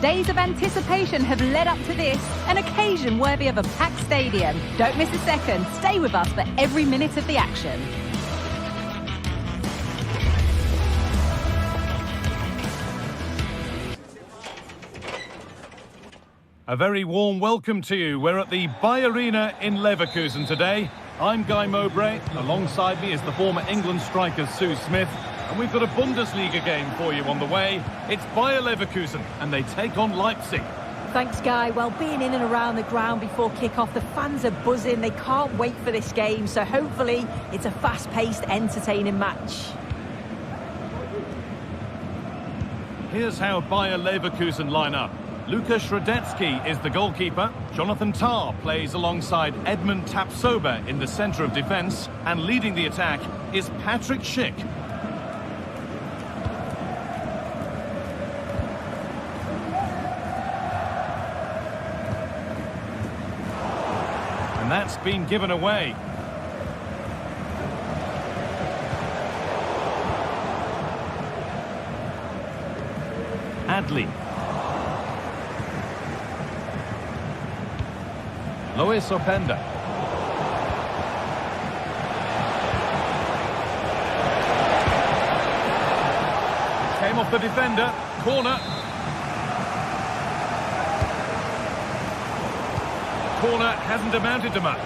Days of anticipation have led up to this, an occasion worthy of a packed stadium. Don't miss a second. Stay with us for every minute of the action. A very warm welcome to you. We're at the Arena in Leverkusen today. I'm Guy Mowbray. Alongside me is the former England striker Sue Smith. And we've got a Bundesliga game for you on the way. It's Bayer Leverkusen and they take on Leipzig. Thanks, Guy. Well, being in and around the ground before kick-off, the fans are buzzing. They can't wait for this game. So hopefully it's a fast-paced, entertaining match. Here's how Bayer Leverkusen line up. Lukas Radetzky is the goalkeeper. Jonathan Tah plays alongside Edmund Tapsoba in the centre of defence. And leading the attack is Patrick Schick. And that's been given away. Adli. Lois Openda. Came off the defender. Corner. Corner hasn't amounted to much.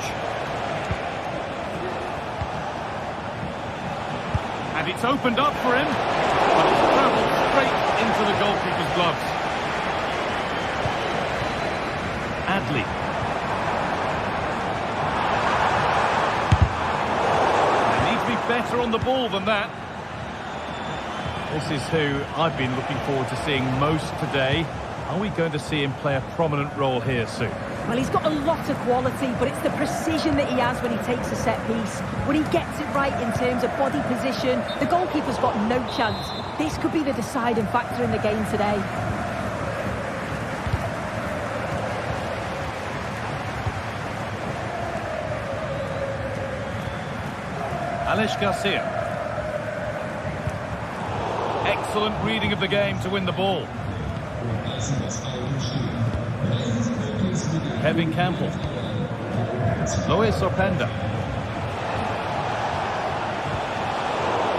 And it's opened up for him. But it's travelled straight into the goalkeeper's gloves. Adli. Better on the ball than that. This is who I've been looking forward to seeing most today. Are we going to see him play a prominent role here, Sue? Well, he's got a lot of quality, but it's the precision that he has when he takes a set piece. When he gets it right in terms of body position, the goalkeeper's got no chance. This could be the deciding factor in the game today. Alex Garcia. Excellent reading of the game to win the ball. Kevin Campbell. Lois Openda.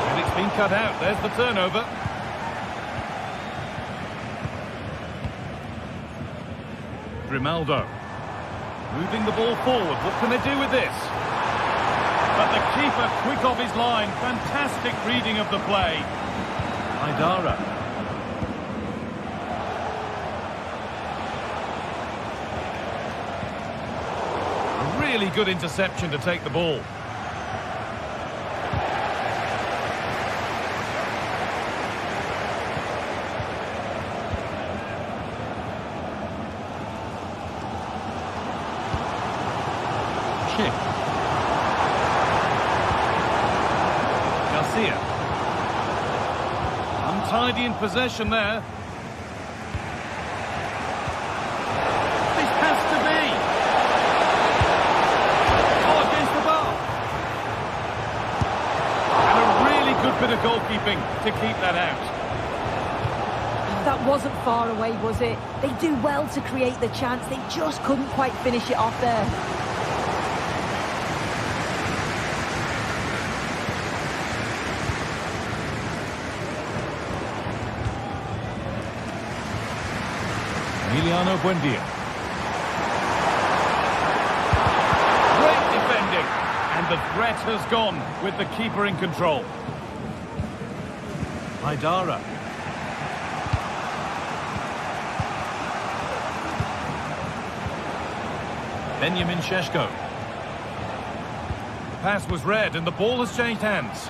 And it's been cut out. There's the turnover. Grimaldo. Moving the ball forward. What can they do with this? But the keeper quick off his line. Fantastic reading of the play. Aidara. A really good interception to take the ball. Schick. Untidy in possession there. This has to be. Oh, against the bar. And a really good bit of goalkeeping to keep that out. That wasn't far away, was it? They do well to create the chance. They just couldn't quite finish it off there. Emiliano Buendia. Great defending. And the threat has gone with the keeper in control. Aidara. Benjamin Šeško. The pass was read and the ball has changed hands.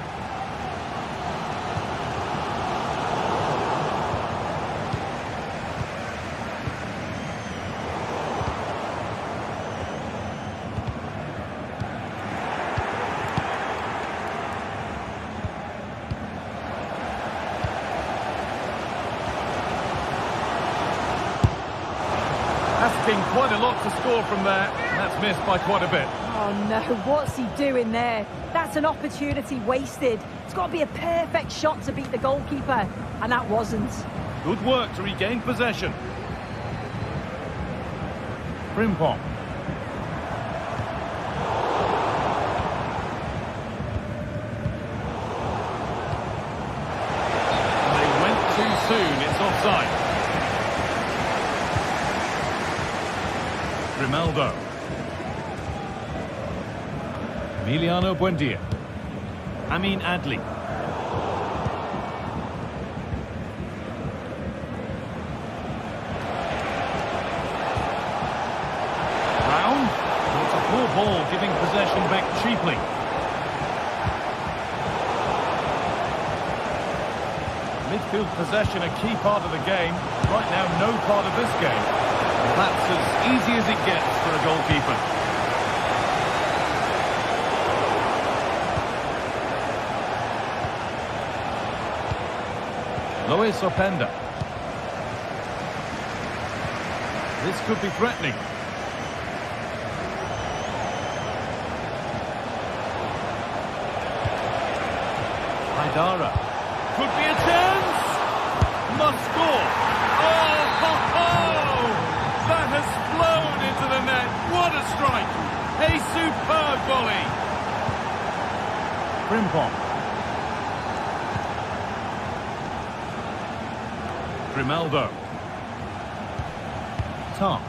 Asking quite a lot to score from there, and that's missed by quite a bit. Oh no, what's he doing there? That's an opportunity wasted. It's got to be a perfect shot to beat the goalkeeper, and that wasn't. Good work to regain possession. Frimpong. They went too soon. It's offside. Grimaldo. Emiliano Buendia. Amin Adli. Brown. It's a poor ball, giving possession back cheaply. Midfield possession, a key part of the game. Right now, no part of this game. That's as easy as it gets for a goalkeeper. Luis Openda. This could be threatening. Haidara. Could be a chance. Must score. Oh, ho, ho! That has flown into the net. What a strike. A superb volley. Frimpong. Grimaldo. Tom.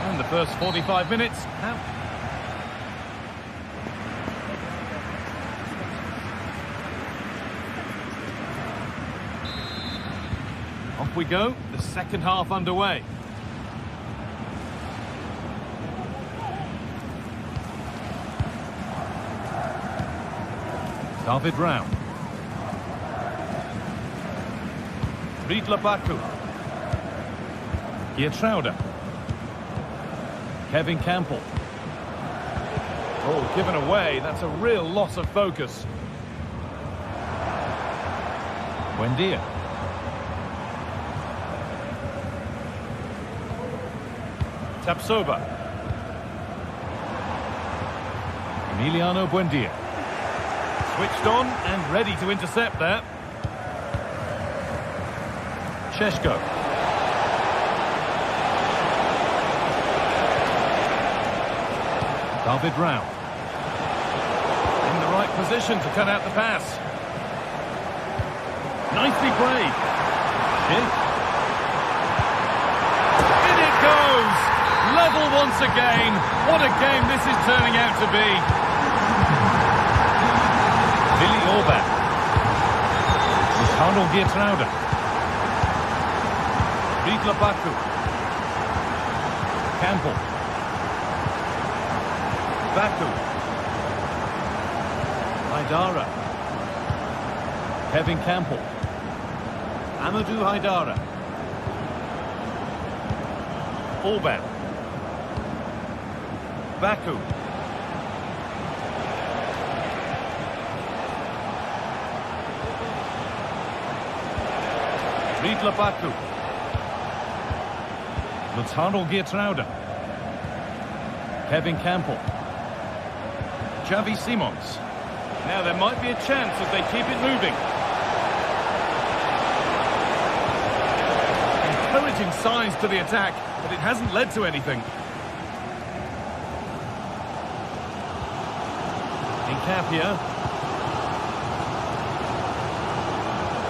And the first 45 minutes out. Off we go, the second half underway. David Brown. Baku. Geertruida. Kevin Campbell. Oh, given away. That's a real loss of focus. Buendia. Tapsoba. Emiliano Buendia. Switched on and ready to intercept that. Šeško. David Brown. In the right position to cut out the pass. Nicely played. In it goes! Level once again. What a game this is turning out to be. Billy Orban. Ricardo Geertruida. Baku. Campbell. Baku. Haidara. Kevin Campbell. Amadou Haidara. Orban. Baku. Baku. Ricardo Geertruida. Kevin Campbell. Xavi Simons. Now there might be a chance as they keep it moving. Encouraging signs to the attack, but it hasn't led to anything. Incapia.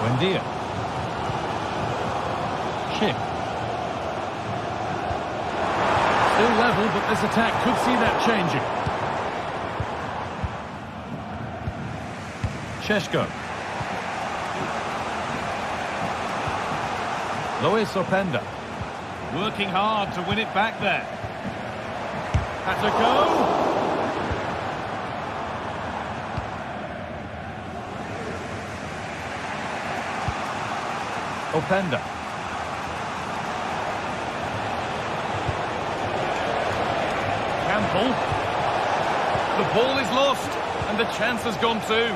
Buendia. Schick. Still level, but this attack could see that changing. Šeško. Luis Openda. Working hard to win it back there. Had to go. Openda. Campbell. The ball is lost, and the chance has gone too.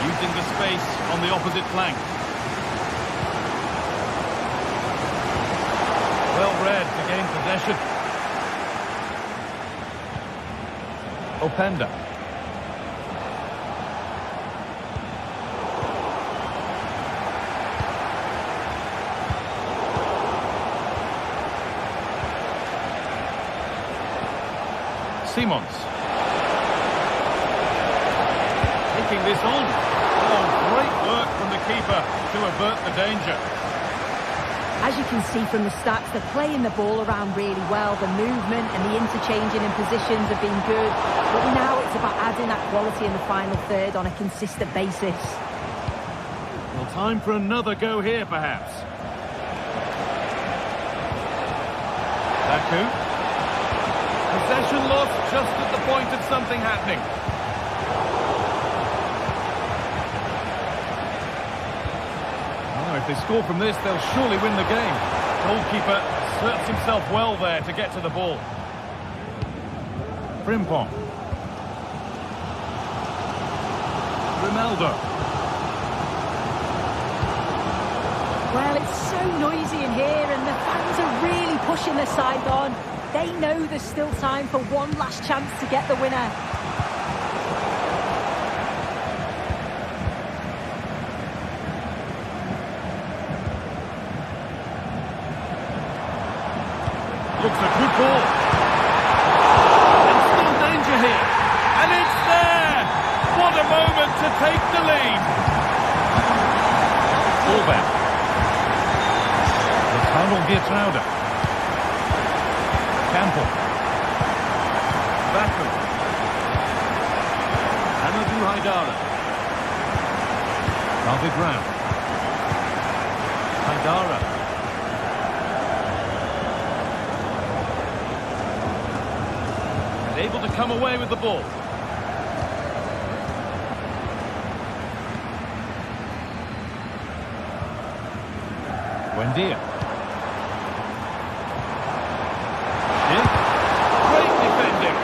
Using the space on the opposite flank. Well read to gain possession. Openda. Simons. Taking this on. Oh, great work from the keeper to avert the danger. As you can see from the stats, they're playing the ball around really well. The movement and the interchanging in positions have been good. But now it's about adding that quality in the final third on a consistent basis. Well, time for another go here, perhaps. Baku. Possession lost just at the point of something happening. Oh, if they score from this, they'll surely win the game. Goalkeeper asserts himself well there to get to the ball. Frimpong. Ronaldo. Well, it's so noisy in here and the fans are really pushing their side on. They know there's still time for one last chance to get the winner. Looks a good ball. And still danger here. And it's there! What a moment to take the lead. Ballback. The final Geertruida. Campbell. Baku. Amadou Haidara. David Brown. Haidara. And able to come away with the ball. Buendia. Great defending.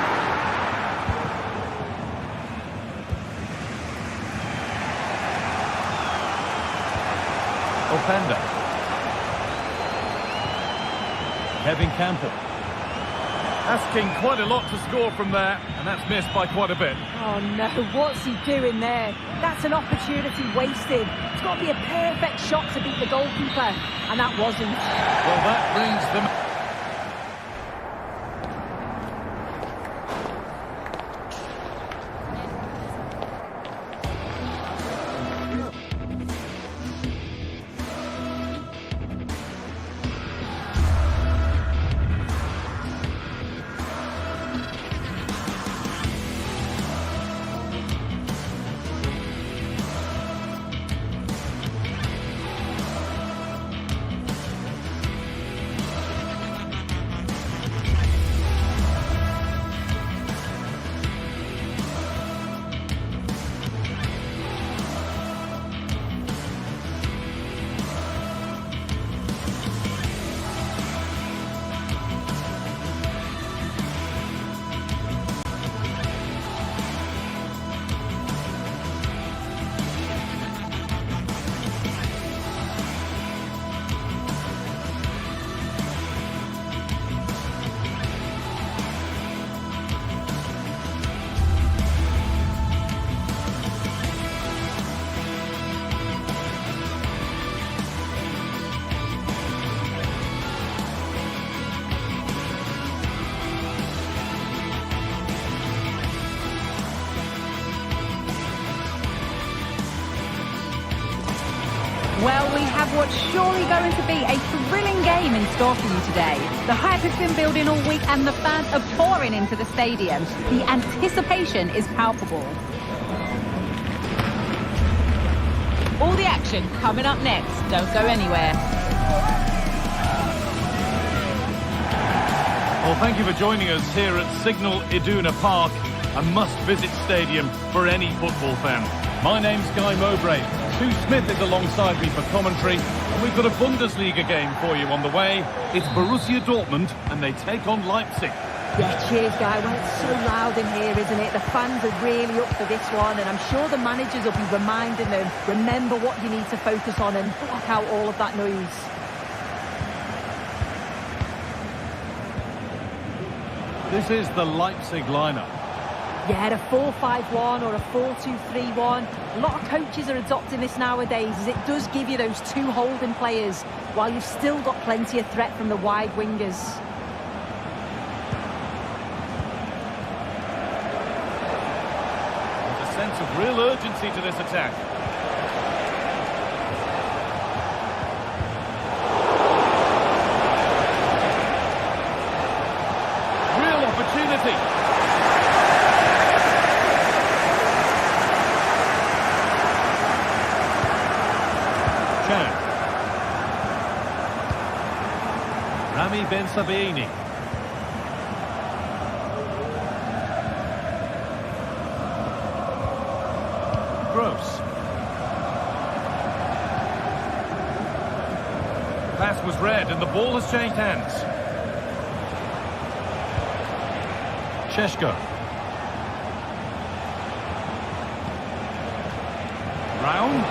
Openda. Kevin Campbell. Asking quite a lot to score from there, and that's missed by quite a bit. Oh no, what's he doing there? That's an opportunity wasted. It's got to be a perfect shot to beat the goalkeeper, and that wasn't. Well, that brings them... Well, we have what's surely going to be a thrilling game in store for you today. The hype has been building all week and the fans are pouring into the stadium. The anticipation is palpable. All the action coming up next. Don't go anywhere. Well, thank you for joining us here at Signal Iduna Park, a must-visit stadium for any football fan. My name's Guy Mowbray. Stu Smith is alongside me for commentary, and we've got a Bundesliga game for you on the way. It's Borussia Dortmund, and they take on Leipzig. Yeah, cheers, Guy. Well, it's so loud in here, isn't it? The fans are really up for this one, and I'm sure the managers will be reminding them, remember what you need to focus on and block out all of that noise. This is the Leipzig lineup. Yeah, a 4-5-1 or a 4-2-3-1. A lot of coaches are adopting this nowadays, as it does give you those two holding players, while you've still got plenty of threat from the wide wingers. Sense of real urgency to this attack. Real opportunity. Chan. Rami Ben Sabiini. Pass was read and the ball has changed hands. Šeško. Brown.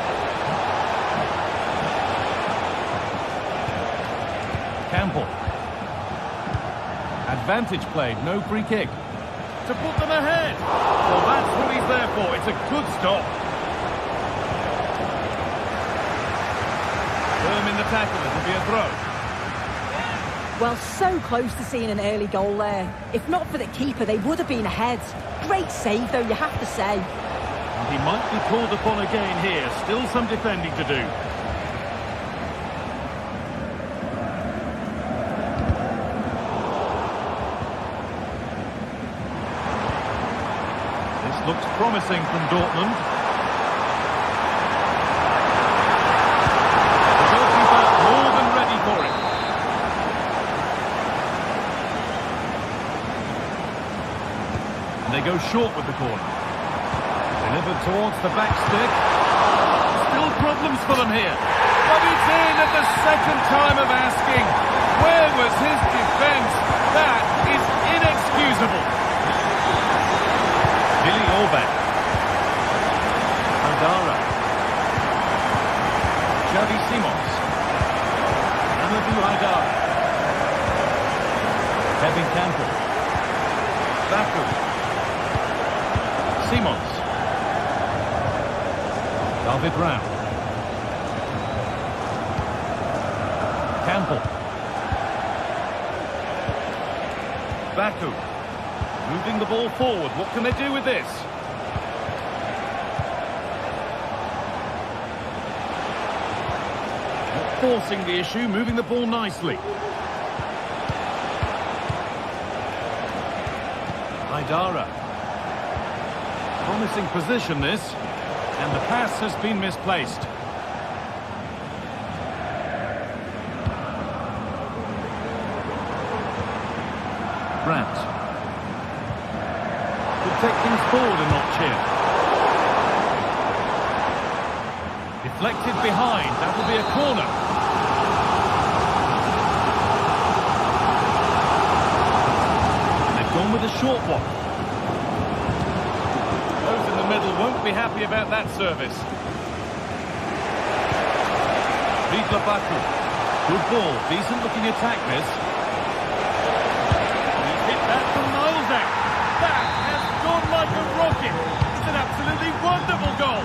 Campbell. Advantage played, no free kick. To put them ahead. Well, that's what he's there for. It's a good stop. In the tackle, it'll be a throw. Well, so close to seeing an early goal there. If not for the keeper, they would have been ahead. Great save, though, you have to say. And he might be called upon again here. Still some defending to do. This looks promising from Dortmund. They go short with the corner. Delivered towards the back stick. Still problems for them here. But it's in at the second time of asking. Where was his defence? That is inexcusable. Billy Orban. Andara. Xavi Simons. Amadou Haidara. Kevin Campbell. Baku. Simons. David Raum. Campbell. Baku. Moving the ball forward. What can they do with this? Not forcing the issue, moving the ball nicely. Haidara. Promising position this, and the pass has been misplaced. Brandt. Could take things forward a notch here. Deflected behind, that will be a corner. And they've gone with a short one. Middle won't be happy about that service. Vidla Baku. Good ball, decent looking attack this. He's hit that from miles out. That has gone like a rocket. It's an absolutely wonderful goal.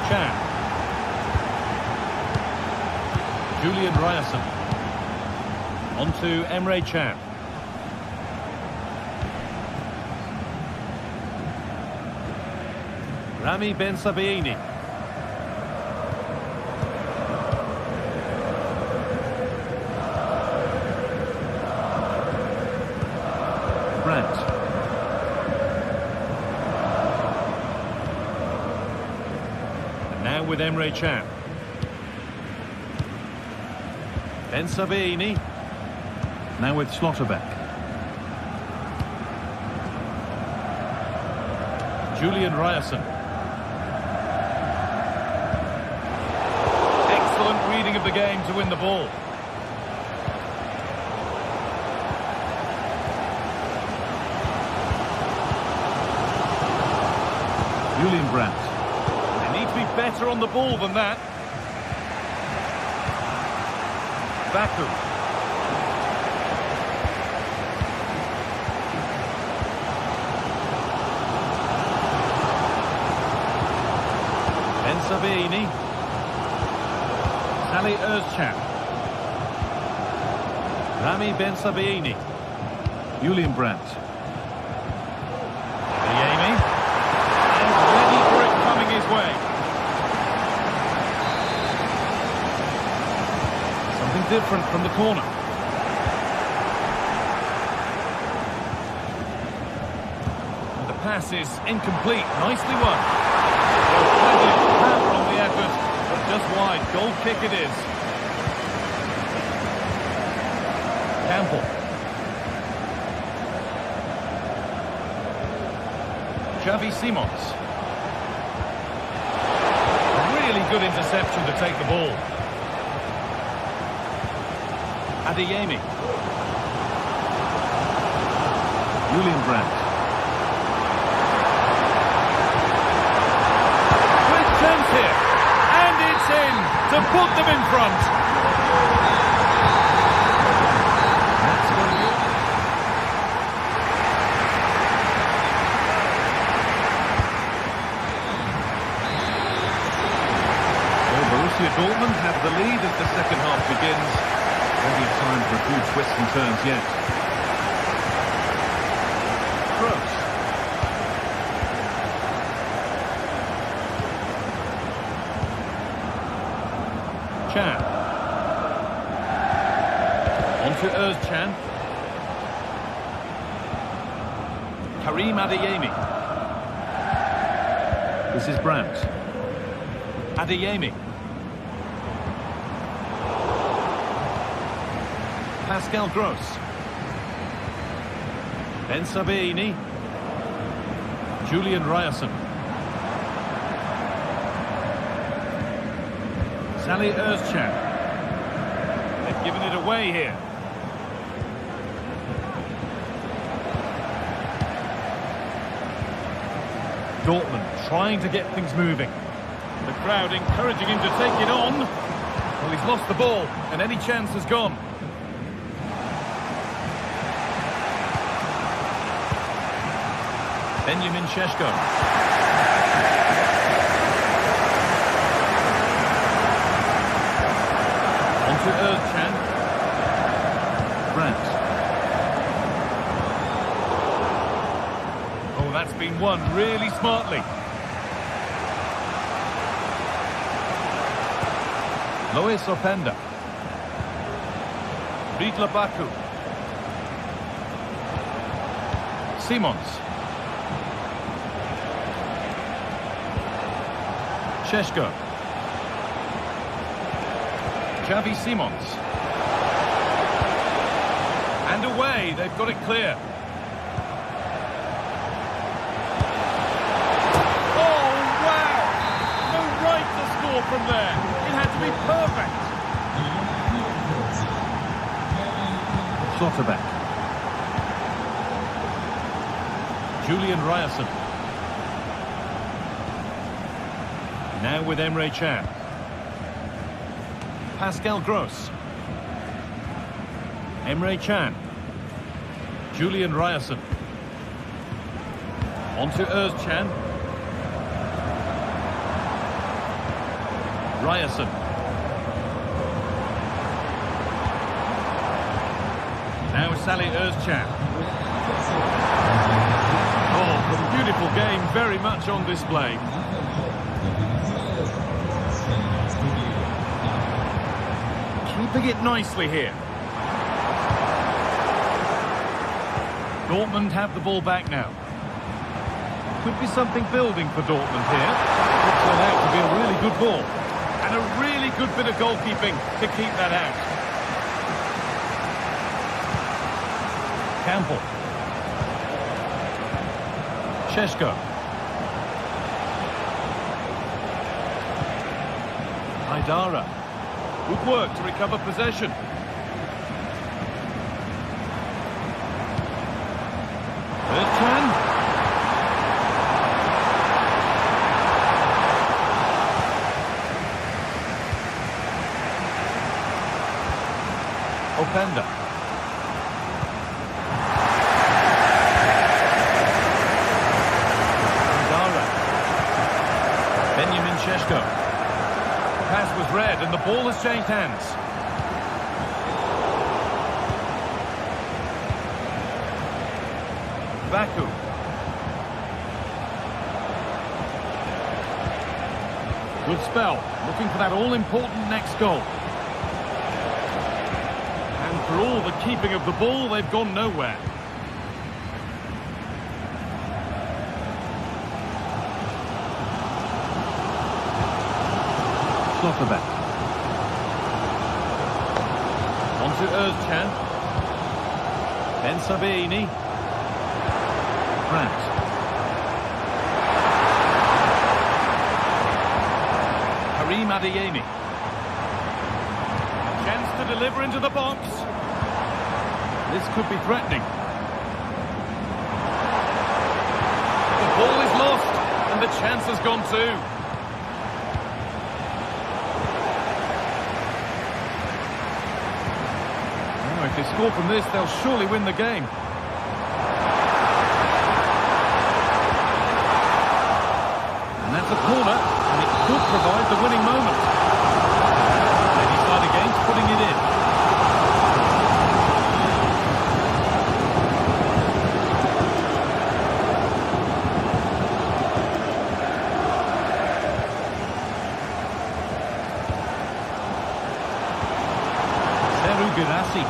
Chan. Julian Ryerson. On to Emre Can. Rami Ben Sabiini. Brandt. And now with Emre Can. Ben Sabiini. Now with Schlotterbeck. Julian Ryerson. Excellent reading of the game to win the ball. Julian Brandt. They need to be better on the ball than that. Baku. Ben Sabini. Ali Özcan. Rami Ben Sabini. Julian Brandt. Adeyemi. And ready for it coming his way. Something different from the corner. And the pass is incomplete. Nicely won. There's plenty of power on the effort, but just wide. Goal kick it is. Campbell. Xavi Simons. A really good interception to take the ball. Adeyemi. Julian Brandt. Great chance here. And it's in to put them in front. That's going to be it. Well, Borussia Dortmund have the lead as the second half begins. Plenty of time for a few twists and turns yet. Kroos. Chan. On to Özcan. Karim Adeyemi. This is Brandt. Adeyemi. Pascal Gross. Ben Sabini. Julian Ryerson. Salih Özcan. They've given it away here. Dortmund trying to get things moving. The crowd encouraging him to take it on. Well, he's lost the ball and any chance has gone. Benjamin Šeško. On to Özcan. Brandt. Oh, that's been won really smartly. Lois Openda. Ridla Baku. Simons. Šeško. Xavi Simons. And away, they've got it clear. Oh, wow! No right to score from there. It had to be perfect. Schlotterbeck. Julian Ryerson. Now with Emre Can. Pascal Gross. Emre Can. Julian Ryerson. On to Özcan. Ryerson. Now Salih Özcan. Oh, a beautiful game, very much on display. Keeping it nicely here. Dortmund have the ball back now. Could be something building for Dortmund here. Looks like that could be a really good ball. And a really good bit of goalkeeping to keep that out. Campbell. Šeško. Haidara. Good work to recover possession. Özcan. Openda. Benjamin Šeško. The pass was read and the ball has changed hands. Baku. Good spell, looking for that all-important next goal. And for all the keeping of the ball, they've gone nowhere. Slotterbeck. On to Özcan. Ben Sabini. Brandt. Karim Adeyemi. A chance to deliver into the box. This could be threatening. The ball is lost and the chance has gone too. If they score from this, they'll surely win the game. And that's a corner, and it could provide the winning moment. They decide against putting it in. Seru Girassi.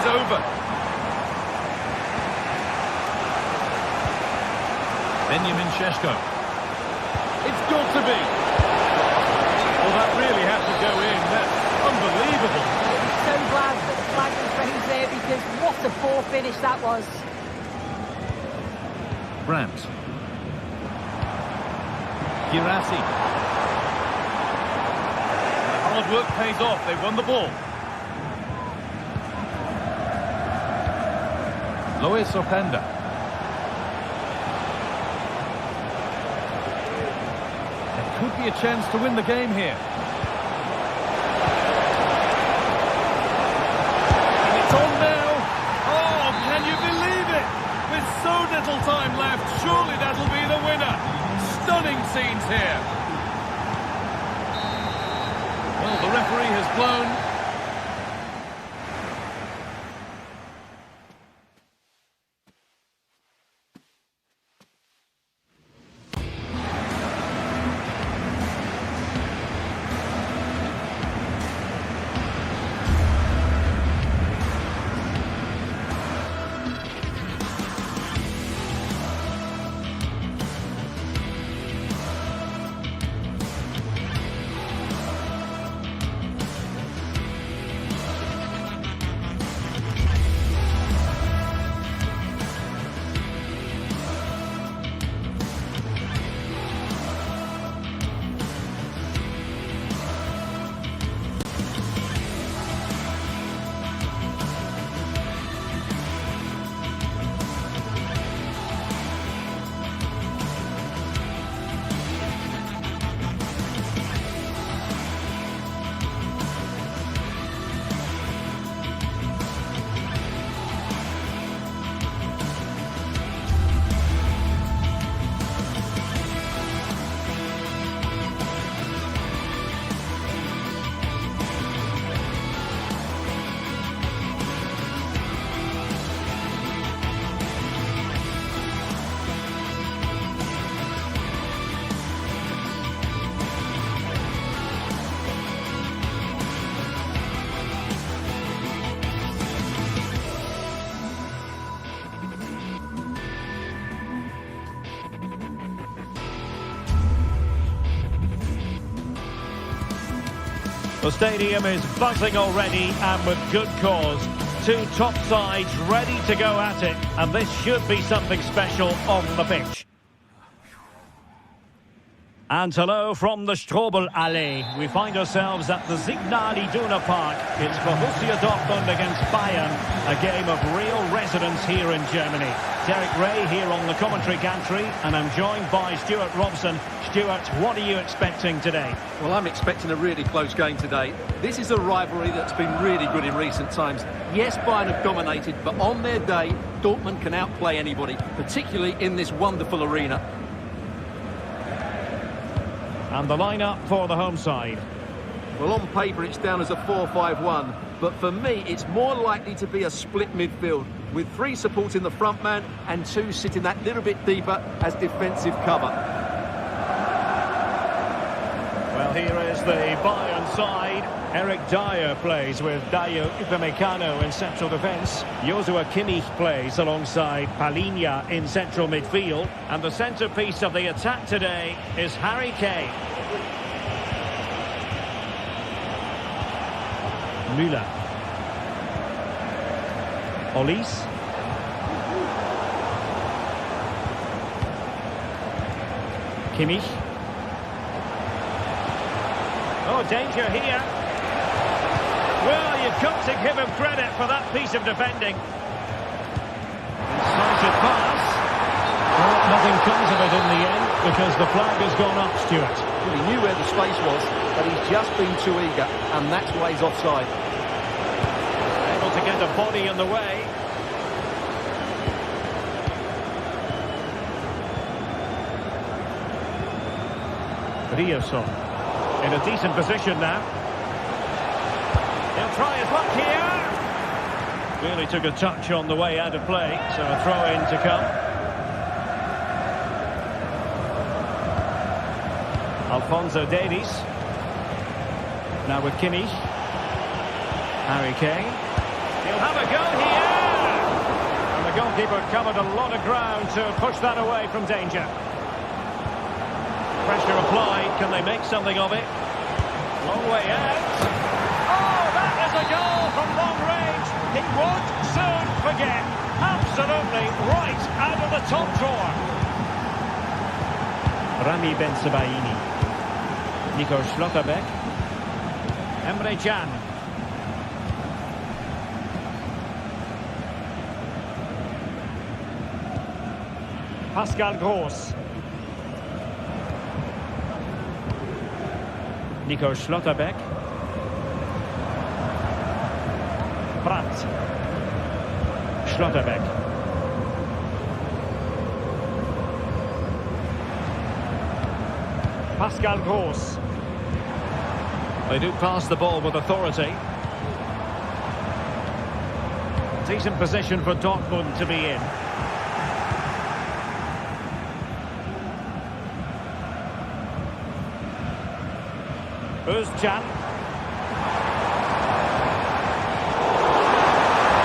Over. Benjamin Šeško. It's got to be. Well, that really had to go in. That's unbelievable. I'm so glad that the flag was raised there because what a poor finish that was. Brandt. Girassi. Hard work pays off. They've won the ball. Luis Openda. There could be a chance to win the game here. And it's on now. Oh, can you believe it? With so little time left, surely that'll be the winner. Stunning scenes here. Well, the referee has blown. The stadium is buzzing already, and with good cause. Two top sides ready to go at it, and this should be something special on the pitch. And hello from the Strobel Allee. We find ourselves at the Signal Iduna Park. It's Borussia Dortmund against Bayern, a game of real resonance here in Germany. Derek Ray here on the commentary gantry, and I'm joined by Stuart Robson. Stuart, what are you expecting today? Well, I'm expecting a really close game today. This is a rivalry that's been really good in recent times. Yes, Bayern have dominated, but on their day, Dortmund can outplay anybody, particularly in this wonderful arena. And the lineup for the home side. Well, on paper it's down as a 4-5-1, but for me it's more likely to be a split midfield, with 3 supporting the front man and 2 sitting that little bit deeper as defensive cover. Well, here is the Bayern side. Eric Dyer plays with Dayo Upamecano in central defence. Joshua Kimmich plays alongside Palhinha in central midfield. And the centrepiece of the attack today is Harry Kane. Müller. Olise. Kimmich. Oh, danger here. Well, you've got to give him credit for that piece of defending. Slanted pass. Well, nothing comes of it in the end because the flag has gone up, Stuart. Well, he knew where the space was, but he's just been too eager, and that's why he's offside. Able to get a body in the way. Riosson in a decent position now. He'll try his luck here. Really took a touch on the way out of play, so a throw-in to come. Alphonso Davies. Now with Kimmich. Harry Kane. He'll have a go here! And the goalkeeper covered a lot of ground to push that away from danger. Pressure applied. Can they make something of it? Long way out. Oh, that is a goal from long range. He won't soon forget. Absolutely right out of the top drawer. Rami Ben-Sebaini. Nico Schlotterbeck. Emre Can. Pascal Gross. Nico Schlotterbeck. Brandt. Schlotterbeck. Pascal Gross. They do pass the ball with authority. Decent position for Dortmund to be in. Özcan.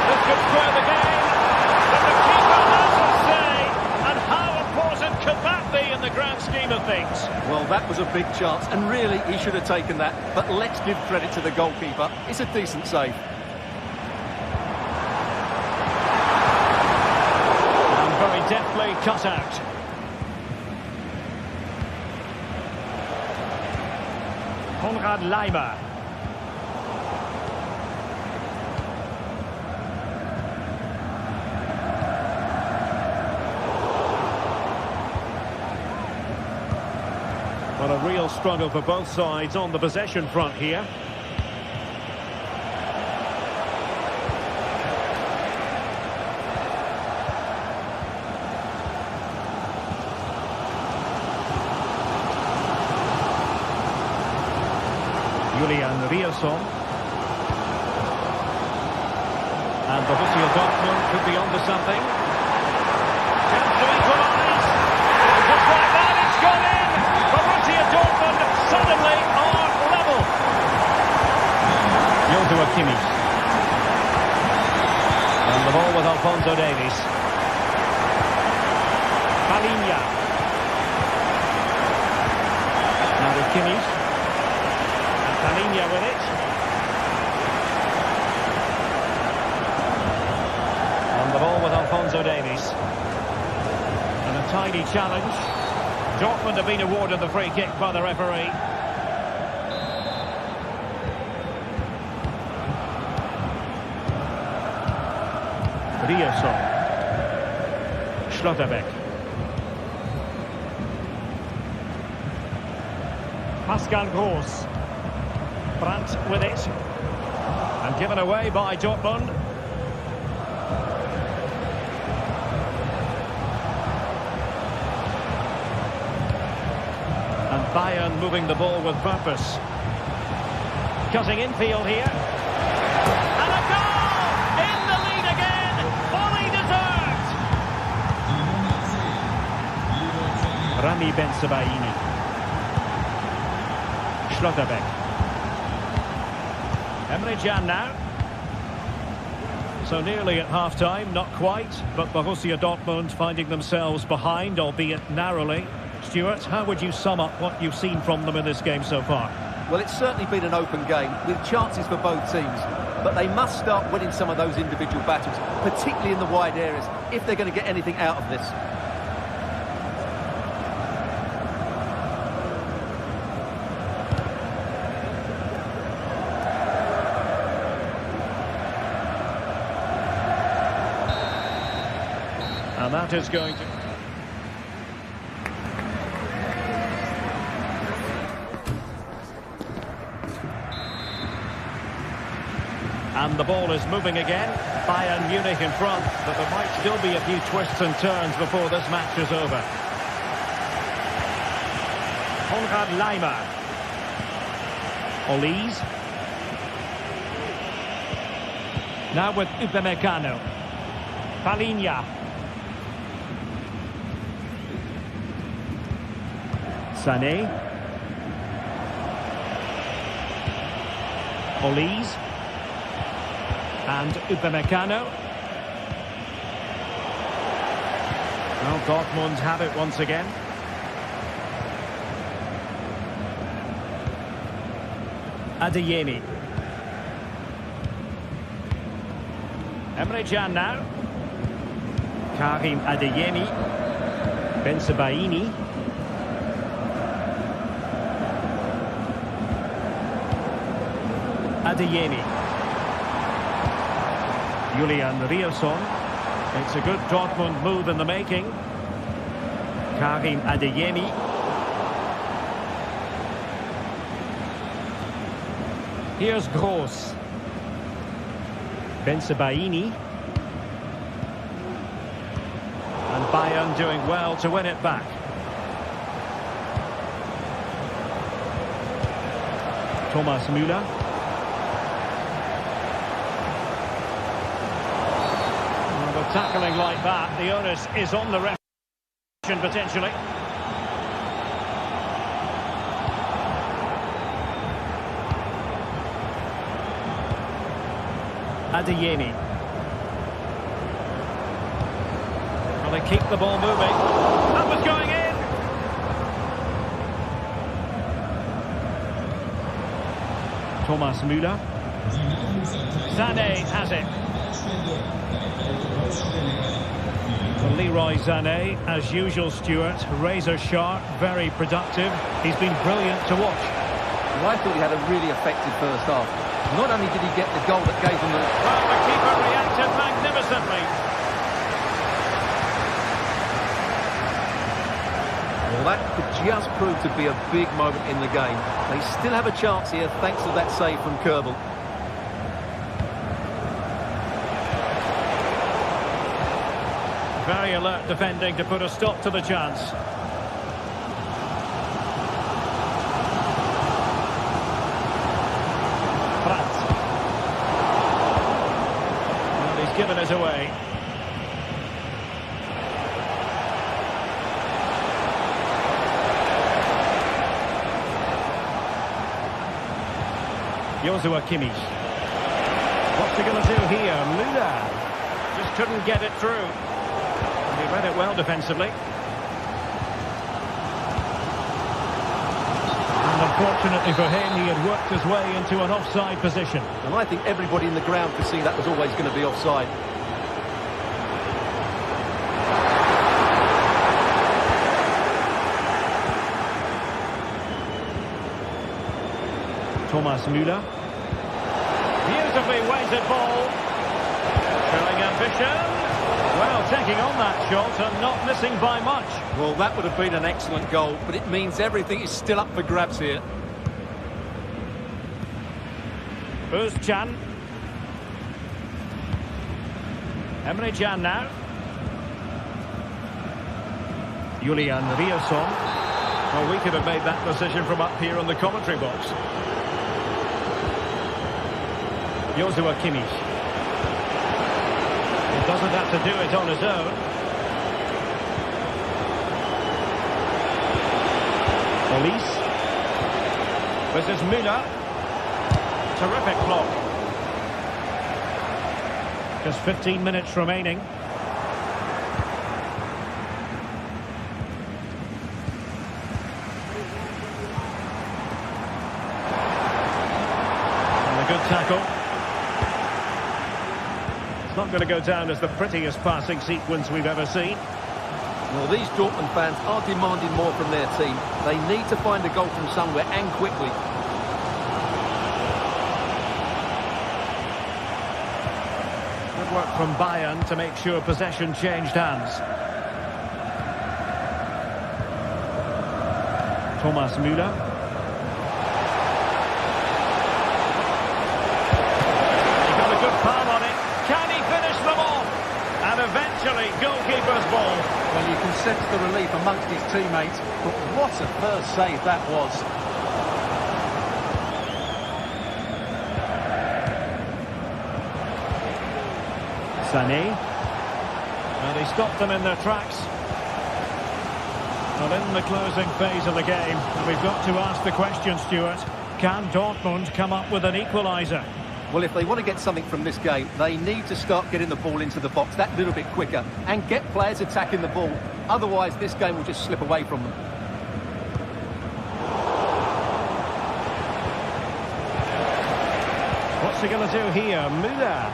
This could square the game, but the keeper has a say. And how important could that be in the grand scheme of things? Well, that was a big chance, and really he should have taken that. But let's give credit to the goalkeeper. It's a decent save. And very deftly cut out. Konrad Leimer. Well, a real struggle for both sides on the possession front here. Julian Riosson. And Borussia Dortmund could be onto something. Chance to equalise. Just like that, it's gone in. Borussia Dortmund suddenly are level. Joshua Kimmich. And the ball with Alphonso Davies. Palhinha. Now with Kimmich. Palhinha with it. And the ball with Alphonso Davies. And a tidy challenge. Dortmund have been awarded the free kick by the referee. Rierson. Schlotterbeck. Pascal Gross. Brandt with it. And given away by Dortmund. And Bayern moving the ball with purpose. Cutting infield here. And a goal! In the lead again! Fully deserved! Rami Ben-Sebaini. Schlotterbeck. Emre Can now. So nearly at half-time, not quite, but Borussia Dortmund finding themselves behind, albeit narrowly. Stuart, how would you sum up what you've seen from them in this game so far? Well, it's certainly been an open game with chances for both teams, but they must start winning some of those individual battles, particularly in the wide areas, if they're going to get anything out of this. And that is going to... And the ball is moving again. Bayern Munich in front, but there might still be a few twists and turns before this match is over. Konrad Laimer. Olise. Now with Upamecano. Palinha. Sané. Olise. And Upamecano. Well, Dortmund have it once again. Adeyemi. Emre Can now. Karim Adeyemi. Ben-Sebaini. Adeyemi. Julian Rierson. It's a good Dortmund move in the making. Karim Adeyemi. Here's Gross. Ben-Sebaini. And Bayern doing well to win it back. Thomas Müller. Tackling like that, the onus is on the referee potentially. Adeyemi. Well, they keep the ball moving. That was going in. Thomas Müller. Sané has it. Well, Leroy Sané, as usual, Stuart, razor sharp, very productive. He's been brilliant to watch. Well, I thought he had a really effective first half. Not only did he get the goal that gave him the... Well, the keeper reacted magnificently. Well, that could just prove to be a big moment in the game. They still have a chance here thanks to that save from Kerbel. Very alert defending to put a stop to the chance. Brandt. Well, he's given it away. Joshua Kimmich. What's he going to do here? Müller just couldn't get it through. He read it well defensively. And unfortunately for him, he had worked his way into an offside position. And I think everybody in the ground could see that was always going to be offside. Thomas Müller. Beautifully weighted ball. Showing ambition. Well, taking on that shot and not missing by much. Well, that would have been an excellent goal, but it means everything is still up for grabs here. Özcan. Emre Can now. Julian Rierson. Well, we could have made that decision from up here on the commentary box. Joshua Kimmich. He doesn't have to do it on his own. Elise. This is Müller. Terrific block. Just 15 minutes remaining. And a good tackle. It's not going to go down as the prettiest passing sequence we've ever seen. Well, these Dortmund fans are demanding more from their team. They need to find a goal from somewhere and quickly. Good work from Bayern to make sure possession changed hands. Thomas Müller. He got a good palm on it. Can he finish them off? And eventually, goalkeeper's ball. Well, you can sense the relief amongst his teammates, but what a first save that was. Sané. And he stopped them in their tracks. Well, in the closing phase of the game, we've got to ask the question, Stuart. Can Dortmund come up with an equaliser? Well, if they want to get something from this game, they need to start getting the ball into the box that little bit quicker and get players attacking the ball. Otherwise, this game will just slip away from them. What's he going to do here? Müller.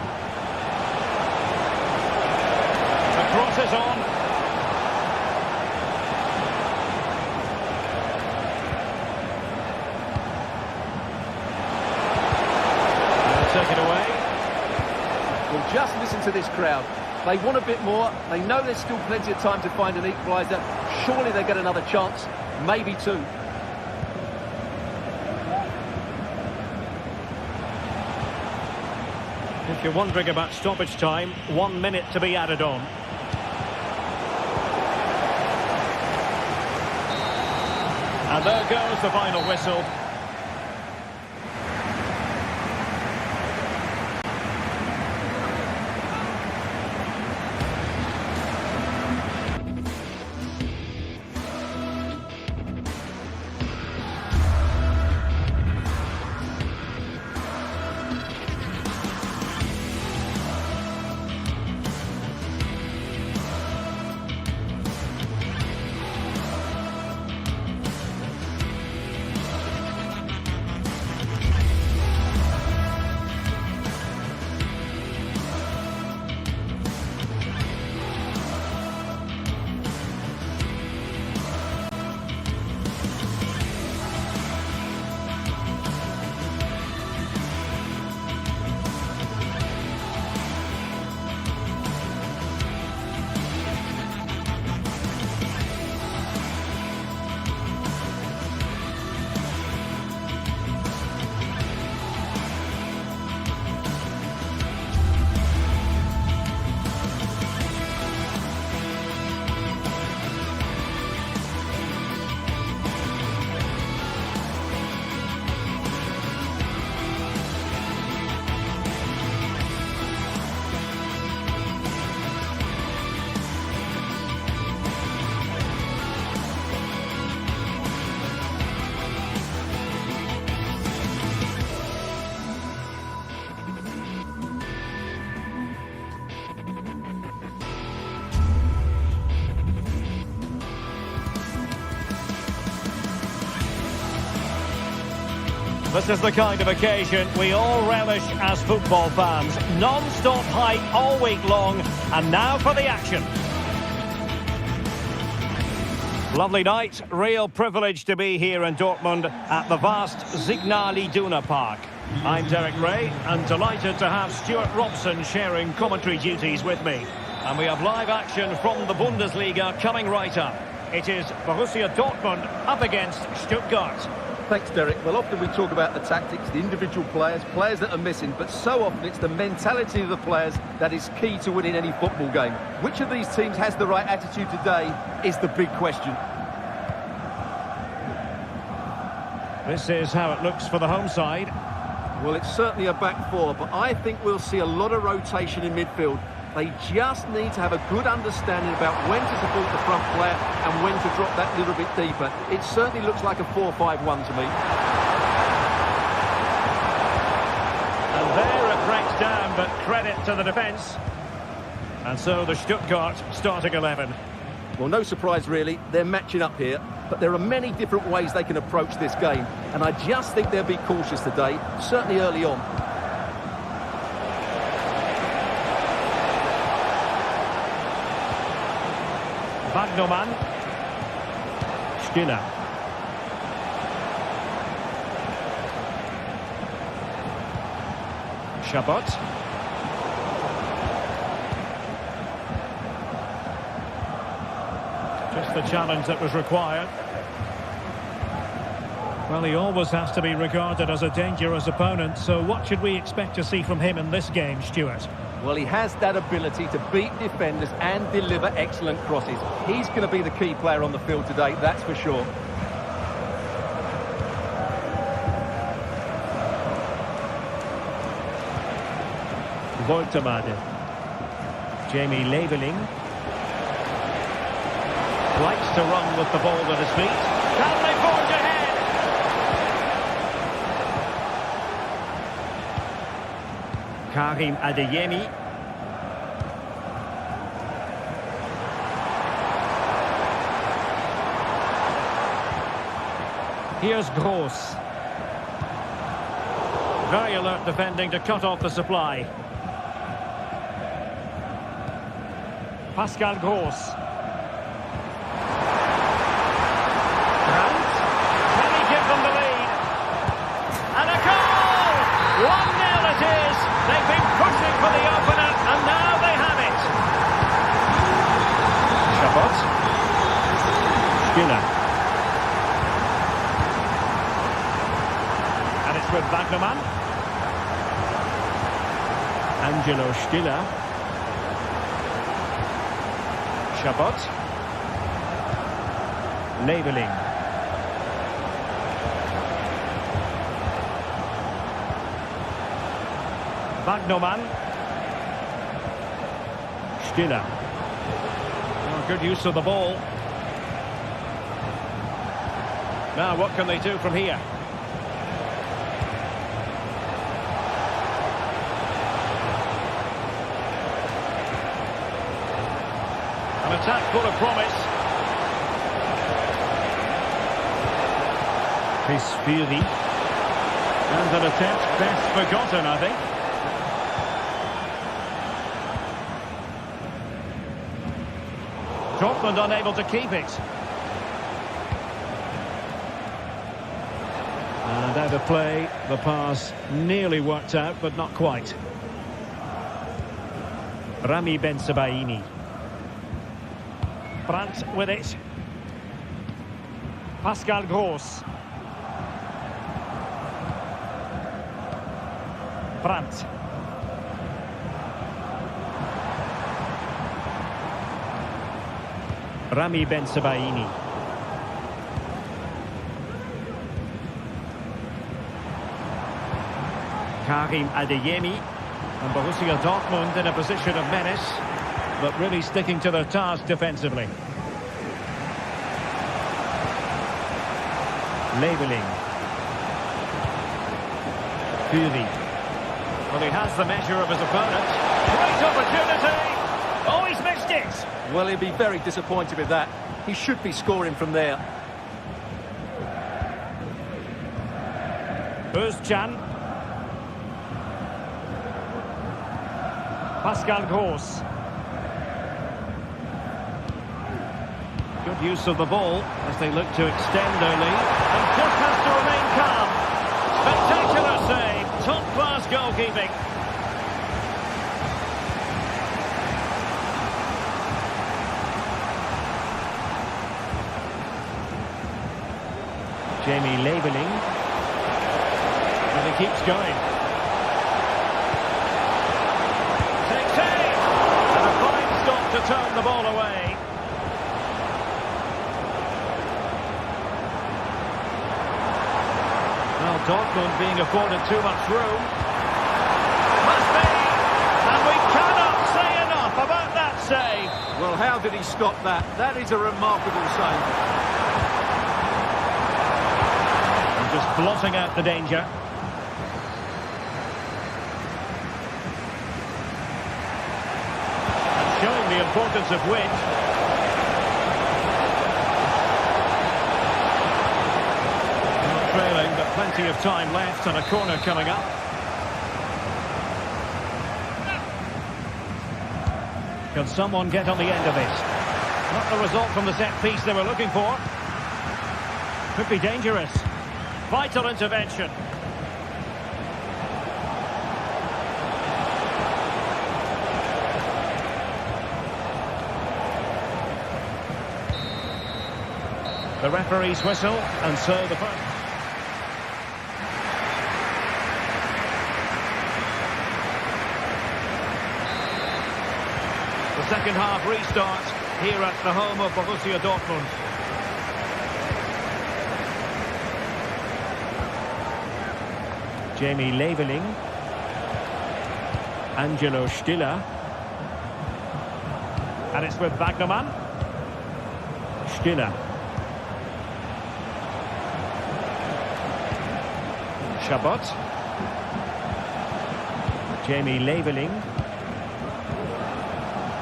The cross is on. Take it away. Well, just listen to this crowd. They want a bit more. They know there's still plenty of time to find an equaliser. Surely they get another chance, maybe two. If you're wondering about stoppage time, 1 minute to be added on. And there goes the final whistle. This is the kind of occasion we all relish as football fans. Non-stop hype all week long, and now for the action. Lovely night, real privilege to be here in Dortmund at the vast Signal Iduna Park. I'm Derek Ray and delighted to have Stuart Robson sharing commentary duties with me. And we have live action from the Bundesliga coming right up. It is Borussia Dortmund up against Stuttgart. Thanks, Derek. Well, often we talk about the tactics, the individual players that are missing, but so often it's the mentality of the players that is key to winning any football game. Which of these teams has the right attitude today is the big question. This is how it looks for the home side. Well, it's certainly a back four, but I think we'll see a lot of rotation in midfield. They just need to have a good understanding about when to support the front player and when to drop that little bit deeper. It certainly looks like a 4-5-1 to me. And there it breaks down, but credit to the defence. And so the Stuttgart starting 11. Well, no surprise really, they're matching up here, but there are many different ways they can approach this game, and I just think they'll be cautious today, certainly early on. Wagnermann. Stiller. Chabot. Just the challenge that was required. Well, he always has to be regarded as a dangerous opponent, so what should we expect to see from him in this game, Stuart? Well, he has that ability to beat defenders and deliver excellent crosses. He's going to be the key player on the field today, that's for sure. Woltemade. Jamie Leveling. Likes to run with the ball at his feet. Can they forge ahead? Karim Adeyemi. Here's Gross. Very alert defending to cut off the supply. Pascal Gross. Brandt. Can he give them the lead? And a goal! 1-0 it is. They've been pushing for the opener, and now they have it. Chabot. Stiller. And it's with Wagnermann. Angelo Stiller. Chabot. Leveling. Wagnermann. Stiller. Oh, good use of the ball. Now what can they do from here? An attack full of promise. Chris Fury. And an attempt best forgotten, I think. Dortmund unable to keep it. And out of play, the pass nearly worked out, but not quite. Rami Ben-Sebaini. Brandt with it. Pascal Gross. Brandt. Rami Ben-Sebaini. Karim Adeyemi. And Borussia Dortmund in a position of menace, but really sticking to their task defensively. Leveling. Fury. Well, he has the measure of his opponent. Great opportunity! Oh, he's missed it! Well, he'll be very disappointed with that. He should be scoring from there. Özcan. Pascal Gross. Good use of the ball as they look to extend their lead. And just has to remain calm. Spectacular save. Top-class goalkeeping. Jamie Leveling. And he keeps going. Takes aim! And a fine stop to turn the ball away. Well, Dortmund being afforded too much room. Must be! And we cannot say enough about that save. Well, how did he stop that? That is a remarkable save. Just blotting out the danger. And showing the importance of width. Not trailing, but plenty of time left and a corner coming up. Can someone get on the end of this? Not the result from the set piece they were looking for. Could be dangerous. Vital intervention. The referee's whistle, and so the first. The second half restarts here at the home of Borussia Dortmund. Jamie Leveling. Angelo Stiller. And it's with Wagnerman. Stiller. Chabot. Jamie Leveling.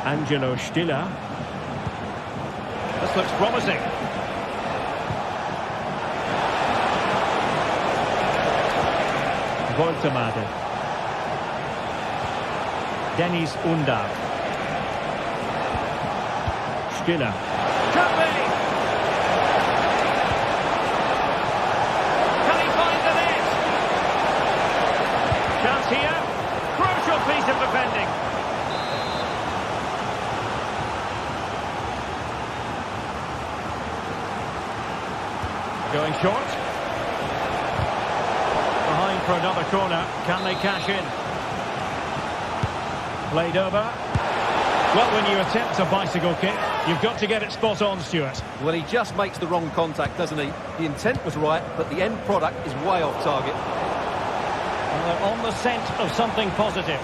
Angelo Stiller. This looks promising. Woltemade. Dennis Undar. Stiller. Can he find the net? Chance here. Crucial piece of defending. Going short. Behind for another corner. Can they cash in? Played over. Well, when you attempt a bicycle kick, you've got to get it spot on, Stuart. Well, he just makes the wrong contact, doesn't he? The intent was right, but the end product is way off target. Well, they're on the scent of something positive.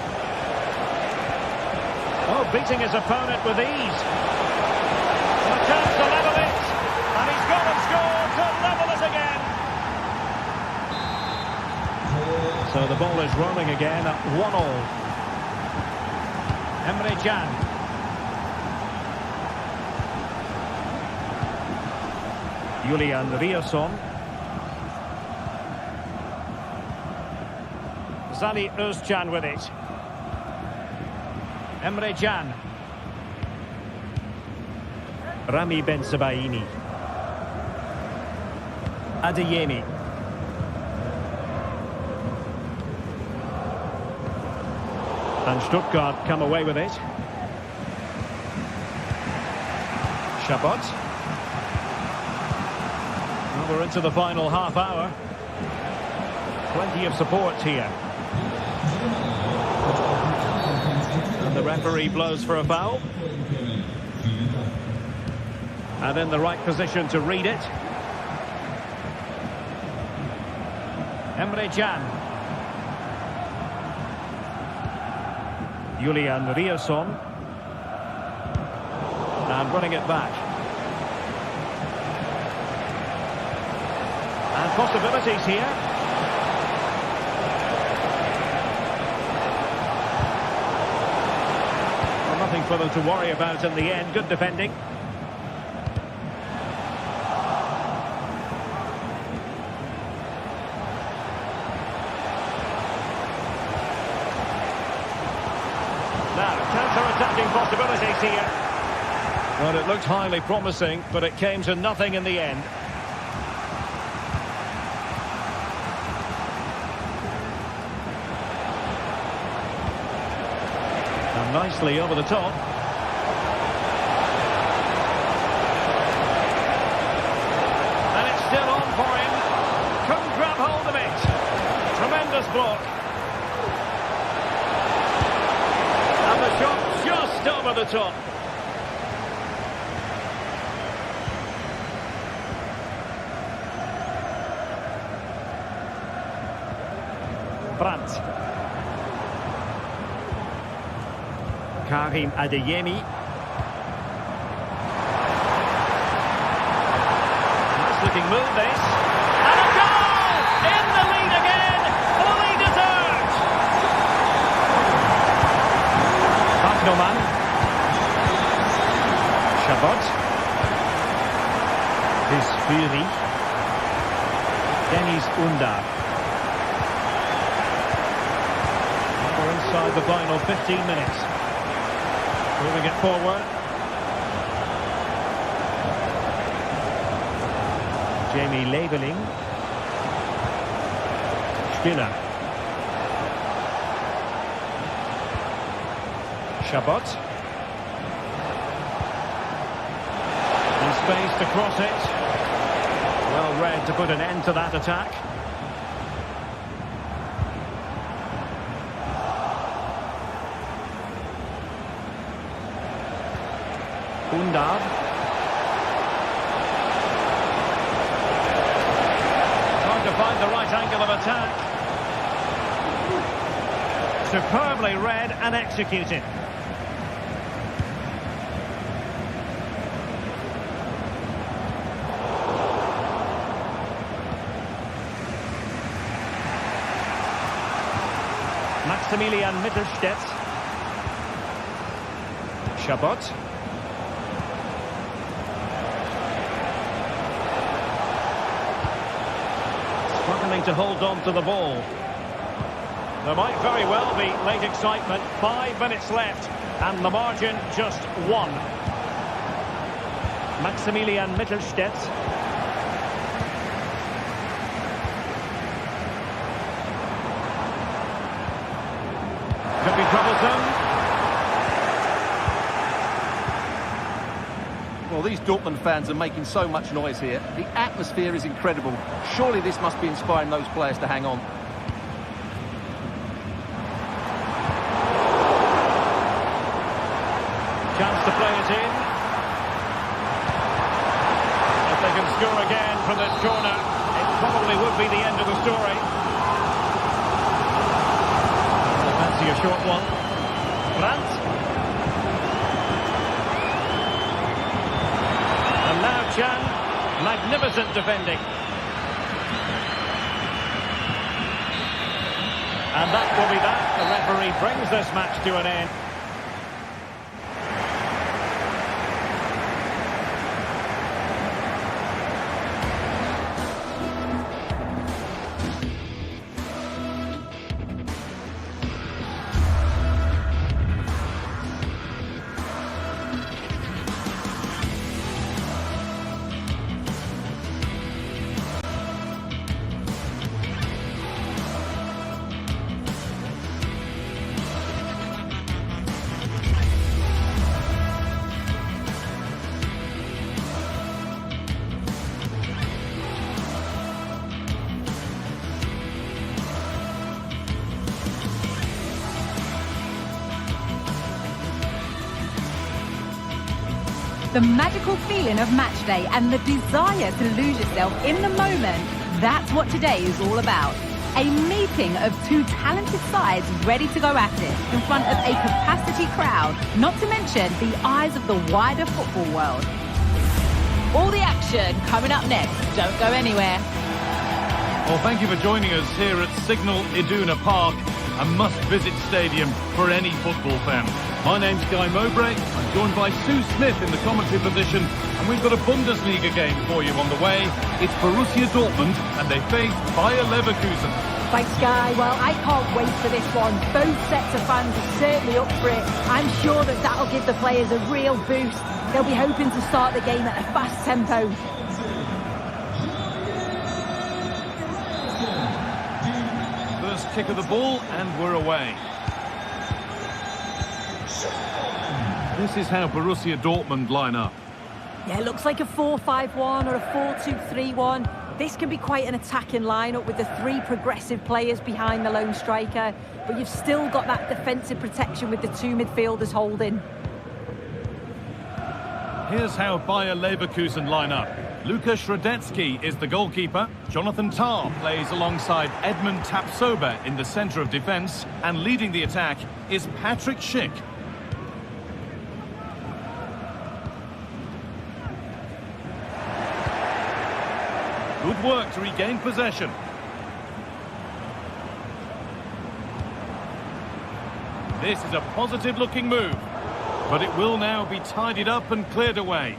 Oh, beating his opponent with ease. And a chance to level it. And he's gone and scored to level it again. So the ball is rolling again at 1-1. Emre Can. Julian Riosson. Zali Özcan with it. Emre Can. Rami Bensebaini. Adeyemi. And Stuttgart come away with it. Chabot. Well, we're into the final half hour. Plenty of support here. And the referee blows for a foul. And in the right position to read it. Emre Can. Julian Riosson. And running it back. And possibilities here. Well, nothing for them to worry about in the end. Good defending. Now, counter-attacking possibilities here. Well, it looked highly promising, but it came to nothing in the end. And nicely over the top. And it's still on for him. Couldn't grab hold of it. Tremendous block. And the shot just over the top. Brandt. Karim Adeyemi. Nice looking move this. And a goal! In the lead again! Fully deserved! Wagnerman. Chabot. His Fury. Dennis Undar. We're inside the final 15 minutes. Moving it forward. Jamie Leveling. Stiller. Chabot. In space to cross it. Well read to put an end to that attack. Undar. Trying to find the right angle of attack. Superbly read and executed. Maximilian Mittelstädt. Chabot. Struggling to hold on to the ball. There might very well be late excitement. 5 minutes left and the margin just 1. Maximilian Mittelstädt. Could be troublesome. Well, these Dortmund fans are making so much noise here. The atmosphere is incredible. Surely this must be inspiring those players to hang on. Chance to play it in. If they can score again from this corner, it probably would be the end of the story. I fancy a short one. Brandt. And now Chan, magnificent defending. And that will be that. The referee brings this match to an end. The magical feeling of match day and the desire to lose yourself in the moment, that's what today is all about. A meeting of two talented sides ready to go at it in front of a capacity crowd, not to mention the eyes of the wider football world. All the action coming up next. Don't go anywhere. Well, thank you for joining us here at Signal Iduna Park, a must-visit stadium for any football fan. My name's Guy Mowbray. I'm joined by Sue Smith in the commentary position, and we've got a Bundesliga game for you on the way. It's Borussia Dortmund, and they face Bayer Leverkusen. Thanks, Guy. Well, I can't wait for this one. Both sets of fans are certainly up for it. I'm sure that that'll give the players a real boost. They'll be hoping to start the game at a fast tempo. First kick of the ball, and we're away. This is how Borussia Dortmund line up. Yeah, it looks like a 4-5-1 or a 4-2-3-1. This can be quite an attacking lineup with the three progressive players behind the lone striker, but you've still got that defensive protection with the two midfielders holding. Here's how Bayer Leverkusen line up. Lukas Radetzky is the goalkeeper. Jonathan Tah plays alongside Edmund Tapsoba in the centre of defence, and leading the attack is Patrick Schick. Good work to regain possession. This is a positive-looking move, but it will now be tidied up and cleared away.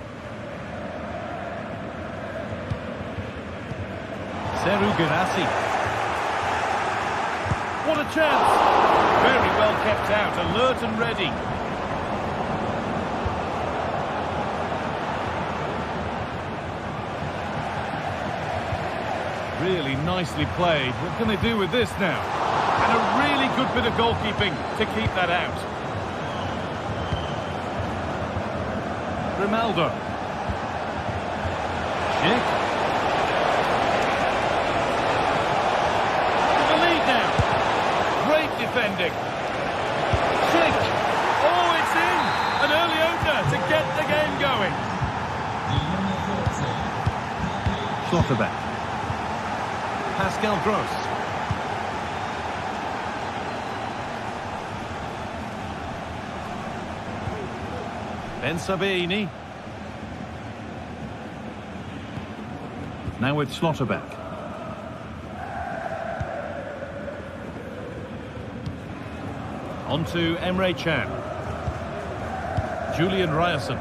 Seru Girassi. What a chance! Very well kept out, alert and ready. Really nicely played. What can they do with this now? And a really good bit of goalkeeping to keep that out. Grimaldo. Schick. The lead now. Great defending. Schick. Oh, it's in. An early opener to get the game going. Schlotterbeck. Pascal Gross. Ben Sabini. Now with Schlotterbeck. On to Emre Can. Julian Ryerson.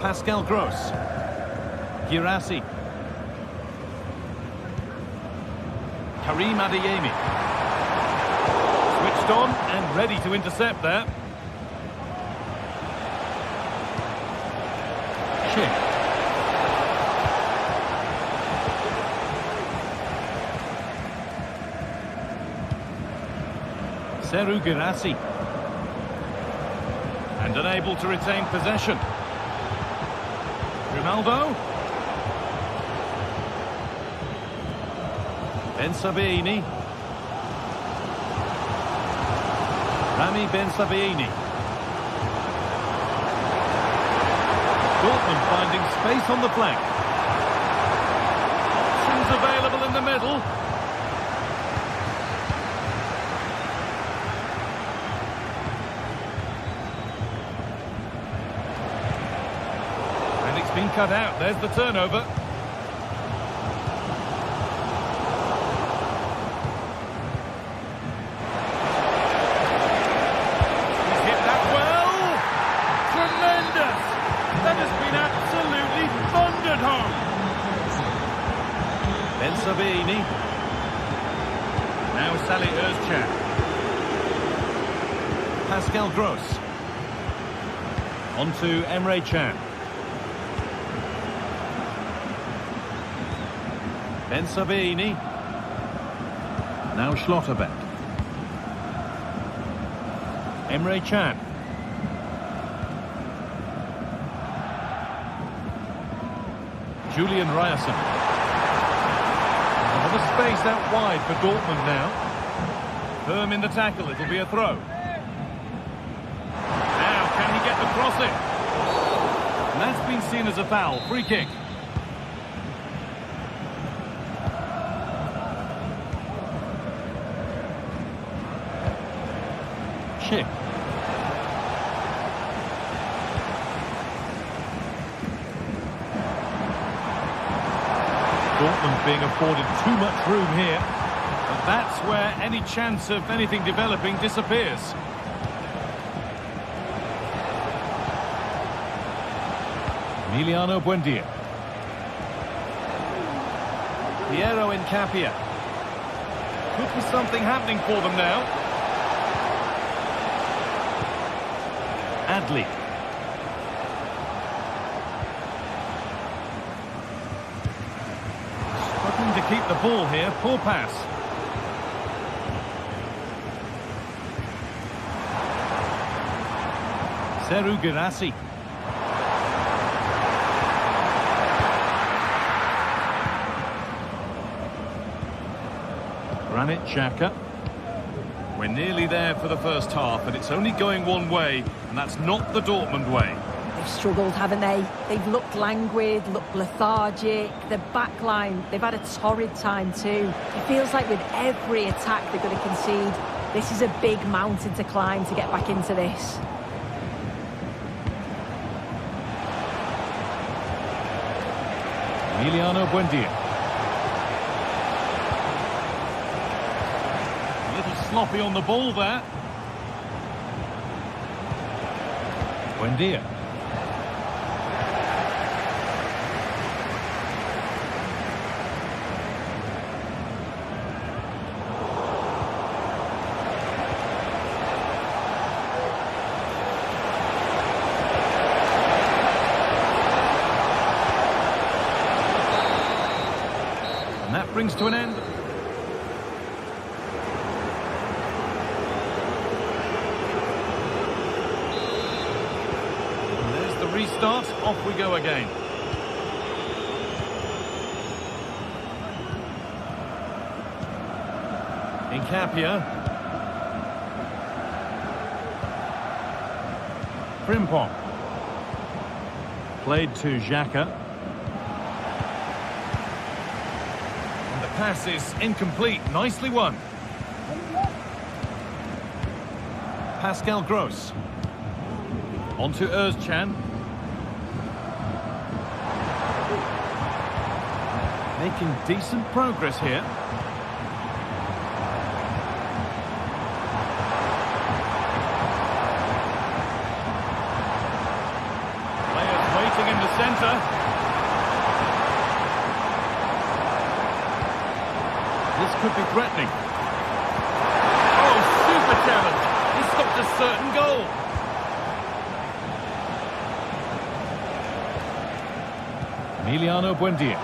Pascal Gross. Girassi. Karim Adeyemi. Switched on and ready to intercept there. Schick. Seru Girassi. And unable to retain possession. Grimaldo. Ben Sabini. Rami Ben Sabini. Dortmund finding space on the flank. Options available in the middle. And it's been cut out. There's the turnover. That has been absolutely thundered home. Ben Sabini. Now Salih Özcan. Pascal Gross. On to Emre Can. Ben Sabini. Now Schlotterbeck. Emre Can. Julian Ryerson. Another space out wide for Dortmund now. Firm in the tackle, it'll be a throw. Now, can he get the crossing? And that's been seen as a foul. Free kick. Schick. Dortmund being afforded too much room here, and that's where any chance of anything developing disappears. Emiliano Buendia. Piero Incapia. Could be something happening for them now. Adli. Struggling to keep the ball here. Poor pass. Seru Girassi. Granit Xhaka. We're nearly there for the first half, and it's only going one way, and that's not the Dortmund way. They've struggled, haven't they? They've looked languid, looked lethargic. The back line, they've had a torrid time too. It feels like with every attack they're going to concede, this is a big mountain to climb to get back into this. Emiliano Buendia. A little sloppy on the ball there. Buendia. And that brings to an end. And there's the restart. Off we go again. Incapia. Frimpong. Played to Xhaka. Pass is incomplete. Nicely won. Pascal Gross. On to Özcan. Making decent progress here. Players waiting in the centre. This could be threatening. Oh, super challenge. He stopped a certain goal. Emiliano Buendia.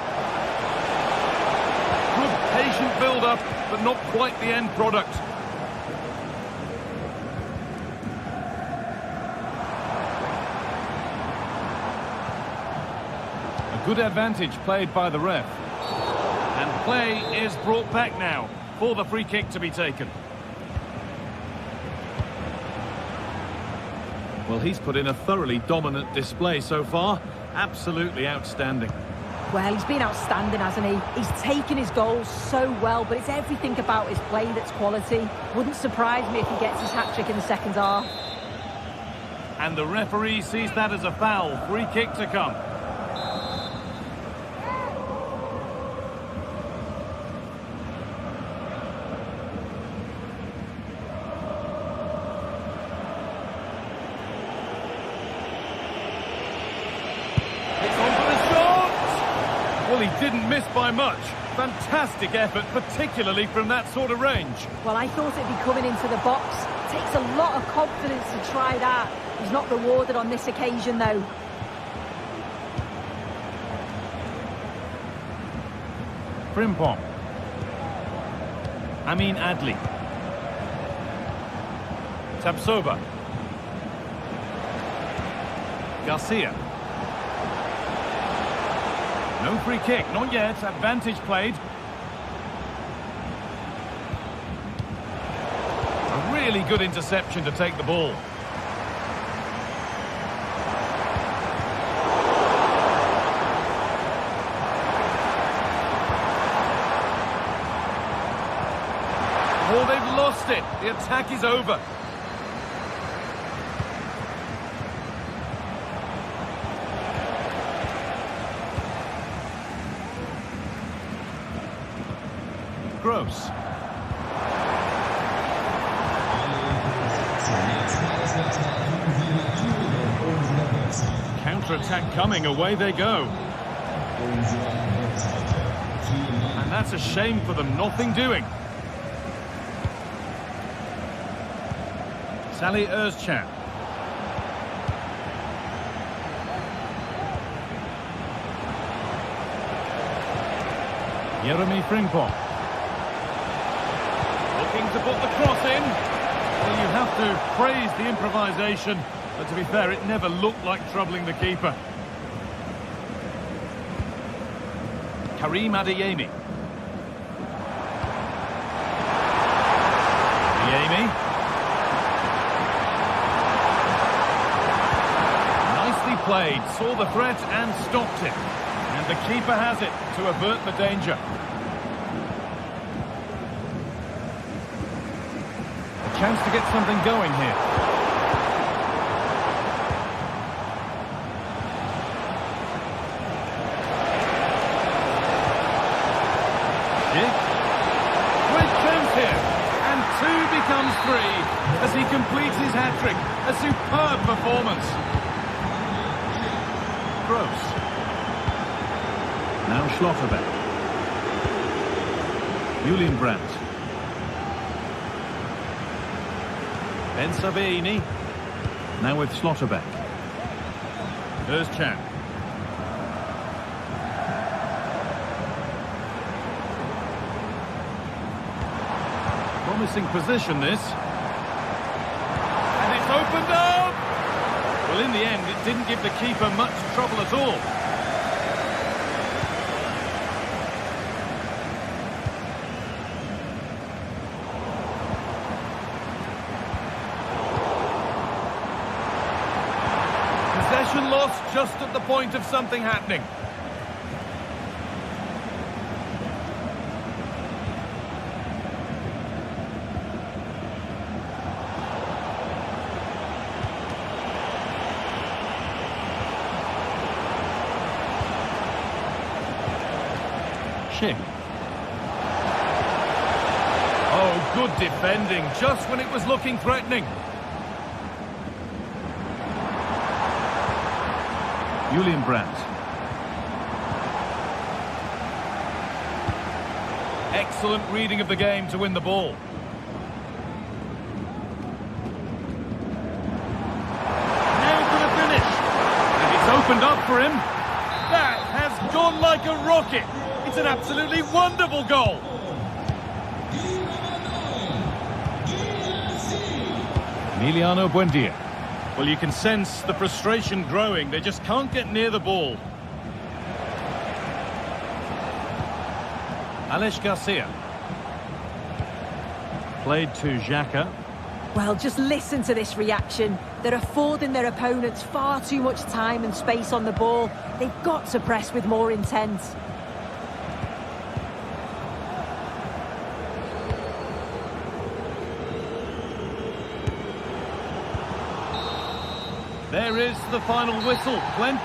Good patient build-up, but not quite the end product. A good advantage played by the ref. And play is brought back now for the free kick to be taken. Well, he's put in a thoroughly dominant display so far. Absolutely outstanding. Well, he's been outstanding, hasn't he? He's taken his goals so well, but it's everything about his play that's quality. Wouldn't surprise me if he gets his hat-trick in the second half. And the referee sees that as a foul. Free kick to come. Well, he didn't miss by much. Fantastic effort, particularly from that sort of range. Well, I thought it'd be coming into the box. It takes a lot of confidence to try that. He's not rewarded on this occasion, though. Frimpong. Amin Adli. Tapsoba. Garcia. No free kick, not yet. Advantage played. A really good interception to take the ball. Oh, they've lost it. The attack is over. Gross. Counter-attack coming, away they go. And that's a shame for them, nothing doing. Salih Özcan. Jeremy Frimpong. Looking to put the cross in. Well, you have to praise the improvisation, but to be fair, it never looked like troubling the keeper. Karim Adeyemi. Adeyemi. Nicely played, saw the threat and stopped it. And the keeper has it to avert the danger. A chance to get something going here. Great chance here. And 2 becomes 3 as he completes his hat-trick. A superb performance. Gross. Now Schlotterbeck. Julian Brandt. Ben Sabini. Now with Schlotterbeck. Here's Chan. Promising position this. And it's opened up! Well, in the end, it didn't give the keeper much trouble at all. Possession lost just at the point of something happening. Oh, good defending, just when it was looking threatening. Julian Brandt. Excellent reading of the game to win the ball. Now for the finish. And it's opened up for him. That has gone like a rocket. It's an absolutely wonderful goal. Emiliano Buendia. Well, you can sense the frustration growing. They just can't get near the ball. Alex Garcia. Played to Xhaka. Well, just listen to this reaction. They're affording their opponents far too much time and space on the ball. They've got to press with more intent. There is the final whistle, Glenn.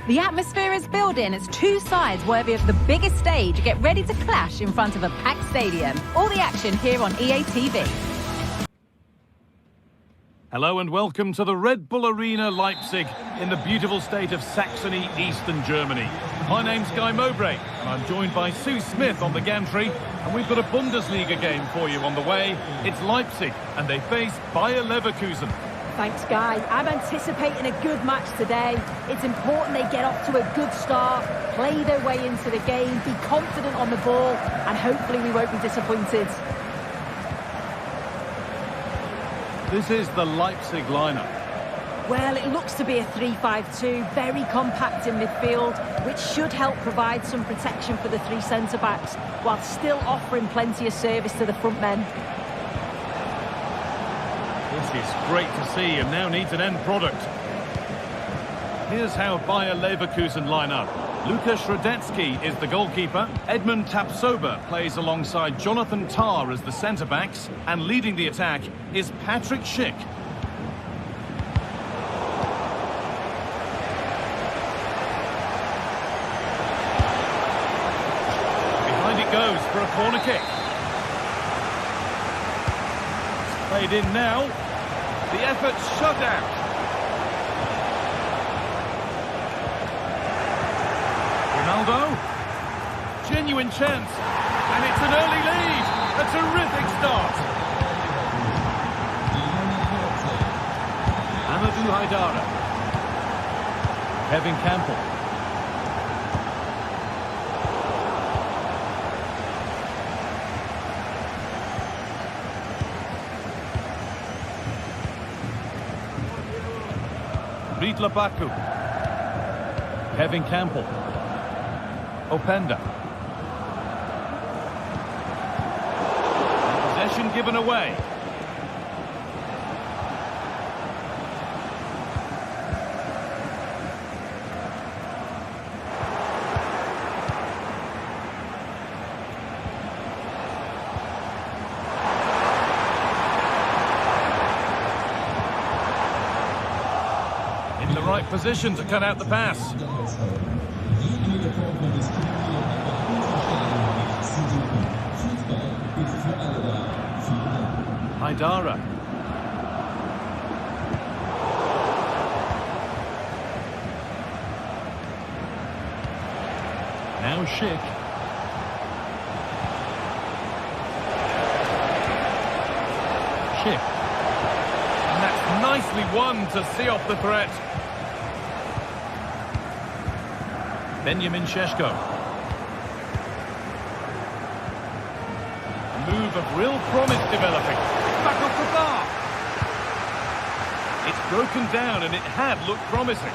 The atmosphere is building as 2 sides worthy of the biggest stage get ready to clash in front of a packed stadium. All the action here on EA TV. Hello and welcome to the Red Bull Arena Leipzig in the beautiful state of Saxony, eastern Germany. My name's Guy Mowbray and I'm joined by Sue Smith on the gantry, and we've got a Bundesliga game for you on the way. It's Leipzig and they face Bayer Leverkusen. Thanks, Guy. I'm anticipating a good match today. It's important they get off to a good start, play their way into the game, be confident on the ball, and hopefully we won't be disappointed. This is the Leipzig lineup. Well, it looks to be a 3-5-2, very compact in midfield, which should help provide some protection for the three centre-backs, while still offering plenty of service to the front men. This is great to see and now needs an end product. Here's how Bayer Leverkusen line up. Lukas Radetzky is the goalkeeper. Edmund Tapsoba plays alongside Jonathan Tah as the centre-backs. And leading the attack is Patrick Schick. Behind it goes for a corner kick. It's played in now. The effort shut out. Ronaldo, genuine chance, and it's an early lead, a terrific start. Amadou Haidara, Kevin Campbell. Riedler Baku, Kevin Campbell. Openda. Possession given away. In the right position to cut out the pass. Haidara. Now Schick. Schick. And that's nicely won to see off the threat. Benjamin Šeško. Move of real promise developing. Back off the bar. It's broken down and it had looked promising.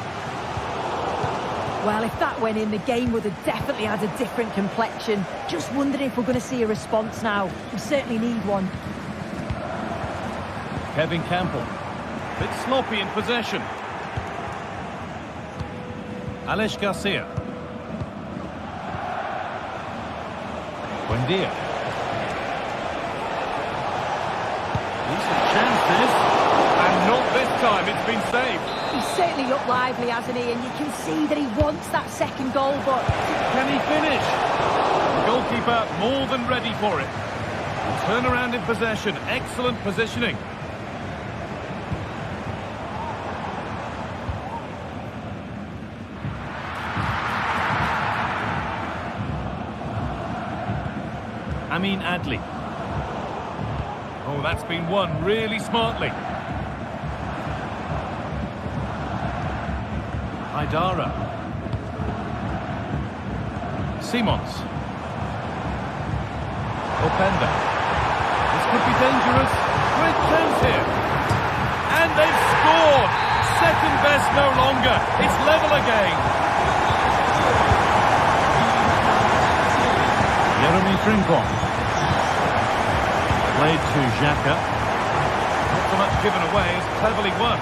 Well, if that went in, the game would have definitely had a different complexion. Just wondering if we're going to see a response now. We certainly need one. Kevin Campbell. Bit sloppy in possession. Alex Garcia. Buendia. Chances, and not this time, it's been saved. He's certainly looked lively, hasn't he? And you can see that he wants that second goal, but... Can he finish? The goalkeeper more than ready for it. Turn around in possession, excellent positioning. Amin Adli. Oh, that's been won really smartly. Haidara. Simons. Openda. This could be dangerous. Great chance here. And they've scored. Second best no longer. It's level again. Jeremy Frimpong. Played to Xhaka. Not so much given away as cleverly won.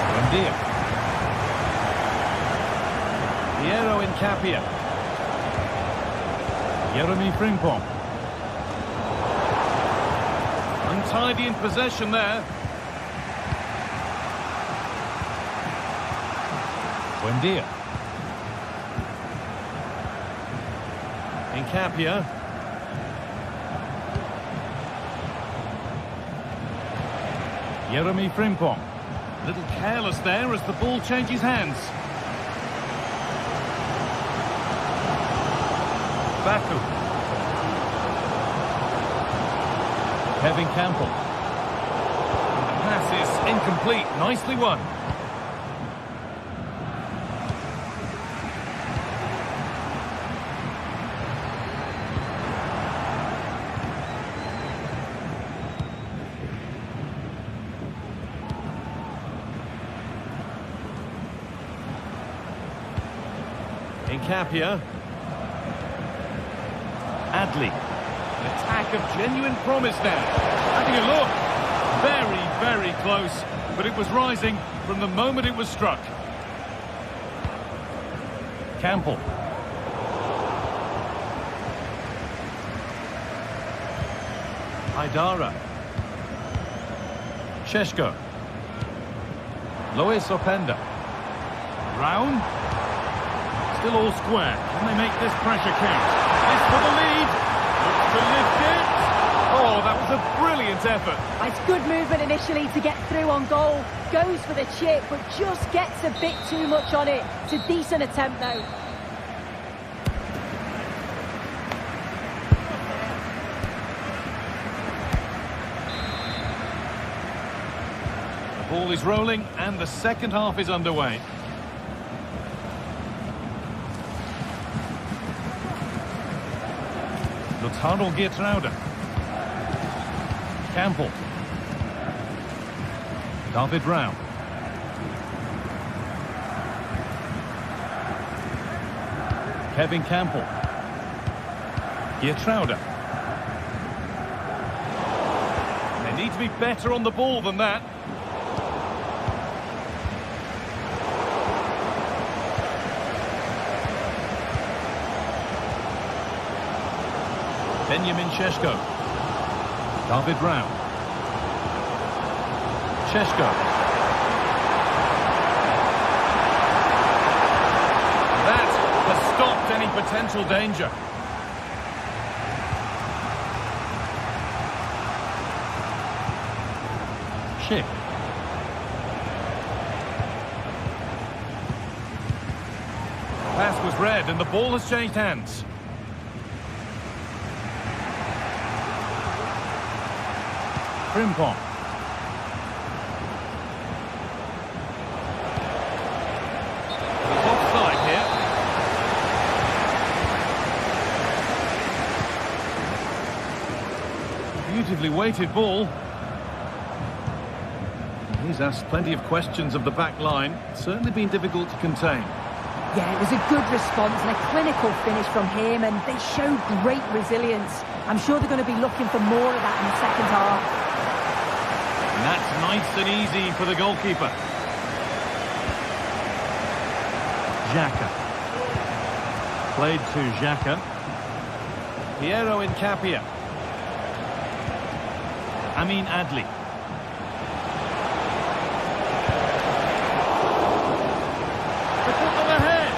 Buendia. Piero Incapia. Jeremy Frimpong. Untidy in possession there. Buendia. Incapia. Jeremy Frimpong. A little careless there as the ball changes hands. Baku. Kevin Campbell. The pass is incomplete. Nicely won. Capia. Adley. An attack of genuine promise now. Having a look. Very, very close. But it was rising from the moment it was struck. Campbell. Haidara. Šeško. Lois Openda. Brown. Still all square. Can they make this pressure count? This for the lead. Looks to lift it. Oh, that was a brilliant effort. It's good movement initially to get through on goal. Goes for the chip, but just gets a bit too much on it. It's a decent attempt, though. The ball is rolling, and the second half is underway. Lautaro Geertruida. Campbell. David Rao. Kevin Campbell. Geertruida. They need to be better on the ball than that. Benjamin Šeško. David Rao. Šeško. That has stopped any potential danger. Schick. Pass was read and the ball has changed hands. Frimpong. He's offside here. Beautifully weighted ball. He's asked plenty of questions of the back line. It's certainly been difficult to contain. Yeah, it was a good response and a clinical finish from him, and they showed great resilience. I'm sure they're going to be looking for more of that in the second half. And that's nice and easy for the goalkeeper. Xhaka. Played to Xhaka. Piero Incapia. Amin Adli. The foot on the head.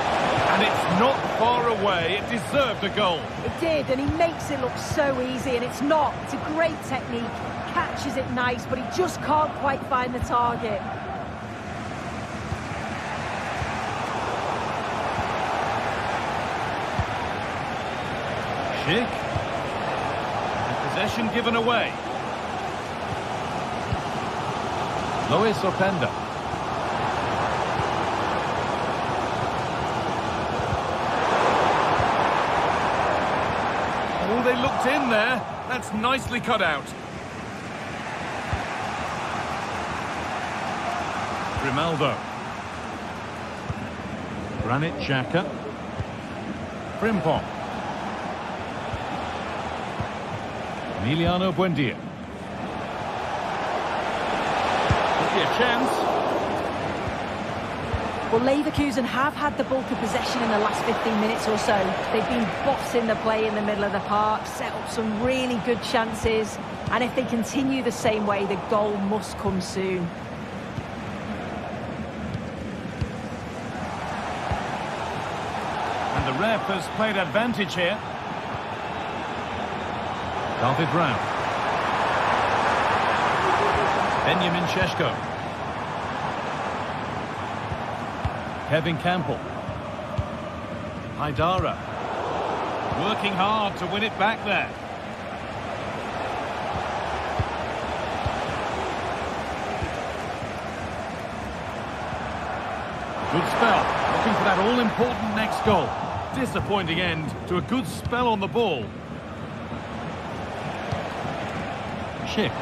And it's not far away. It deserved a goal. It did, and he makes it look so easy, and it's not. It's a great technique. Catches it nice, but he just can't quite find the target. Schick. And possession given away. Lois Openda. Oh, they looked in there. That's nicely cut out. Grimaldo. Granit Xhaka. Frimpong. Emiliano Buendia. Could be a chance. Well, Leverkusen have had the bulk of possession in the last 15 minutes or so. They've been bossing the play in the middle of the park, set up some really good chances, and if they continue the same way, the goal must come soon. And the ref has played advantage here. David Rao. Benjamin Šeško. Kevin Campbell. Haidara. Working hard to win it back there. Good spell. Looking for that all-important next goal. Disappointing end to a good spell on the ball. Schick.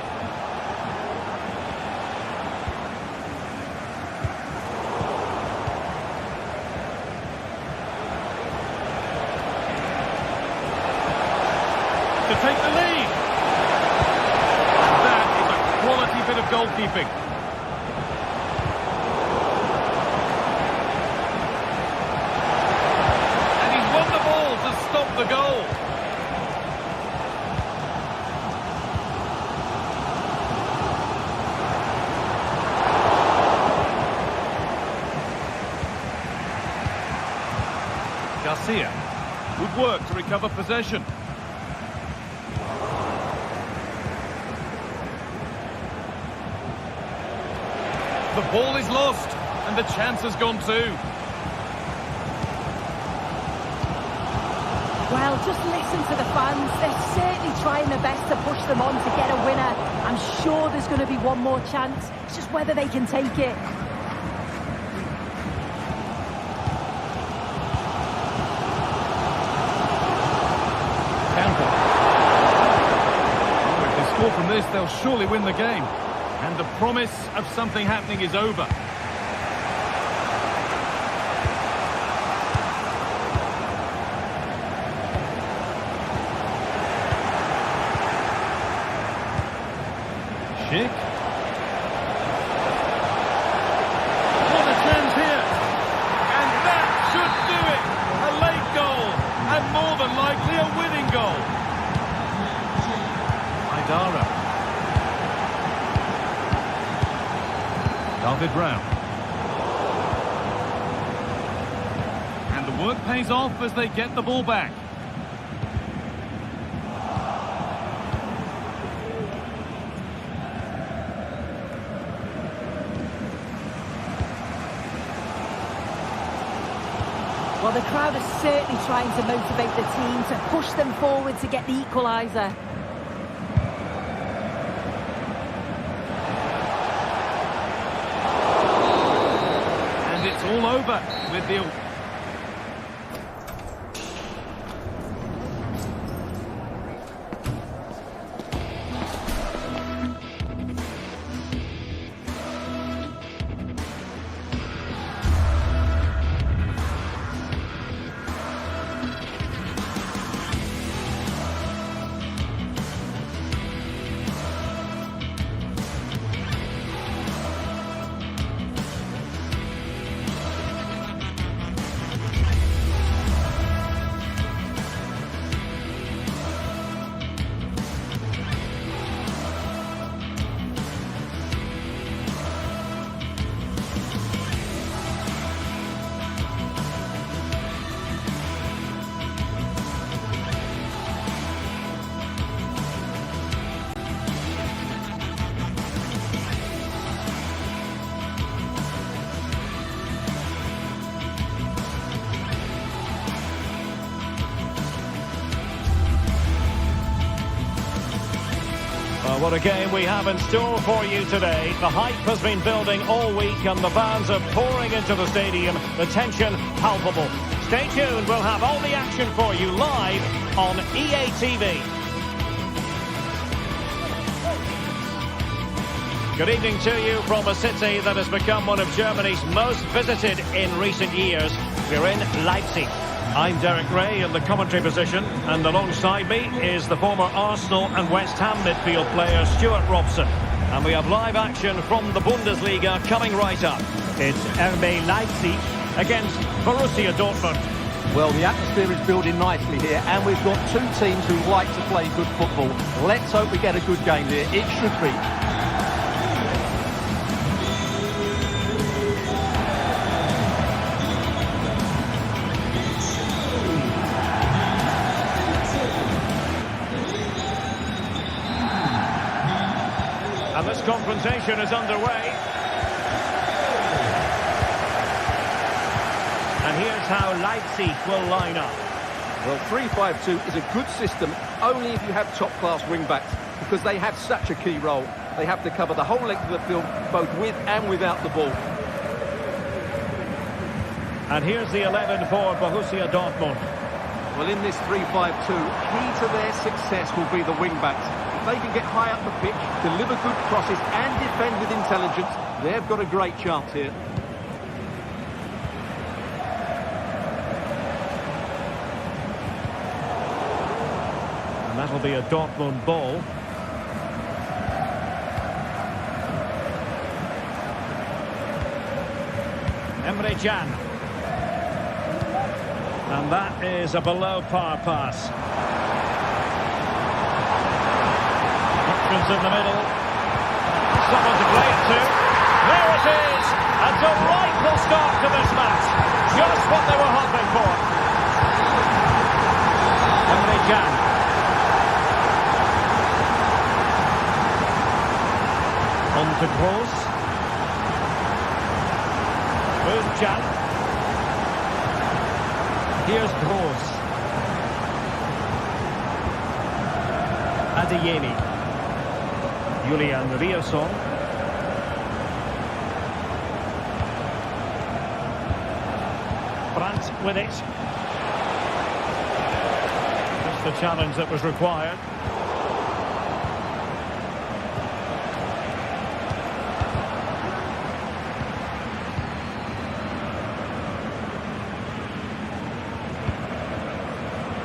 To take the lead. That is a quality bit of goalkeeping. And he's won the ball to stop the goal. Garcia. Good work to recover possession. The ball is lost, and the chance has gone too. Well, just listen to the fans. They're certainly trying their best to push them on to get a winner. I'm sure there's going to be one more chance. It's just whether they can take it. Campbell. Oh, if they score from this, they'll surely win the game. And the promise of something happening is over. Schick. What a chance here. And that should do it. A late goal. And more than likely a winning goal. Haidara. David Brown. And the work pays off as they get the ball back. Well, the crowd are certainly trying to motivate the team to push them forward to get the equaliser. It's all over with the... What a game we have in store for you today. The hype has been building all week and the fans are pouring into the stadium. The tension palpable. Stay tuned, we'll have all the action for you live on EA TV. Good evening to you from a city that has become one of Germany's most visited in recent years. We're in Leipzig. I'm Derek Ray in the commentary position, and alongside me is the former Arsenal and West Ham midfield player Stuart Robson. And we have live action from the Bundesliga coming right up. It's RB Leipzig against Borussia Dortmund. Well, the atmosphere is building nicely here, and we've got two teams who like to play good football. Let's hope we get a good game here. It should be. confrontation is underway. And here's how Leipzig will line up. Well, 3-5-2 is a good system only if you have top-class wing-backs, because they have such a key role. They have to cover the whole length of the field, both with and without the ball. And here's the 11 for Borussia Dortmund. Well, in this 3-5-2, key to their success will be the wing-backs. If they can get high up the pitch, deliver good crosses and defend with intelligence, they've got a great chance here. And that'll be a Dortmund ball. Emre Can. And that is a below-par pass. Options in the middle. Someone to play it to. There it is! A delightful start to this match. Just what they were hoping for. Emre Can. On to Gross. Can. Here's Gross. Adeyemi. Julian Rierson. Brandt with it. Just the challenge that was required.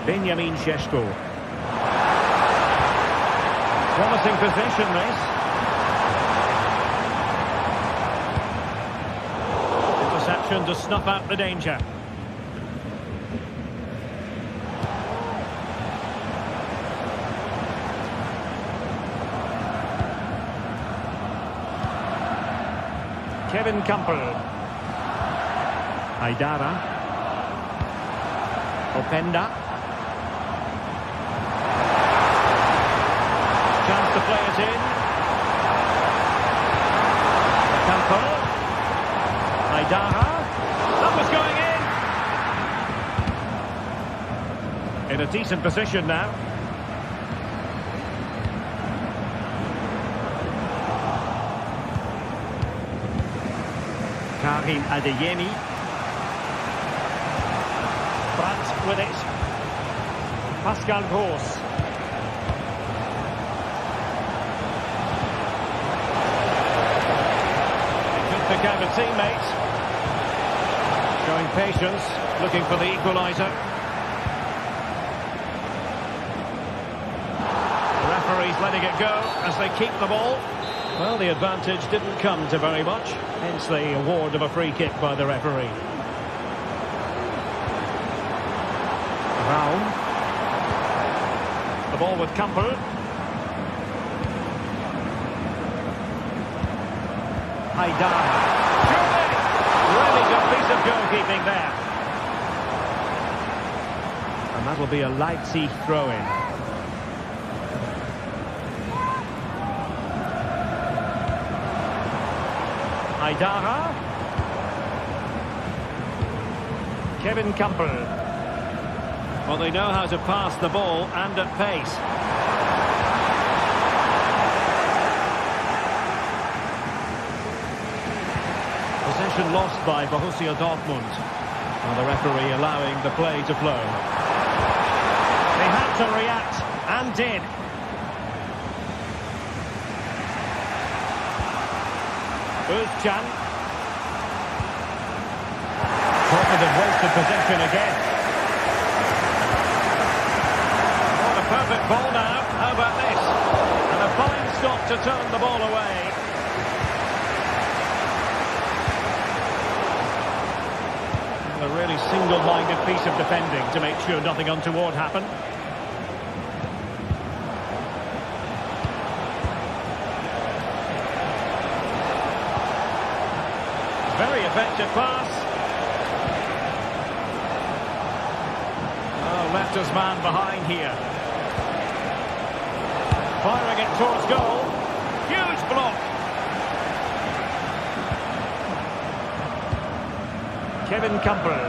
Benjamin Šeško. Promising possession, this. Interception to snuff out the danger. Kevin Campbell. Aidara. Openda. Chance to play it in. Campbell. Aidara. That was going in. In a decent position now. Karim Adeyemi. Brandt with it. Pascal Gross. Pick out a teammate. Showing patience, looking for the equaliser. The referee's letting it go as they keep the ball. Well, the advantage didn't come to very much, hence the award of a free kick by the referee. Raum. The ball with Campbell. Haidara. Really good piece of goalkeeping there. And that'll be a Leipzig throw-in. Haidara. Kevin Campbell. Well, they know how to pass the ball and at pace. Possession lost by Borussia Dortmund. And the referee allowing the play to flow. They had to react, and did. Özcan. Confident wasted possession again. What a perfect ball now. How about this? And a fine stop to turn the ball away. A really single-minded piece of defending to make sure nothing untoward happened. Very effective pass. Oh, left his man behind here. Firing it towards goal. Huge block. Kevin Campbell.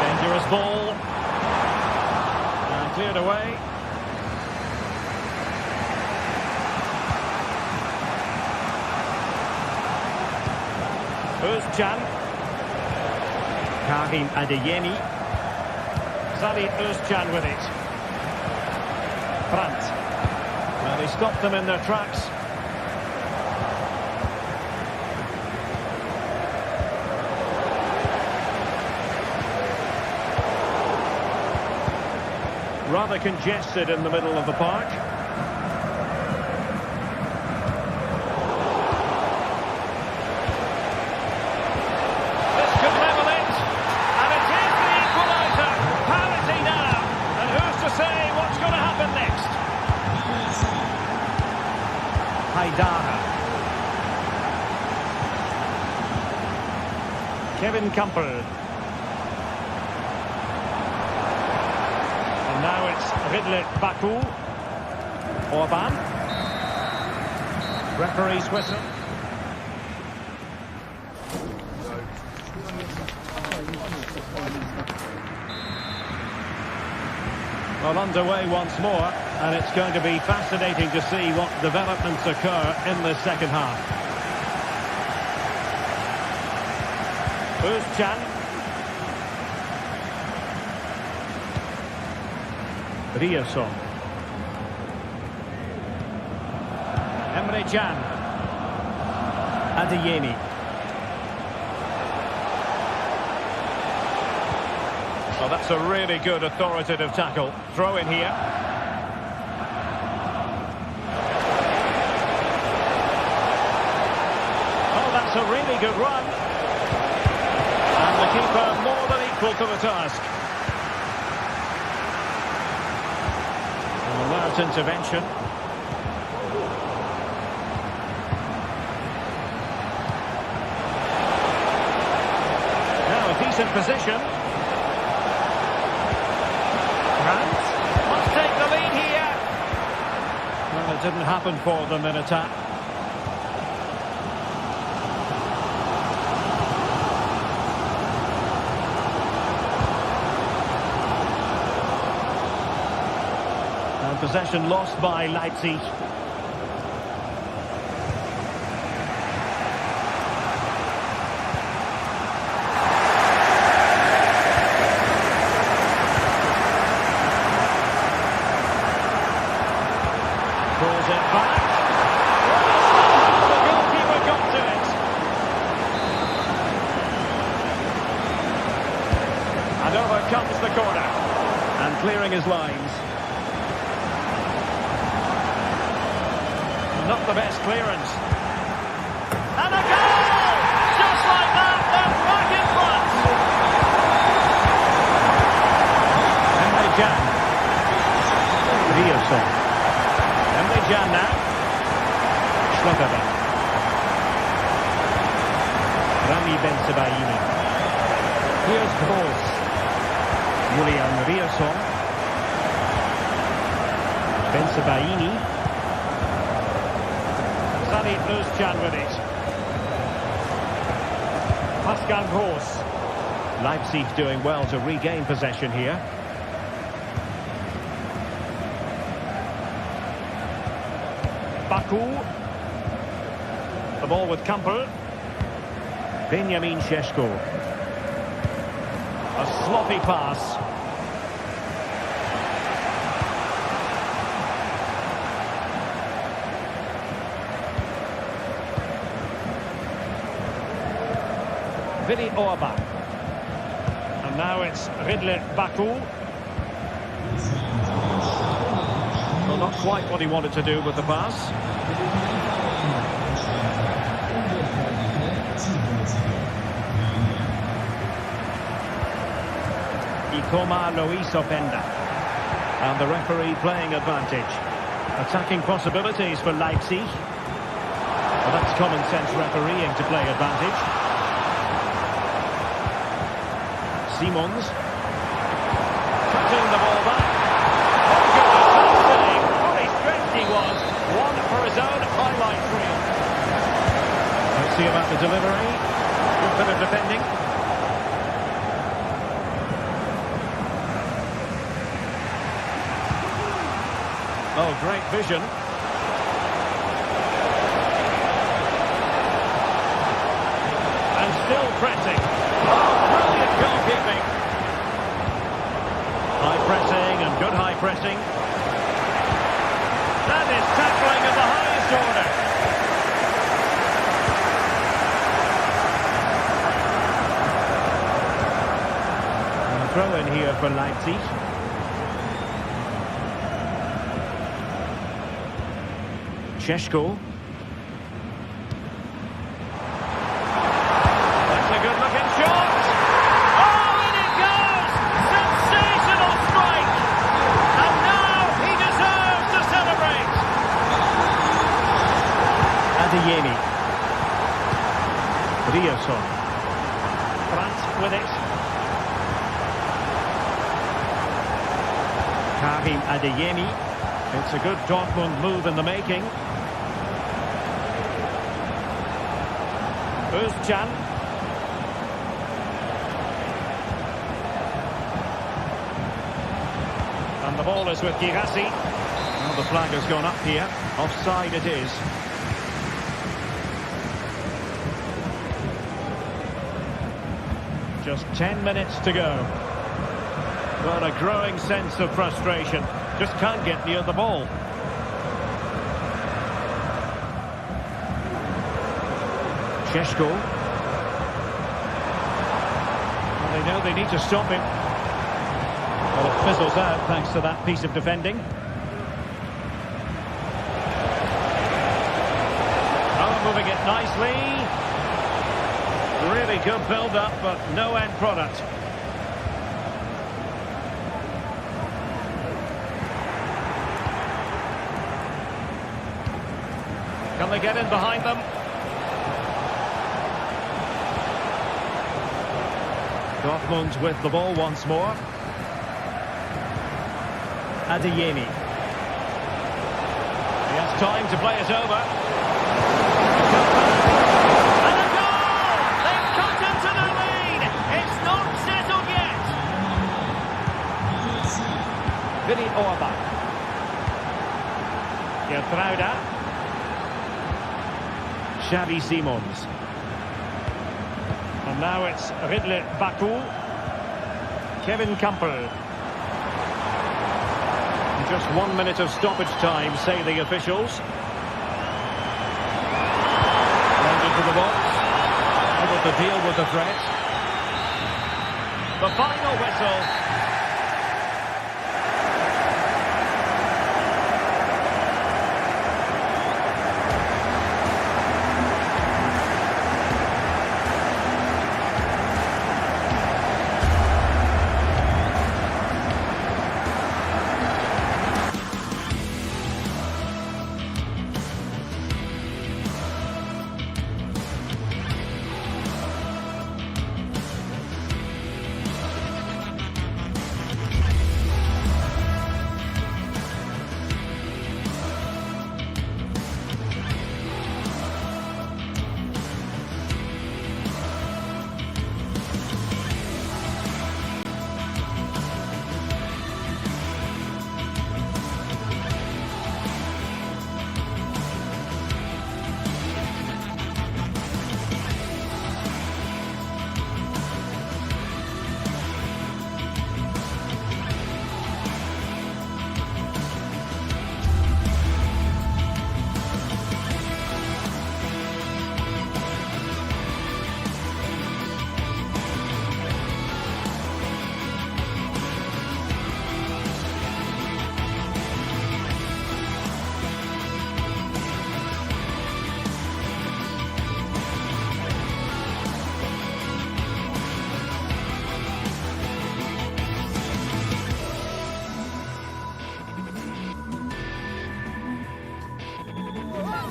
Dangerous ball. And cleared away. Özcan. Karim Adeyemi. Sally Özcan with it. Brandt. Well, he stopped them in their tracks. Rather congested in the middle of the park. This could level it, and it is the equaliser. Parity now, and who's to say what's going to happen next? Haidara. Kevin Campbell. Now it's Baku. Orban. Referee's whistle. Well, underway once more, and it's going to be fascinating to see what developments occur in the second half. Özcan. Rierson. Emre Can. Adeyemi. Well, that's a really good authoritative tackle. Throw in here. Oh, that's a really good run. And the keeper more than equal to the task. Alert intervention. Now a decent position. Brandt must take the lead here. Well, it didn't happen for them in attack. Possession lost by Leipzig. Pulls it back. The goalkeeper got to it. And over comes the corner. And clearing his lines. Not the best clearance. And a goal! Just like that, they're back in front. Emre Can. Rierson. Emre Can now. Schlotterbeck. Rami Ben-Sebaini. Here's Gross. Julian Rierson. Ben-Sebaini. Sally Özcan with it. Pascal Gross. Leipzig doing well to regain possession here. Baku. The ball with Campbell. Benjamin Šeško. A sloppy pass. Willy Orban. And now it's Baku. Well, not quite what he wanted to do with the pass. Ikoma Luis Openda. And the referee playing advantage. Attacking possibilities for Leipzig. Well, that's common sense refereeing to play advantage. Simons. Cutting the ball back. Oh, goodness, that save. Fully stretched he was. One for his own highlight reel. It's See about the delivery. Good bit of defending. Oh, great vision. And still pressing. Oh, brilliant goalkeeping. High pressing and good high pressing. That is tackling of the highest order. And a throw in here for Leipzig. Sheshko. That's a good-looking shot. Oh, in it goes! Sensational strike! And now he deserves to celebrate. Adeyemi. Rioson. Brandt with it. Karim Adeyemi. It's a good Dortmund move in the making. Özcan. And the ball is with Girassi. Well, the flag has gone up here. Offside it is. Just 10 minutes to go. Well, a growing sense of frustration. Just can't get near the ball. Sheshko. Well, they know they need to stop him. Well, it fizzles out thanks to that piece of defending. Oh, moving it nicely. Really good build-up, but no end product. Can they get in behind them? Dortmund with the ball once more. Adeyemi. He has time to play it over. And a goal! They've cut into the lead! It's not settled yet! Vinny Orbach. Gertruida. Xavi Simons. And now it's Ridley Baku. Kevin Campbell. Just 1 minute of stoppage time, say the officials. Landed to the box. Able to deal with the threat. The final whistle.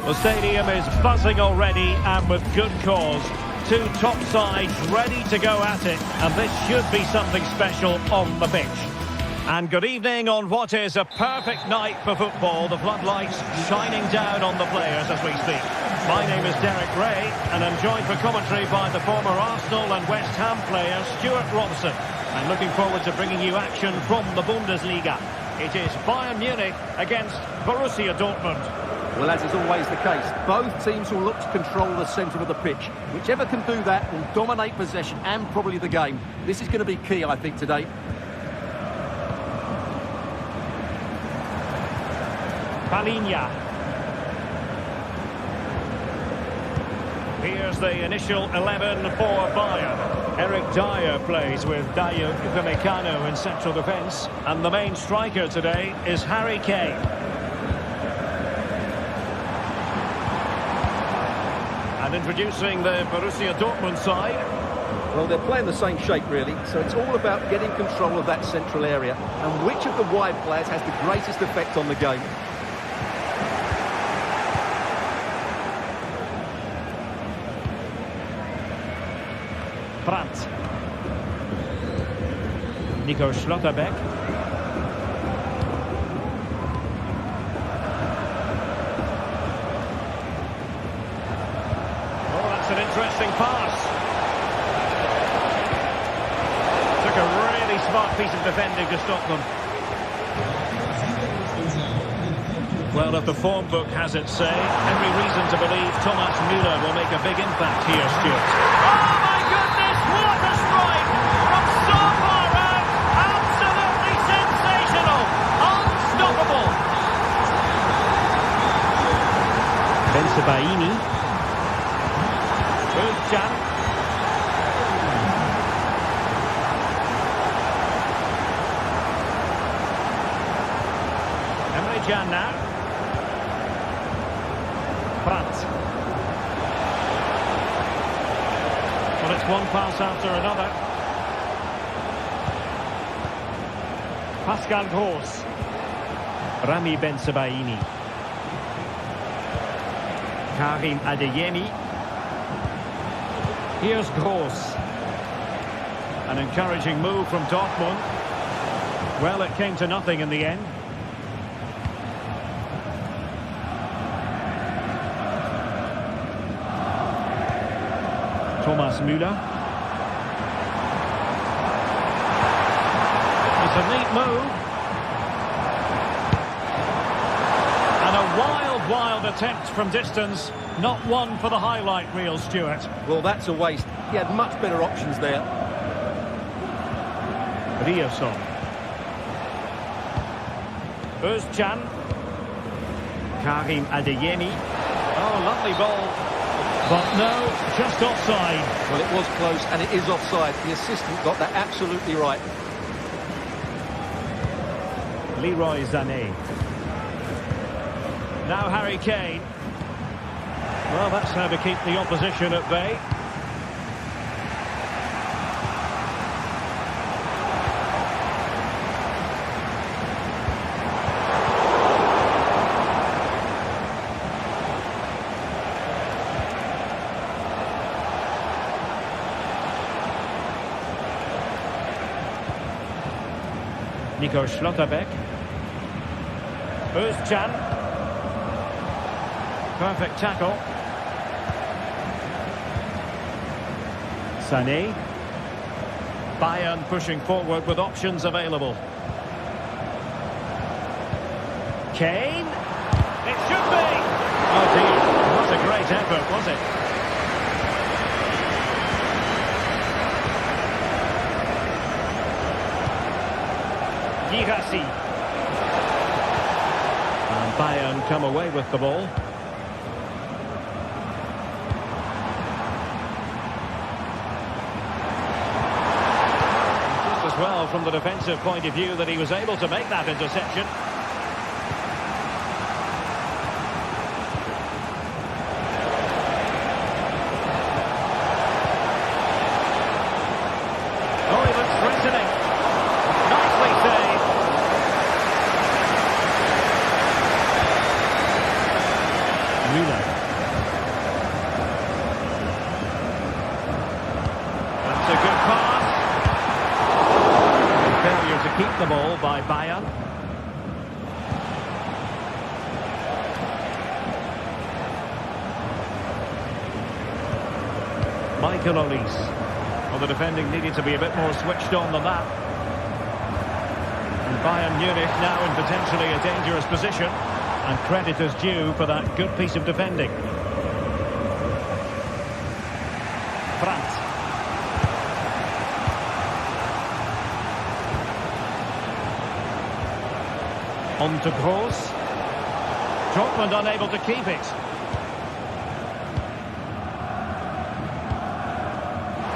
The stadium is buzzing already, and with good cause. Two top sides ready to go at it, and this should be something special on the pitch. And good evening on what is a perfect night for football. The floodlights shining down on the players as we speak. My name is Derek Ray, and I'm joined for commentary by the former Arsenal and West Ham player Stuart Robson. I'm looking forward to bringing you action from the Bundesliga. It is Bayern Munich against Borussia Dortmund. Well, as is always the case, both teams will look to control the centre of the pitch. Whichever can do that will dominate possession and probably the game. This is going to be key, I think, today. Palinha. Here's the initial 11 for Bayern. Eric Dyer plays with Dayo Upamecano in central defence. And the main striker today is Harry Kane. And introducing the Borussia Dortmund side. Well, they're playing the same shape, really, so it's all about getting control of that central area. And which of the wide players has the greatest effect on the game? Brandt. Nico Schlotterbeck. Oh, that's an interesting pass. Took a really smart piece of defending to stop them. Well, if the form book has its say, every reason to believe Thomas Müller will make a big impact here, Stuart. Oh, my goodness, what a strike from so far out. Absolutely sensational. Unstoppable. Bensebaini. Özcan. Emre Can now. Brandt. Well, it's one pass after another. Pascal Gross. Rami Bensebaini. Karim Adeyemi. Here's Gross. An encouraging move from Dortmund. Well, it came to nothing in the end. Thomas Müller. It's a neat move. And a wild attempt from distance. Not one for the highlight reel, Stuart. Well, that's a waste. He had much better options there. Rioson. Özcan. Karim Adeyemi. Oh, lovely ball. But no, just offside. Well, it was close, and it is offside. The assistant got that absolutely right. Leroy Sané. Now Harry Kane. Well, that's how to keep the opposition at bay. Nico Schlotterbeck. Özcan. Perfect tackle. Sané. Bayern pushing forward with options available. Kane. It should be. Oh dear, not a great effort, was it? Girassi. And Bayern come away with the ball. Just as well from the defensive point of view that he was able to make that interception. Oh, he looks threatening. Nicely saved. Müller. That's a good pass. Failure to keep the ball by Bayern. Michael Olise. Well, the defending needed to be a bit more switched on than that. And Bayern Munich now in potentially a dangerous position. And credit is due for that good piece of defending. France. On to Gross. Dortmund unable to keep it.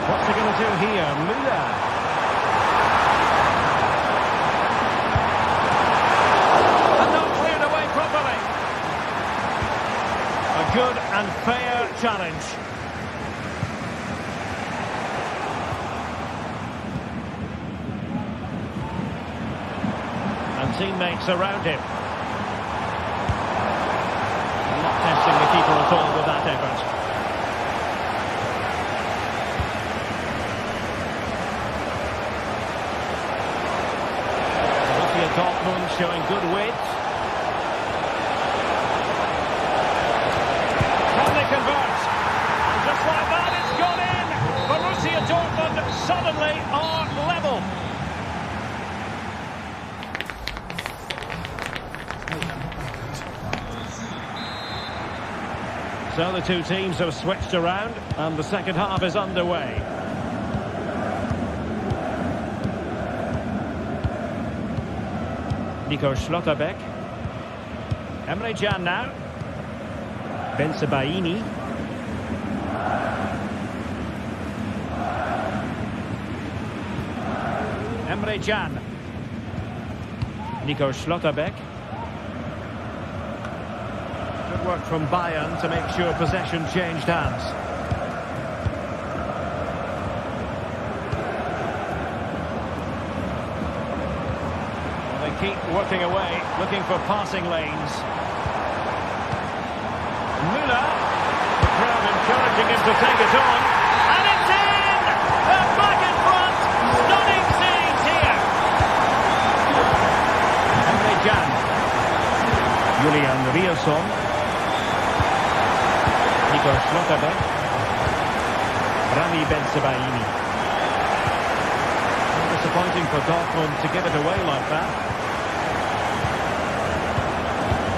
What's he going to do here? Müller. And not cleared away properly. A good and fair challenge. And teammates around him. Not testing the keeper at all with that effort. Dortmund showing good width. Can they convert? And just like that, it's gone in. Borussia Dortmund suddenly are level. So the two teams have switched around, and the second half is underway. Nico Schlotterbeck. Emre Can now. Bensebaini. Emre Can. Nico Schlotterbeck. Good work from Bayern to make sure possession changed hands. Keep working away, looking for passing lanes. Müller, the crowd encouraging him to take it on, and it's in! They're back in front! Stunning scenes here! Emre Can. Julian Riasson. Nico Schlotterbeck. Rami Bensebaini. Disappointing for Dortmund to give it away like that.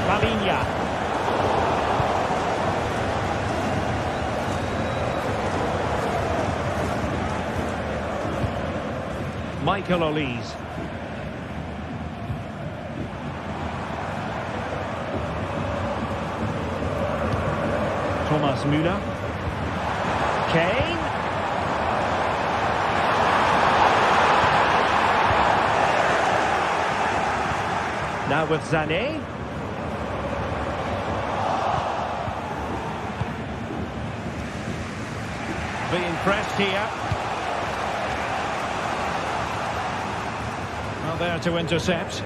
Palinha. Michael Olise. Thomas Müller. Kane. Now with Sané. Being pressed here. Well, there to intercept.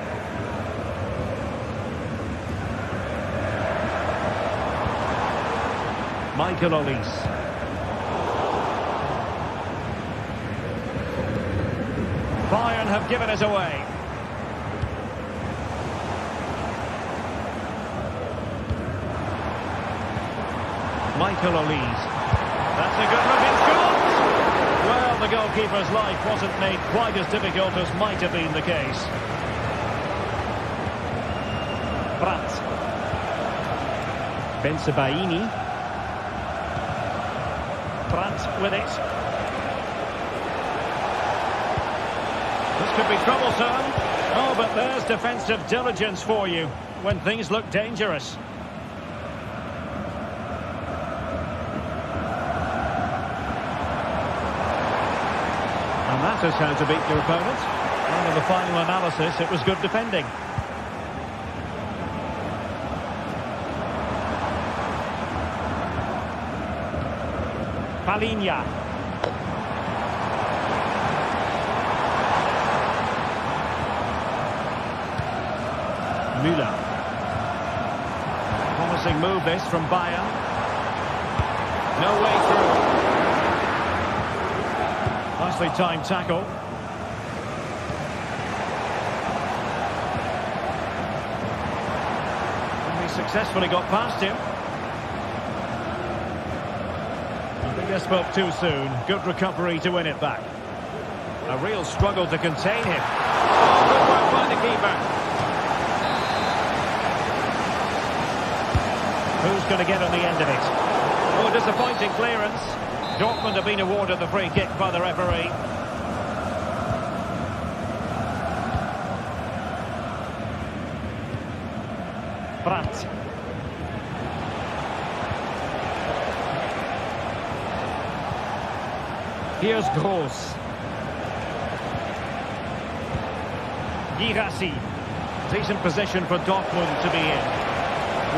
Michael Olise. Bayern have given it away. Michael Olise. That's a good looking shot. Well, the goalkeeper's life wasn't made quite as difficult as might have been the case. Brandt. Bensebaini. Brandt with it. This could be troublesome. Oh, but there's defensive diligence for you when things look dangerous. That is how to beat your opponent. And in the final analysis, it was good defending. Palinha. Müller. Promising move this from Bayern. No way through. Nicely timed tackle. And he successfully got past him. I think I spoke too soon. Good recovery to win it back. A real struggle to contain him. Oh, good work by the keeper. Who's going to get on the end of it? Oh, disappointing clearance. Dortmund have been awarded the free kick by the referee. Brandt. Here's Gross. Girassi. Decent position for Dortmund to be in.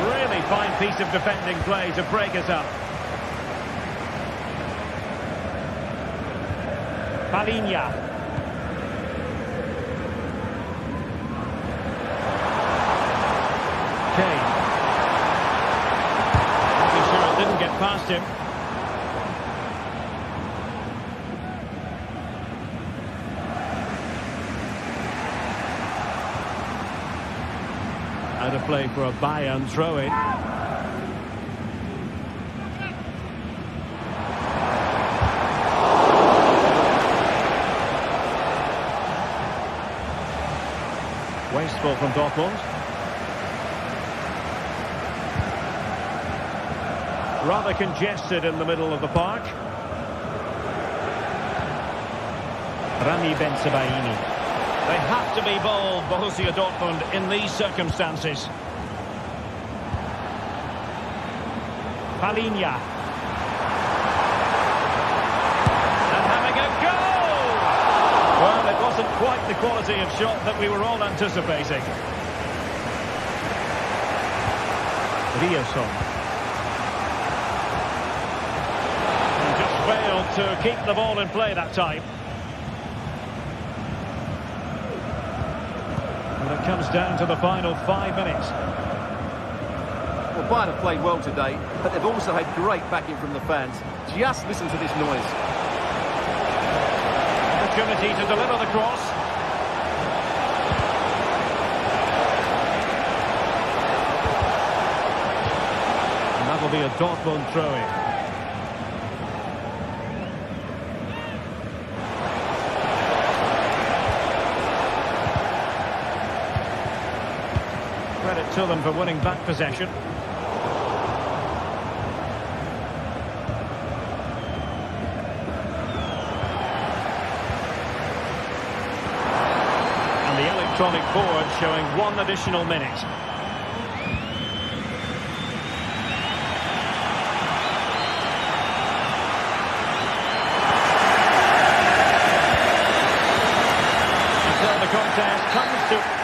Really fine piece of defending play to break us up. Palinha. Kane. Making sure it didn't get past him. Out of play for a Bayern throw-in. Wasteful from Dortmund. Rather congested in the middle of the park. Rami Bensebaini. They have to be bold, Borussia Dortmund, in these circumstances. Palinha. And having a goal! Well, it wasn't quite the quality of shot that we were all anticipating. Riasson. And just failed to keep the ball in play that time. It comes down to the final 5 minutes. Well, Bayern have played well today, but they've also had great backing from the fans. Just listen to this noise. Opportunity to deliver the cross. And that'll be a Dortmund throw-in. Credit to them for winning back possession. And the electronic board showing 1 additional minute. Until the contest comes to...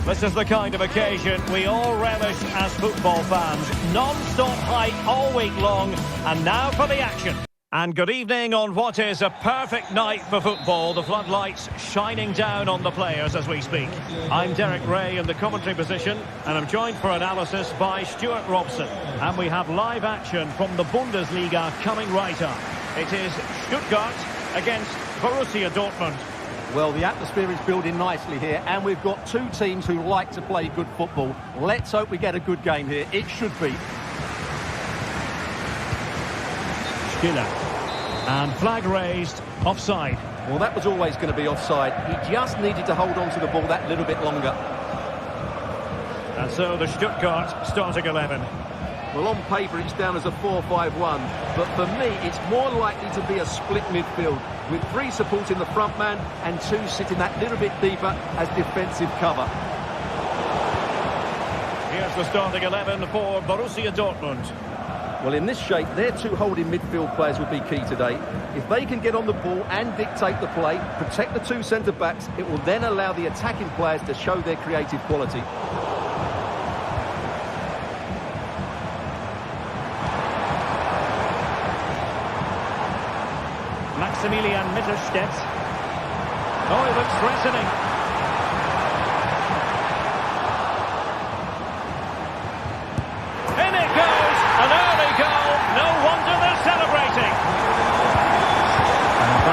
This is the kind of occasion we all relish as football fans. Non-stop hype all week long, and now for the action. And good evening on what is a perfect night for football. The floodlights shining down on the players as we speak. I'm Derek Ray in the commentary position, and I'm joined for analysis by Stuart Robson. And we have live action from the Bundesliga coming right up. It is Stuttgart against Borussia Dortmund. Well, the atmosphere is building nicely here, and we've got two teams who like to play good football. Let's hope we get a good game here. It should be. And flag raised, offside. Well, that was always going to be offside. He just needed to hold on to the ball that little bit longer. And so the Stuttgart starting 11. Well, on paper it's down as a 4-5-1, but for me it's more likely to be a split midfield, with three supporting the front man and two sitting that little bit deeper as defensive cover. Here's the starting 11 for Borussia Dortmund. Well, in this shape, their two holding midfield players will be key today. If they can get on the ball and dictate the play, protect the two centre-backs, it will then allow the attacking players to show their creative quality. Maximilian Mittelstädt. Oh, he looks threatening.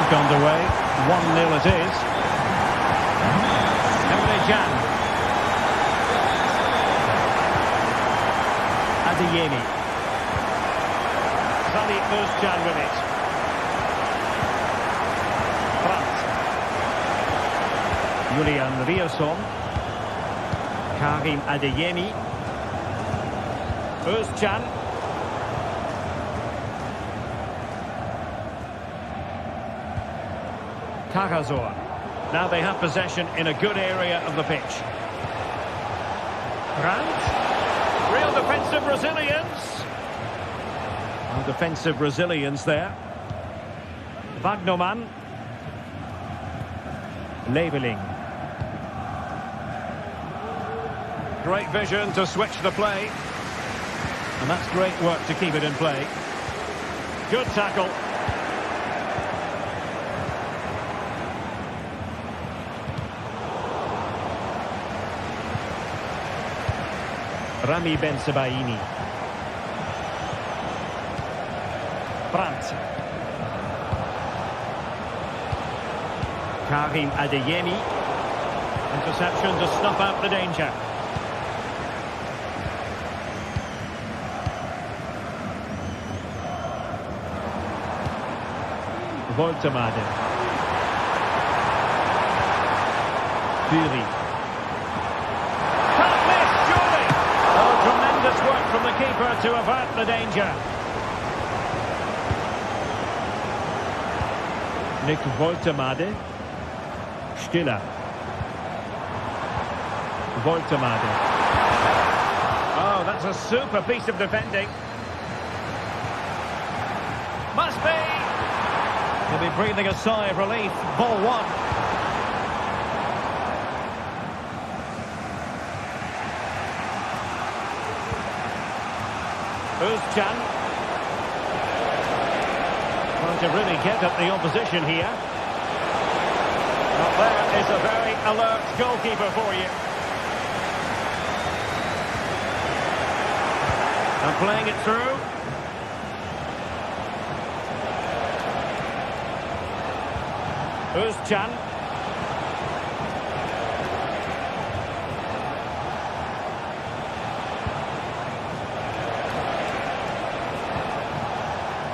Underway, 1-0 it is. Emre Can. Adeyemi. Sally Özcan with it. Brandt. Julian Rierson. Karim Adeyemi. Özcan. Cagazor. Now they have possession in a good area of the pitch. Brandt. Real defensive resilience. Defensive resilience there. Wagnerman. Leveling. Great vision to switch the play. And that's great work to keep it in play. Good tackle. Rami Ben-Sebaini. Brandt. Karim Adeyemi. Interception to snuff out the danger. Voltemade. Fury. Work from the keeper to avert the danger. Nick Voltemade. Stiller. Voltemade. Oh, that's a super piece of defending. Must be. He'll be breathing a sigh of relief. Ball one. Özcan. Trying to really get at the opposition here. Well, there is a very alert goalkeeper for you. And playing it through. Özcan.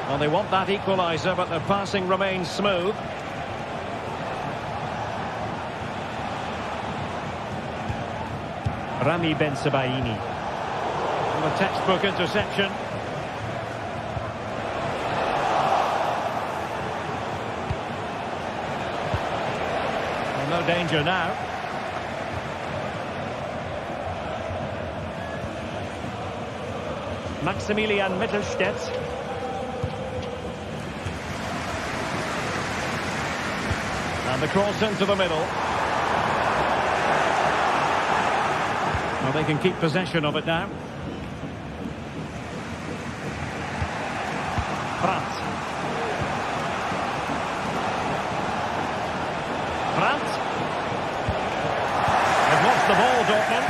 Well, they want that equaliser, but their passing remains smooth. Rami Ben-Sebaini. A textbook interception. Well, no danger now. Maximilian Mittelstädt. And the cross into the middle. Well, they can keep possession of it now. Brandt. the ball, Dortmund.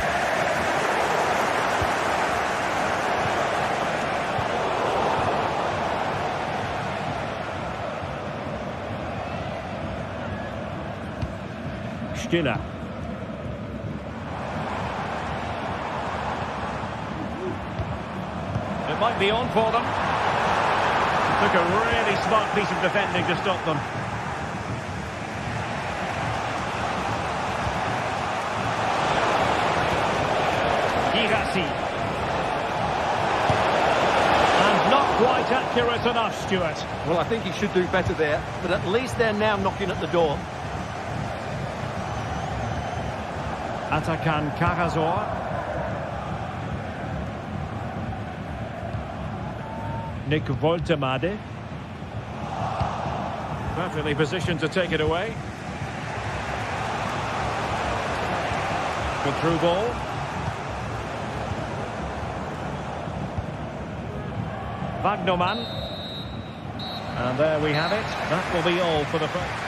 Stiller. It might be on for them. Took a really smart piece of defending to stop them. Girassi. And not quite accurate enough, Stuart. Well, I think he should do better there, but at least they're now knocking at the door. Atakan Karazor. Nick Woltemade. Perfectly positioned to take it away. Good through ball. Wagnerman. And there we have it. That will be all for the first.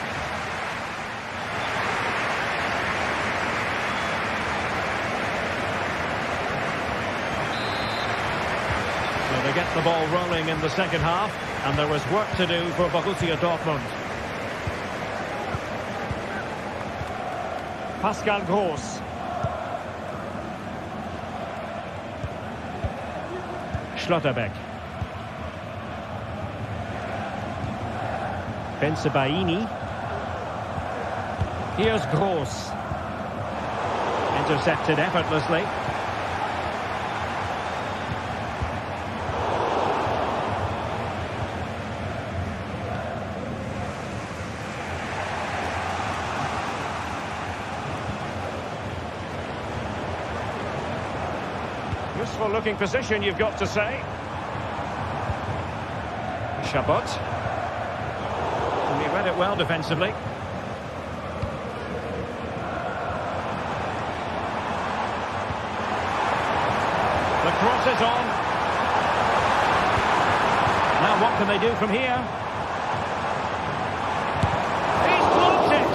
They get the ball rolling in the second half, and there was work to do for Borussia Dortmund. Pascal Gross. Schlotterbeck. Bensebaini. Here's Gross. Intercepted effortlessly. Useful looking position, you've got to say. Chabot. And he read it well defensively. The cross is on. Now what can they do from here? He's blocked it!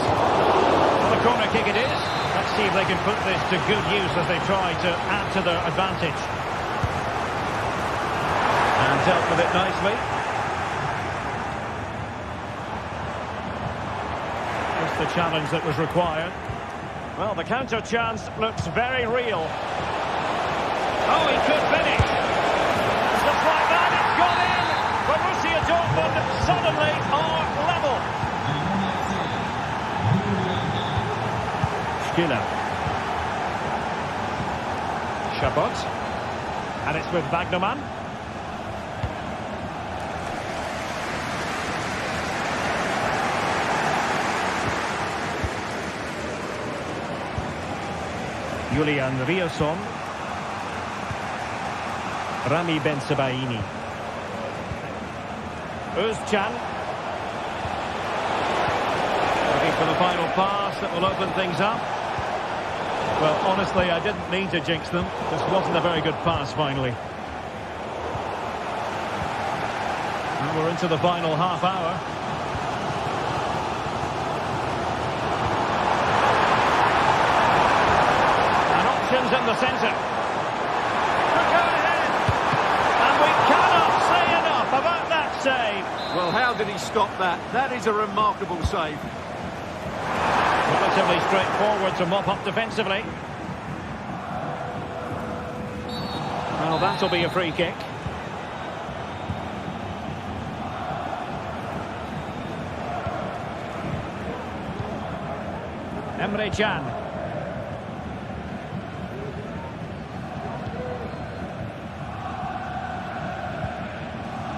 Well, a corner kick it is. Let's see if they can put this to good use as they try to add to their advantage. And dealt with it nicely. Just the challenge that was required. Well, the counter chance looks very real. Oh, he could finish. Just like that, it's gone in. Borussia Dortmund suddenly are level. Stiller. Chabot. And it's with Wagnerman. Julian Riasson. Rami Bensebaini. Özcan. Looking for the final pass that will open things up. Well, honestly, I didn't mean to jinx them. This wasn't a very good pass, finally. And we're into the final half hour. And options in the centre. Good go ahead. And we cannot say enough about that save. Well, how did he stop that? That is a remarkable save. Relatively straightforward to mop up defensively. Well, that'll be a free kick. Emre Can.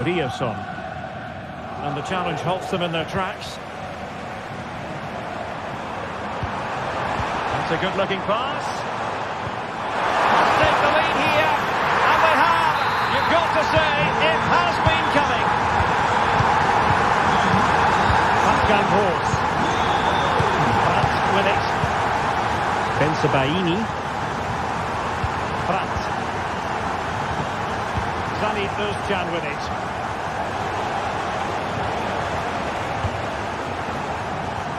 Riasson. And the challenge halts them in their tracks. That's a good-looking pass. Must take the lead here, and they have. You've got to say, it has been coming. Pascal Gross. Pratt with it. Bensebaini. Pratt. Zani Özcan with it.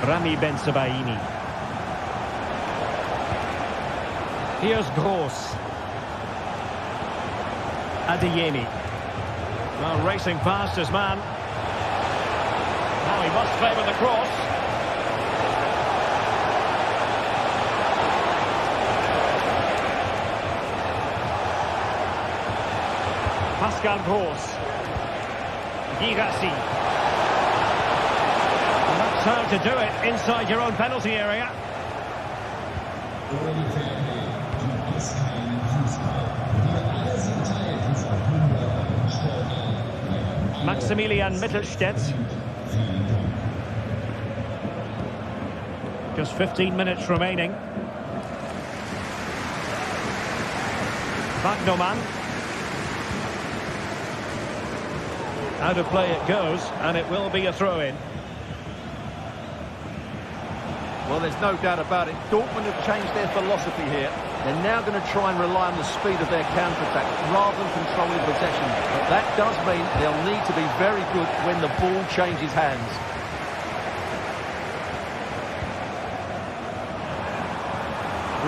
Rami Bensebaini. Here's Gross. Adeyemi. Well, racing past his man. Now he must favour the cross. Pascal Gross. Girassi. And that's how to do it inside your own penalty area. Maximilian Mittelstädt. Just 15 minutes remaining. Wagnerman. Out of play it goes, and it will be a throw-in. Well, there's no doubt about it. Dortmund have changed their philosophy here. They're now going to try and rely on the speed of their counter-attack rather than controlling possession. But that does mean they'll need to be very good when the ball changes hands.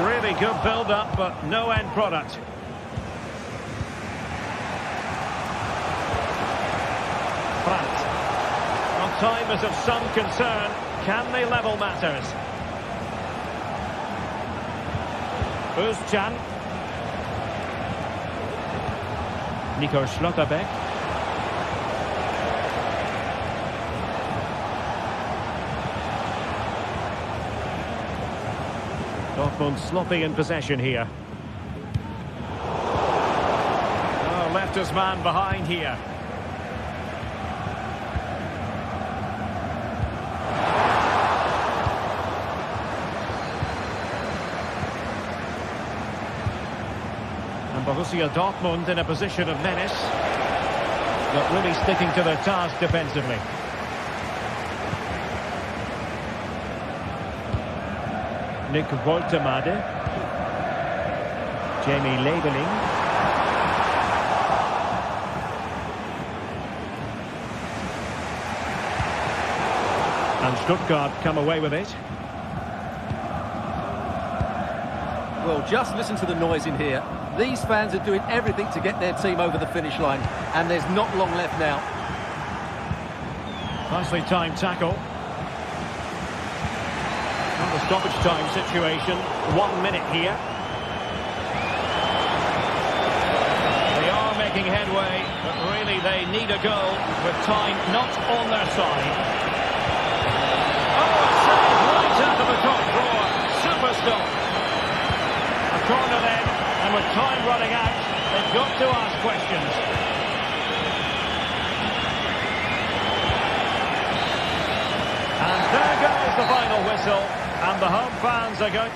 Really good build-up, but no end product. Brandt. Well, time is of some concern. Can they level matters? Özcan. Nico Schlotterbeck. Dortmund sloppy in possession here. Oh, left his man behind here. And Borussia Dortmund in a position of menace, but really sticking to their task defensively. Nick Woltemade. Jamie Labeling. And Stuttgart come away with it. Well, just listen to the noise in here. These fans are doing everything to get their team over the finish line, and there's not long left now. Nicely timed tackle. The stoppage time situation, 1 minute here. They are making headway, but really they need a goal with time not on their side. Oh, it's saved right out of the top drawer. Super stop. A corner then, and with time running out, they've got to ask questions. And there goes the final whistle. And the home fans are going...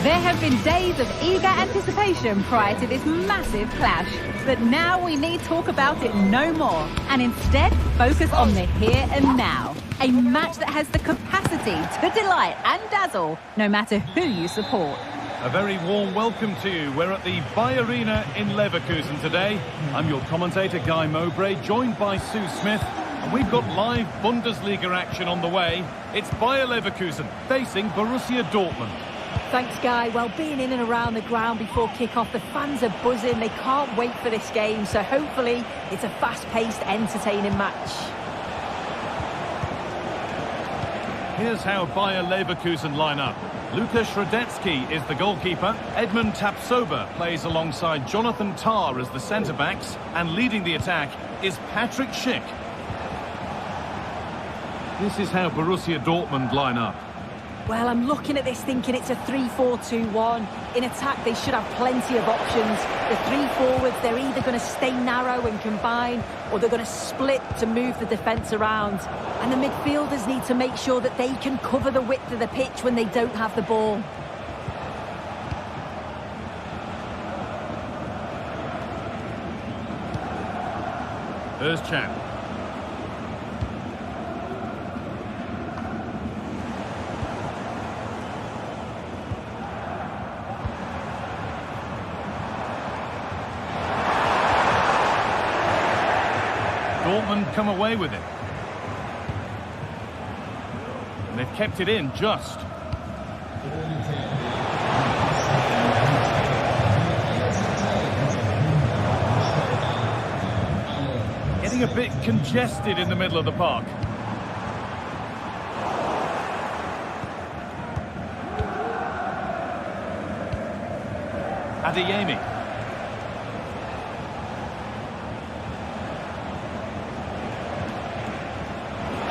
There have been days of eager anticipation prior to this massive clash, but now we need talk about it no more, and instead focus on the here and now. A match that has the capacity to delight and dazzle, no matter who you support. A very warm welcome to you. We're at the Bayern in Leverkusen today. I'm your commentator, Guy Mowbray, joined by Sue Smith. And we've got live Bundesliga action on the way. It's Bayer Leverkusen facing Borussia Dortmund. Thanks, Guy. Well, being in and around the ground before kick-off, the fans are buzzing. They can't wait for this game. So hopefully it's a fast-paced, entertaining match. Here's how Bayer Leverkusen line up. Lukas Radetzky is the goalkeeper. Edmund Tapsoba plays alongside Jonathan Tah as the centre-backs. And leading the attack is Patrick Schick. This is how Borussia Dortmund line up. Well, I'm looking at this thinking it's a 3-4-2-1. In attack, they should have plenty of options. The three forwards, they're either going to stay narrow and combine, or they're going to split to move the defence around. And the midfielders need to make sure that they can cover the width of the pitch when they don't have the ball. Özcan. Dortmund come away with it. And they've kept it in just. Getting a bit congested in the middle of the park. Adeyemi.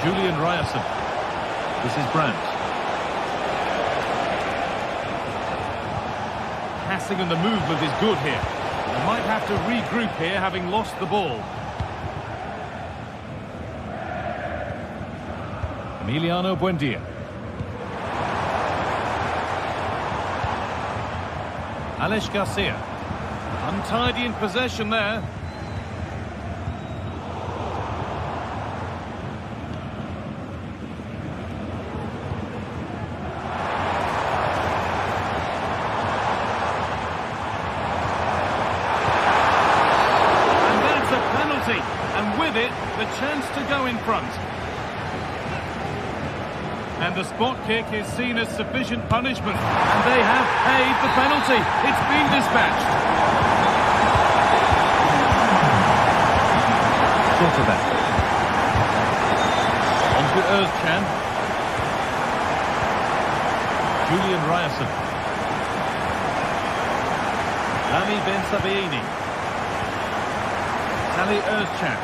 Julian Ryerson. This is Brandt. Passing and the movement is good here. They might have to regroup here, having lost the ball. Emiliano Buendia. Alex Garcia. Untidy in possession there. And with it, the chance to go in front. And the spot kick is seen as sufficient punishment. And they have paid the penalty. It's been dispatched. Schlotterbeck. On to Özcan. Julian Ryerson. Rami Ben Sabieni. Ali Özcan.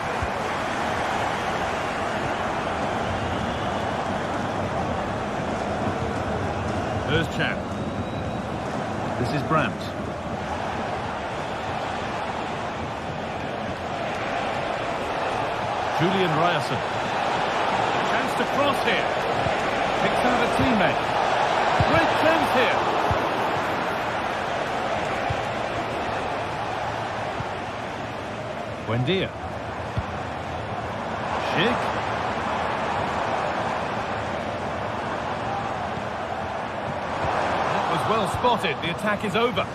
Özcan. This is Brandt. Julian Ryerson. Chance to cross here. Picks out a teammate. Great chance here. Buendia. Schick. That was well spotted. The attack is over.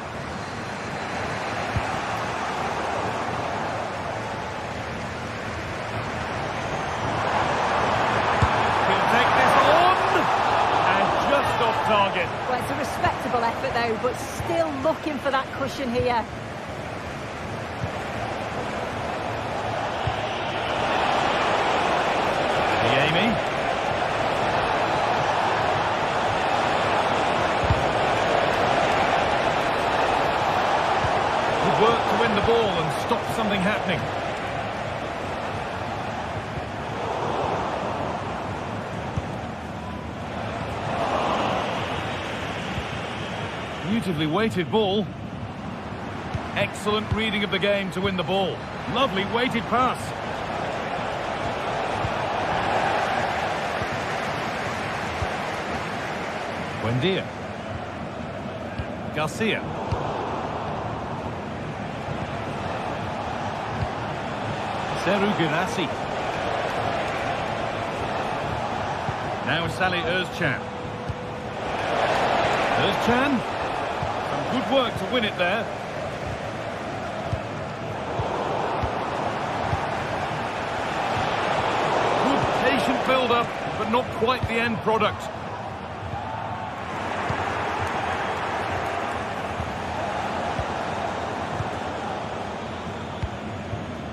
He'll take this on. And just off target. Well, it's a respectable effort though, but still looking for that cushion here. Good work to win the ball and stop something happening. Beautifully weighted ball. Excellent reading of the game to win the ball. Lovely weighted pass. Buendia. Garcia. Seru Girassi. Now Salih Özcan. Özcan. Good work to win it there. Good patient build-up, but not quite the end product.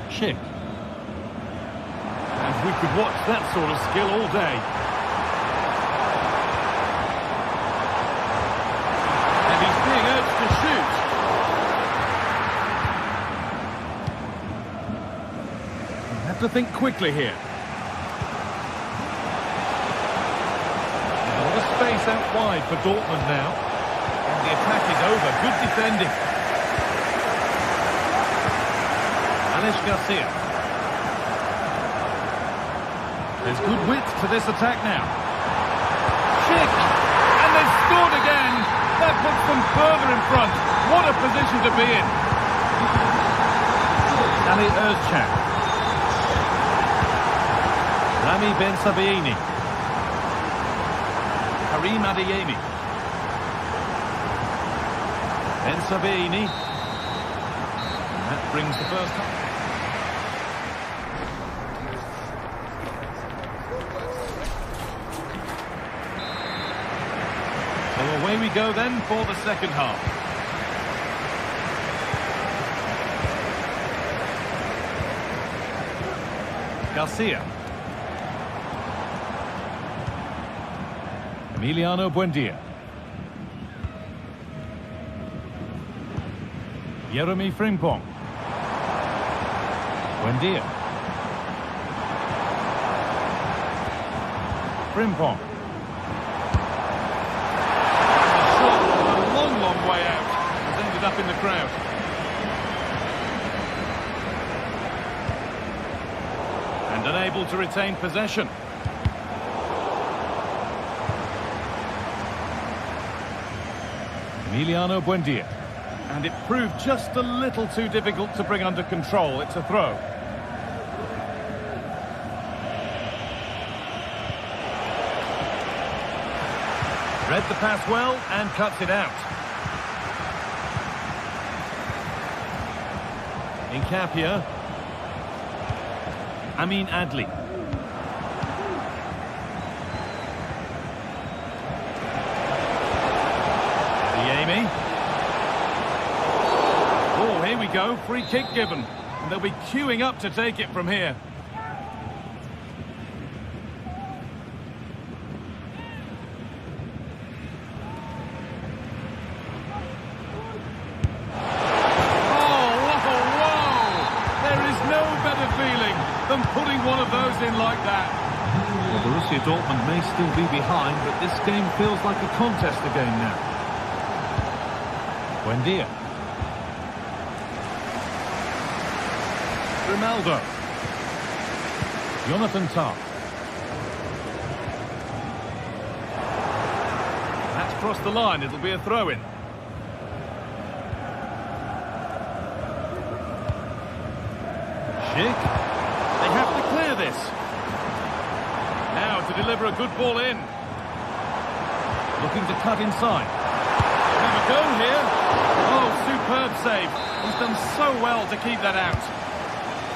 Schick. And we could watch that sort of skill all day. And he's being urged to shoot. You have to think quickly here. A lot of space out wide for Dortmund now. And the attack is over. Good defending. Garcia. There's good width to this attack now. Schick! And they've scored again! That puts them further in front. What a position to be in. Ali Özcan. Rami Ben Sabiini. Karim Adeyemi. Ben Sabiini. That brings the first half. So away we go then for the second half. Garcia. Emiliano Buendia. Jeremy Frimpong. Buendia. Frimpong. Shot a long way out. Has ended up in the crowd. And unable to retain possession. Emiliano Buendia. And it proved just a little too difficult to bring under control. It's a throw. Read the pass well and cuts it out. Incapia. Amin Adli. Adeyemi. Oh, here we go. Free kick given. And they'll be queuing up to take it from here. Than putting one of those in like that. Well, Borussia Dortmund may still be behind, but this game feels like a contest again now. Buendia. Ronaldo. Jonathan Tah. That's crossed the line. It'll be a throw-in. Schick. They have to clear this. Now to deliver a good ball in. Looking to cut inside. Have a go here. Oh, superb save. He's done so well to keep that out.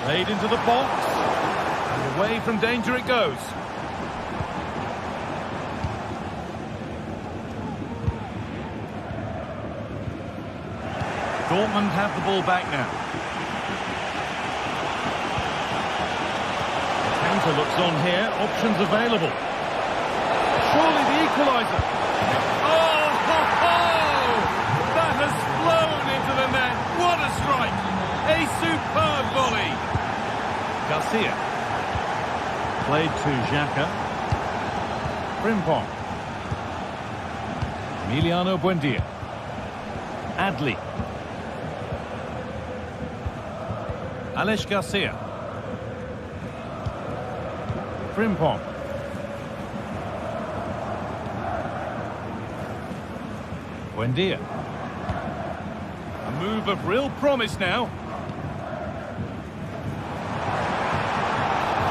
Played into the box. And away from danger it goes. Dortmund have the ball back now. Looks on here, options available. Surely the equaliser. Oh, ho, ho! That has flown into the net. What a strike! A superb volley. Garcia. Played to Xhaka. Frimpong. Emiliano Buendia. Adli. Alex Garcia. Frimpong. Buendia. A move of real promise now.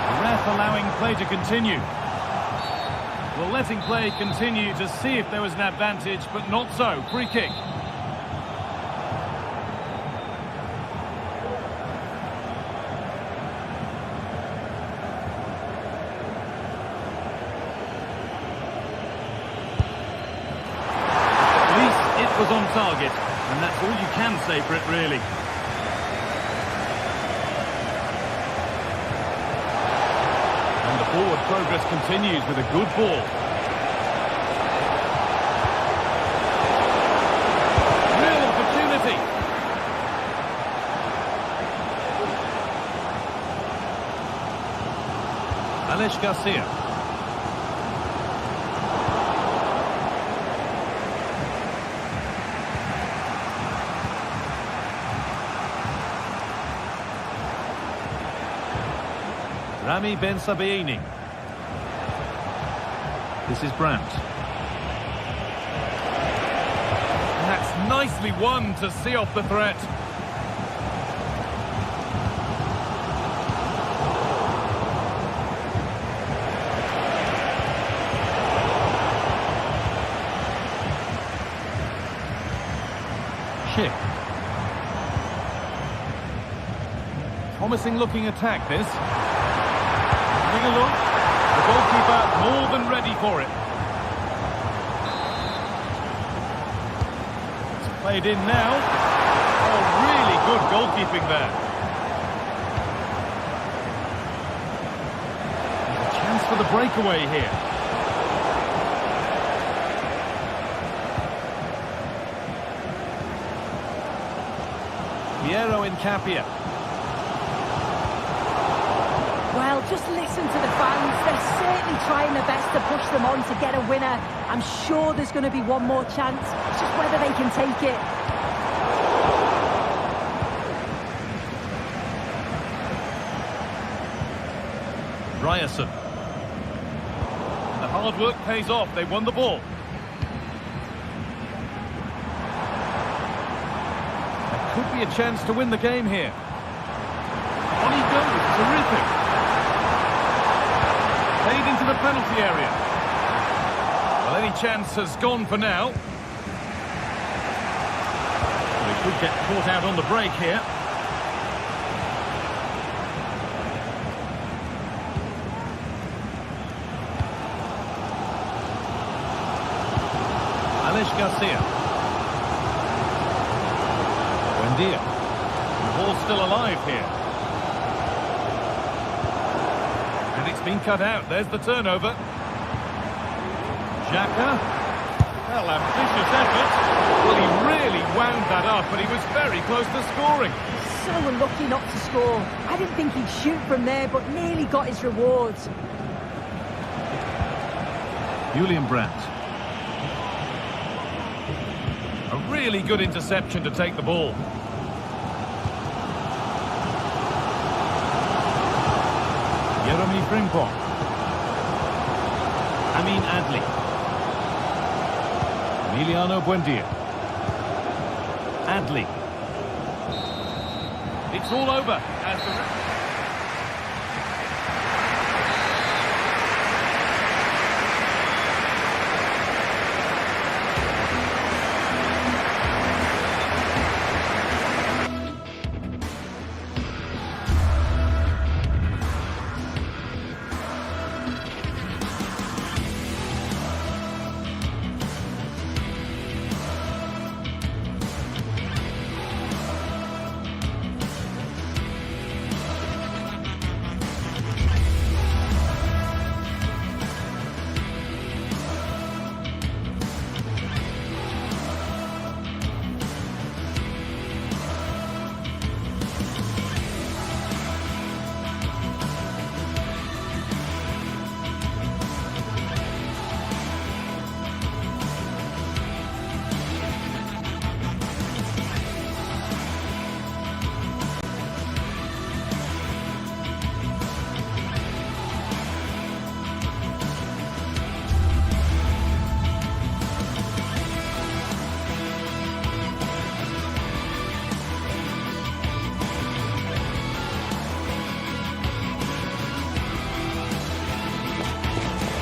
The ref allowing play to continue. Well, letting play continue to see if there was an advantage, but not so. Free kick. target, and that's all you can say for it, really. And the forward progress continues with a good ball. Real opportunity. Alex Garcia. Rami Ben Sabaini. This is Brandt. That's nicely won to see off the threat. Schick. Promising looking attack, this. Having a look. The goalkeeper more than ready for it. It's played in now. Oh, really good goalkeeping there. There's a chance for the breakaway here. Piero Incapia. Well, just listen to the fans. They're certainly trying their best to push them on to get a winner. I'm sure there's going to be one more chance. It's just whether they can take it. Ryerson. The hard work pays off. They won the ball. There could be a chance to win the game here. On he goes. Terrific. Played into the penalty area. Well, any chance has gone for now. They could get caught out on the break here. Alex Garcia. Buendia. The ball's still alive here. It's been cut out. There's the turnover. Xhaka. Well, ambitious effort. Well, he really wound that up, but he was very close to scoring. So unlucky not to score. I didn't think he'd shoot from there, but nearly got his rewards. Julian Brandt. A really good interception to take the ball. Jeremy Frimpong. Amin Adli. Emiliano Buendia. Adli. It's all over as the...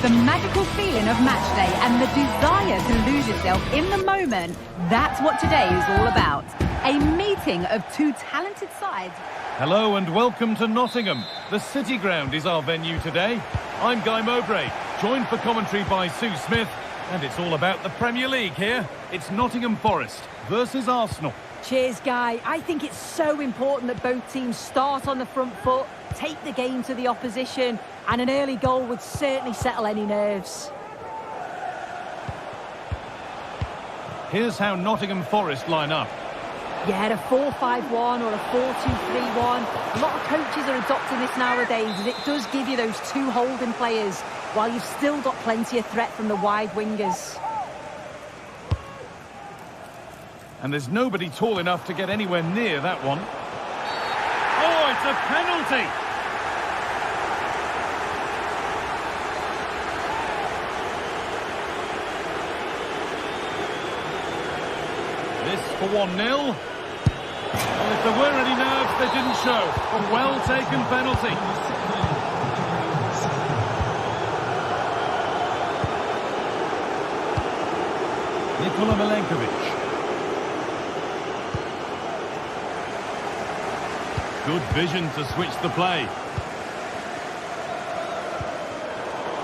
The magical feeling of match day and the desire to lose yourself in the moment, that's what today is all about. A meeting of two talented sides. Hello and welcome to Nottingham. The City Ground is our venue today. I'm Guy Mowbray, joined for commentary by Sue Smith. And it's all about the Premier League here. It's Nottingham Forest versus Arsenal. Cheers, Guy. I think it's so important that both teams start on the front foot, take the game to the opposition, and an early goal would certainly settle any nerves. Here's how Nottingham Forest line up. Yeah, a 4-5-1 or a 4-2-3-1. A lot of coaches are adopting this nowadays, as it does give you those two holding players, while you've still got plenty of threat from the wide wingers. And there's nobody tall enough to get anywhere near that one. Oh, it's a penalty! This for 1-0. Well, if there were any nerves, they didn't show. A well-taken penalty. Nikola Milenkovic. Good vision to switch the play.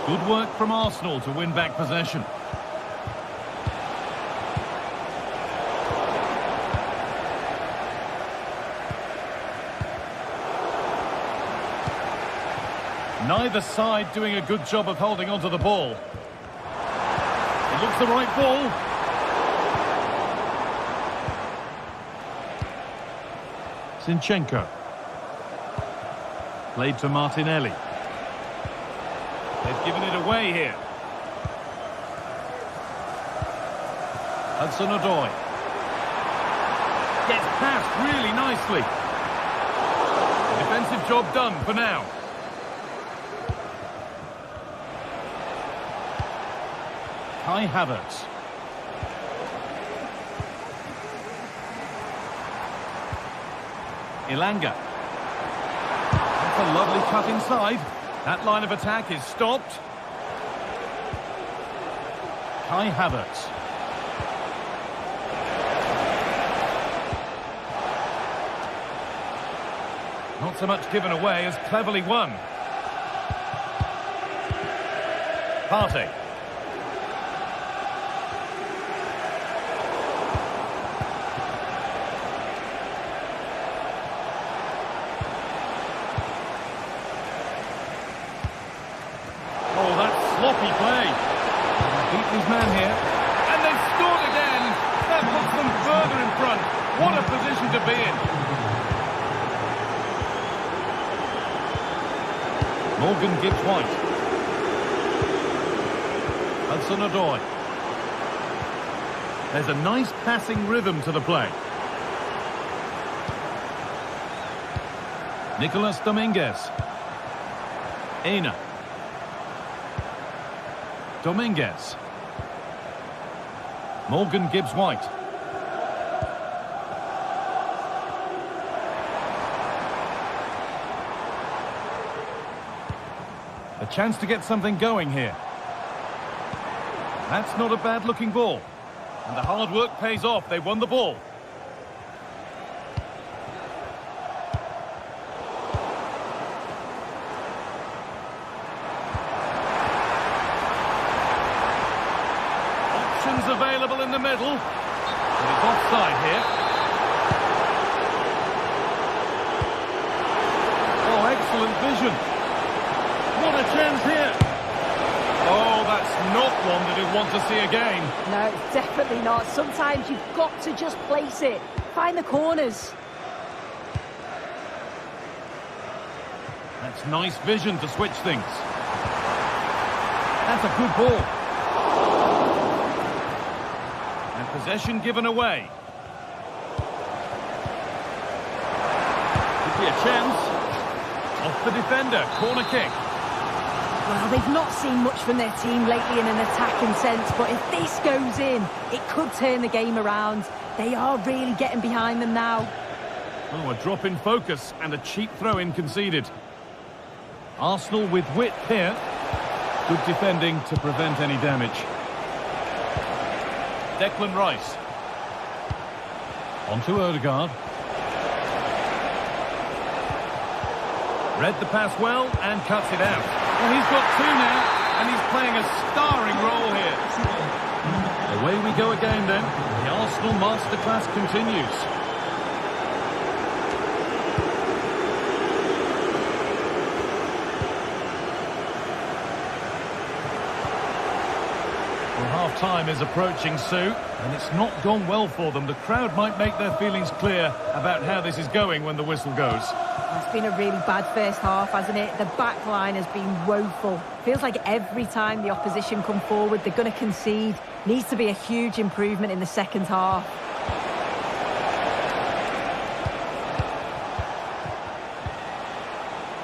Good work from Arsenal to win back possession. Neither side doing a good job of holding onto the ball. It looks the right ball. Zinchenko. Played to Martinelli. They've given it away here. Hudson-Odoi. Gets past really nicely. Defensive job done for now. Kai Havertz. Ilanga. That's a lovely cut inside. That line of attack is stopped. Kai Havertz. Not so much given away as cleverly won. Partey. Sloppy play. Beat his man here. And they've scored again. That puts them further in front. What a position to be in. Morgan gives White. Hudson-Odoi. There's a nice passing rhythm to the play. Nicolas Dominguez. Aina. Dominguez. Morgan Gibbs White. A chance to get something going here. That's not a bad looking ball. And the hard work pays off. They won the ball. Available in the middle, but it's offside here. Oh, excellent vision. What a chance here. Oh, that's not one that you'd want to see again. No, definitely not. Sometimes you've got to just place it. Find the corners. That's nice vision to switch things. That's a good ball. Possession given away. Could be a chance. Off the defender. Corner kick. Well, they've not seen much from their team lately in an attacking sense, but if this goes in, it could turn the game around. They are really getting behind them now. Oh, a drop in focus and a cheap throw-in conceded. Arsenal with width here. Good defending to prevent any damage. Declan Rice. On to Odegaard. Read the pass well and cuts it out. Well, he's got two now, and he's playing a starring role here. Away we go again then. The Arsenal masterclass continues. Half-time is approaching, Sue, and it's not gone well for them. The crowd might make their feelings clear about how this is going when the whistle goes. It's been a really bad first half, hasn't it? The back line has been woeful. Feels like every time the opposition come forward, they're going to concede. Needs to be a huge improvement in the second half.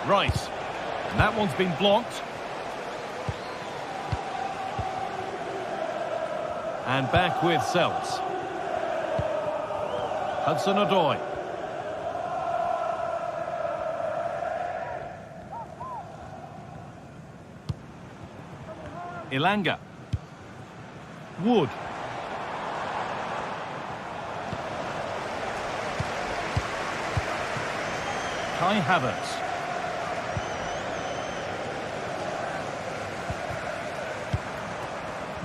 Rice. And that one's been blocked. And back with Seltz. Hudson-Odoi. Ilanga. Wood. Kai Havertz.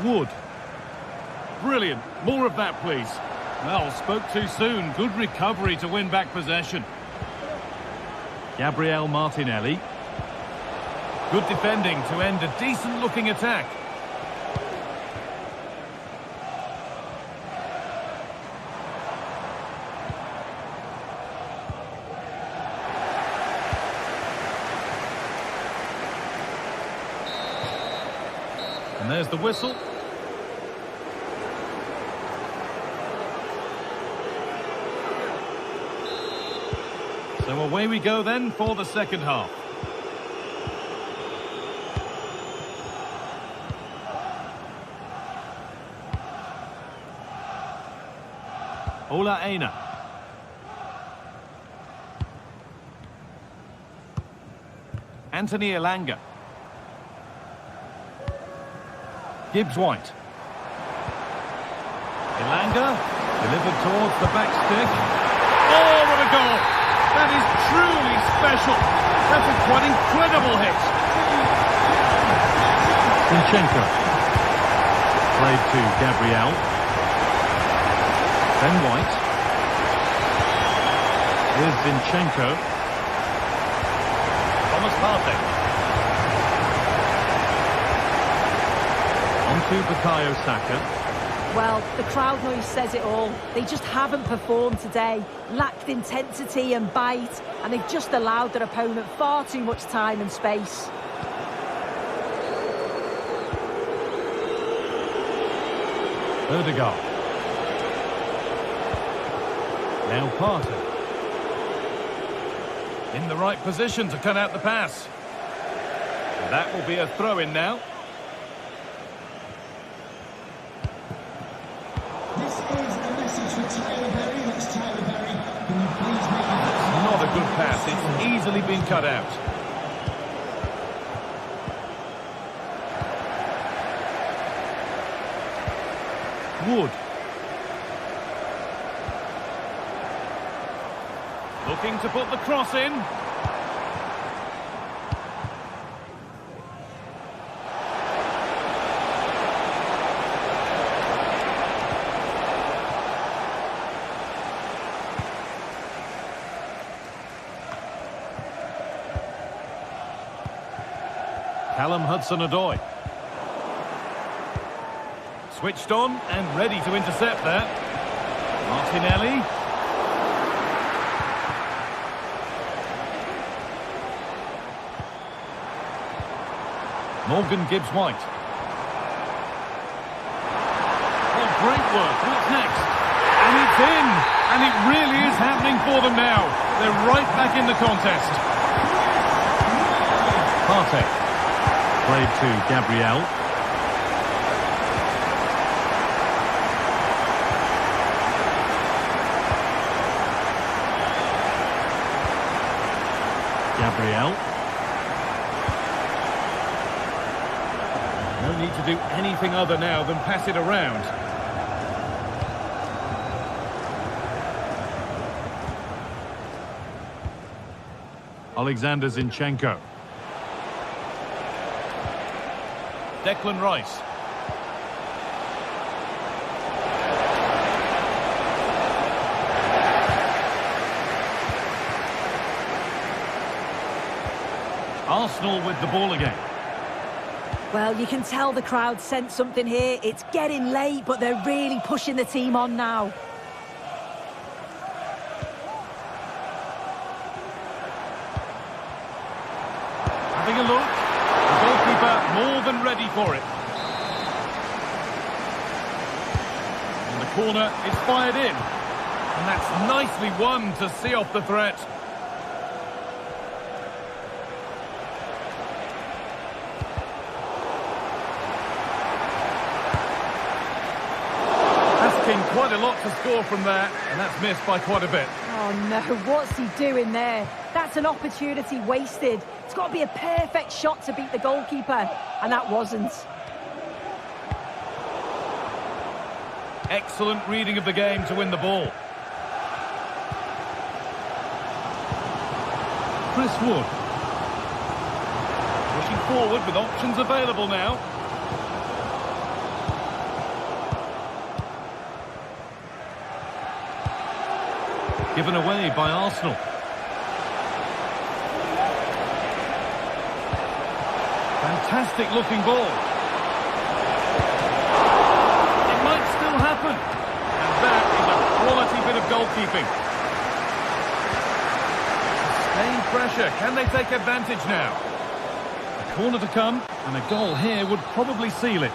Wood. Brilliant. More of that, please. Well, spoke too soon. Good recovery to win back possession. Gabriel Martinelli. Good defending to end a decent-looking attack. And there's the whistle. So away we go then for the second half. Ola Aina. Anthony Ilanga. Gibbs White. Ilanga delivered towards the back stick. Oh, what a goal! That is truly special. That's a quite incredible hit. Zinchenko. Played to Gabriel. Then White. Here's Zinchenko. Thomas Partey. On to Bukayo Saka. Well, the crowd noise says it all. They just haven't performed today. Lacked intensity and bite, and they've just allowed their opponent far too much time and space. Odegaard. Now Partey. In the right position to cut out the pass. And that will be a throw-in now. Not a good pass. It's easily been cut out. Wood. Looking to put the cross in. Callum Hudson-Odoi. Switched on and ready to intercept there. Martinelli. Morgan Gibbs-White. Oh, great work. What's next? And it's in! And it really is happening for them now. They're right back in the contest. Partey. Played to Gabriel. Gabriel. No need to do anything other now than pass it around. Alexander Zinchenko. Declan Rice. Arsenal with the ball again. Well, you can tell the crowd sense something here. It's getting late, but they're really pushing the team on now. Having a look. The goalkeeper more than ready for it. And the corner is fired in. And that's nicely won to see off the threat. Quite a lot to score from there, and that's missed by quite a bit. Oh no, what's he doing there? That's an opportunity wasted. It's got to be a perfect shot to beat the goalkeeper, and that wasn't. Excellent reading of the game to win the ball. Chris Wood. Pushing forward with options available now. Given away by Arsenal. Fantastic looking ball. It might still happen. And that is a quality bit of goalkeeping. Sustained pressure. Can they take advantage now? A corner to come, and a goal here would probably seal it.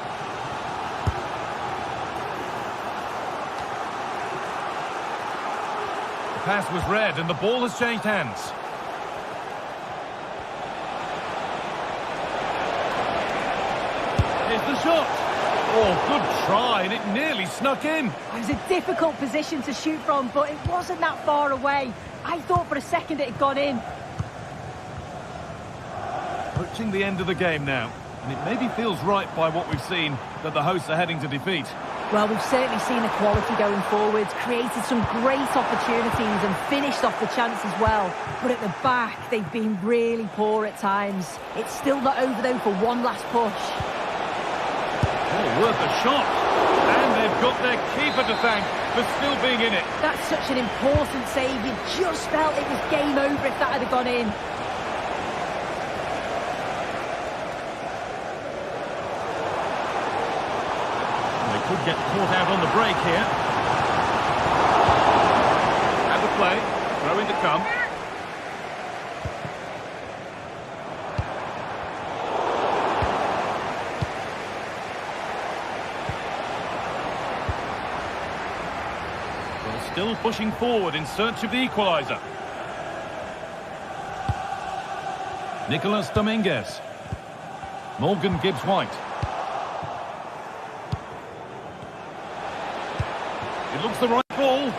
Pass was read and the ball has changed hands. Here's the shot. Oh, good try, and it nearly snuck in. It was a difficult position to shoot from, but it wasn't that far away. I thought for a second it had gone in. Approaching the end of the game now, and it maybe feels right by what we've seen that the hosts are heading to defeat. Well, we've certainly seen the quality going forwards, created some great opportunities and finished off the chance as well. But at the back, they've been really poor at times. It's still not over though for one last push. Oh, worth a shot. And they've got their keeper to thank for still being in it. That's such an important save. You just felt it was game over if that had gone in. Could get caught out on the break here. And the play. Throw in to come. Well, still pushing forward in search of the equaliser. Nicolas Dominguez. Morgan Gibbs-White. It looks the right ball,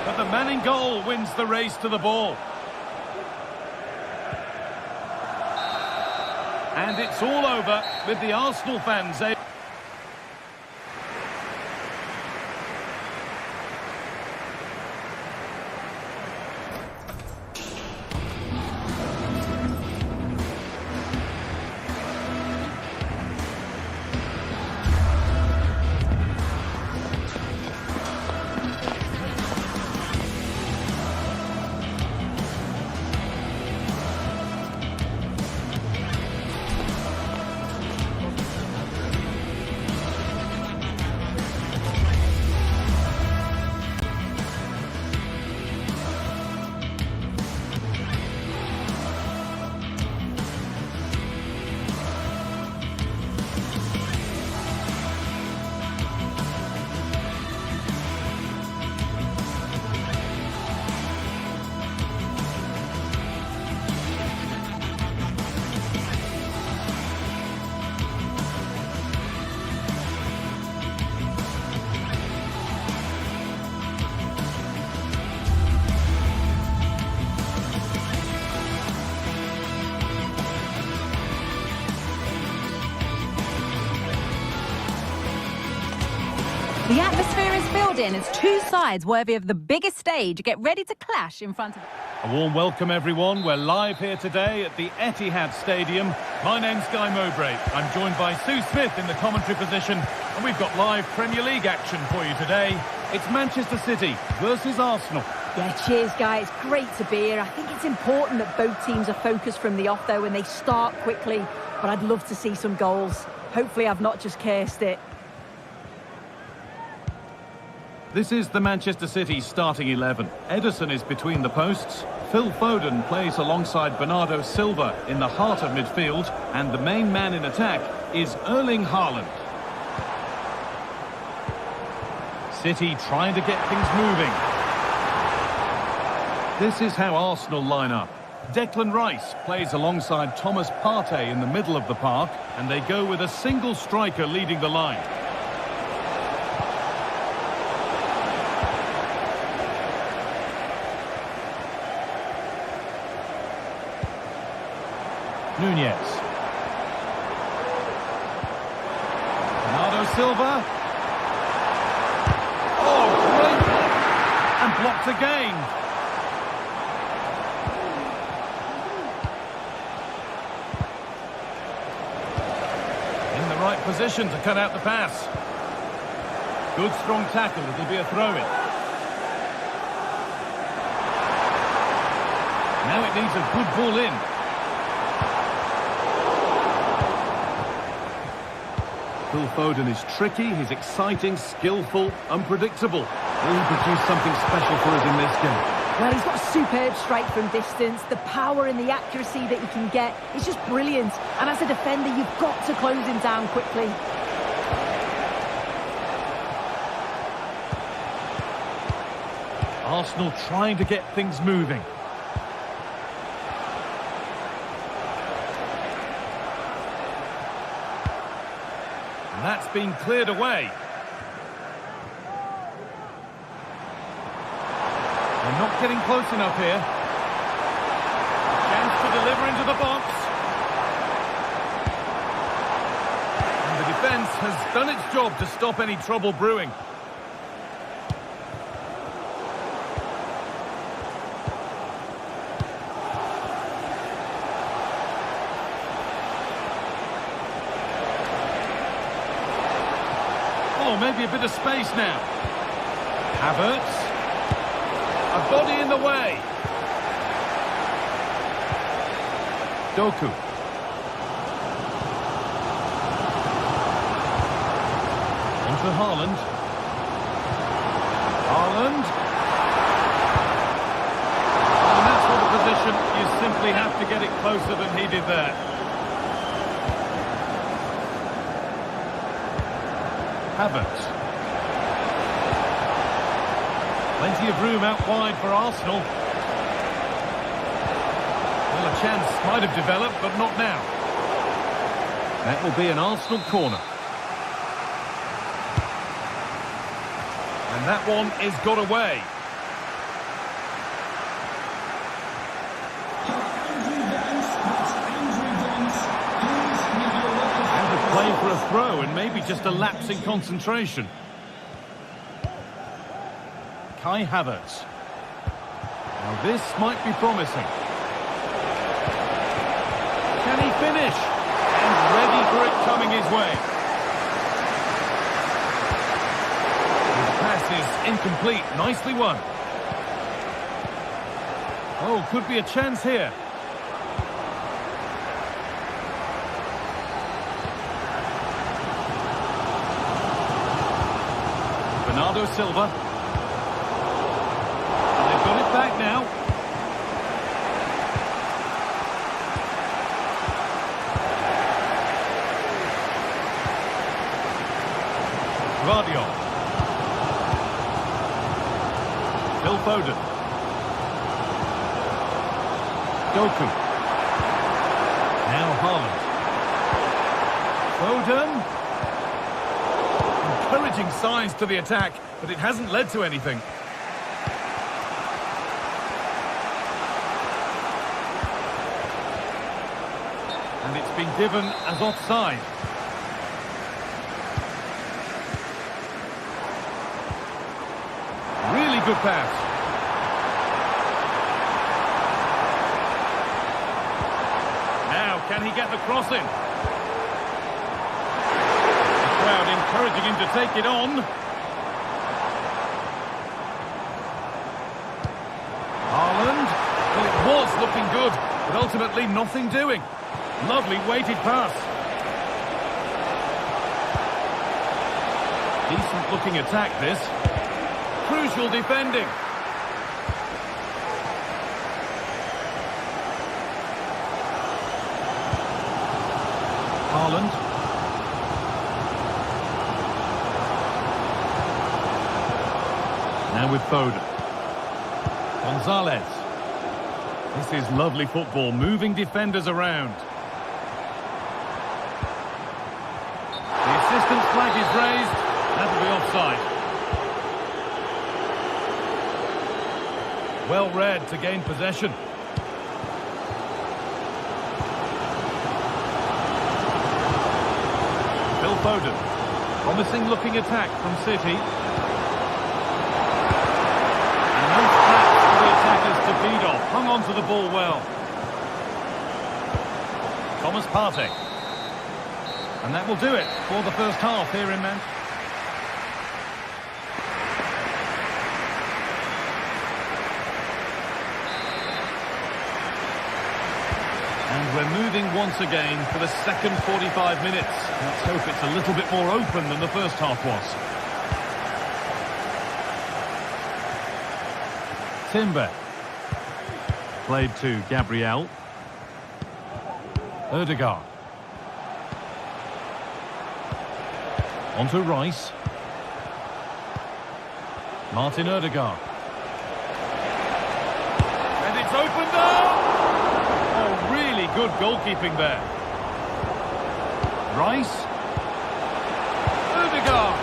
but the man in goal wins the race to the ball. And it's all over with the Arsenal fans able. The atmosphere is building as two sides worthy of the biggest stage get ready to clash in front of... A warm welcome, everyone. We're live here today at the Etihad Stadium. My name's Guy Mowbray. I'm joined by Sue Smith in the commentary position, and we've got live Premier League action for you today. It's Manchester City versus Arsenal. Yeah, cheers, Guy. It's great to be here. I think it's important that both teams are focused from the off, though, and they start quickly. But I'd love to see some goals. Hopefully I've not just cursed it. This is the Manchester City starting 11. Ederson is between the posts. Phil Foden plays alongside Bernardo Silva in the heart of midfield. And the main man in attack is Erling Haaland. City trying to get things moving. This is how Arsenal line up. Declan Rice plays alongside Thomas Partey in the middle of the park. And they go with a single striker leading the line. Nunez. Bernardo Silva. Oh, great! And blocked again. In the right position to cut out the pass. Good strong tackle, it'll be a throw-in. Now it needs a good ball in. Phil Foden is tricky, he's exciting, skillful, unpredictable. Will he produce something special for us in this game? Well, he's got a superb strike from distance. The power and the accuracy that he can get is just brilliant. And as a defender, you've got to close him down quickly. Arsenal trying to get things moving. That's been cleared away. They're not getting close enough here. Chance to deliver into the box. And the defence has done its job to stop any trouble brewing. Oh, maybe a bit of space now. Havertz. A body in the way. Doku. On to Haaland. Haaland. And that's for the position. You simply have to get it closer than he did there. Havertz. Plenty of room out wide for Arsenal. Well, a chance might have developed, but not now. That will be an Arsenal corner. And that one is got away. Playing for a throw and maybe just a lapse in concentration. Kai Havertz. Now this might be promising. Can he finish? And ready for it coming his way. The pass is incomplete. Nicely won. Oh, could be a chance here. Bernardo Silva. And they've got it back now. Guardiola. Phil Foden. Doku. Now Haaland. Foden. Encouraging signs to the attack, but it hasn't led to anything. And it's been given as offside. good pass. Now, can he get the cross in? The crowd encouraging him to take it on. Haaland. Well, it was looking good, but ultimately nothing doing. Lovely weighted pass. Decent looking attack, this. Crucial defending. Haaland. Now with Foden. Gonzalez. This is lovely football, moving defenders around. The assistant's flag is raised. That'll be offside. Well read to gain possession. Phil Foden. Promising looking attack from City. And no scraps for the attackers to feed off. Hung on to the ball well. Thomas Partey. And that will do it for the first half here in Manchester. And we're moving once again for the second 45 minutes. Let's hope it's a little bit more open than the first half was. Timber. Played to Gabriel. Ødegaard. On to Rice. Martin Ødegaard. And it's opened up! Oh, really good goalkeeping there. Rice. Ødegaard.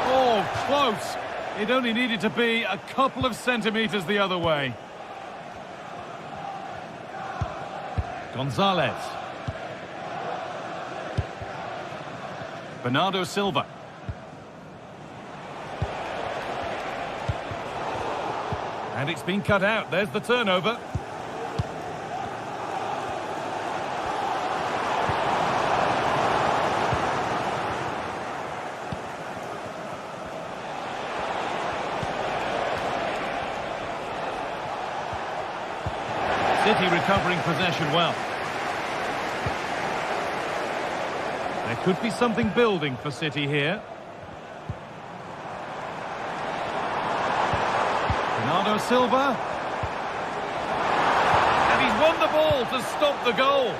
Oh, close. It only needed to be a couple of centimetres the other way. Gonzalez. Bernardo Silva. And it's been cut out. There's the turnover. City recovering possession well. There could be something building for City here. Bernardo Silva. And he's won the ball to stop the goal.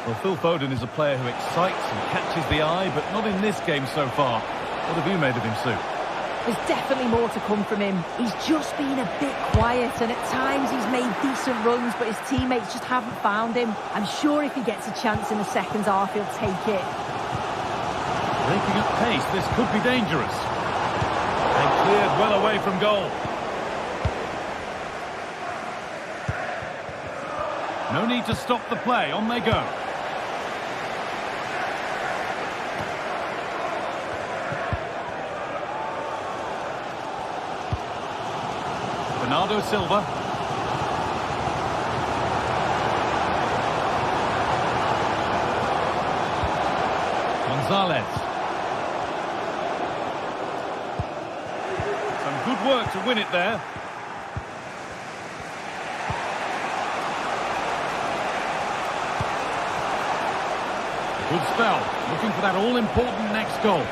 Well, Phil Foden is a player who excites and catches the eye, but not in this game so far. What have you made of him, Sue? There's definitely more to come from him. He's just been a bit quiet, and at times he's made decent runs, but his teammates just haven't found him. I'm sure if he gets a chance in the second half, he'll take it. Breaking at pace, this could be dangerous. And cleared well away from goal. No need to stop the play, on they go. Bernardo Silva. Gonzalez. Some good work to win it there. Good spell. Looking for that all-important next goal.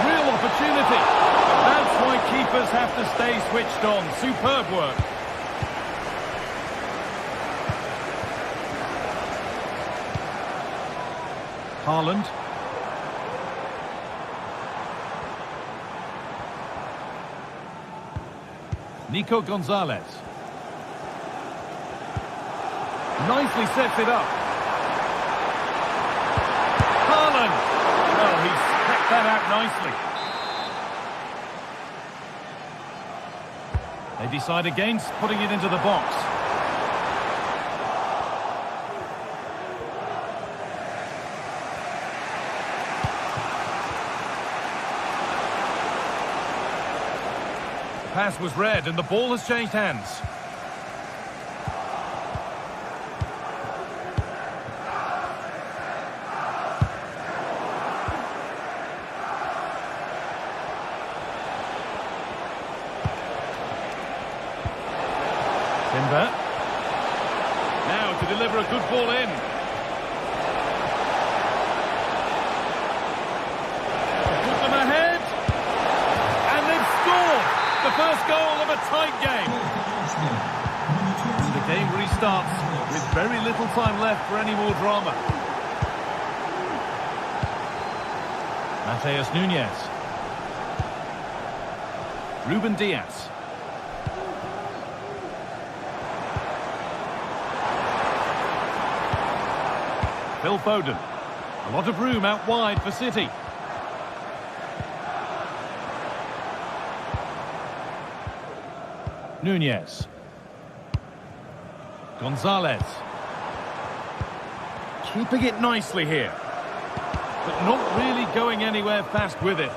Real opportunity. That's why keepers have to stay switched on. Superb work. Haaland. Nico Gonzalez. Nicely sets it up. Haaland. Well, he's picked that out nicely. They decide against putting it into the box. Pass was read and the ball has changed hands. Timber. Now to deliver a good ball in. Put them ahead. And they've scored the first goal of a tight game. The game restarts with very little time left for any more drama. Mateus Nunes. Ruben Diaz. Phil Foden. A lot of room out wide for City. Nunes. Gonzalez. Keeping it nicely here. But not really going anywhere fast with it.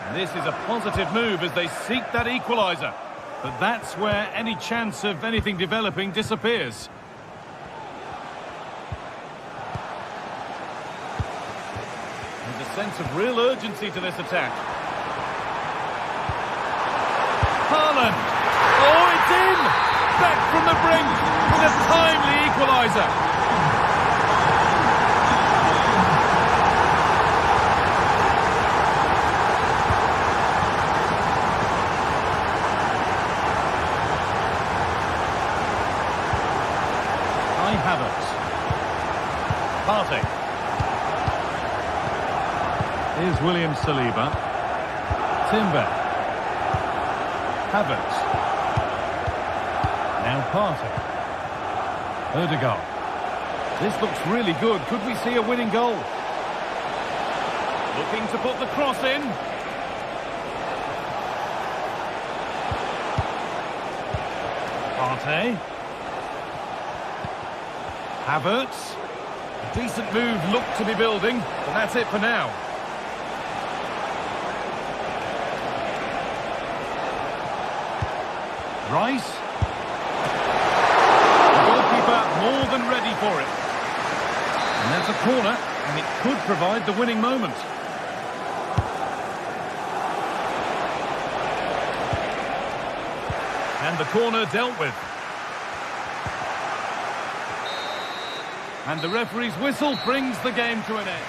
And this is a positive move as they seek that equaliser. But that's where any chance of anything developing disappears. There's a sense of real urgency to this attack. Haaland! Oh, it's in! Back from the brink with a timely equaliser. Partey. Here's William Saliba. Timber. Havertz. Now Partey. Odegaard. This looks really good. Could we see a winning goal? Looking to put the cross in. Partey. Havertz. A decent move looked to be building, but that's it for now. Rice. The goalkeeper more than ready for it. And there's a corner, and it could provide the winning moment. And the corner dealt with. And the referee's whistle brings the game to an end.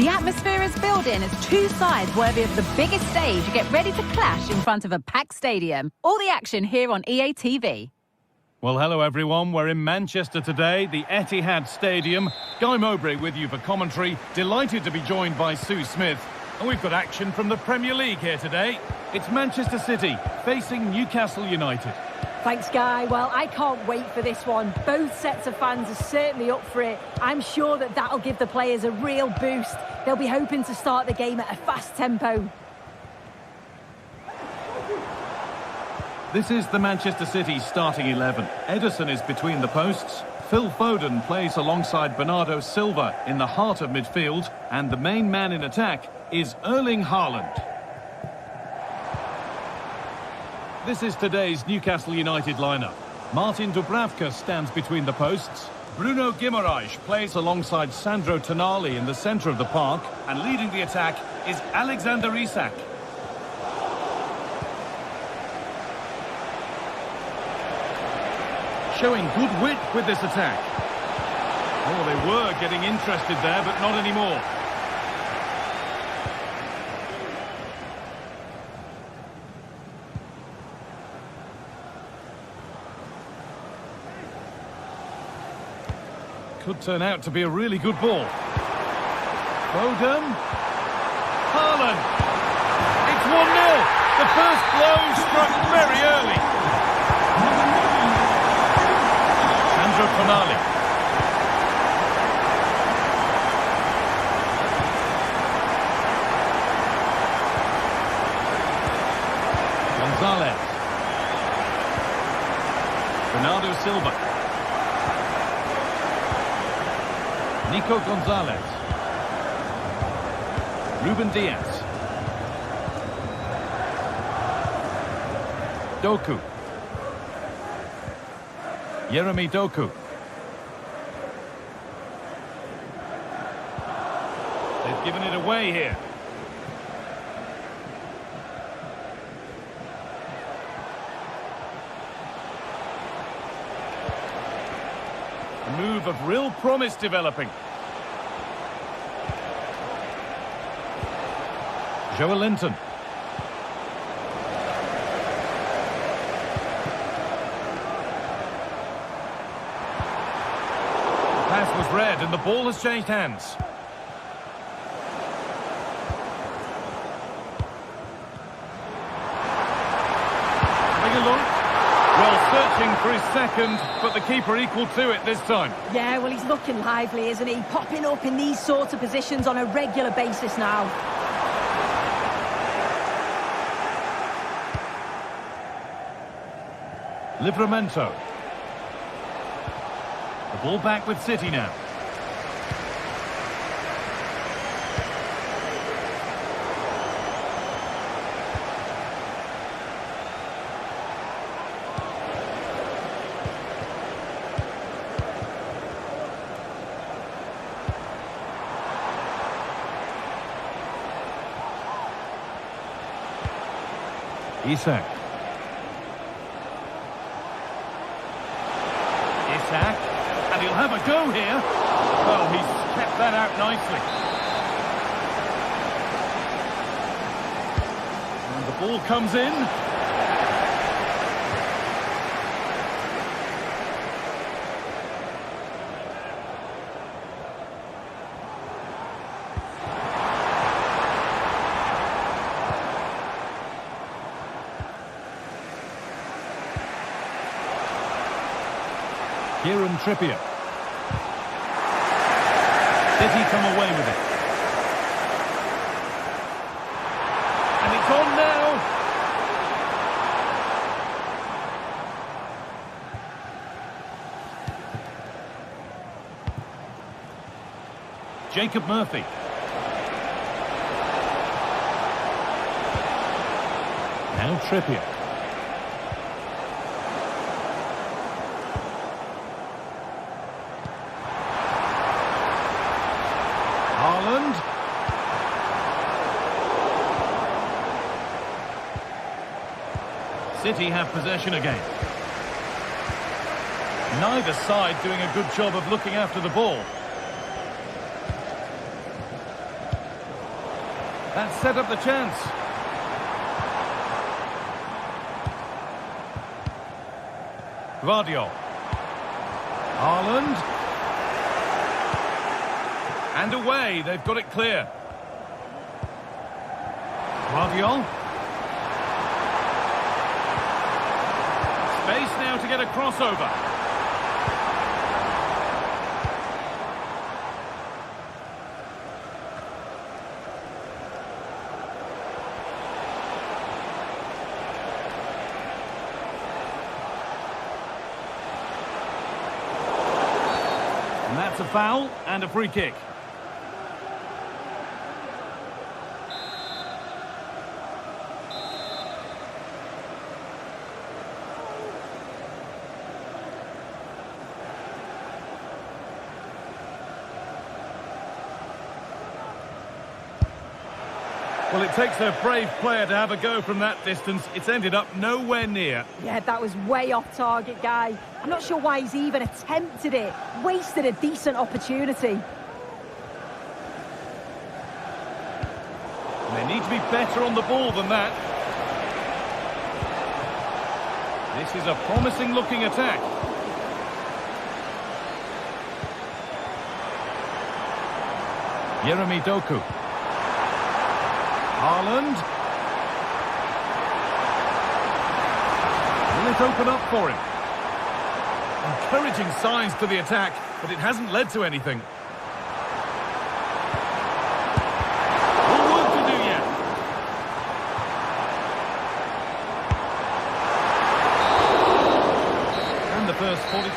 The atmosphere is building as two sides worthy of the biggest stage get ready to clash in front of a packed stadium. All the action here on EA TV. Well, hello everyone. We're in Manchester today, the Etihad Stadium. Guy Mowbray with you for commentary. Delighted to be joined by Sue Smith. And we've got action from the Premier League here today. It's Manchester City facing Newcastle United. Thanks, Guy. Well, I can't wait for this one. Both sets of fans are certainly up for it. I'm sure that that'll give the players a real boost. They'll be hoping to start the game at a fast tempo. This is the Manchester City starting 11. Ederson is between the posts. Phil Foden plays alongside Bernardo Silva in the heart of midfield. And the main man in attack is Erling Haaland. This is today's Newcastle United lineup. Martin Dubravka stands between the posts. Bruno Guimaraes plays alongside Sandro Tonali in the centre of the park. And leading the attack is Alexander Isak. Showing good wit with this attack. Oh, they were getting interested there, but not anymore. Could turn out to be a really good ball. Foden. Haaland. It's 1-0. The first blow struck very early. Sandro Tonali. Gonzalez. Bernardo Silva. Nico Gonzalez. Ruben Diaz. Doku. Jeremy Doku. They've given it away here. A move of real promise developing. Joelinton. The pass was read and the ball has changed hands. Having a look. Well, searching for his second, but the keeper equal to it this time. Yeah, well, he's looking lively, isn't he? Popping up in these sorts of positions on a regular basis now. Livramento. The ball back with City now. Isak. And he'll have a go here. Well, he's kept that out nicely. And the ball comes in. Kieran Trippier. City come away with it. And it's on now. Jacob Murphy. Now Trippier. Haaland. City have possession again. Neither side doing a good job of looking after the ball. That set up the chance. Gvardiol. Haaland. And away, they've got it clear. Guardiola. Space now to get a crossover. And that's a foul and a free kick. Well, it takes a brave player to have a go from that distance. It's ended up nowhere near. Yeah, that was way off target, guy. I'm not sure why he's even attempted it. Wasted a decent opportunity. And they need to be better on the ball than that. This is a promising looking attack. Jeremy Doku. Haaland. Will it open up for him? Encouraging signs to the attack, but it hasn't led to anything. More work to do yet. And the first 40...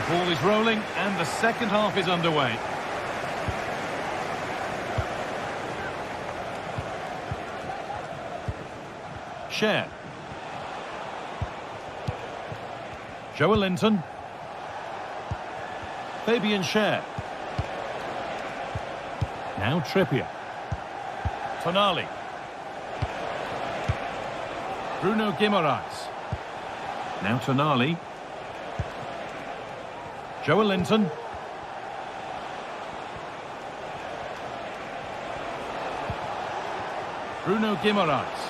Ball is rolling and the second half is underway. Cher. Joelinton. Fabian Cher. Now Trippier. Tonali. Bruno Guimaraes. Now Tonali. Joelinton. Bruno Guimaraes.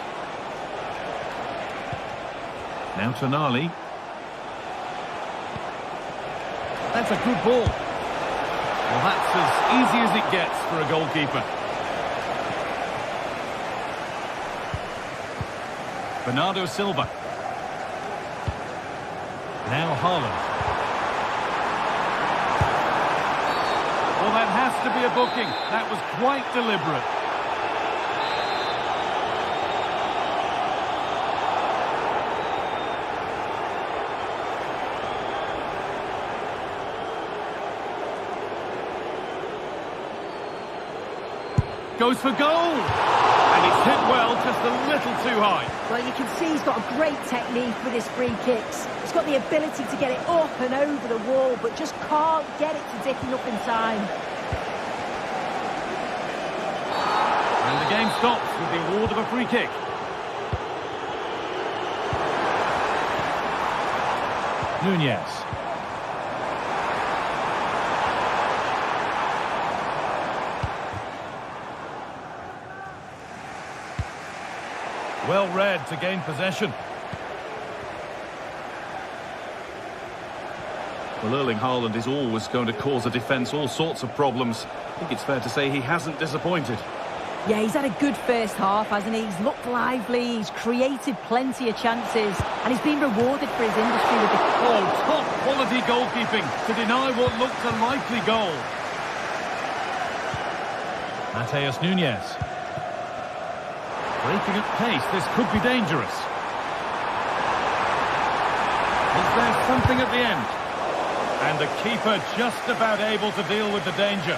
Now Tonali. That's a good ball. Well, that's as easy as it gets for a goalkeeper. Bernardo Silva. Now Haaland. Well, that has to be a booking. That was quite deliberate. Goes for goal. And it's hit well, just a little too high. Well, you can see he's got a great technique with his free kicks. He's got the ability to get it up and over the wall, but just can't get it to dick enough in time. And the game stops with the award of a free kick. Nunez. Well read to gain possession. Well, Erling Haaland is always going to cause a defence all sorts of problems. I think it's fair to say he hasn't disappointed. Yeah, he's had a good first half, hasn't he? He's looked lively, he's created plenty of chances, and he's been rewarded for his industry with the... Oh, top quality goalkeeping to deny what looked a likely goal. Matheus Nunez. Breaking at pace, this could be dangerous. Is there something at the end? And the keeper just about able to deal with the danger.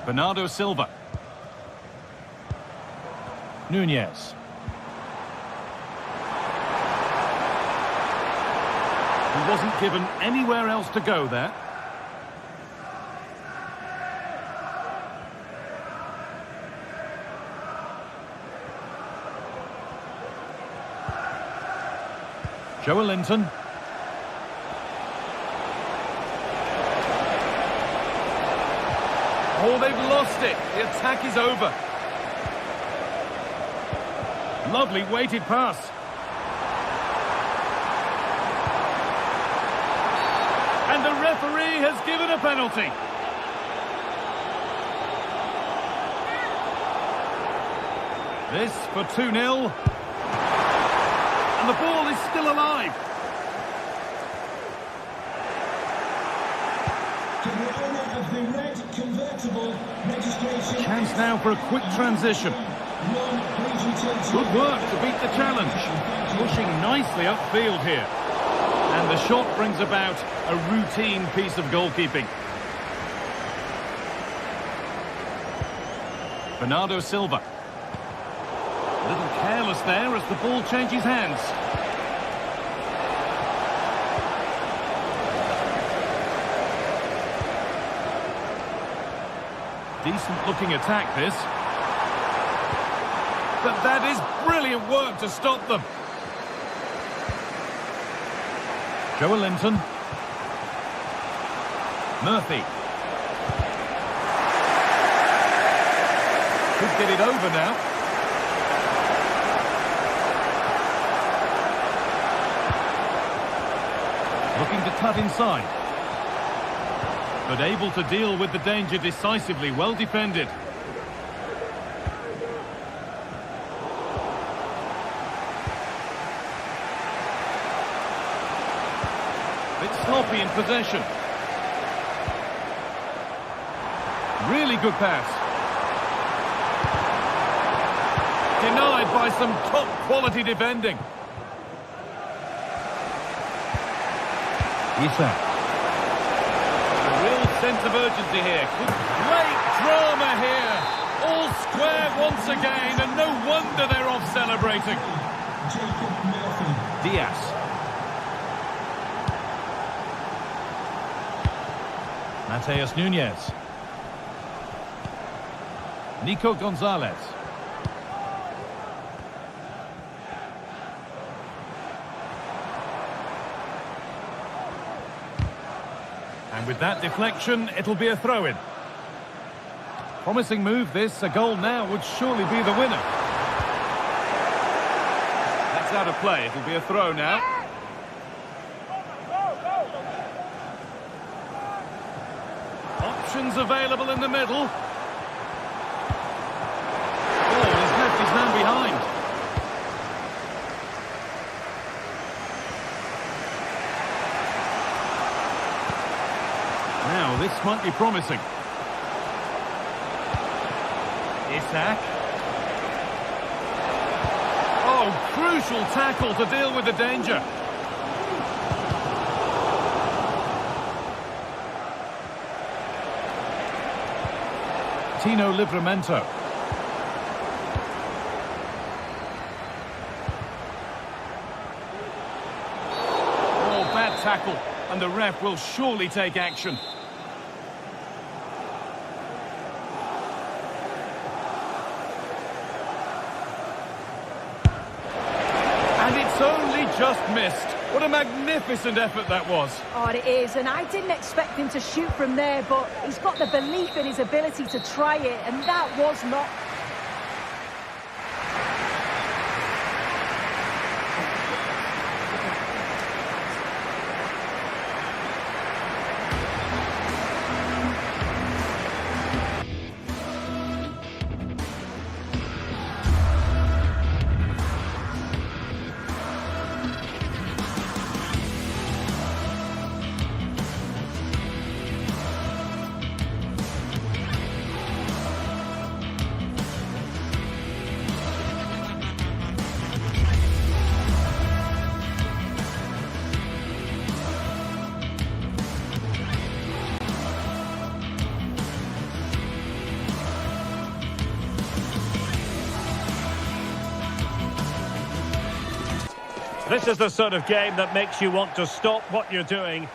Bernardo Silva. Nunez. He wasn't given anywhere else to go there. Linton. Oh, they've lost it. The attack is over. Lovely weighted pass. And the referee has given a penalty. This for 2-0. And the ball is still alive. Chance now for a quick transition. Good work to beat the challenge. Pushing nicely upfield here. And the shot brings about a routine piece of goalkeeping. Bernardo Silva. A little careless there as the ball changes hands. Decent looking attack this. But that is brilliant work to stop them. Linton. Murphy. Could get it over now. Looking to cut inside. But able to deal with the danger decisively. Well defended. Bit sloppy in possession. Really good pass. Denied by some top quality defending. Isak. A real sense of urgency here. Great drama here. All square once again, and no wonder they're off celebrating. Diaz. Mateus Nunes. Nico Gonzalez. And with that deflection, it'll be a throw-in. Promising move this. A goal now would surely be the winner. That's out of play. It'll be a throw now. Options available in the middle. Oh, he's left his man behind. Now, this might be promising. Isak. Oh, crucial tackle to deal with the danger. Tino Livramento. Oh, bad tackle, and the ref will surely take action. And it's only just missed. What a magnificent effort that was. Oh, it is, and I didn't expect him to shoot from there, but he's got the belief in his ability to try it, and that was not... This is the sort of game that makes you want to stop what you're doing.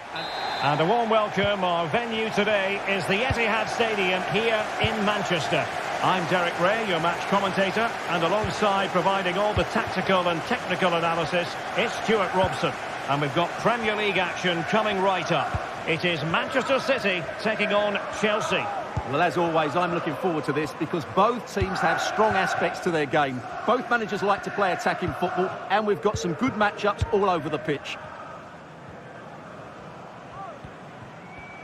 And a warm welcome. Our venue today is the Etihad Stadium here in Manchester. I'm Derek Ray, your match commentator, and alongside providing all the tactical and technical analysis, it's Stuart Robson. And we've got Premier League action coming right up. It is Manchester City taking on Chelsea. Well, as always, I'm looking forward to this because both teams have strong aspects to their game. Both managers like to play attacking football, and we've got some good matchups all over the pitch.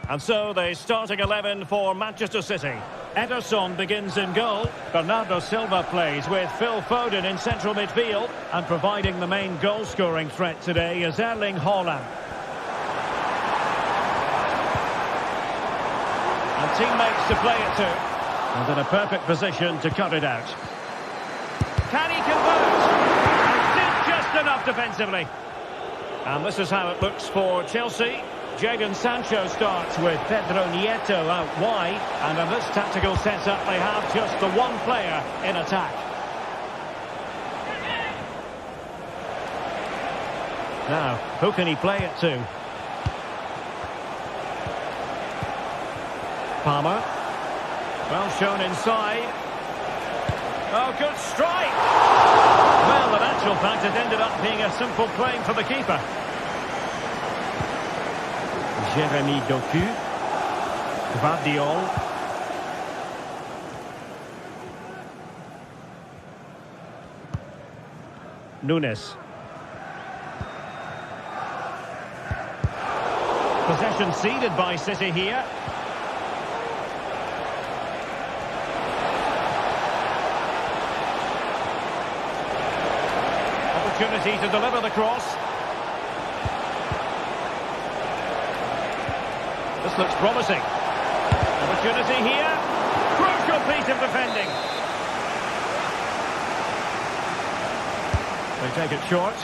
And so the starting 11 for Manchester City. Ederson begins in goal. Bernardo Silva plays with Phil Foden in central midfield. And providing the main goal-scoring threat today is Erling Haaland. And teammates to play it to. And in a perfect position to cut it out. Can he convert? And did just enough defensively. And this is how it looks for Chelsea. Jadon Sancho starts with Pedro Nieto out wide, and in this tactical setup they have just the one player in attack. Now, who can he play it to? Palmer. Well shown inside. Oh, good strike! Well, in actual fact, it ended up being a simple claim for the keeper. Jeremy Doku. Gvardiol. Nunes. Possession ceded by City here. Opportunity to deliver the cross. This looks promising. Opportunity here. Crucial piece of defending. They take it short.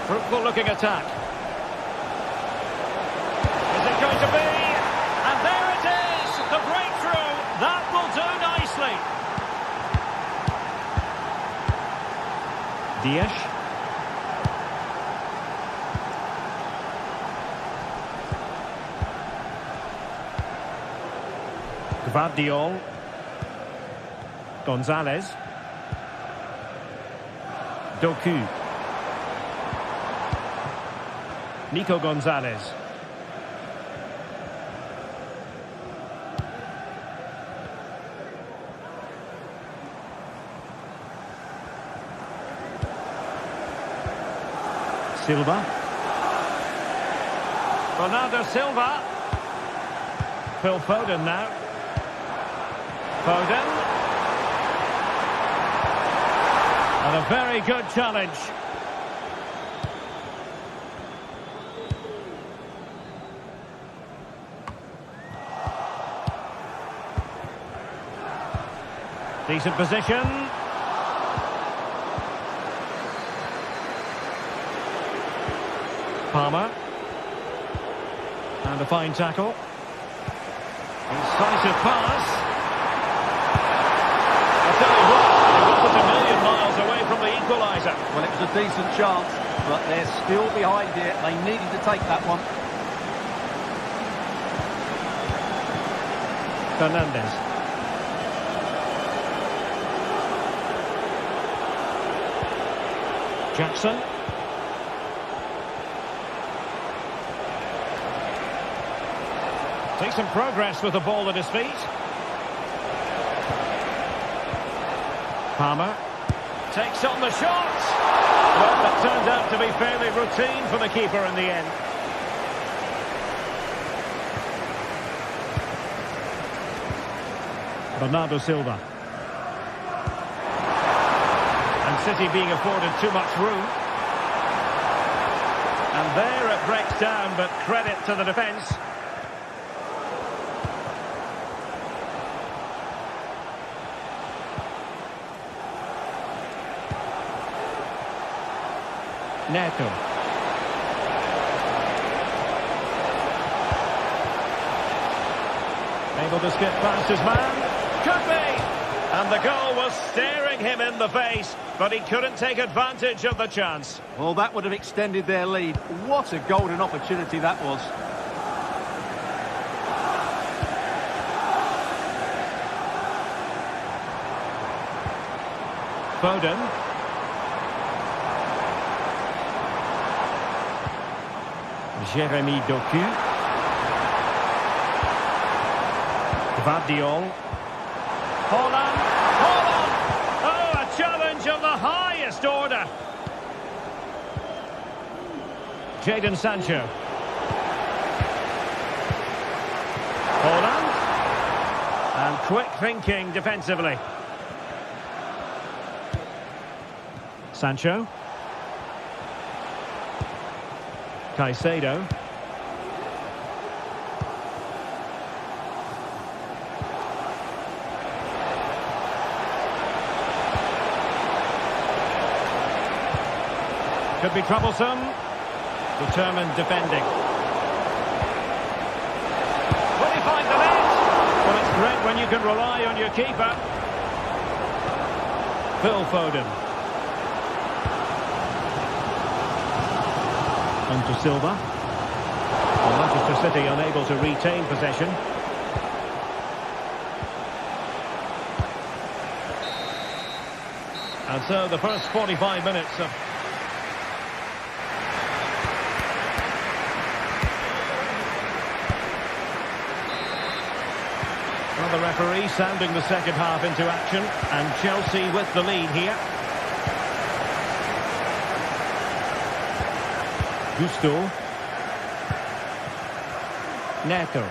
Fruitful looking attack. Is it going to be? And there it is! The breakthrough! That will do nicely. Dias. Gvardiol. Gonzalez. Doku. Nico Gonzalez. Silva. Bernardo Silva. Phil Foden now. Foden. And a very good challenge. Decent position. Palmer. And a fine tackle. Incisive pass. Tell you what, it wasn't a million miles away from the equaliser. Well, it was a decent chance, but they're still behind here. They needed to take that one. Fernandes. Jackson. Takes some progress with the ball at his feet. Palmer takes on the shot. Well, that turned out to be fairly routine for the keeper in the end. Bernardo Silva. And City being afforded too much room. And there it breaks down, but credit to the defence. Neto. Able to skip past his man. Could be! And the goal was staring him in the face, but he couldn't take advantage of the chance. Well, that would have extended their lead. What a golden opportunity that was. Foden. Jeremy Doku. Gvardiol. Holland. Holland! Oh, a challenge of the highest order. Jadon Sancho. Holland. And quick thinking defensively. Sancho. Caicedo. Could be troublesome. Determined defending. Will he find the net? Well, it's great when you can rely on your keeper. Phil Foden. On to Silva. Well, Manchester City unable to retain possession. And so the first 45 minutes of... Well, the referee sounding the second half into action, and Chelsea with the lead here. Gusto. Neto.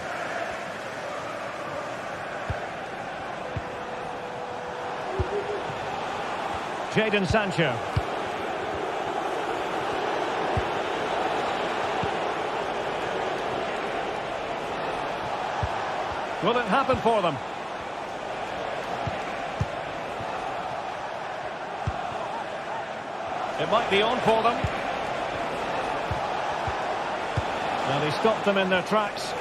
Jadon Sancho. Will it happen for them? It might be on for them. Well, he stopped them in their tracks.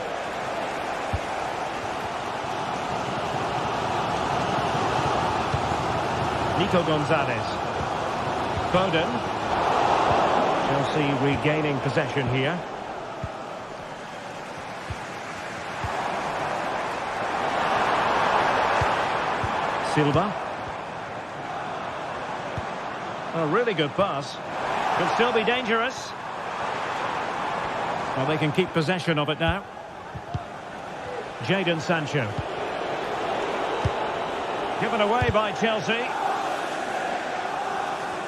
Nico Gonzalez. Foden. Chelsea regaining possession here. Silva. A really good pass. Could still be dangerous. Well, they can keep possession of it now. Jadon Sancho. Given away by Chelsea.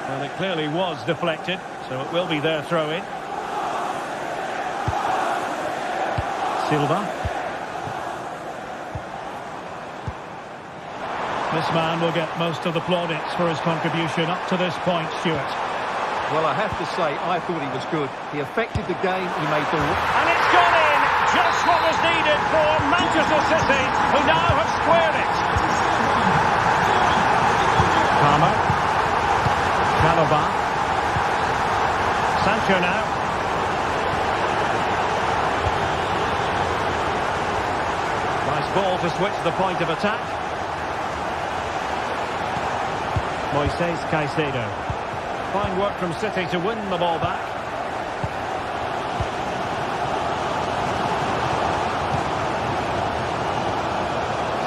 Well, it clearly was deflected, so it will be their throw-in. Silva. This man will get most of the plaudits for his contribution up to this point, Stuart. Well, I have to say, I thought he was good. He affected the game, he made the... And it's gone in! Just what was needed for Manchester City, who now have squared it. Palmer. Chalobah. Sancho now. Nice ball to switch the point of attack. Moises Caicedo. Fine work from City to win the ball back.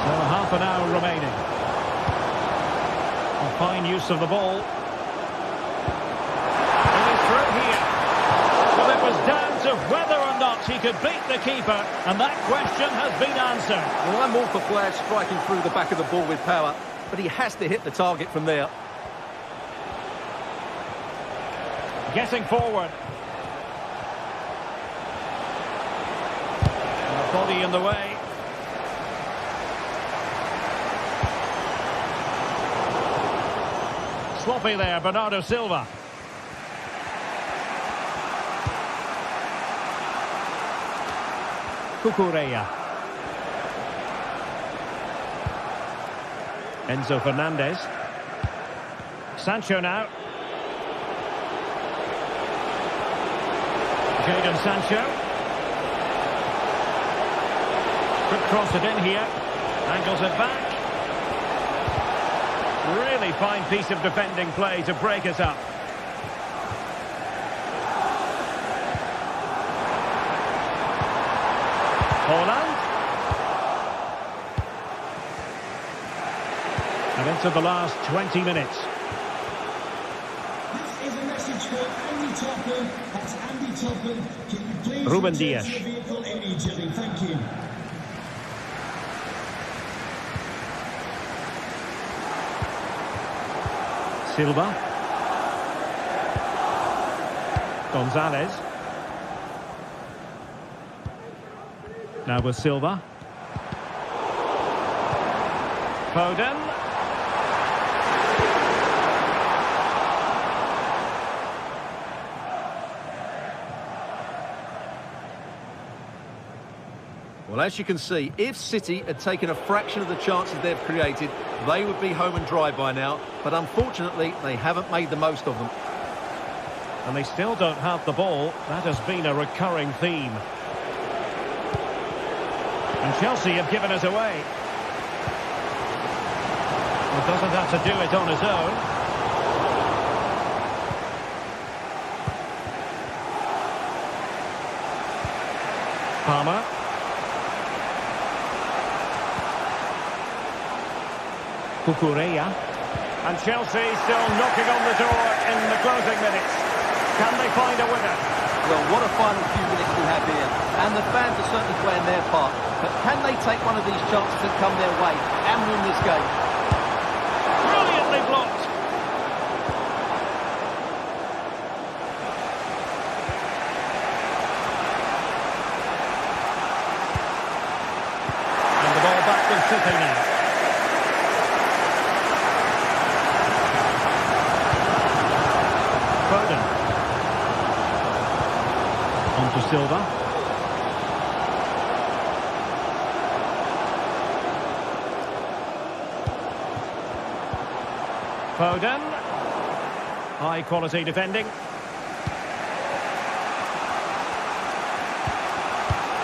So half an hour remaining. A fine use of the ball. And he's through here. Well, it was down to whether or not he could beat the keeper, and that question has been answered. Well, I'm all for players striking through the back of the ball with power, but he has to hit the target from there. Getting forward. And a body in the way. Sloppy there, Bernardo Silva. Cucurella. Enzo Fernandez. Sancho now. Jadon Sancho. Could cross it in here. Angles it back. Really fine piece of defending play to break it up. Holland. And into the last 20 minutes. Ruben Dias. Silva. Gonzalez. Now with Silva. Foden. Well, as you can see, if City had taken a fraction of the chances they've created, they would be home and dry by now. But unfortunately, they haven't made the most of them. And they still don't have the ball. That has been a recurring theme. And Chelsea have given us away. Well, doesn't have to do it on his own. Palmer. Cucurella. And Chelsea still knocking on the door in the closing minutes. Can they find a winner? Well, what a final few minutes we have here. And the fans are certainly playing their part. But can they take one of these chances that come their way and win this game? Brilliantly blocked. And the ball back with City now. Foden. On to Silva. Foden. High quality defending.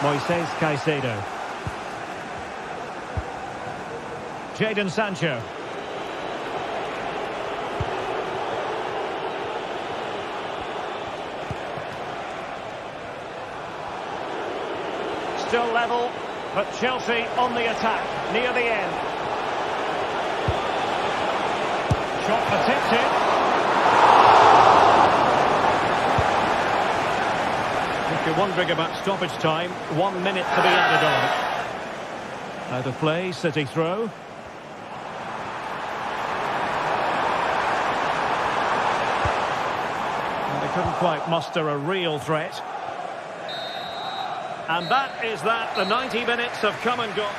Moises Caicedo. Jadon Sancho. Still level, but Chelsea on the attack, near the end. Shot protected. If you're wondering about stoppage time, 1 minute to be added on. Out of play, City throw. And they couldn't quite muster a real threat. And that is that. The 90 minutes have come and gone.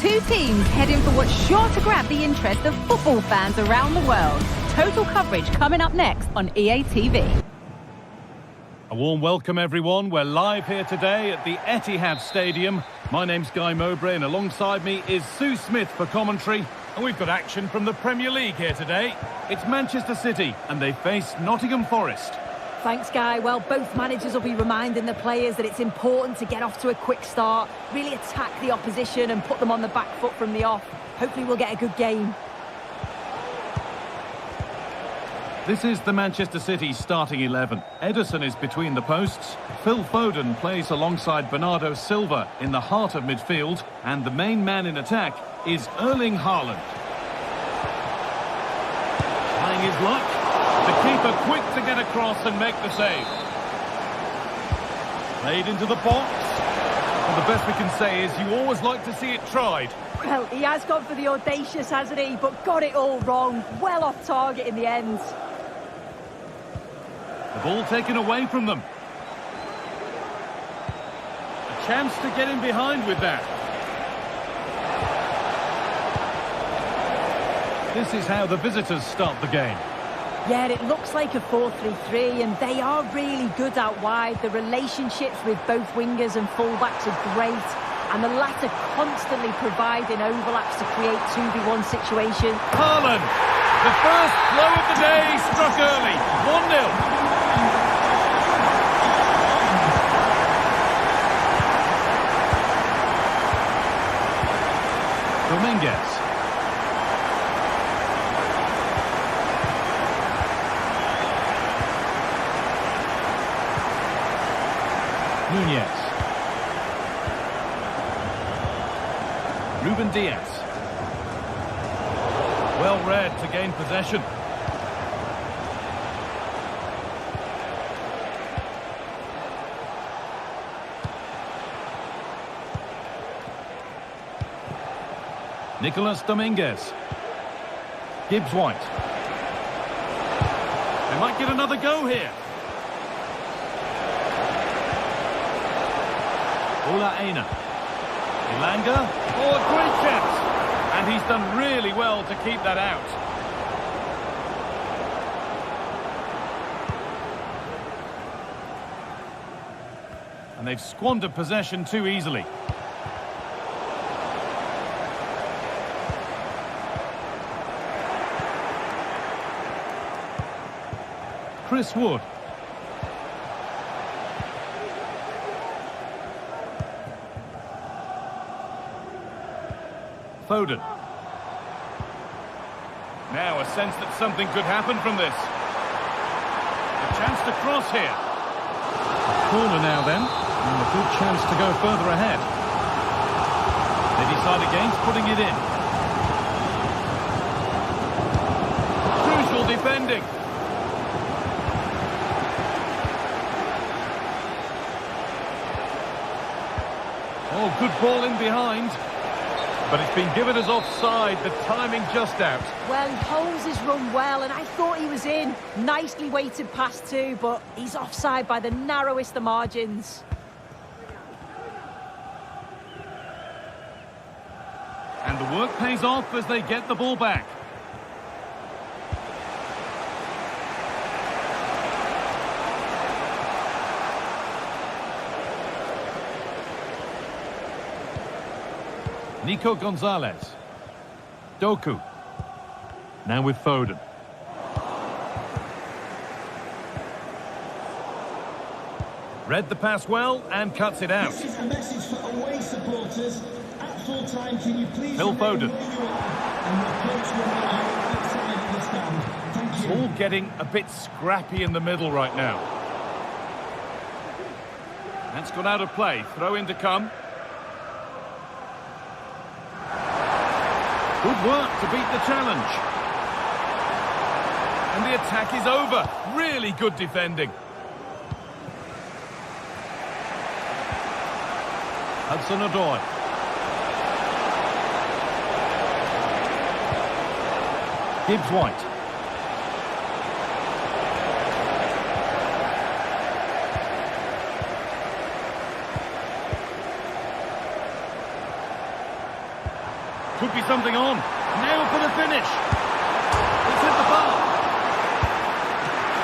Two teams heading for what's sure to grab the interest of football fans around the world. Total coverage coming up next on EA TV. A warm welcome, everyone. We're live here today at the Etihad Stadium. My name's Guy Mowbray, and alongside me is Sue Smith for commentary. And we've got action from the Premier League here today. It's Manchester City, and they face Nottingham Forest. Thanks, Guy. Well, both managers will be reminding the players that it's important to get off to a quick start, really attack the opposition and put them on the back foot from the off. Hopefully we'll get a good game. This is the Manchester City starting 11. Ederson is between the posts. Phil Foden plays alongside Bernardo Silva in the heart of midfield. And the main man in attack is Erling Haaland. Trying his luck. The keeper quick to get across and make the save. Played into the box. Well, the best we can say is you always like to see it tried. Well, he has gone for the audacious, hasn't he? But got it all wrong. Well off target in the end. The ball taken away from them. A chance to get in behind with that. This is how the visitors start the game. Yeah, it looks like a 4-3-3, and they are really good out wide. The relationships with both wingers and fullbacks are great, and the latter constantly providing overlaps to create 2v1 situations. Haaland, the first blow of the day, struck early, 1-0. Dominguez. Nunez. Ruben Diaz. Well read to gain possession. Nicolas Dominguez. Gibbs-White. They might get another go here. Ola Aina. Ilanga. Oh, a great chance. And he's done really well to keep that out. And they've squandered possession too easily. Chris Wood. Foden. Now a sense that something could happen from this. A chance to cross here. Corner now then, and a good chance to go further ahead. They decide against putting it in. Crucial defending. Oh, good ball in behind. But it's been given as offside, the timing just out. Well, he holds his run well, and I thought he was in. Nicely weighted pass too, but he's offside by the narrowest of margins. And the work pays off as they get the ball back. Nico Gonzalez. Doku. Now with Foden. Read the pass well and cuts it out. This is a message for away supporters. At full time, can you please Phil Foden. Thank you. It's all getting a bit scrappy in the middle right now. That's gone out of play. Throw in to come. Good work to beat the challenge. And the attack is over. Really good defending. Hudson-Odoi. Gibbs-White. Could be something on. Now for the finish. It's hit the bar.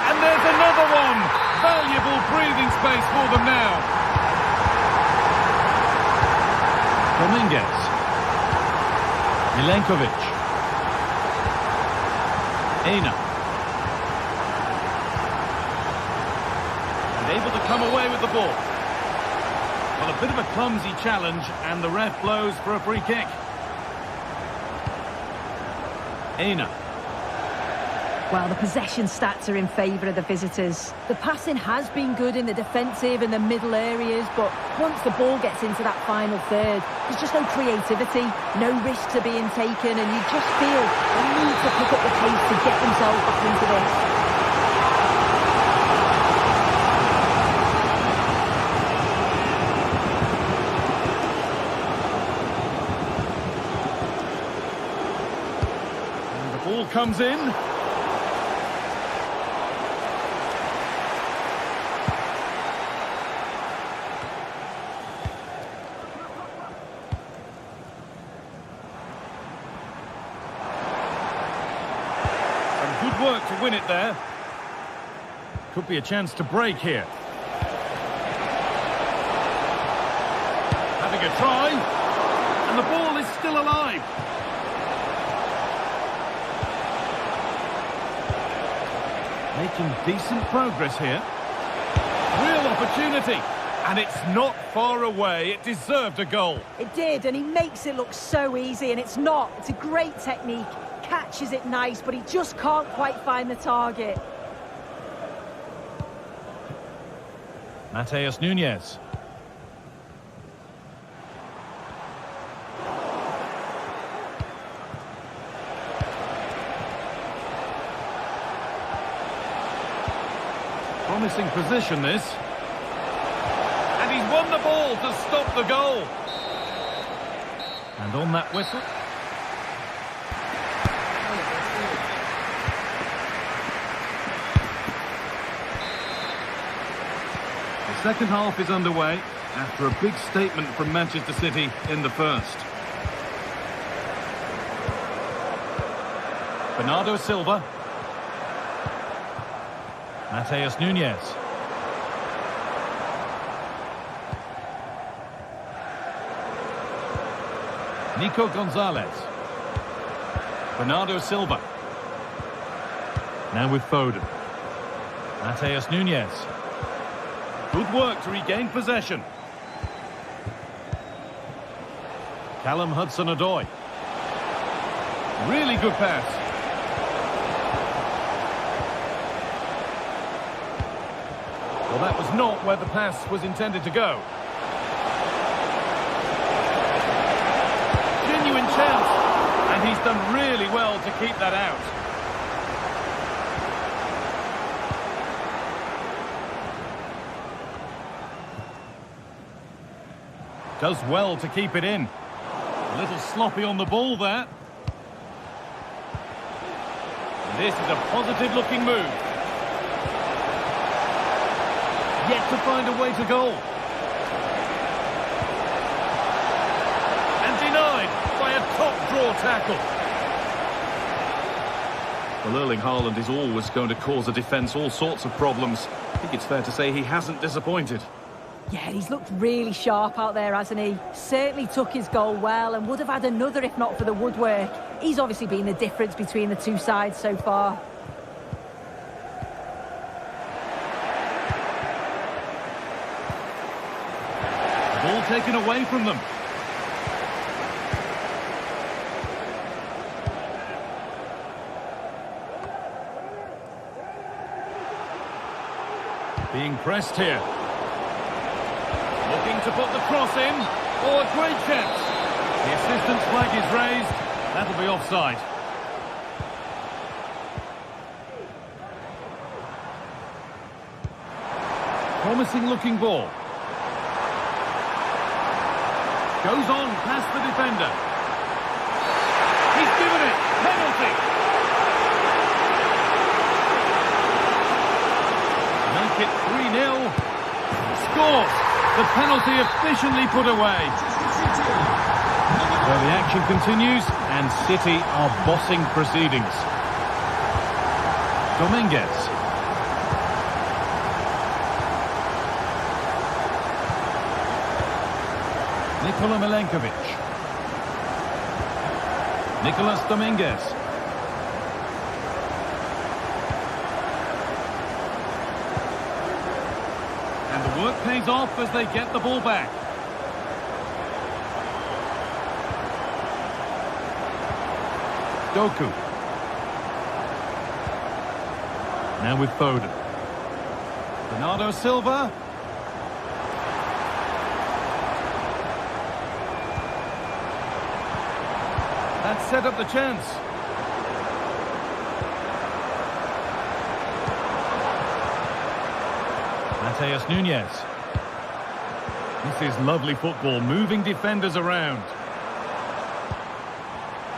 And there's another one. Valuable breathing space for them now. Dominguez. Milenkovic. Aina. come away with the ball. Well, a bit of a clumsy challenge, and the ref blows for a free kick. Aina. Well, the possession stats are in favour of the visitors. The passing has been good in the defensive and the middle areas, but once the ball gets into that final third, there's just no creativity, no risks are being taken, and you just feel they need to pick up the pace to get themselves back into this. Ball comes in. Some good work to win it there. Could be a chance to break here. Having a try. And the ball is still alive. Making decent progress here. Real opportunity. And it's not far away. It deserved a goal. It did, and he makes it look so easy, and it's not. It's a great technique. Catches it nice, but he just can't quite find the target. Matheus Nunes. Promising position, this. And he's won the ball to stop the goal. And on that whistle. The second half is underway after a big statement from Manchester City in the first. Bernardo Silva. Matheus Nunes. Nico Gonzalez. Bernardo Silva. Now with Foden. Matheus Nunes. Good work to regain possession. Callum Hudson-Odoi. Really good pass. Well, that was not where the pass was intended to go. Genuine chance, and he's done really well to keep that out. Does well to keep it in. A little sloppy on the ball there. This is a positive-looking move. Yet to find a way to goal. And denied by a top-draw tackle. Well, Erling Haaland is always going to cause a defence all sorts of problems. I think it's fair to say he hasn't disappointed. Yeah, he's looked really sharp out there, hasn't he? Certainly took his goal well and would have had another if not for the woodwork. He's obviously been the difference between the two sides so far. Ball taken away from them. Being pressed here. Looking to put the cross in. Oh, a great chance. The assistant's flag is raised. That'll be offside. Promising looking ball. Goes on past the defender. He's given it. Penalty. Make it 3-0. Scores. The penalty efficiently put away. Well, the action continues and City are bossing proceedings. Dominguez. Nikola Milenkovic. Nicolas Dominguez. And pays off as they get the ball back. Doku. Now with Foden. Bernardo Silva. That set up the chance. Mateus Nunes. This is lovely football, moving defenders around.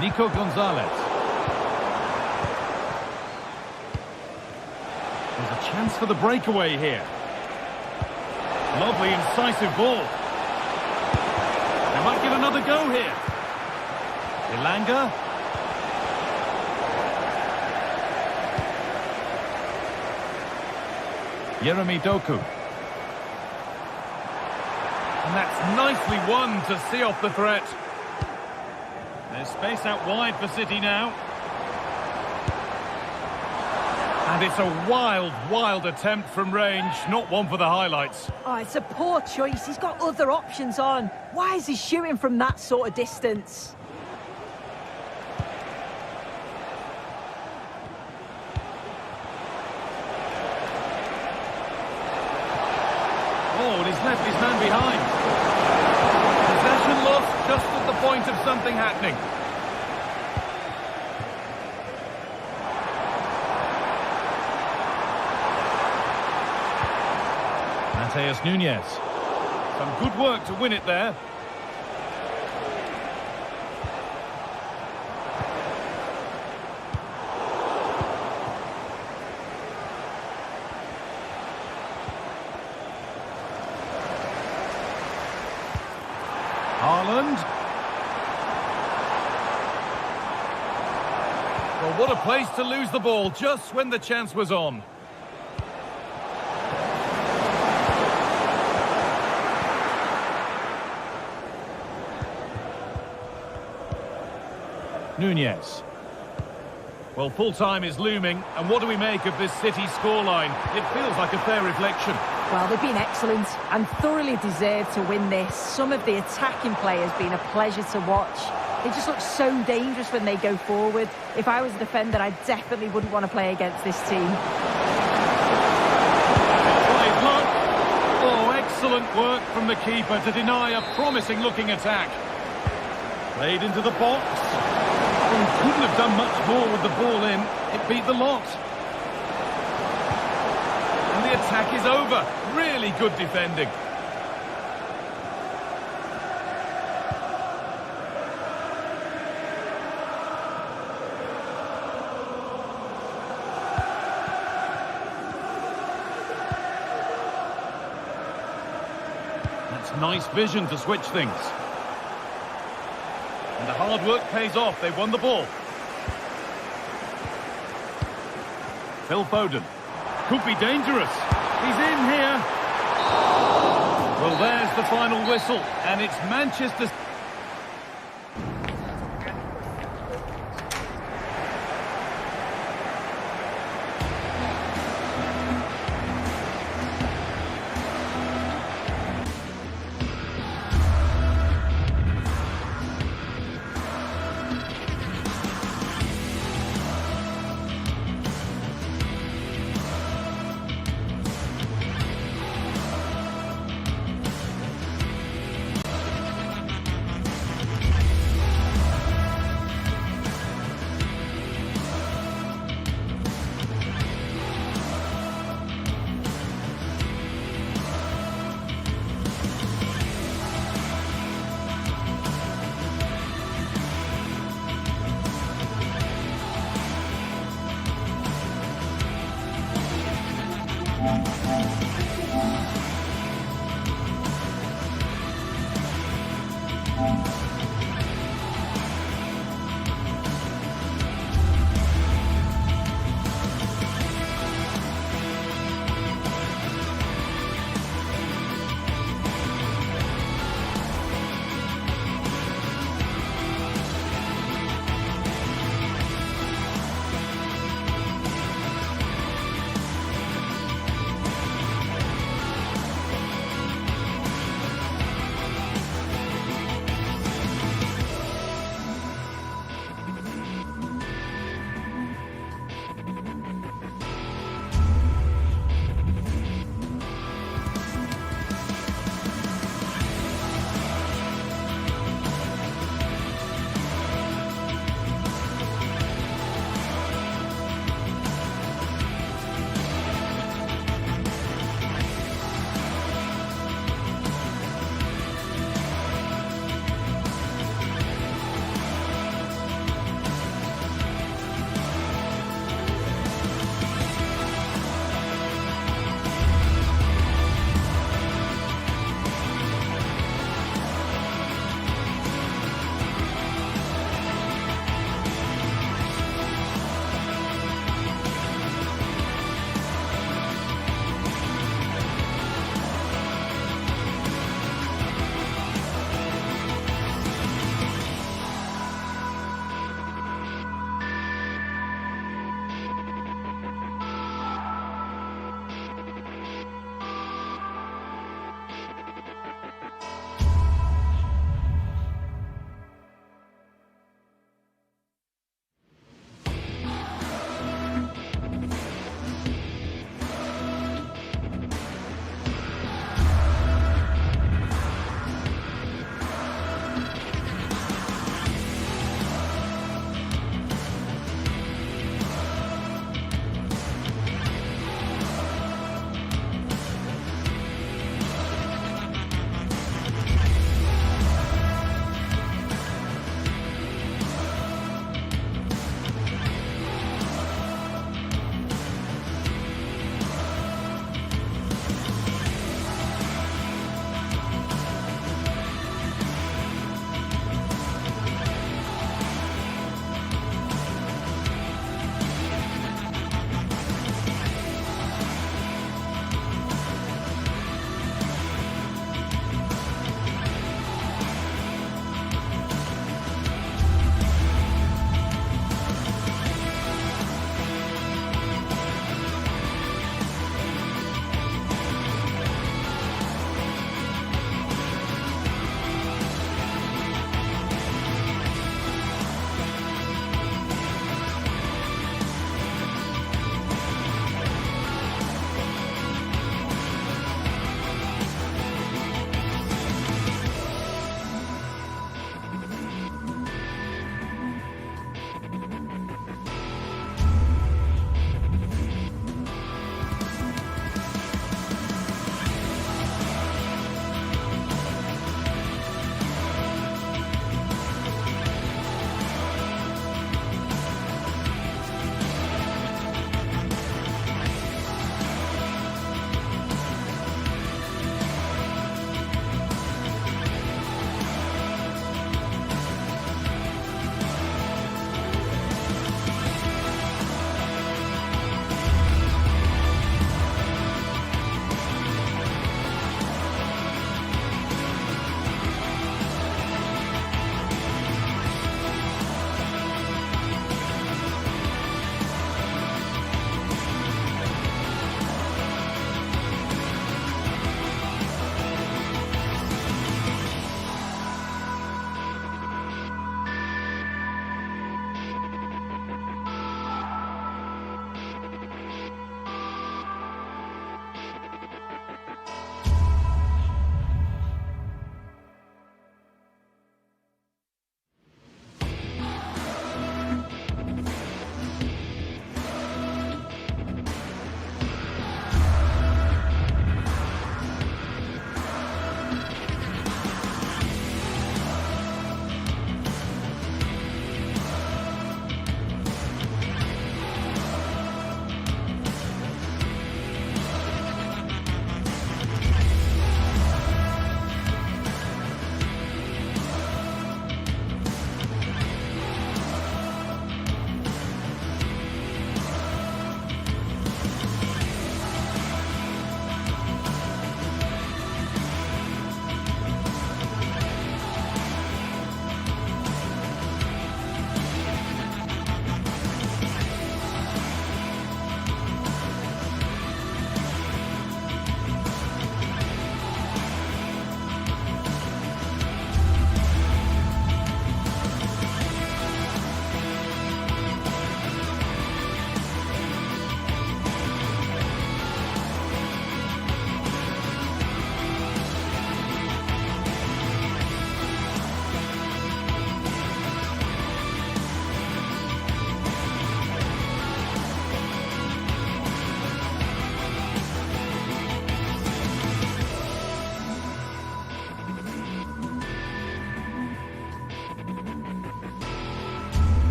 Nico Gonzalez. There's a chance for the breakaway here. Lovely, incisive ball. They might get another go here. Ilanga. Jeremy Doku. And that's nicely won to see off the threat. There's space out wide for City now. And it's a wild, wild attempt from range, not one for the highlights. Oh, it's a poor choice. He's got other options on. Why is he shooting from that sort of distance? Oh, and he's left his man behind. Possession lost just at the point of something happening. Mateus Nunes. Some good work to win it there. Haaland. Well, what a place to lose the ball just when the chance was on. Nunes. Well, full-time is looming, and what do we make of this City scoreline? It feels like a fair reflection. Well, they've been excellent and thoroughly deserved to win this. Some of the attacking play has been a pleasure to watch. They just look so dangerous when they go forward. If I was a defender, I definitely wouldn't want to play against this team. Right, look. Oh, excellent work from the keeper to deny a promising-looking attack. Played into the box. Well, he couldn't have done much more with the ball in. It beat the lot. And the attack is over. Really good defending. That's nice vision to switch things. And the hard work pays off. They won the ball. Phil Foden. Could be dangerous. He's in here. Well, there's the final whistle. And it's Manchester...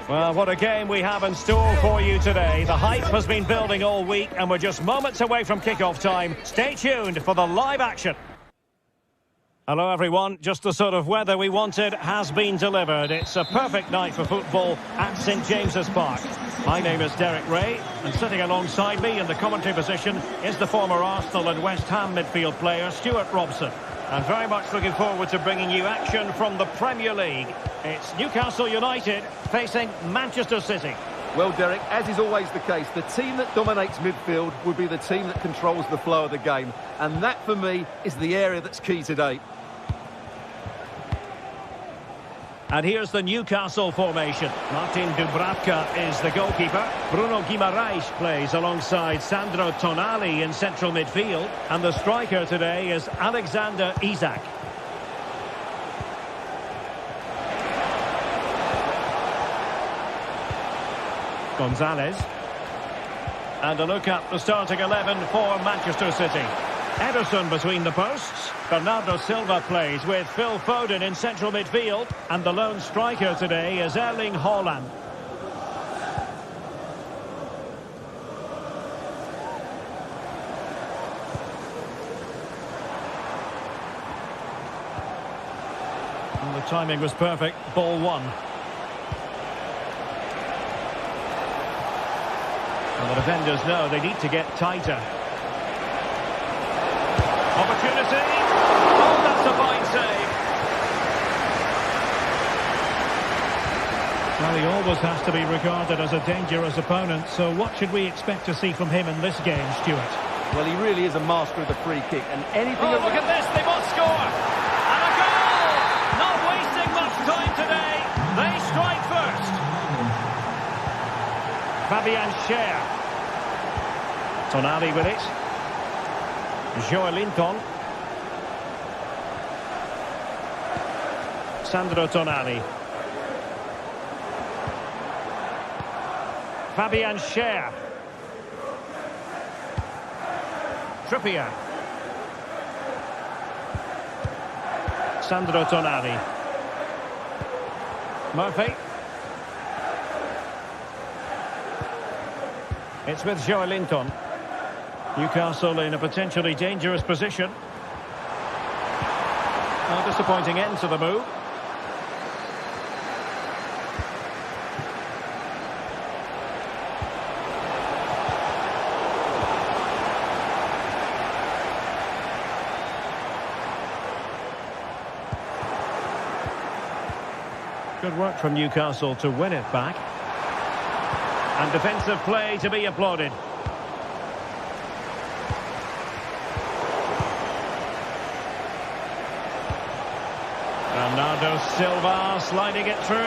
Well, what a game we have in store for you today. The hype has been building all week and we're just moments away from kick-off time. Stay tuned for the live action. Hello everyone, just the sort of weather we wanted has been delivered. It's a perfect night for football at St James's Park. My name is Derek Ray, and sitting alongside me in the commentary position is the former Arsenal and West Ham midfield player Stuart Robson. And very much looking forward to bringing you action from the Premier League. It's Newcastle United facing Manchester City. Well, Derek, as is always the case, the team that dominates midfield will be the team that controls the flow of the game. And that, for me, is the area that's key today. And here's the Newcastle formation. Martin Dubravka is the goalkeeper. Bruno Guimaraes plays alongside Sandro Tonali in central midfield. And the striker today is Alexander Isak. Gonzalez. And a look at the starting 11 for Manchester City. Ederson between the posts. Bernardo Silva plays with Phil Foden in central midfield. And the lone striker today is Erling Haaland. And the timing was perfect. Ball one. And the defenders know they need to get tighter. Opportunity. Oh, that's a fine save. Well, he always has to be regarded as a dangerous opponent, so what should we expect to see from him in this game, Stuart? Well, he really is a master of the free kick, and anything... Oh, look at this, they must score! And a goal! Not wasting much time today. They strike first. Fabian Schär. Tonali with it. Joelinton. Sandro Tonali. Fabian Schär. Trippier. Sandro Tonali. Murphy. It's with Joelinton. Newcastle in a potentially dangerous position. A disappointing end to the move. Good work from Newcastle to win it back. And defensive play to be applauded. Bernardo Silva sliding it through.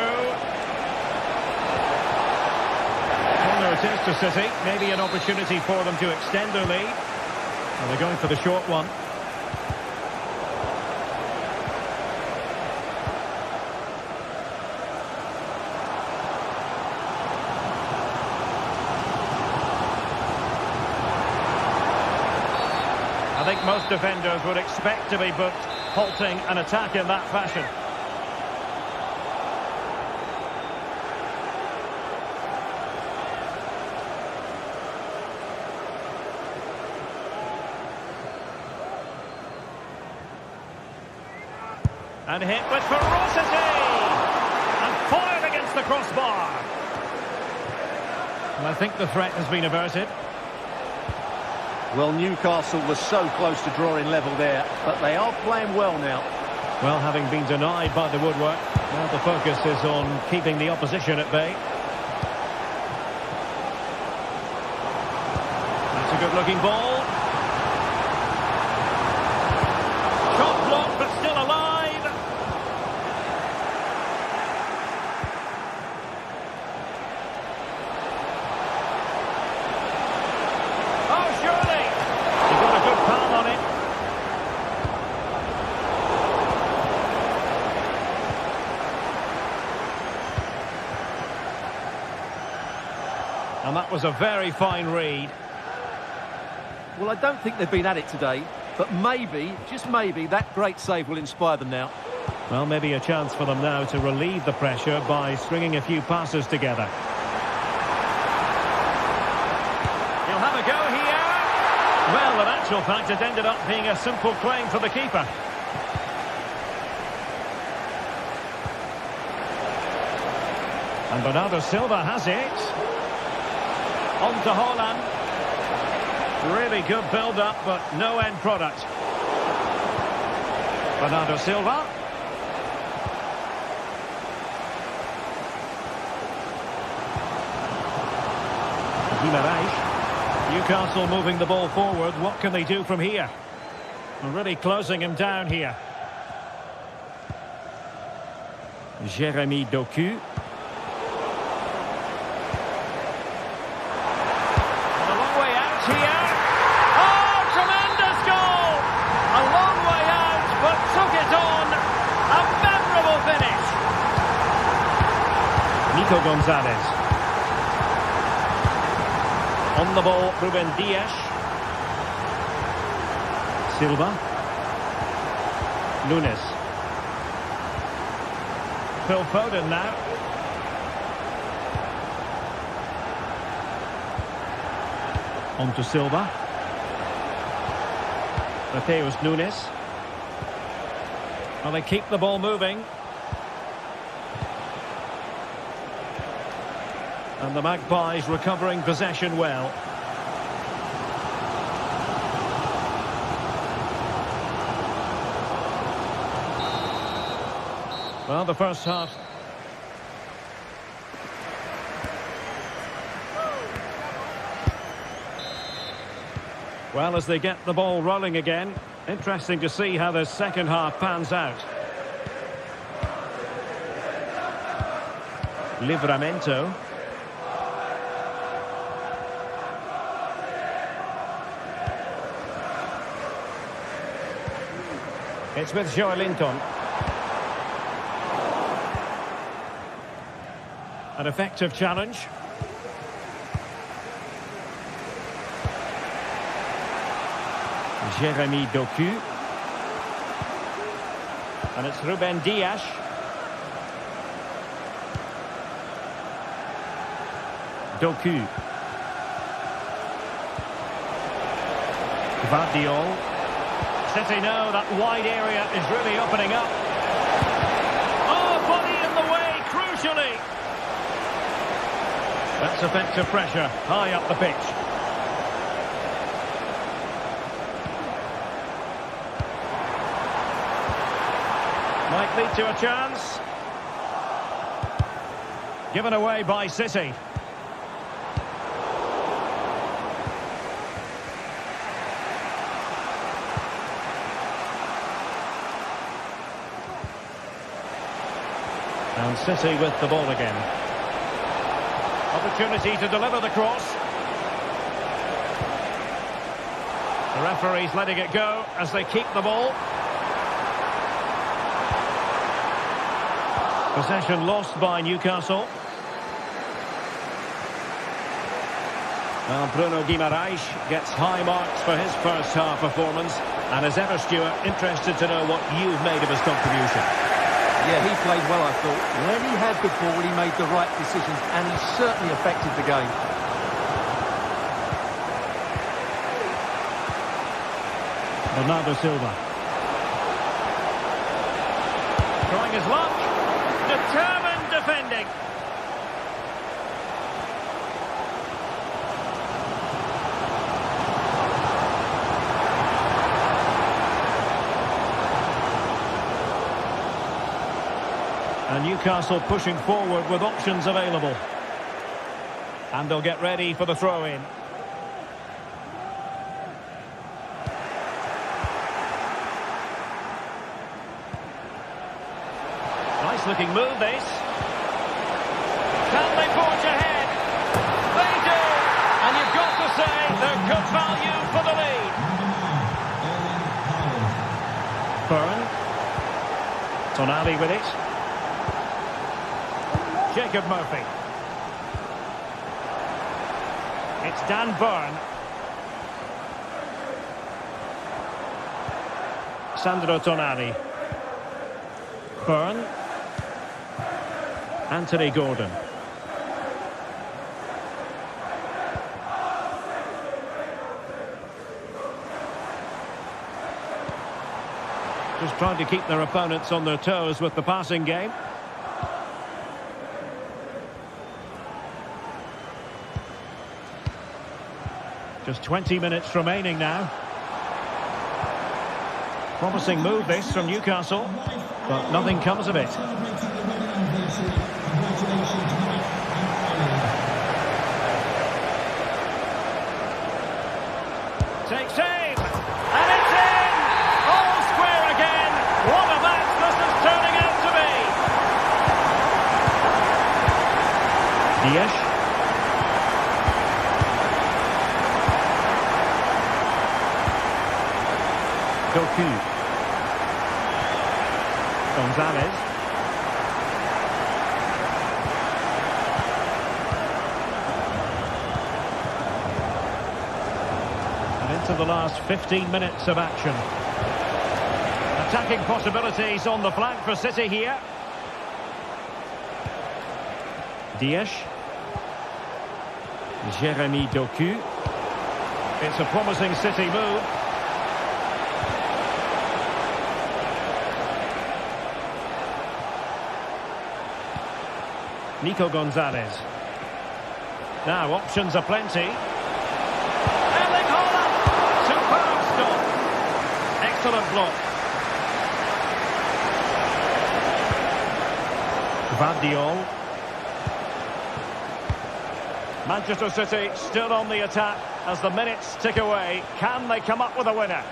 Corner it is to City. Maybe an opportunity for them to extend their lead. And they're going for the short one. I think most defenders would expect to be booked, halting an attack in that fashion. And hit with ferocity! And fired against the crossbar! And I think the threat has been averted. Well, Newcastle was so close to drawing level there, but they are playing well now. Well, having been denied by the woodwork, now the focus is on keeping the opposition at bay. That's a good-looking ball. Shot blocked, but still alive. Oh, surely! He got a good palm on it. And that was a very fine read. Well, I don't think they've been at it today, but maybe, just maybe, that great save will inspire them now. Well, maybe a chance for them now to relieve the pressure by stringing a few passes together. He'll have a go here. Well, in actual fact, it ended up being a simple claim for the keeper. And Bernardo Silva has it. On to Haaland. Really good build-up, but no end product. Bernardo Silva. Guimaraes. Newcastle moving the ball forward. What can they do from here? They're really closing him down here. Jérémy Doku. A long way out here. Oh, tremendous goal! A long way out, but took it on. A memorable finish. Nico Gonzalez. On the ball, Ruben Dias. Silva. Nunes. Phil Foden now. On to Silva. Mateus Nunes. Well, they keep the ball moving. And the Magpies recovering possession well. Well, the first half. Well, as they get the ball rolling again, interesting to see how the second half pans out. Livramento. It's with Joelinton. An effective challenge. Jérémy Doku. And it's Ruben Dias. Doku. Guardiola. City know that wide area is really opening up. Oh, body in the way, crucially. That's effective pressure, high up the pitch. Might lead to a chance. Given away by City. And City with the ball again. Opportunity to deliver the cross. The referee's letting it go as they keep the ball. Possession lost by Newcastle. Well, Bruno Guimaraes gets high marks for his first half performance. And as ever, Stuart, interested to know what you've made of his contribution. Yeah, he played well, I thought. When he had the ball, he made the right decisions, and he certainly affected the game. Bernardo Silva. Trying his luck. Determined defending. And Newcastle pushing forward with options available. And they'll get ready for the throw-in. Nice looking move, this. Can they forge ahead? They do! And you've got to say they're good value for the lead. Byrne. Tonali with it. Jacob Murphy. It's Dan Byrne. Sandro Tonali. Byrne. Anthony Gordon. Just trying to keep their opponents on their toes with the passing game. Just 20 minutes remaining now. Promising move this from Newcastle, but nothing comes of it. Takes aim, and it's in! All square again! What a match this is turning out to be! Dias. Doku. Gonzalez. And into the last 15 minutes of action. Attacking possibilities on the flank for City here. Dias. Jeremy Doku. It's a promising City move. Nico Gonzalez. Now options are plenty. Erling Haaland! Superb stop. Excellent block. Vardiol. Manchester City still on the attack as the minutes tick away. Can they come up with a winner?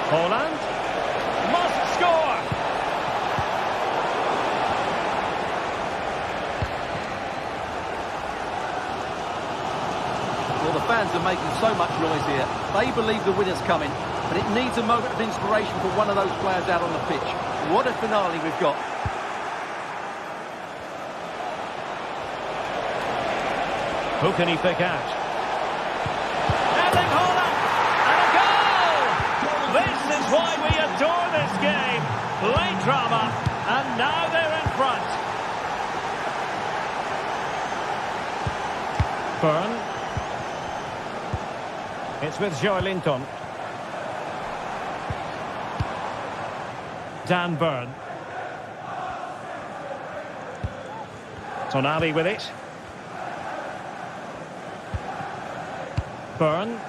Haaland must score. Well, the fans are making so much noise here. They believe the winner's coming, but it needs a moment of inspiration for one of those players out on the pitch. What a finale we've got. Who can he pick out? Erling Haaland! And a goal! This is why we adore this game. Late drama, and now they're in front. Byrne. It's with Joelinton. Dan Byrne. Tonali with it. Byrne.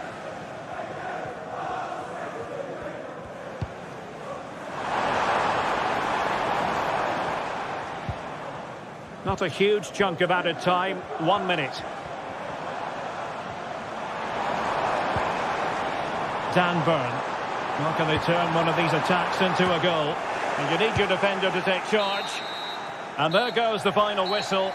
Not a huge chunk of added time. 1 minute. Dan Byrne. How can they turn one of these attacks into a goal? And you need your defender to take charge. And there goes the final whistle.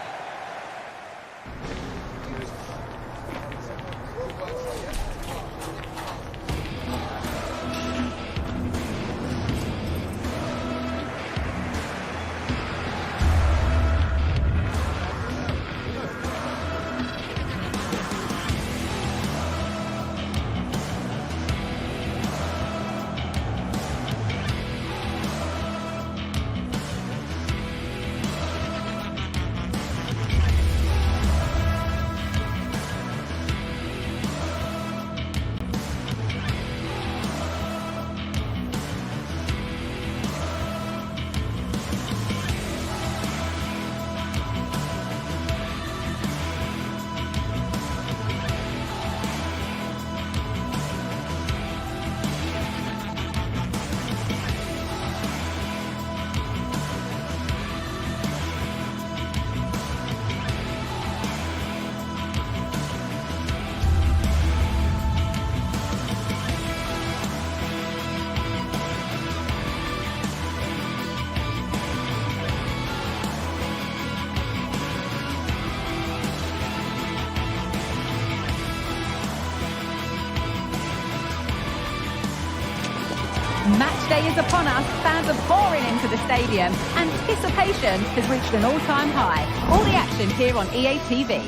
Match day is upon us, fans are pouring into the stadium. Anticipation has reached an all-time high. All the action here on EA TV.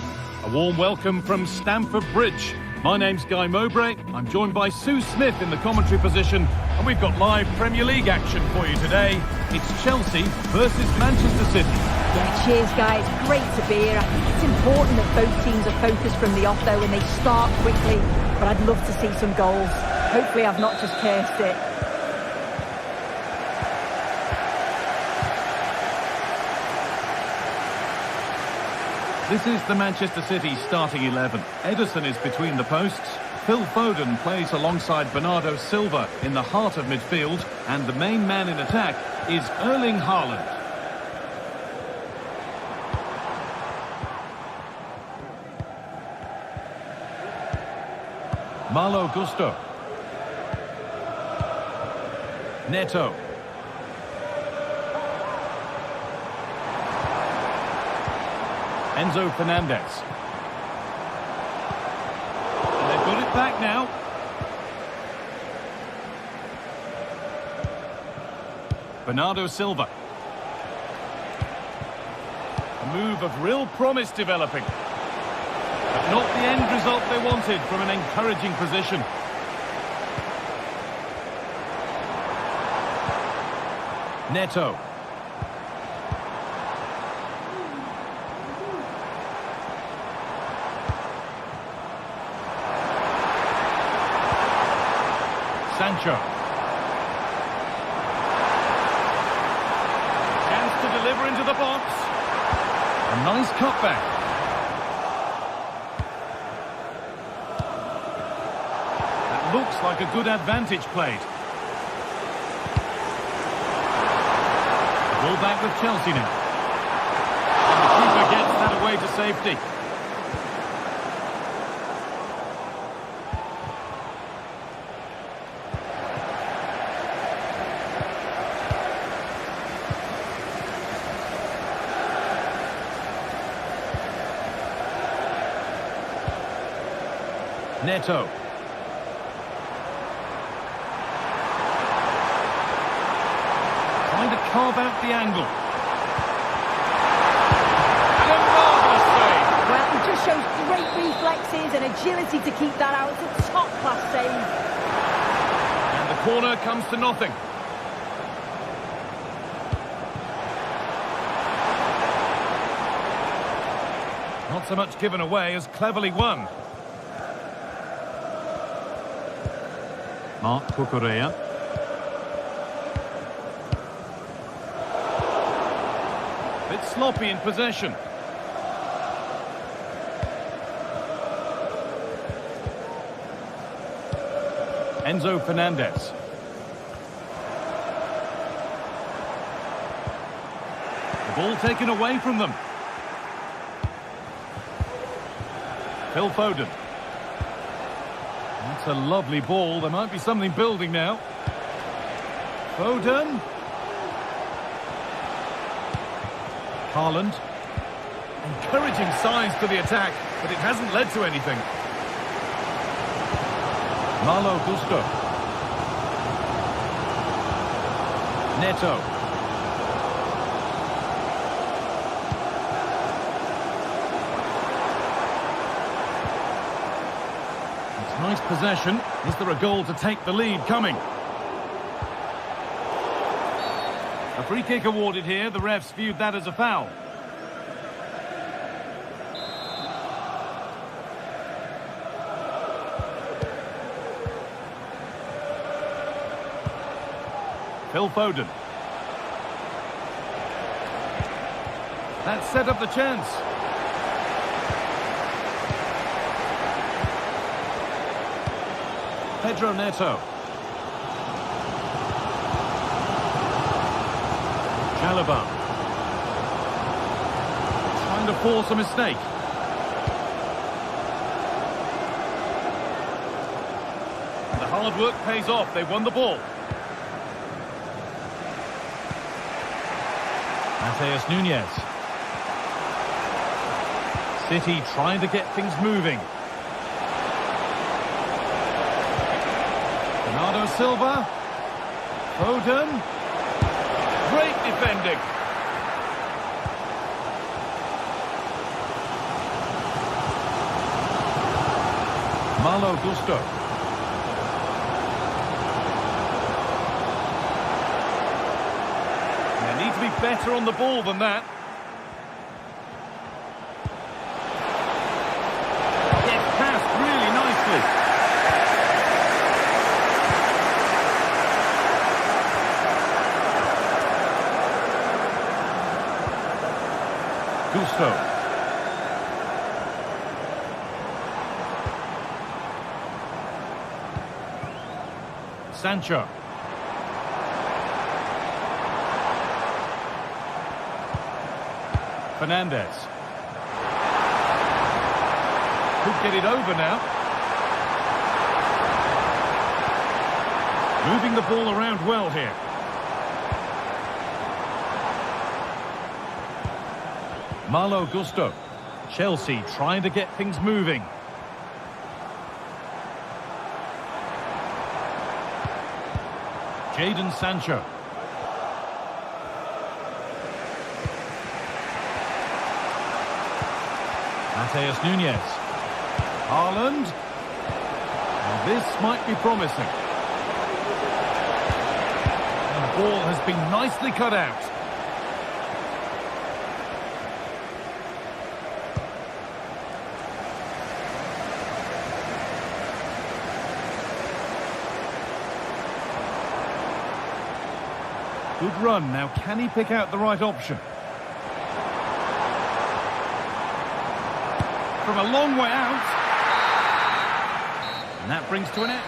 A warm welcome from Stamford Bridge. My name's Guy Mowbray. I'm joined by Sue Smith in the commentary position, and we've got live Premier League action for you today. It's Chelsea versus Manchester City. Yeah, cheers, guys. Great to be here. I think it's important that both teams are focused from the off, though, and they start quickly. But I'd love to see some goals. Hopefully I've not just cursed it. This is the Manchester City starting 11. Ederson is between the posts. Phil Foden plays alongside Bernardo Silva in the heart of midfield. And the main man in attack is Erling Haaland. Malo Gusto. Neto. Enzo Fernandez. And they've got it back now. Bernardo Silva. A move of real promise developing. But not the end result they wanted from an encouraging position. Neto. Sancho. Chance to deliver into the box. A nice cutback. That looks like a good advantage played. Ball back with Chelsea now. And the keeper gets that away to safety. Neto. Trying to carve out the angle. And a marvellous save. Well, he just shows great reflexes and agility to keep that out. It's a top-class save. And the corner comes to nothing. Not so much given away as cleverly won. Marc Cucurella. Bit sloppy in possession. Enzo Fernandez. The ball taken away from them. Phil Foden. That's a lovely ball. There might be something building now. Foden. Haaland. Encouraging signs to the attack, but it hasn't led to anything. Malo Gusto. Neto. Nice possession. Is there a goal to take the lead coming? A free kick awarded here. The refs viewed that as a foul. Phil Foden. That set up the chance. Pedro Neto. Chalobah. Trying to force a mistake. And the hard work pays off. They won the ball. Mateus Nunes. City trying to get things moving. Bernardo Silva. Foden. Great defending. Malo Gusto. They need to be better on the ball than that. Gets passed really nicely. Gusto. Sancho. Fernandez. Could get it over now. Moving the ball around well here. Malo Gusto. Chelsea trying to get things moving. Jadon Sancho. Matheus Nunes. Haaland. And this might be promising. And the ball has been nicely cut out. Good run. Now, can he pick out the right option? From a long way out. And that brings to an end.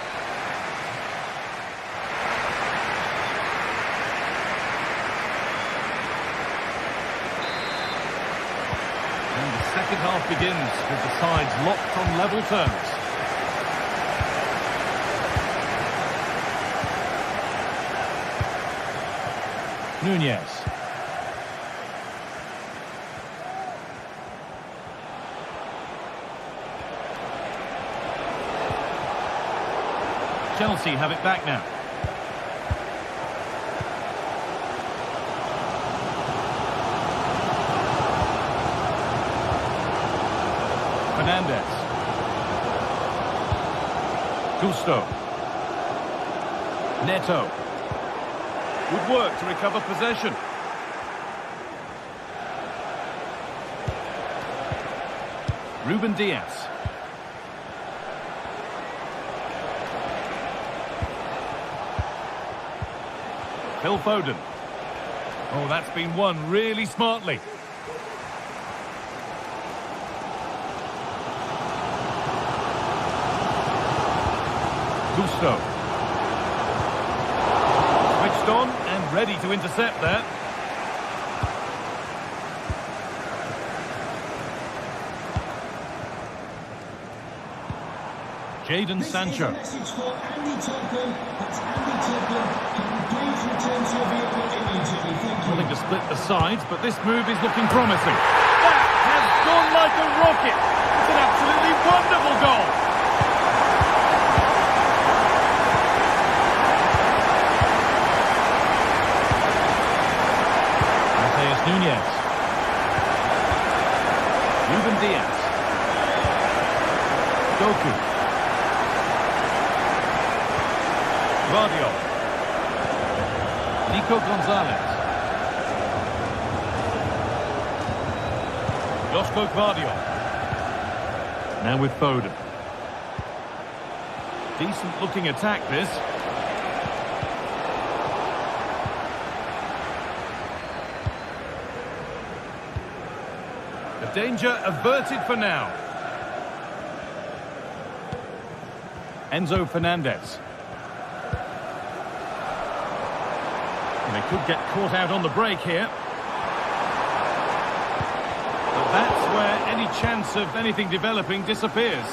And the second half begins with the sides locked on level terms. Nunez. Chelsea have it back now. Fernandez. Gusto. Neto. Good work to recover possession. Ruben Diaz. Phil Foden. Oh, that's been won really smartly. Gusto. Switched on and ready to intercept there. Jadon Sancho. Message for Andy Tottenham. That's Andy Tottenham. Can you please return to your vehicle immediately? Thank you. Willing to split the sides, but this move is looking promising. That has gone like a rocket. It's an absolutely wonderful goal. Matheus Nunes. Ruben Diaz. Doku. Guardiola. Nico Gonzalez. Josko Guardiola. Now with Foden. Decent looking attack this. The danger averted for now. Enzo Fernandez. And they could get caught out on the break here. But that's where any chance of anything developing disappears.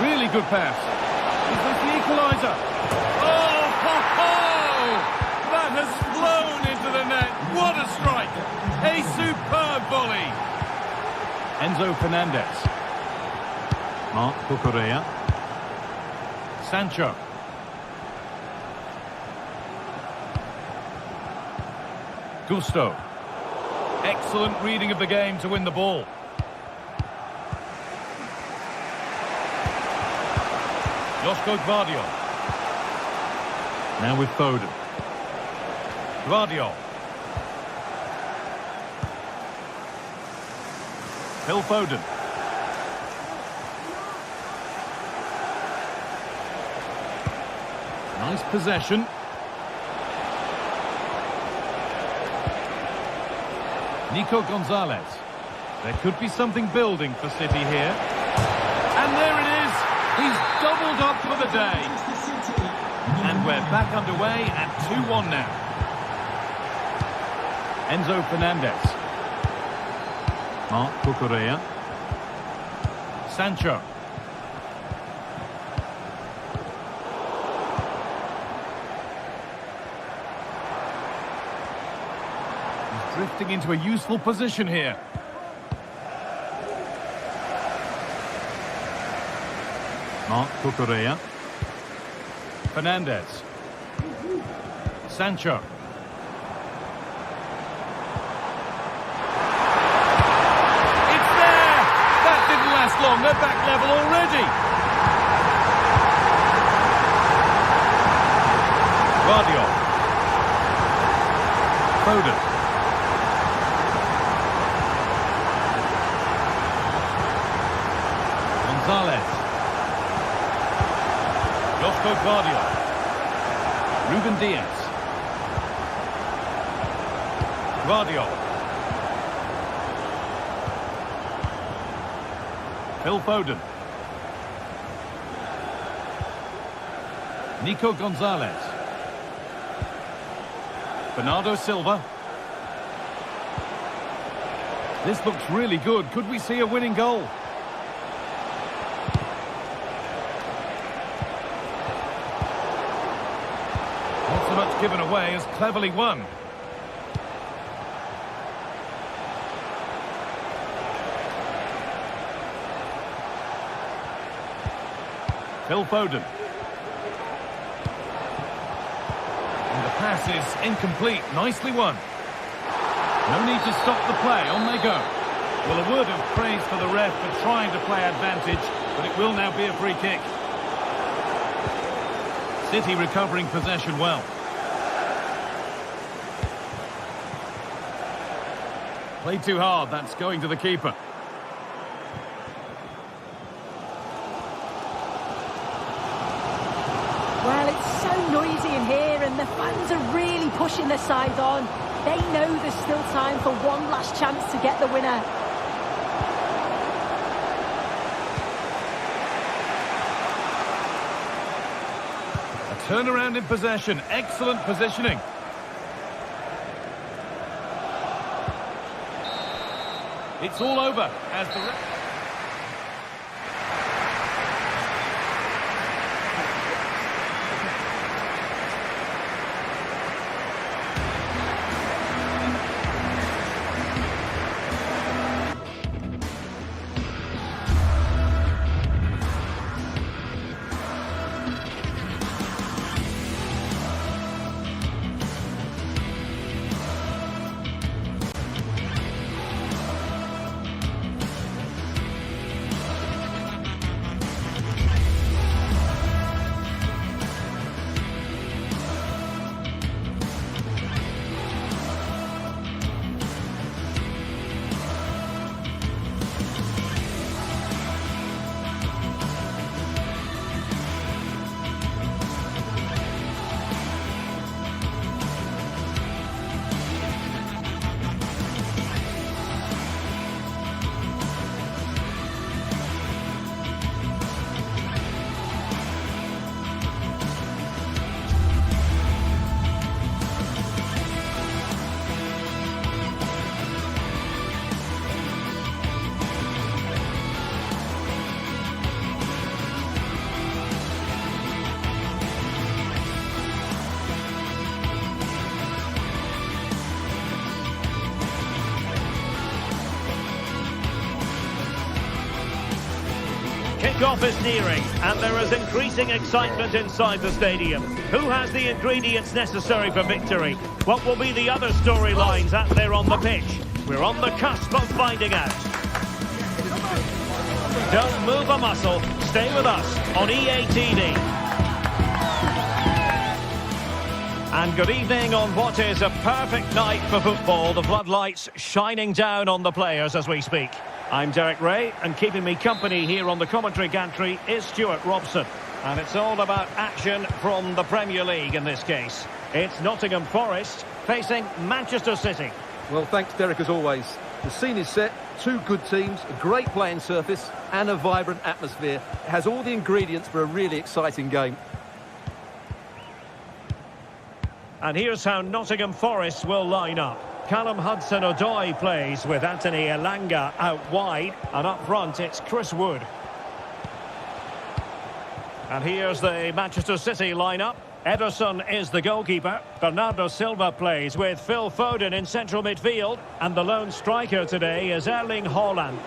Really good pass. Is this the equaliser? Oh, ho, ho! That has flown into the net. What a strike! A superb volley. Enzo Fernandez. Marc Cucurella. Sancho. Gusto. Excellent reading of the game to win the ball. Josko Gvardiol. Now with Foden. Gvardiol. Phil Foden. Nice possession. Nico Gonzalez. There could be something building for City here. And there it is. He's doubled up for the day. And we're back underway at 2-1 now. Enzo Fernandez. Marc Cucurella. Sancho. He's drifting into a useful position here. Marc Cucurella. Fernandez. Sancho. It's there! That didn't last long. They're back level already. Gvardiol. Foden. Gonzalez. Josko Gvardiol. Ruben Diaz. Gvardiol. Phil Foden. Nico Gonzalez. Bernardo Silva. This looks really good. Could we see a winning goal? Not so much given away as cleverly won. Phil Foden. And the pass is incomplete. Nicely won. No need to stop the play. On they go. Well, a word of praise for the ref for trying to play advantage, but it will now be a free kick. City recovering possession well. Played too hard. That's going to the keeper. Well, it's so noisy in here and the fans are really pushing their side on. They know there's still time for one last chance to get the winner. A turnaround in possession. Excellent positioning. It's all over as the... Kick-off is nearing, and there is increasing excitement inside the stadium. Who has the ingredients necessary for victory? What will be the other storylines out there on the pitch? We're on the cusp of finding out. Don't move a muscle. Stay with us on EA TV. And good evening on what is a perfect night for football. The floodlights shining down on the players as we speak. I'm Derek Ray, and keeping me company here on the commentary gantry is Stuart Robson. And it's all about action from the Premier League in this case. It's Nottingham Forest facing Manchester City. Well, thanks, Derek, as always. The scene is set, two good teams, a great playing surface and a vibrant atmosphere. It has all the ingredients for a really exciting game. And here's how Nottingham Forest will line up. Callum Hudson-Odoi plays with Anthony Elanga out wide, and up front it's Chris Wood. And here's the Manchester City lineup. Ederson is the goalkeeper. Bernardo Silva plays with Phil Foden in central midfield, and the lone striker today is Erling Haaland.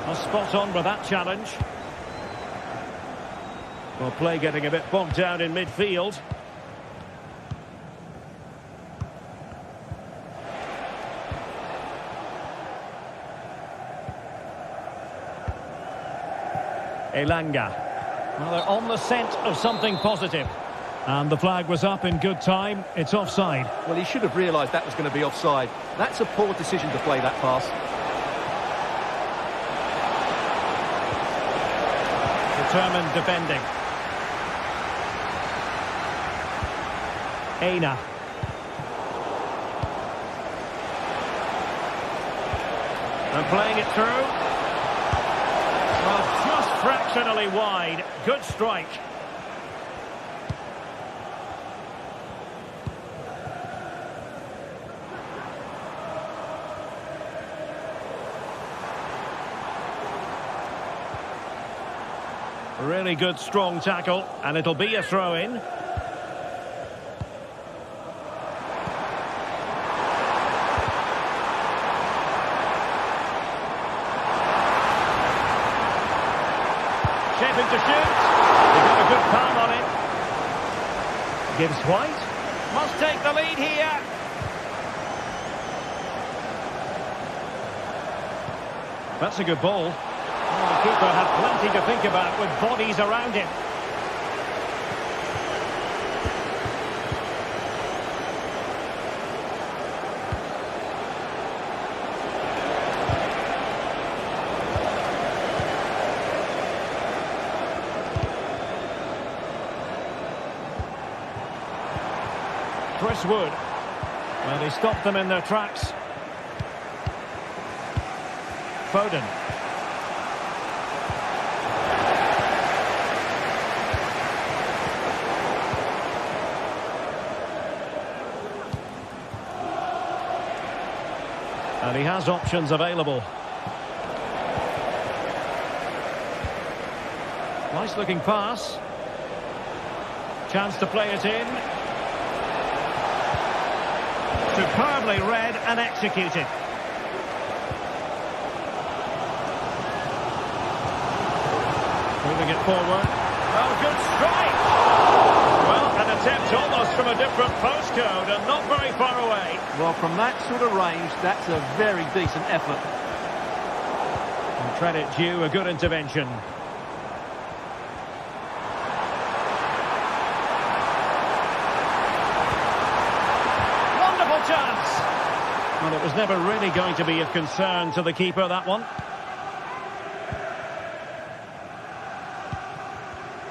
A spot on with that challenge. Well, play getting a bit bogged down in midfield. Elanga. Well, they're on the scent of something positive. And the flag was up in good time. It's offside. Well, he should have realised that was going to be offside. That's a poor decision to play that pass. Determined defending. Aina. And playing it through. Well, just fractionally wide. Good strike. Really good, strong tackle, and it'll be a throw-in. Shaping to shoot. He got a good palm on it. Gibbs White must take the lead here. That's a good ball. The keeper had plenty to think about with bodies around him. Chris Wood. Well, he stopped them in their tracks. Foden. And he has options available. Nice looking pass. Chance to play it in. Superbly read and executed. Moving it forward. Oh, good strike! Well, an attempt almost from a different postcode and not very far away. Well, from that sort of range, that's a very decent effort. And credit due, a good intervention. Wonderful chance! Well, it was never really going to be of concern to the keeper, that one.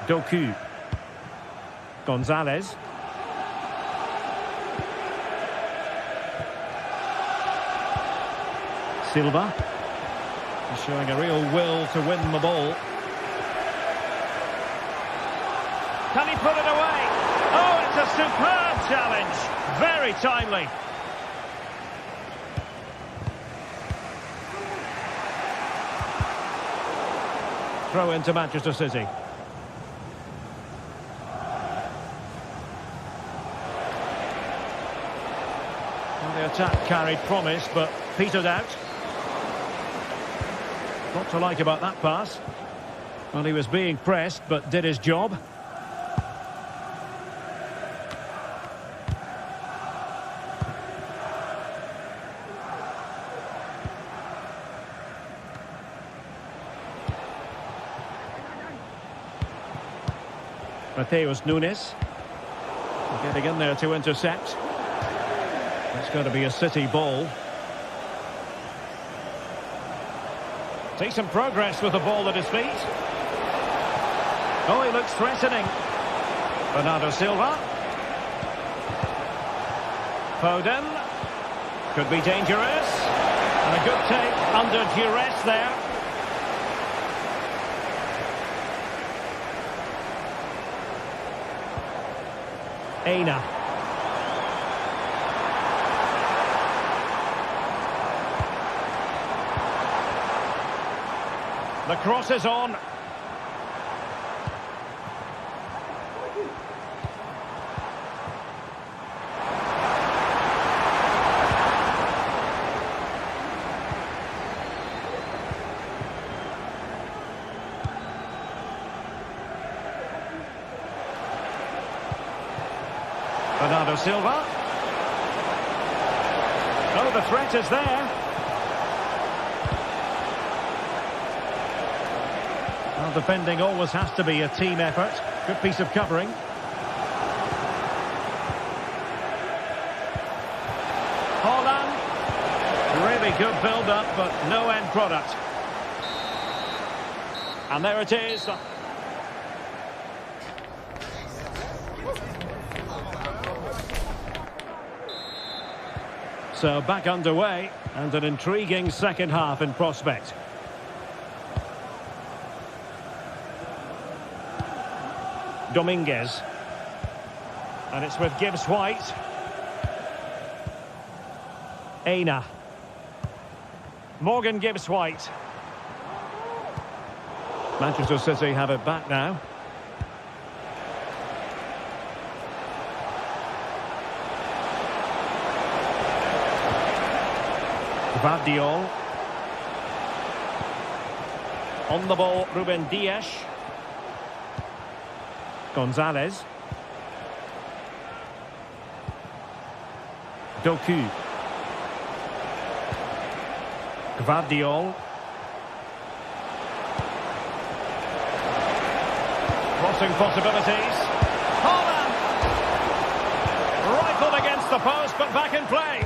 Doku. Gonzalez. Silva. He's showing a real will to win the ball. Can he put it away? Oh, it's a superb challenge. Very timely. Throw into Manchester City. Well, they're attack carried promise, but petered out. What to like about that pass? Well, he was being pressed, but did his job. Mateus Nunes getting in there to intercept. It's going to be a City ball. See some progress with the ball at his feet. Oh, he looks threatening. Bernardo Silva. Foden. Could be dangerous. And a good take under duress there. Aina. The cross is on. Bernardo Silva. Oh, the threat is there. Well, defending always has to be a team effort. Good piece of covering. Haaland. Really good build-up, but no end product. And there it is. So back underway, and an intriguing second half in prospect. Dominguez. And it's with Gibbs-White. Aina. Morgan Gibbs-White. Manchester City have it back now. Vardiol. On the ball, Ruben Dias. Gonzalez. Doku. Vardiol. Crossing possibilities. Haaland! Rifled against the post, but back in play.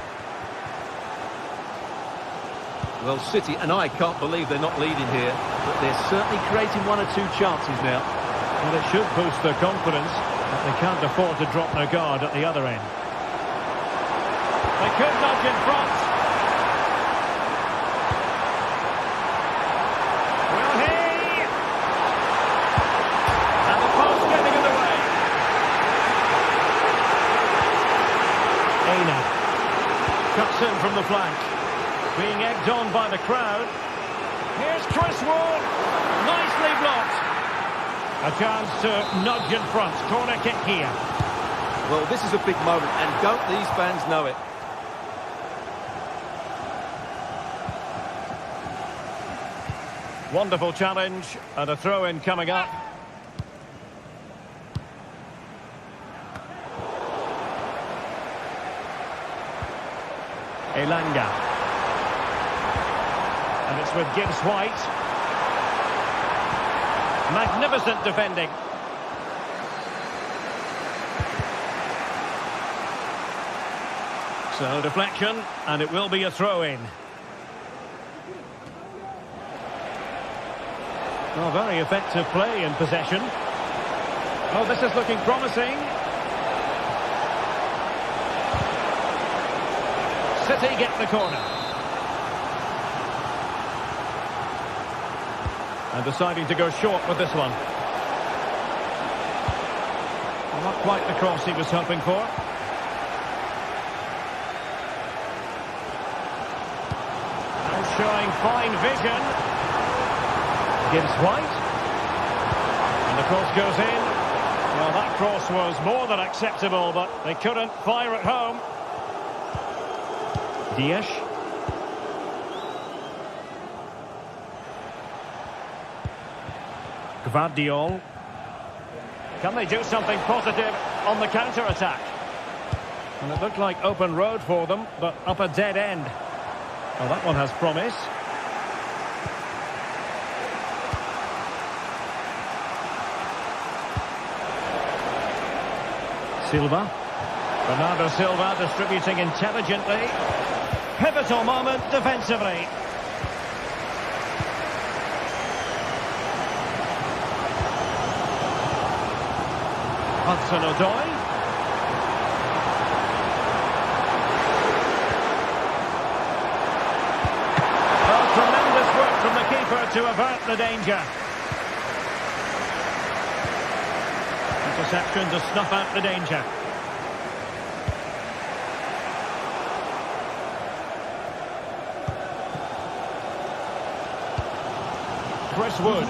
Well, City and I can't believe they're not leading here, but they're certainly creating one or two chances now. Well, it should boost their confidence, but they can't afford to drop their guard at the other end. They could nudge in front. Will he? And the post getting in the way. Aina cuts in from the flank. Being egged on by the crowd. Here's Chris Wood. Nicely blocked. A chance to nudge in front. Corner kick here. Well, this is a big moment, and don't these fans know it? Wonderful challenge, and a throw-in coming up. Elanga. And it's with Gibbs-White. Magnificent defending. So deflection, and it will be a throw-in. Well, very effective play in possession. Oh, this is looking promising. City get the corner. And deciding to go short with this one. Well, not quite the cross he was hoping for. Now showing fine vision. Gibbs-White. And the cross goes in. Well, that cross was more than acceptable, but they couldn't fire at home. Dias. Gvardiol. Can they do something positive on the counter-attack? And it looked like open road for them, but up a dead end. Well, that one has promise. Silva. Bernardo Silva distributing intelligently. Pivotal moment defensively. Hudson-Odoi. Oh, tremendous work from the keeper to avert the danger. Interception to snuff out the danger. Chris Wood.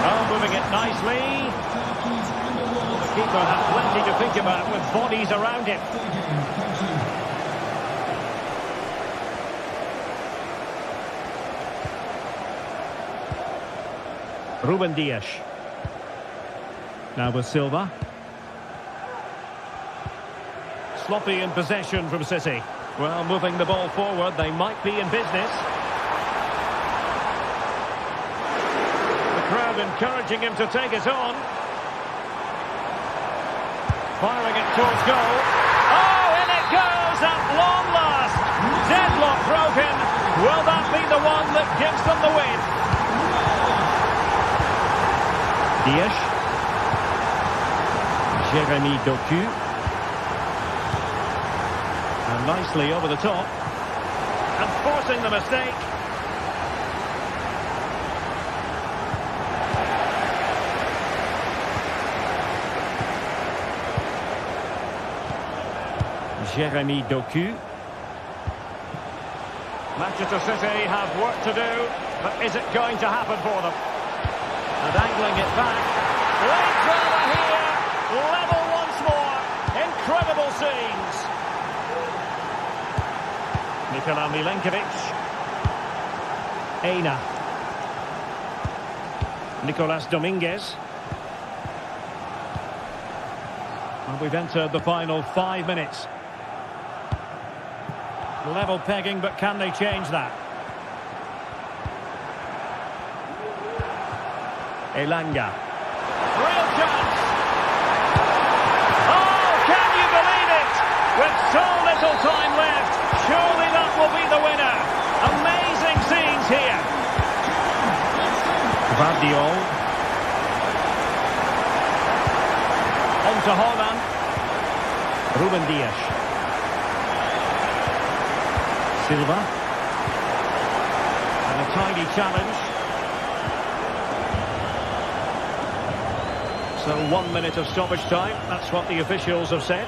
Oh, moving it nicely. The keeper had plenty to think about with bodies around him. Ruben Dias. Now with Silva. Sloppy in possession from City. Well, moving the ball forward, they might be in business. The crowd encouraging him to take it on. Firing it towards goal. Oh, in it goes at long last. Deadlock broken. Will that be the one that gives them the win? Dias. Jeremy Doku. And nicely over the top. And forcing the mistake. Jeremy Doku. Manchester City have work to do, but is it going to happen for them? And angling it back. Late drama here. Level once more. Incredible scenes. Nikola Milenkovic. Eina. Nicolas Dominguez. And we've entered the final 5 minutes. Level pegging, but can they change that? Elanga. Real chance! Oh, can you believe it? With so little time left, surely that will be the winner. Amazing scenes here. Gvardiol. On to Holland. Ruben Dias. Silva. And a tidy challenge. So 1 minute of stoppage time. That's what the officials have said.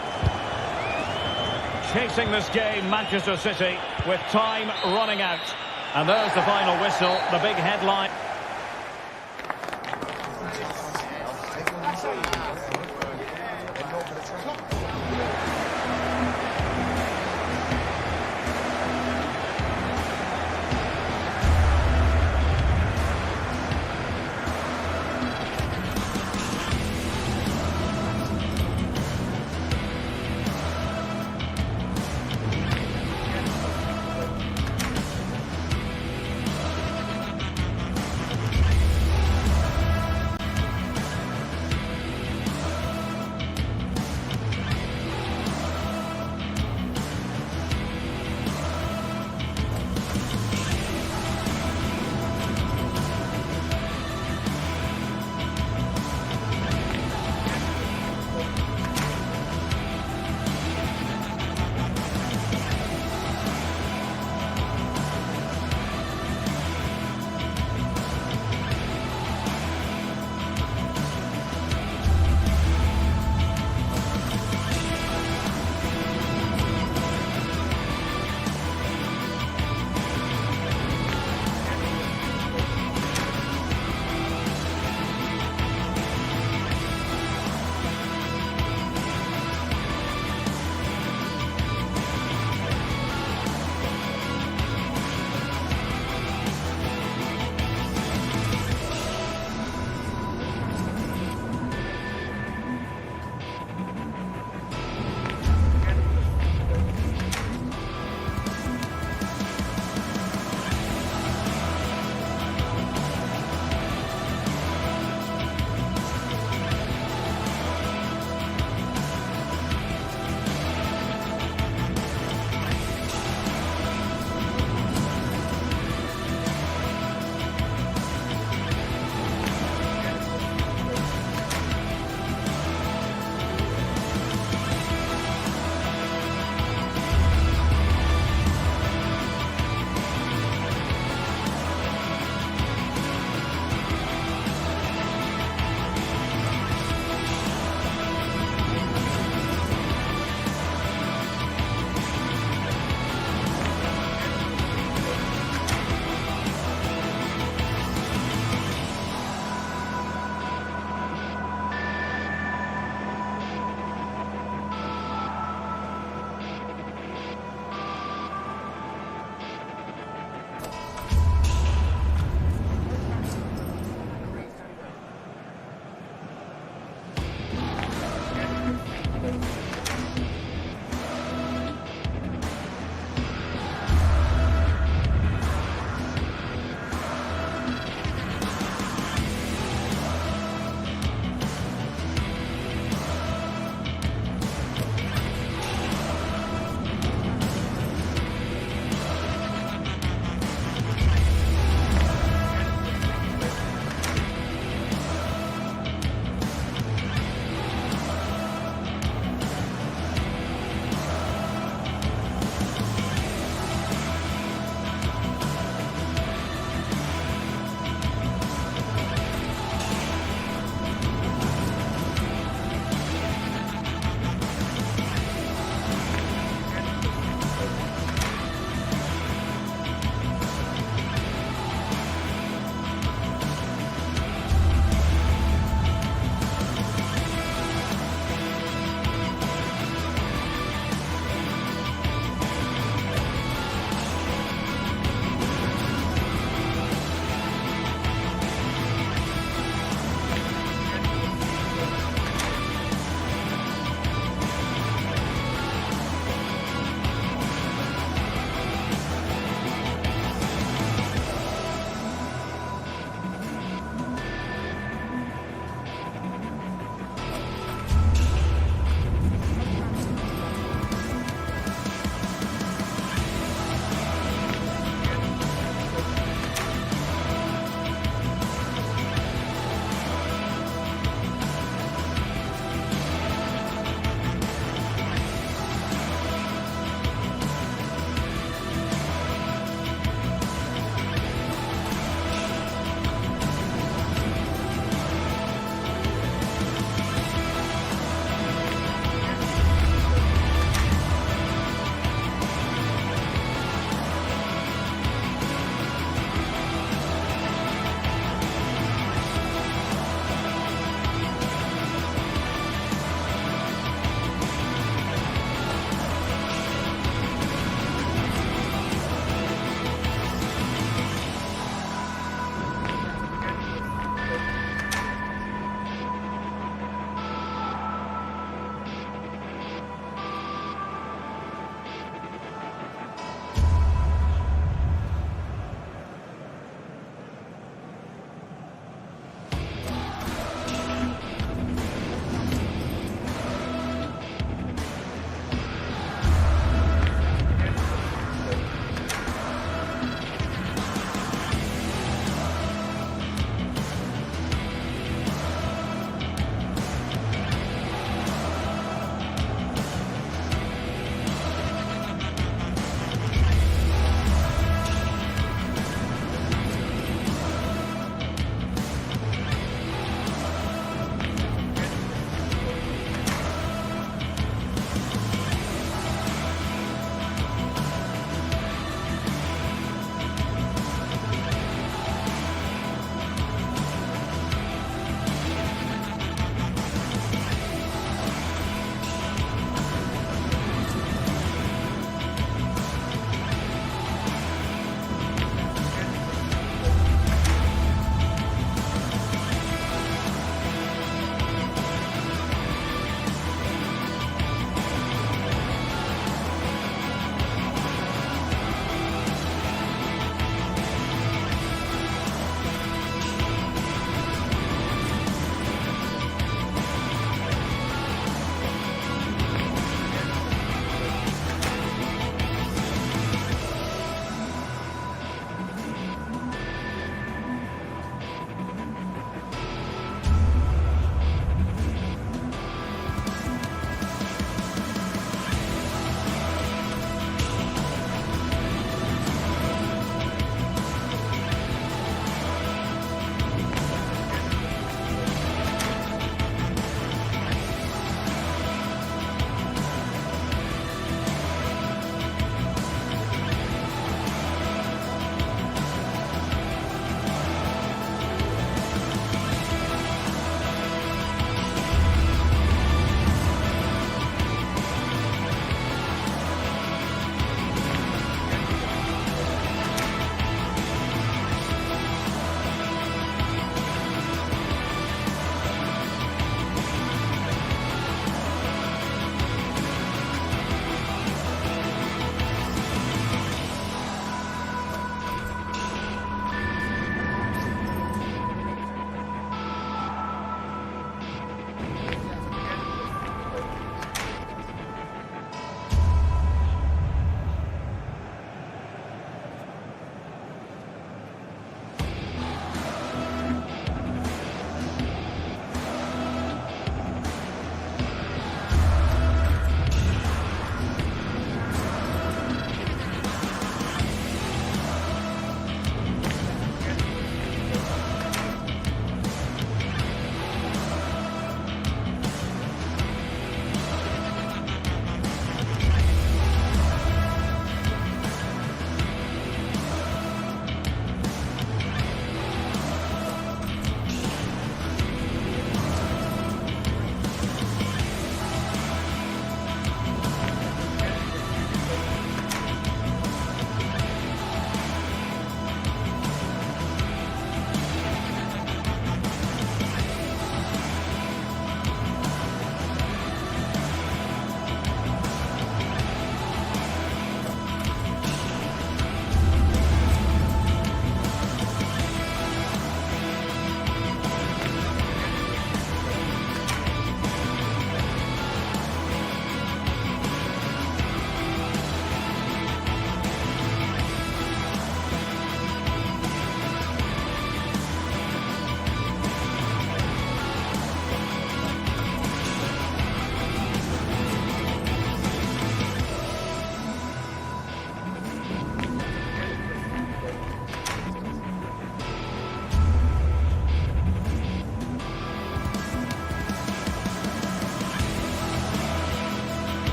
Chasing this game, Manchester City, with time running out. And there's the final whistle, the big headline.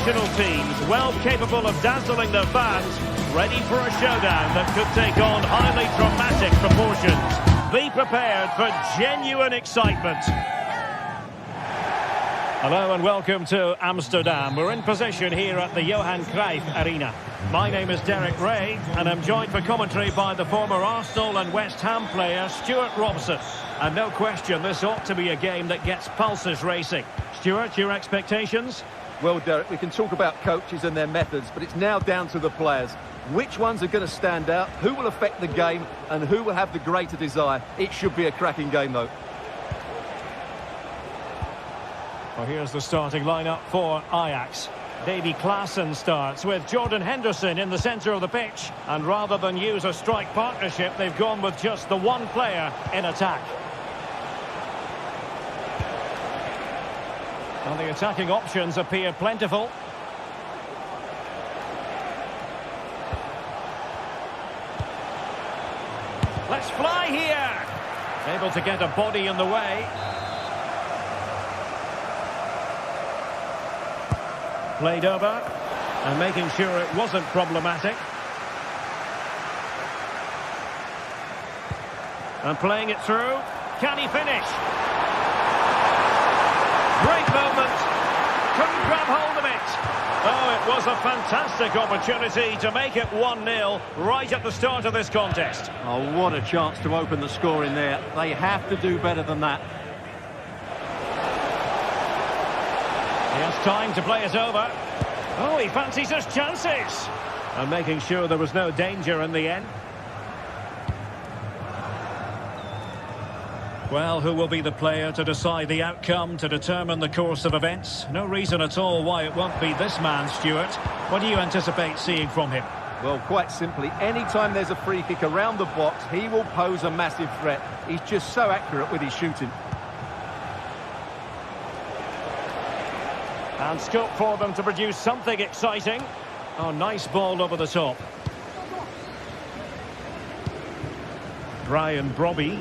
sensational teams, well capable of dazzling their fans, ready for a showdown that could take on highly dramatic proportions. Be prepared for genuine excitement. Hello and welcome to Amsterdam. We're in position here at the Johan Cruyff Arena. My name is Derek Ray and I'm joined for commentary by the former Arsenal and West Ham player Stuart Robson. And no question, this ought to be a game that gets pulses racing. Stuart, your expectations? Well, Derek, we can talk about coaches and their methods, but it's now down to the players. Which ones are going to stand out, who will affect the game, and who will have the greater desire? It should be a cracking game, though. Well, here's the starting lineup for Ajax. Davy Klaassen starts with Jordan Henderson in the centre of the pitch. And rather than use a strike partnership, they've gone with just the one player in attack. And the attacking options appear plentiful. Let's fly here! Able to get a body in the way. Played over, and making sure it wasn't problematic. And playing it through. Can he finish? Great moment. Couldn't grab hold of it. Oh, it was a fantastic opportunity to make it 1-0 right at the start of this contest. Oh, what a chance to open the score in there. They have to do better than that. He has time to play it over. Oh, he fancies his chances. And making sure there was no danger in the end. Well, who will be the player to decide the outcome, to determine the course of events? No reason at all why it won't be this man, Stuart. What do you anticipate seeing from him? Well, quite simply, anytime there's a free kick around the box, he will pose a massive threat. He's just so accurate with his shooting. And scope for them to produce something exciting. Oh, nice ball over the top. Brian Brobby.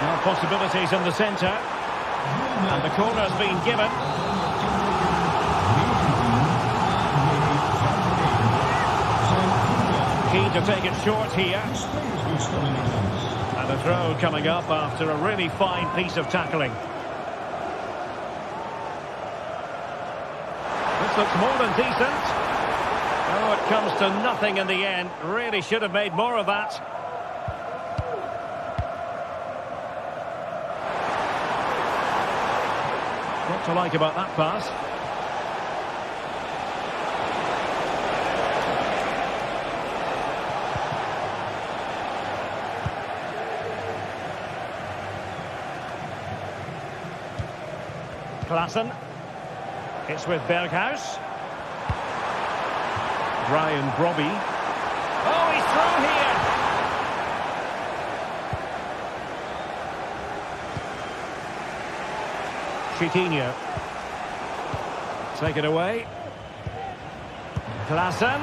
Now possibilities in the centre. And the corner's been given. Keen to take it short here. And a throw coming up after a really fine piece of tackling. This looks more than decent. Oh, it comes to nothing in the end. Really should have made more of that. What to like about that pass? Klaassen. It's with Berghuis. Brian Brobby. Oh, he's through here. Chiquinho. Take it away. Klaassen.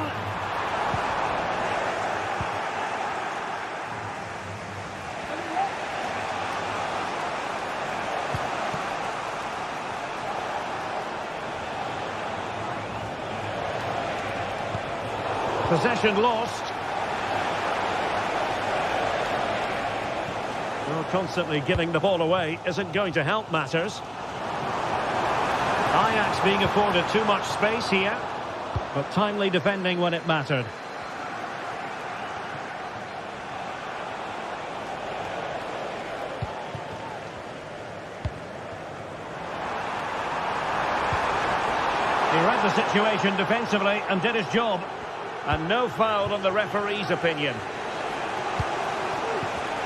Possession lost. Well, constantly giving the ball away isn't going to help matters. Ajax being afforded too much space here, but timely defending when it mattered. He read the situation defensively and did his job. And no foul on the referee's opinion.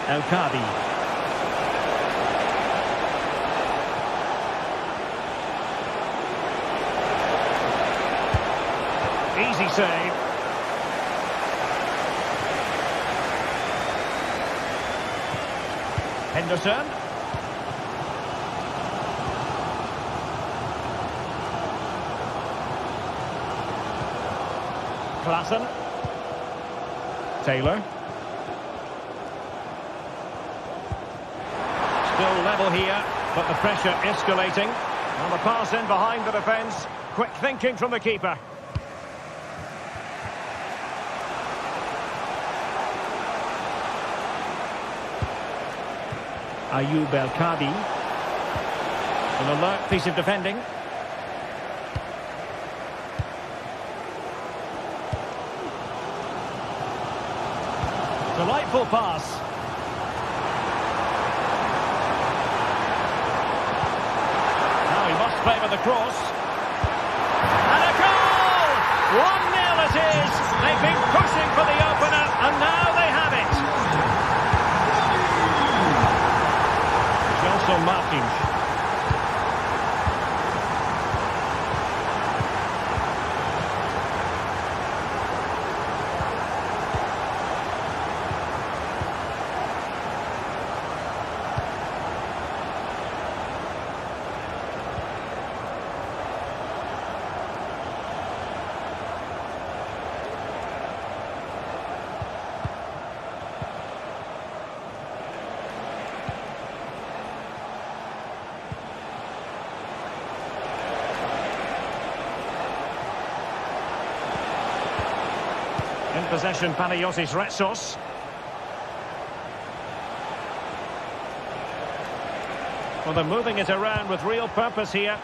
El Kadi. Easy save. Henderson. Klaassen. Taylor. Still level here. But the pressure escalating. And the pass in behind the defence. Quick thinking from the keeper. Ayoub El-Kadi. An alert piece of defending. Delightful pass. Now he must favour the cross. And a goal! 1-0 it is. They've been pushing for the opener, and now they have it. Gelson Martins. In possession, Panagiotis Retsos. Well, they're moving it around with real purpose here.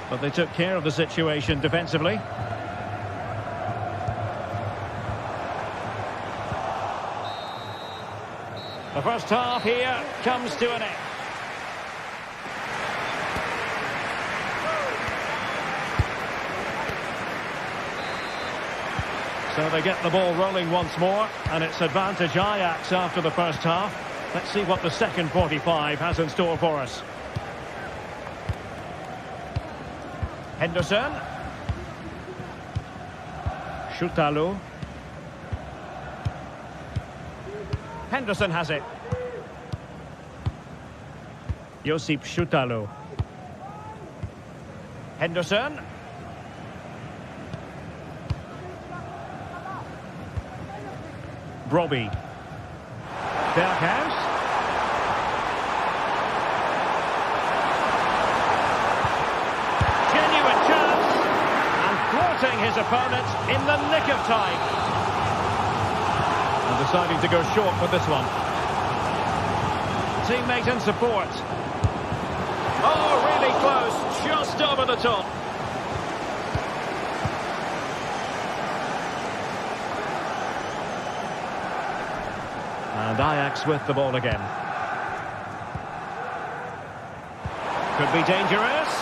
But they took care of the situation defensively. The first half here comes to an end. So they get the ball rolling once more, and it's advantage Ajax after the first half. Let's see what the second 45 has in store for us. Henderson. Schutalo. Henderson has it. Josip Schutalo. Henderson. Brobbey. Berghuis. Genuine chance. And thwarting his opponent in the nick of time. And deciding to go short with this one. Teammate and support. Oh, really close. Just over the top. And Ajax with the ball again. Could be dangerous.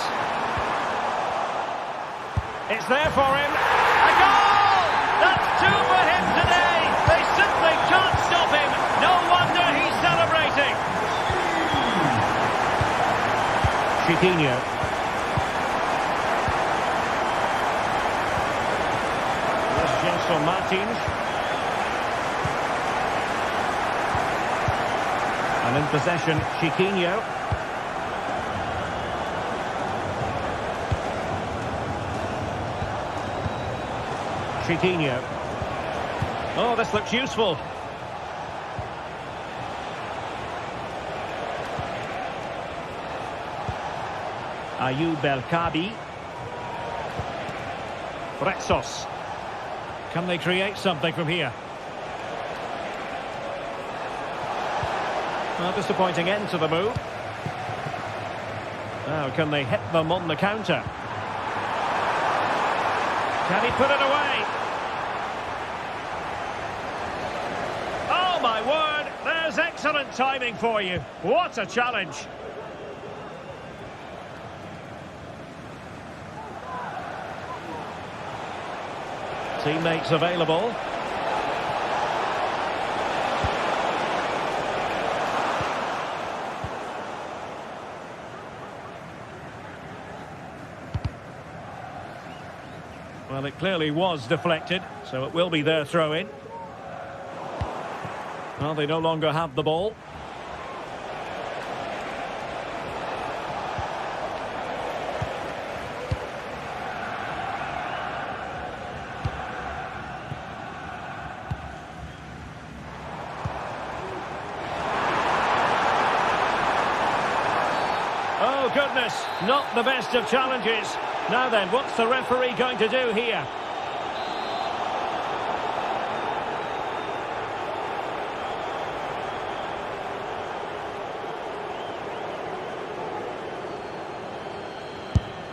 It's there for him. A goal! That's two for him today. They simply can't stop him. No wonder he's celebrating. Chiquinho. There's Gelson Martins. And in possession, Chiquinho. Chiquinho. Oh, this looks useful. Ayoub El-Kadi. Retsos. Can they create something from here? Well, disappointing end to the move. Now, can they hit them on the counter? Can he put it away? Oh, my word! There's excellent timing for you. What a challenge. Teammates available. Well, it clearly was deflected, so it will be their throw-in. Well, they no longer have the ball. goodness, not the best of challenges. Now then, what's the referee going to do here?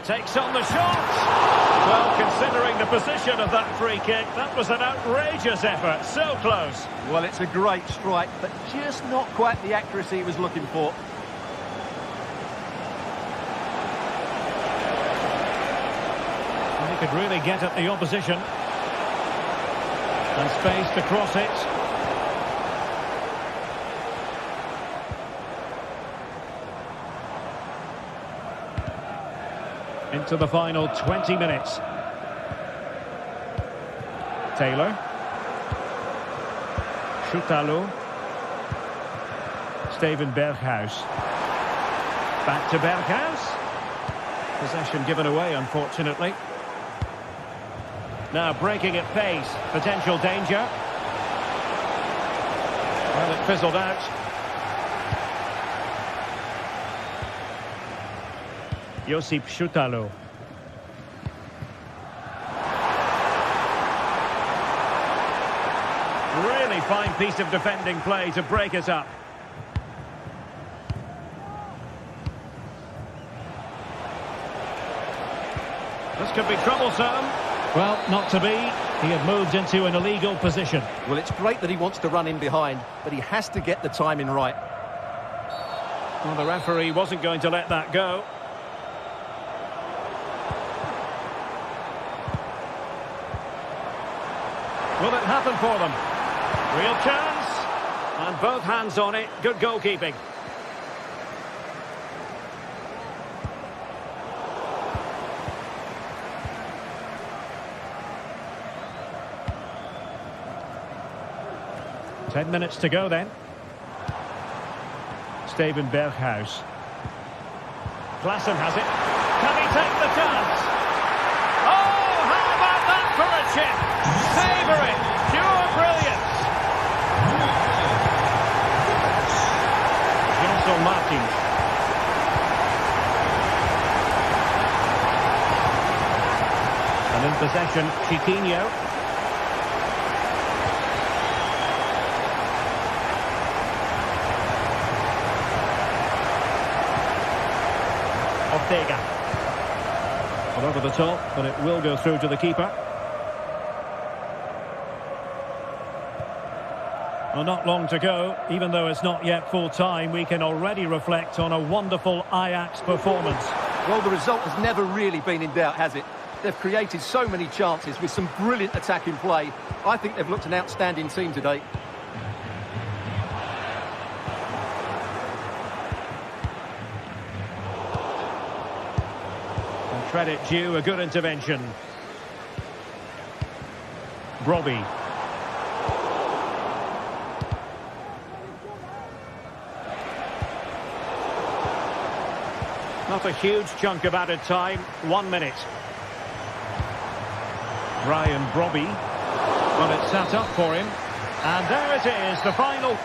Takes on the shot. Well, considering the position of that free kick, that was an outrageous effort. So close. Well, it's a great strike, but just not quite the accuracy he was looking for. He could really get at the opposition. And space to cross it. Into the final 20 minutes. Taylor. Schutalo. Steven Berghuis. Back to Berghuis. Possession given away, unfortunately. Now breaking at pace. Potential danger. Well, it fizzled out. Josip Schutalo. Really fine piece of defending play to break it up. This could be troublesome. Well, not to be. He had moved into an illegal position. Well, it's great that he wants to run in behind, but he has to get the timing right. Well, the referee wasn't going to let that go. Will it happen for them? Real chance. And both hands on it. Good goalkeeping. Ten minutes to go then. Steven Berghuis. Klassen has it. Can he take the chance? Oh, how about that for a chip? Savour it. Pure brilliance. Johnson Martins. And in possession, Chiquinho. Ortega. Well, over the top, but it will go through to the keeper. Well, not long to go. Even though it's not yet full time, we can already reflect on a wonderful Ajax performance. Well, the result has never really been in doubt, has it? They've created so many chances with some brilliant attacking play. I think they've looked an outstanding team today. And credit due, a good intervention. Brobbey. Not a huge chunk of added time. 1 minute. Ryan Brobbey. Well, it's sat up for him. And there it is, the final.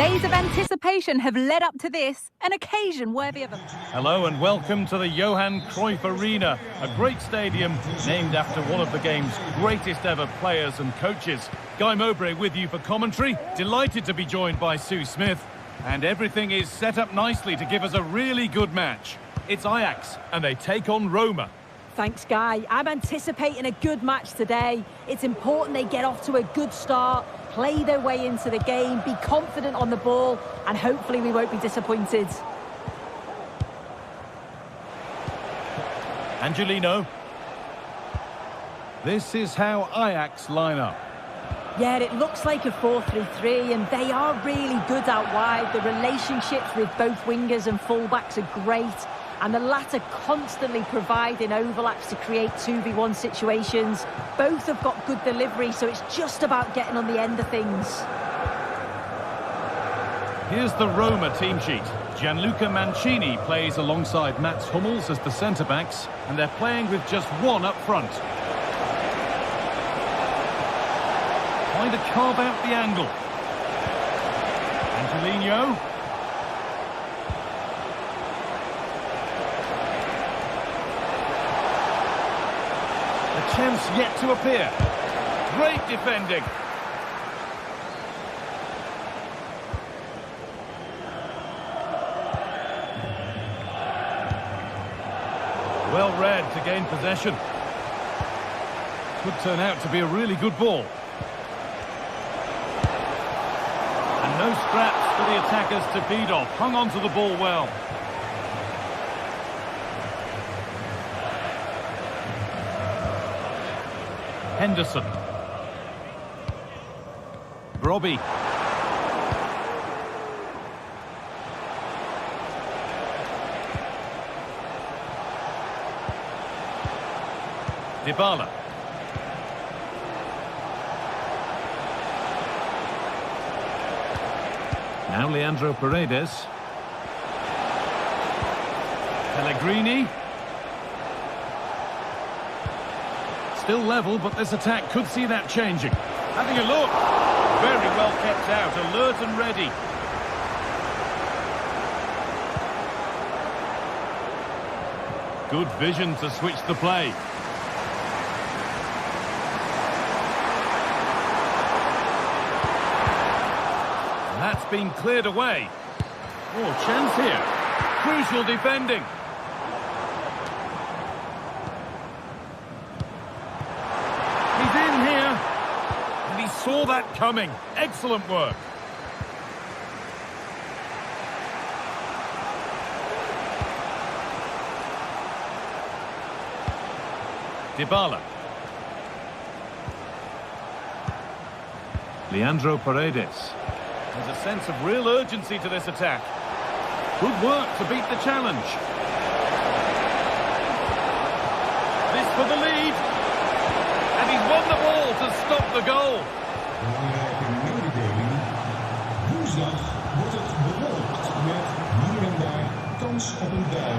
Days of anticipation have led up to this, an occasion worthy of a... Hello and welcome to the Johan Cruyff Arena, a great stadium named after one of the game's greatest ever players and coaches. Guy Mowbray with you for commentary. Delighted to be joined by Sue Smith. And everything is set up nicely to give us a really good match. It's Ajax and they take on Roma. Thanks, Guy. I'm anticipating a good match today. It's important they get off to a good start, play their way into the game, be confident on the ball, and hopefully we won't be disappointed. Angelino. This is how Ajax line up. Yeah, it looks like a 4-3-3, and they are really good out wide. The relationships with both wingers and fullbacks are great, and the latter constantly providing overlaps to create 2v1 situations. Both have got good delivery, so it's just about getting on the end of things. Here's the Roma team sheet. Gianluca Mancini plays alongside Mats Hummels as the centre-backs, and they're playing with just one up front. Trying to carve out the angle. Angelino. A chance yet to appear. Great defending. Well read to gain possession. Could turn out to be a really good ball. And no scraps for the attackers to feed off. Hung on to the ball well. Henderson. Brobbey. Dybala. Now Leandro Paredes. Pellegrini. Still level, but this attack could see that changing. Having a look. Very well kept out, alert and ready. Good vision to switch the play. That's been cleared away. Oh, chance here. Crucial defending. He's in here. And he saw that coming. Excellent work. Dybala. Leandro Paredes. There's a sense of real urgency to this attack. Good work to beat the challenge. This for the lead. And he's won the ball to stop the goal. Woensdag wordt het bewolkt met hier en daar kans op een bui.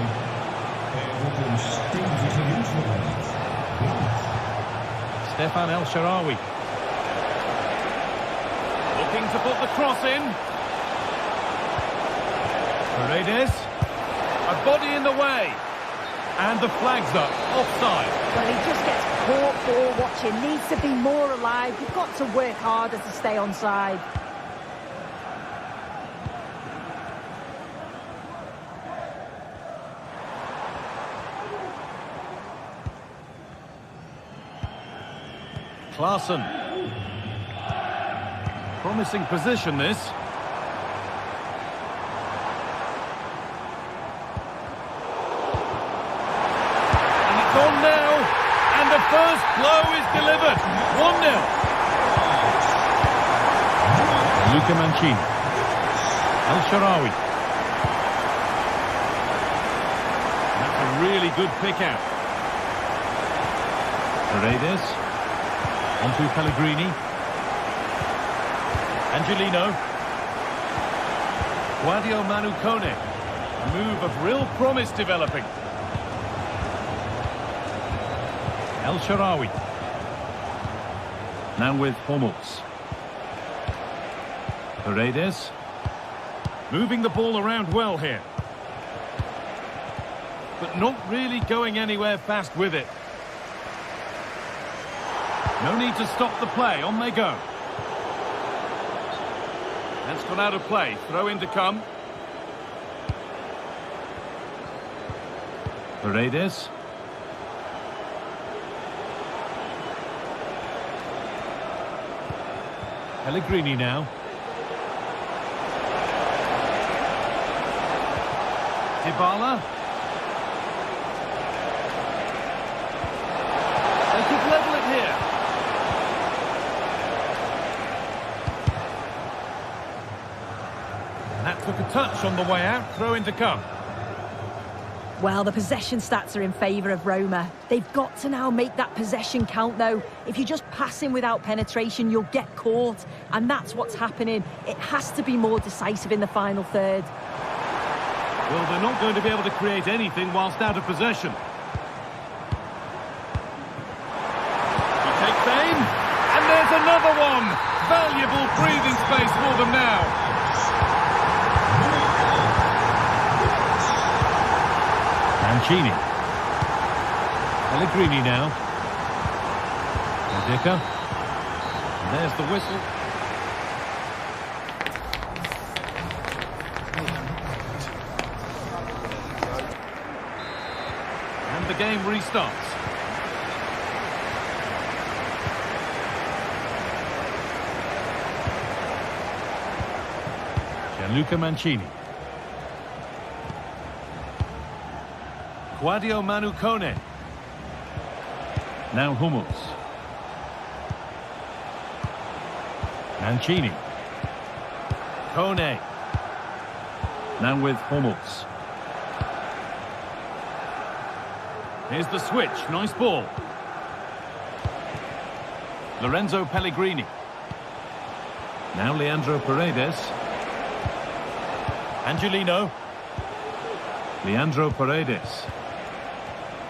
Er wordt een stevige wind verwacht. Stefan El Shaarawy. Looking to put the cross in. Paredes. A body in the way. And the flag's up. Offside. Well, he just gets caught ball watching. Needs to be more alive. You've got to work harder to stay onside. Klaassen. Promising position, this. And it's on now. And the first blow is delivered. 1-0. Luca Mancini. El Shaarawy. That's a really good pick out. Paredes. Onto Pellegrini. Angelino. Guadio Manu Kone. A move of real promise developing. El Shaarawy. Now with Hummels. Paredes. Moving the ball around well here. But not really going anywhere fast with it. No need to stop the play. On they go. That's gone out of play. Throw in to come. Paredes. Pellegrini now. Dybala. They could level it here. And that took a touch on the way out. Throw in to come. Well, the possession stats are in favour of Roma. They've got to now make that possession count, though. If you're just passing without penetration, you'll get caught. And that's what's happening. It has to be more decisive in the final third. Well, they're not going to be able to create anything whilst out of possession. He takes aim, and there's another one. Valuable breathing space for them now. Mancini. Pellegrini now. Indica. And there's the whistle. And the game restarts. Gianluca Mancini. Quadio Manu Kone. Now Hummels. Mancini. Kone. Now with Hummels. Here's the switch. Nice ball. Lorenzo Pellegrini. Now Leandro Paredes. Angelino. Leandro Paredes.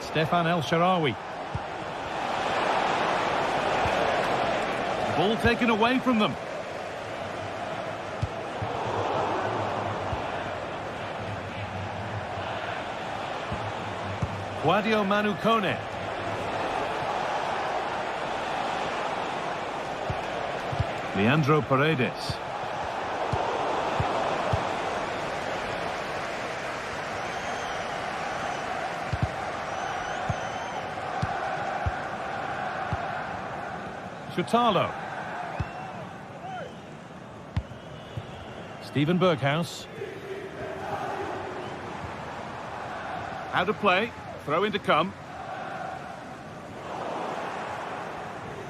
Stefan El Shaarawy. Ball taken away from them. Quadio Manu Kone. Leandro Paredes. Shutalo. Steven Berghaus. Out of play. Throw in to come.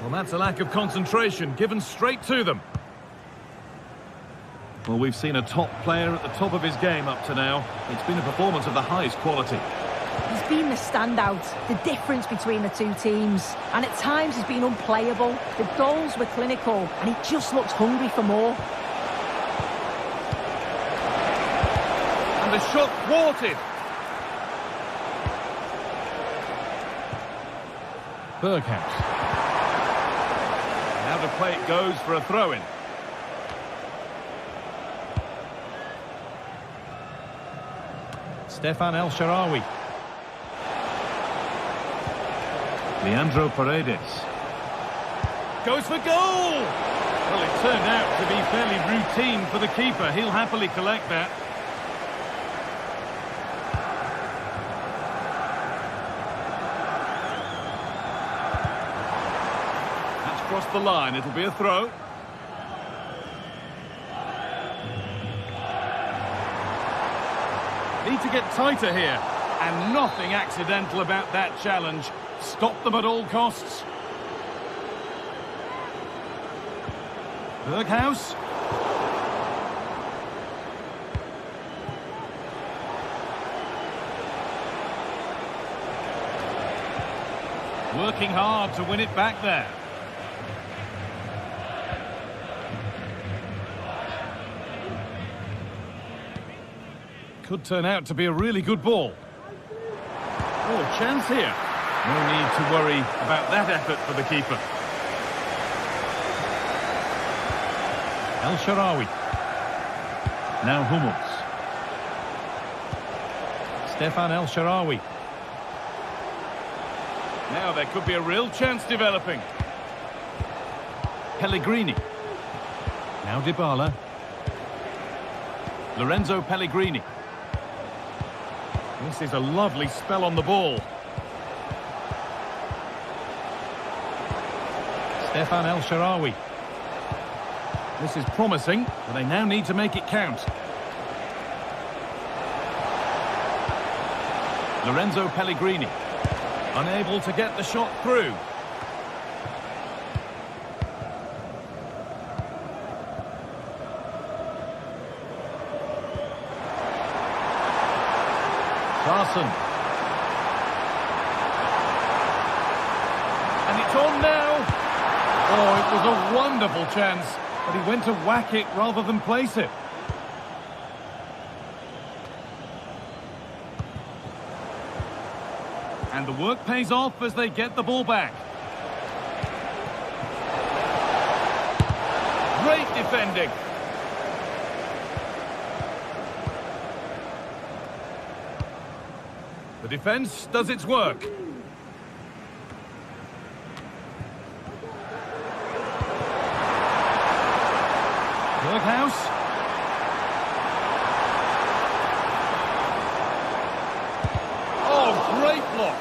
Well, that's a lack of concentration, given straight to them. Well, we've seen a top player at the top of his game up to now. It's been a performance of the highest quality. He's been the standout, the difference between the two teams. And at times he's been unplayable. The goals were clinical, and he just looks hungry for more. And the shot thwarted. Berghaus. Now the play it goes for a throw-in. Stefan El Shaarawy. Leandro Paredes. Goes for goal! Well, it turned out to be fairly routine for the keeper. He'll happily collect that. That's crossed the line. It'll be a throw. Need to get tighter here. And nothing accidental about that challenge. Stop them at all costs. Berghaus. Working hard to win it back there. Could turn out to be a really good ball. Oh, chance here. No need to worry about that effort for the keeper. El Shaarawy. Now Hummels. Stefan El Shaarawy. Now there could be a real chance developing. Pellegrini. Now Dybala. Lorenzo Pellegrini. This is a lovely spell on the ball. Stefan El Shaarawy. This is promising, but they now need to make it count. Lorenzo Pellegrini. Unable to get the shot through. Larson. And it's on now. Oh, it was a wonderful chance, but he went to whack it rather than place it. And the work pays off as they get the ball back. Great defending. The defence does its work. Berghaus. Oh, great block.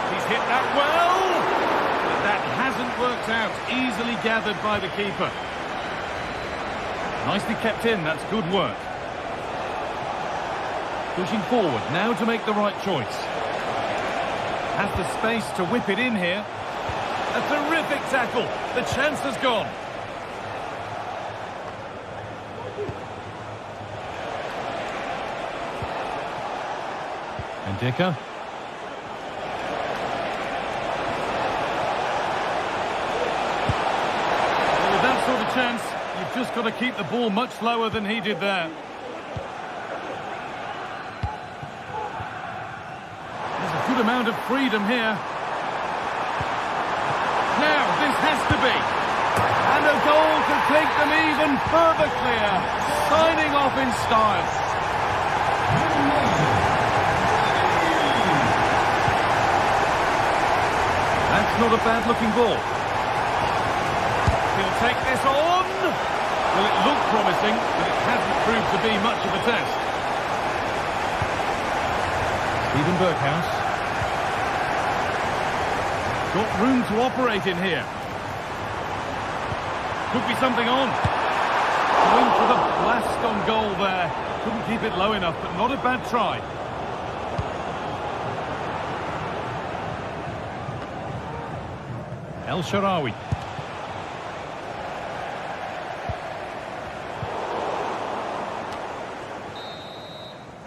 He's hit that well. But that hasn't worked out. Easily gathered by the keeper. Nicely kept in. That's good work. Pushing forward now to make the right choice. Has the space to whip it in here. A terrific tackle. The chance has gone. And Dicker. With that sort of chance, you've just got to keep the ball much lower than he did there. Good amount of freedom here. Now this has to be, and a goal to take them even further clear, signing off in style. That's not a bad looking ball. He'll take this on. Well, it looked promising, but it hasn't proved to be much of a test. Steven Berghaus. Got room to operate in here. Could be something on. Going for the blast on goal there. Couldn't keep it low enough, but not a bad try. El Shaarawy.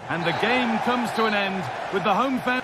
And the game comes to an end with the home fan.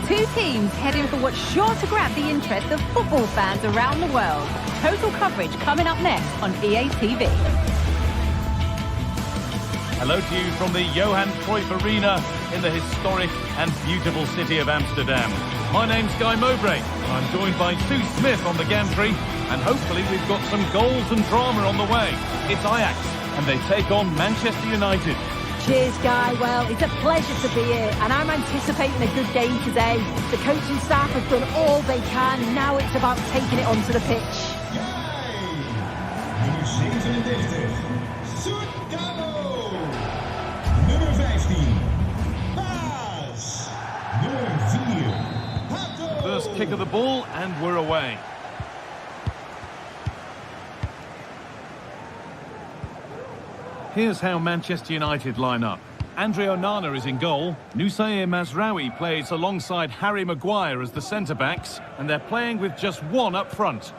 Two teams heading for what's sure to grab the interest of football fans around the world. Total coverage coming up next on EA TV. Hello to you from the Johan Cruyff Arena in the historic and beautiful city of Amsterdam. My name's Guy Mowbray, and I'm joined by Sue Smith on the gantry, and hopefully we've got some goals and drama on the way. It's Ajax, and they take on Manchester United. Cheers, Guy. Well, it's a pleasure to be here, and I'm anticipating a good game today. The coaching staff have done all they can. Now it's about taking it onto the pitch. Nummer 37, Stuttgart. Nummer 15, Baas. Nummer kick of the ball, and we're away. Here's how Manchester United line up. Andre Onana is in goal. Nusair Mazraoui plays alongside Harry Maguire as the centre-backs, and they're playing with just one up front.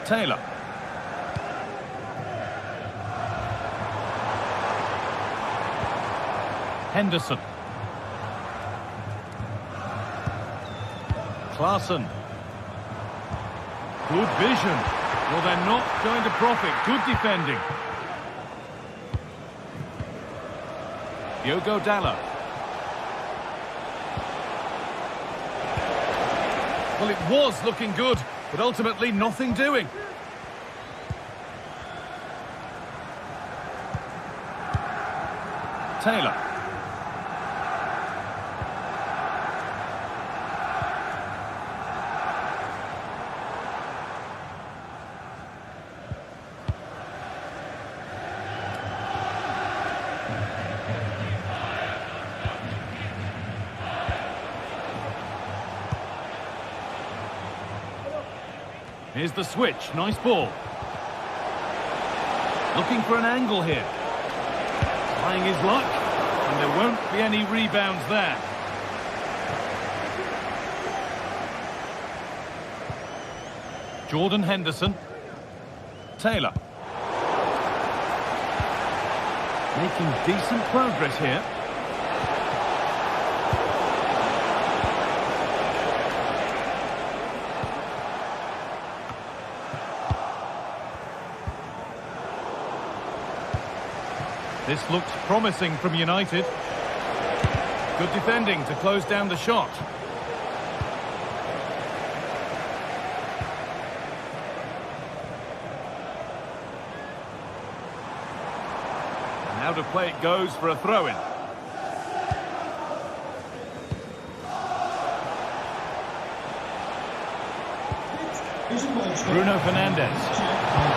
Taylor. Henderson. Klaassen. Good vision. Well, they're not going to profit. Good defending. Diogo Dalot. Well, it was looking good, but ultimately nothing doing. Taylor. Here's the switch. Nice ball. Looking for an angle here. Trying his luck. And there won't be any rebounds there. Jordan Henderson. Taylor. Making decent progress here. This looks promising from United. Good defending to close down the shot. And out of play it goes for a throw-in. Bruno Fernandes.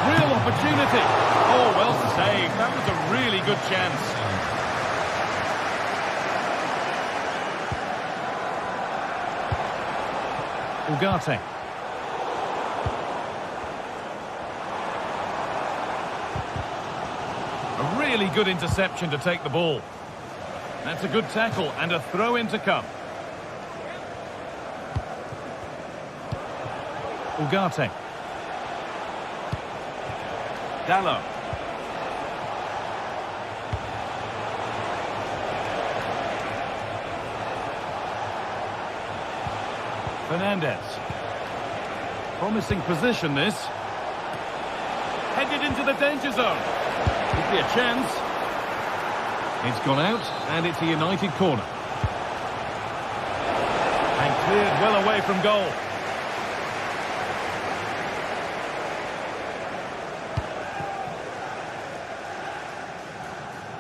Real opportunity. Oh, well saved. That was a really good chance. Ugarte. A really good interception to take the ball. That's a good tackle and a throw-in to come. Ugarte. Dalot. Fernandes. Promising position this. Headed into the danger zone. Could be a chance. It's gone out and it's a United corner. And cleared well away from goal.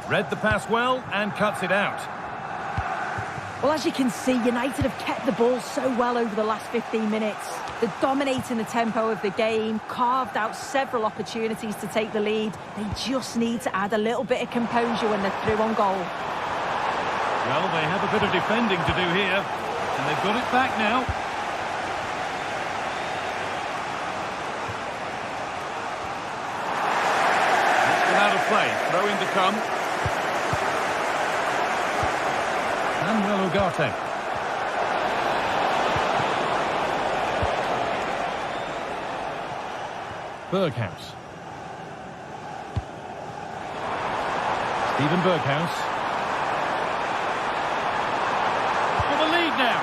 Read the pass well and cuts it out. Well, as you can see, United have kept the ball so well over the last 15 minutes. They're dominating the tempo of the game, carved out several opportunities to take the lead. They just need to add a little bit of composure when they're through on goal. Well, they have a bit of defending to do here, and they've got it back now. It's been out of play. Throw in to come. Manuel Ugarte. Berghaus. Steven Berghaus. For the lead now.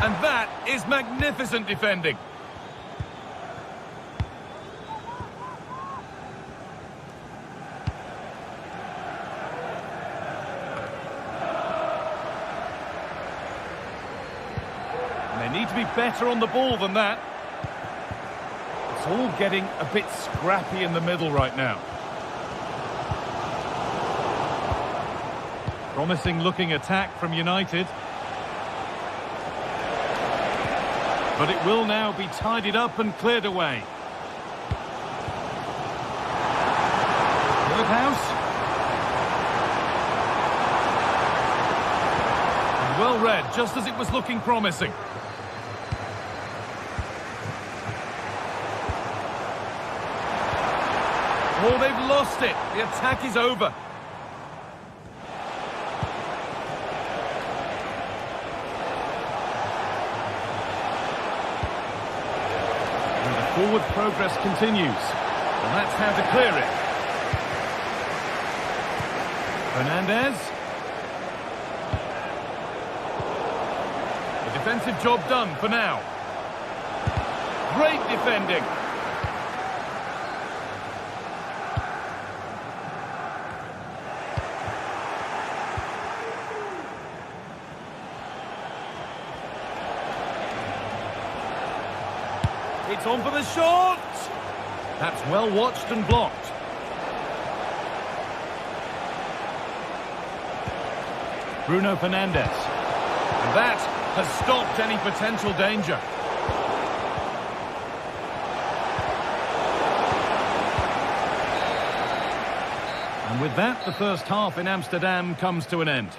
And that is magnificent defending. They need to be better on the ball than that. It's all getting a bit scrappy in the middle right now. Promising looking attack from United. But it will now be tidied up and cleared away. Berghuis. And well read, just as it was looking promising. Oh, they've lost it. The attack is over. And the forward progress continues. And that's how to clear it. Fernandez. The defensive job done for now. Great defending. It's on for the shot! That's well watched and blocked. Bruno Fernandes. And that has stopped any potential danger. And with that, the first half in Amsterdam comes to an end.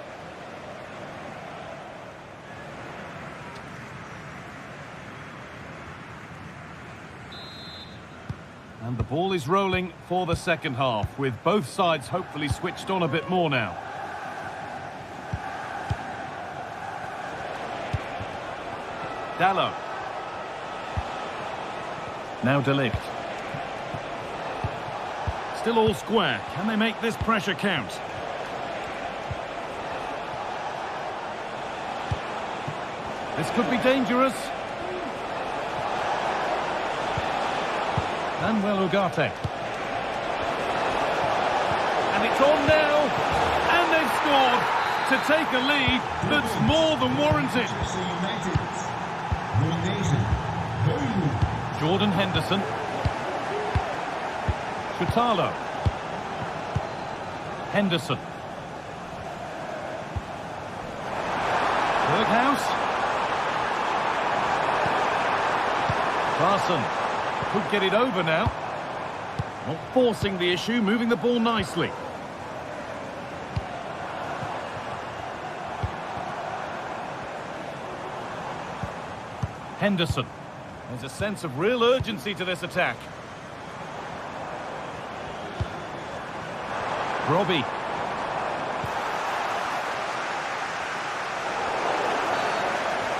And the ball is rolling for the second half, with both sides hopefully switched on a bit more now. Dalot. Now De Ligt. Still all square. Can they make this pressure count? This could be dangerous. And well, Ugarte. And it's on now. And they've scored to take a lead that's more than warranted. Jordan Henderson. Chutalo. Henderson. Berghuis. Clarkson. Could get it over now. Not forcing the issue, moving the ball nicely. Henderson. There's a sense of real urgency to this attack. Robbie.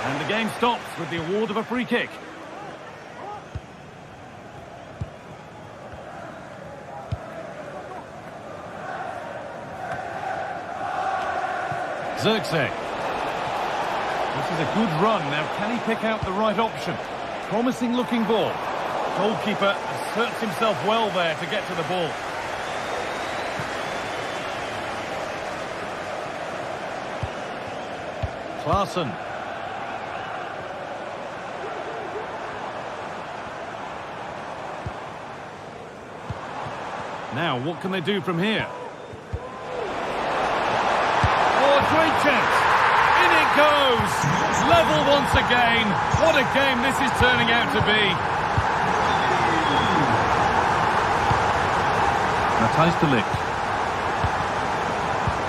And the game stops with the award of a free kick. Zirkzee. This is a good run. Now, can he pick out the right option? Promising looking ball. Goalkeeper asserts himself well there to get to the ball. Clarkson. Now, what can they do from here? Great chance. In it goes. Level once again. What a game this is turning out to be. Matthijs de Ligt.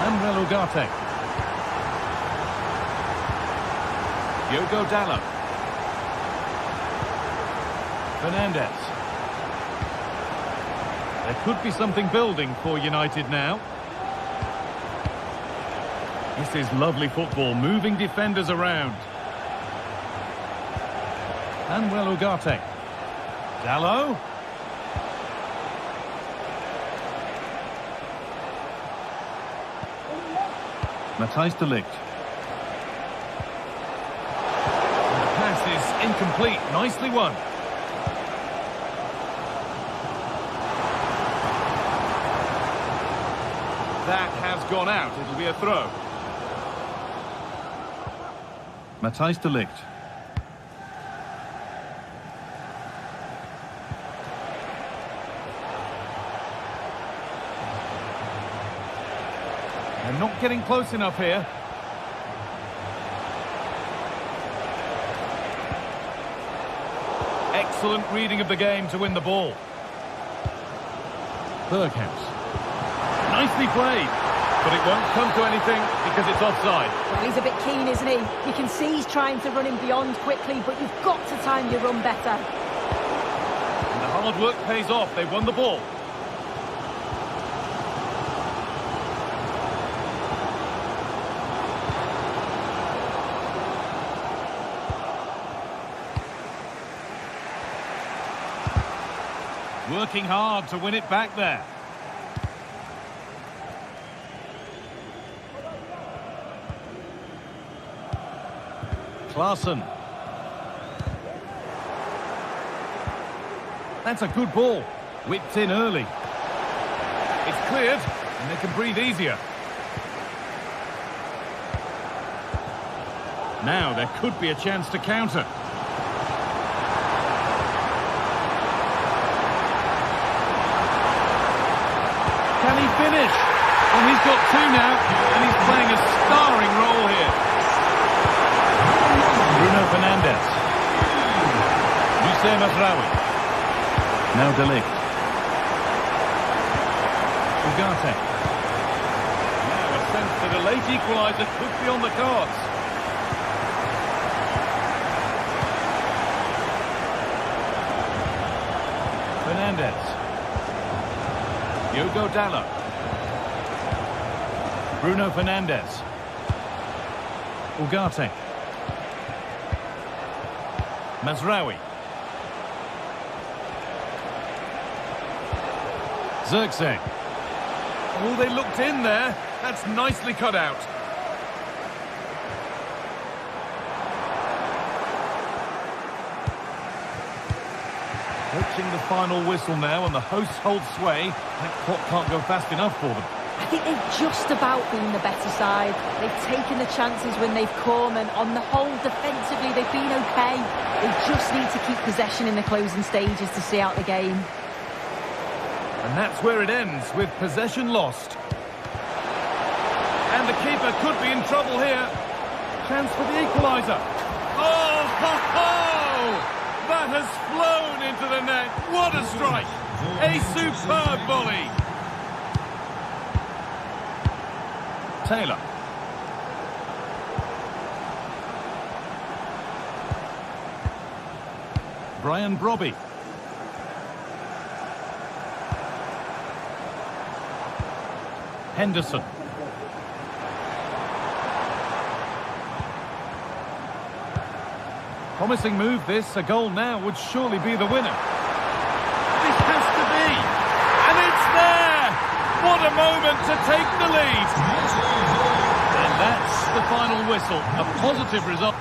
And well, Ugarte. Diogo Dalot. Fernandez. There could be something building for United now. This is lovely football, moving defenders around. And well, Ugarte. Dalot. Matthijs de Ligt. And the pass is incomplete. Nicely won. That has gone out. It'll be a throw. Matthijs de Ligt. They're not getting close enough here. Excellent reading of the game to win the ball. Berghuis. Nicely played. But it won't come to anything because it's offside. Well, he's a bit keen, isn't he? You can see he's trying to run him beyond quickly, but you've got to time your run better. And the hard work pays off. They've won the ball. Working hard to win it back there. Klaassen. That's a good ball. Whipped in early. It's cleared, and they can breathe easier. Now there could be a chance to counter. Can he finish? Well, he's got two now, and he's playing a starring role here. Bruno Fernandes. Youssef Mazraoui. Now De Ligt. Ugarte. Now a sense that a late equaliser could be on the cards. Fernandes. Diogo Dalot. Bruno Fernandes. Ugarte. Mazraoui. Zirkzee. Oh, they looked in there. That's nicely cut out. Approaching the final whistle now, and the hosts hold sway. That clock can't go fast enough for them. I think they've just about been the better side. They've taken the chances when they've come, and on the whole, defensively, they've been okay. They just need to keep possession in the closing stages to see out the game. And that's where it ends, with possession lost. And the keeper could be in trouble here. Chance for the equaliser. Oh, ho, ho! That has flown into the net. What a strike! A superb volley. Taylor. Brian Brobby. Henderson. Promising move this. A goal now would surely be the winner. This has to be. And it's there! What a moment to take the lead. And that's the final whistle. A positive result.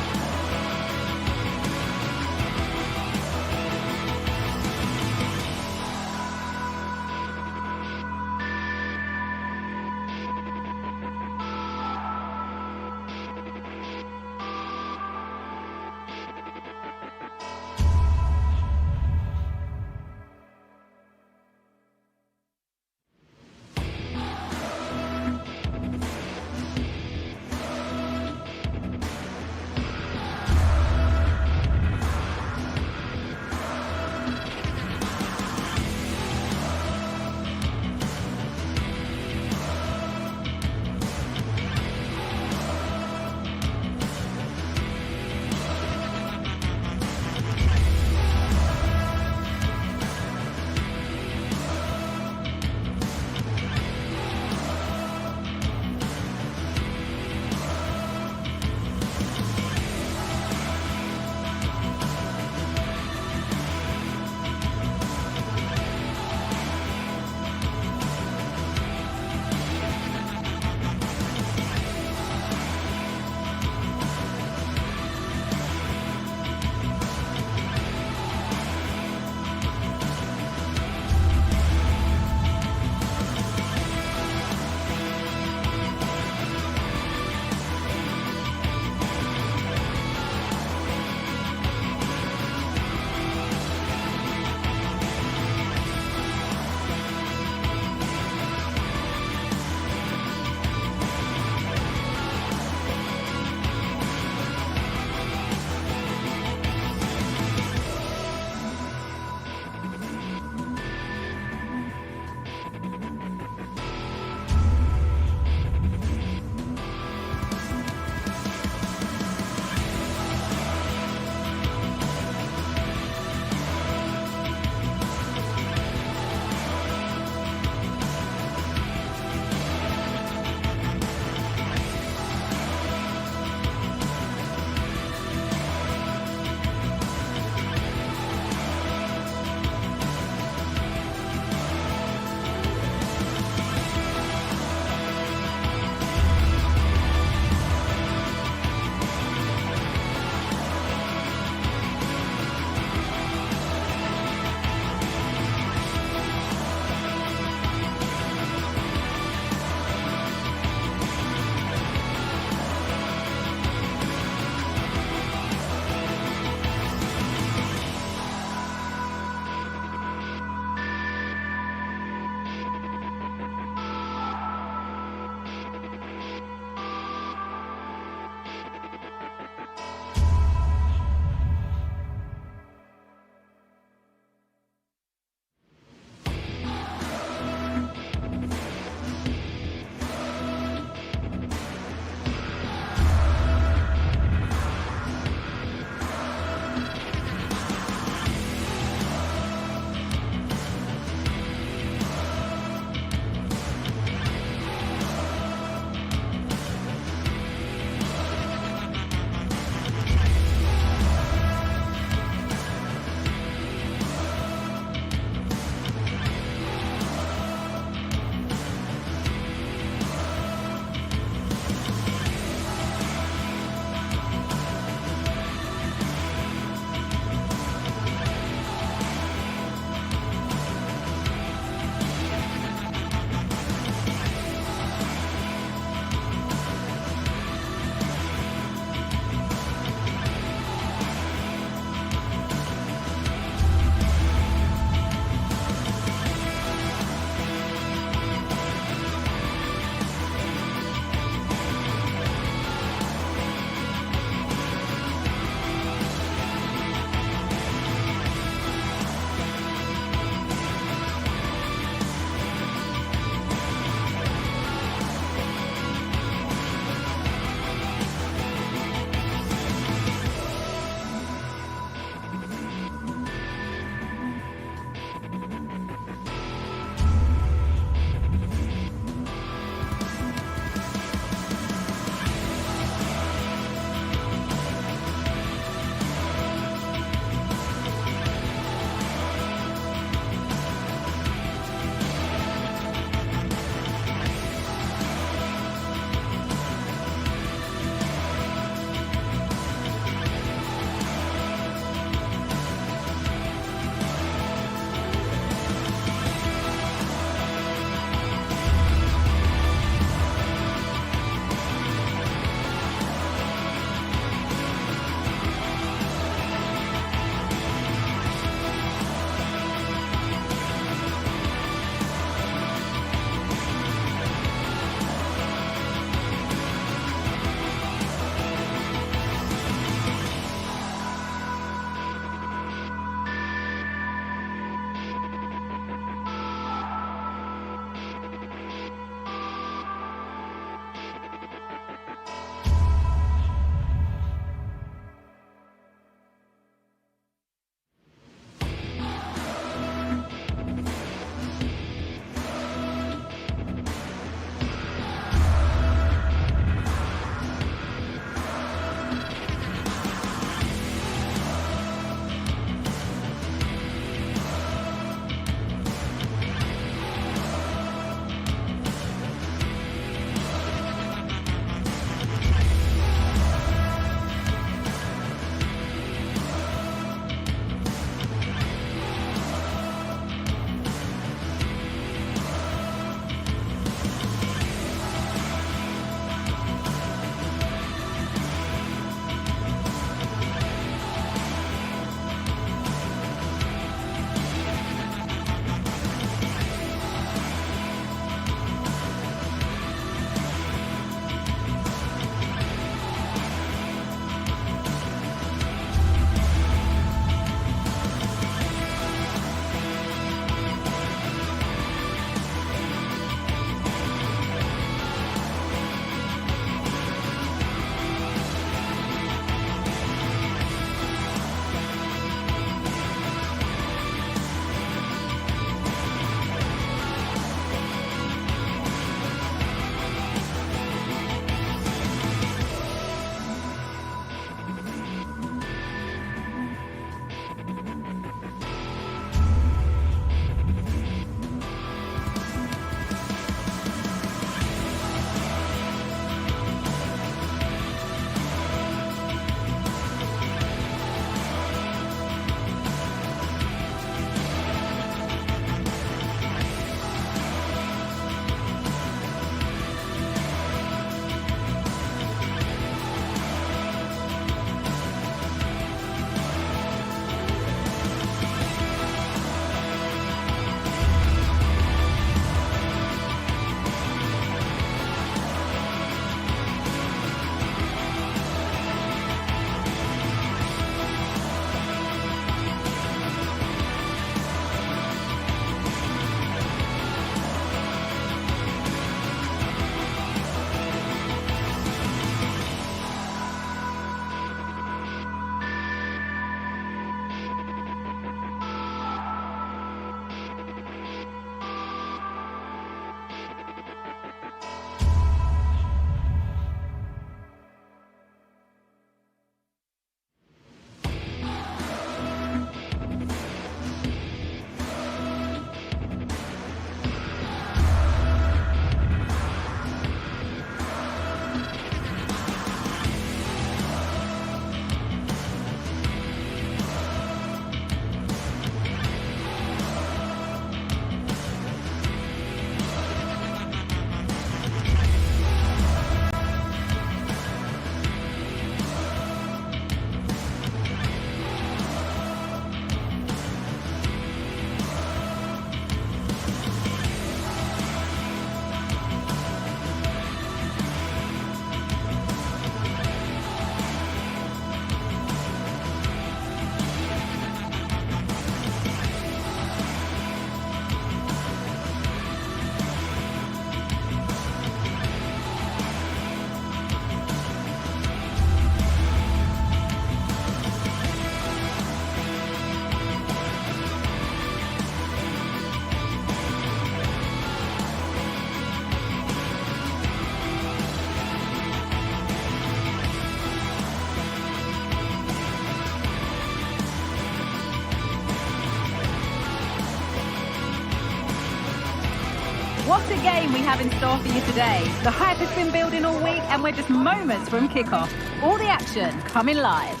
great game we have in store for you today. The hype has been building all week and we're just moments from kickoff. All the action coming live.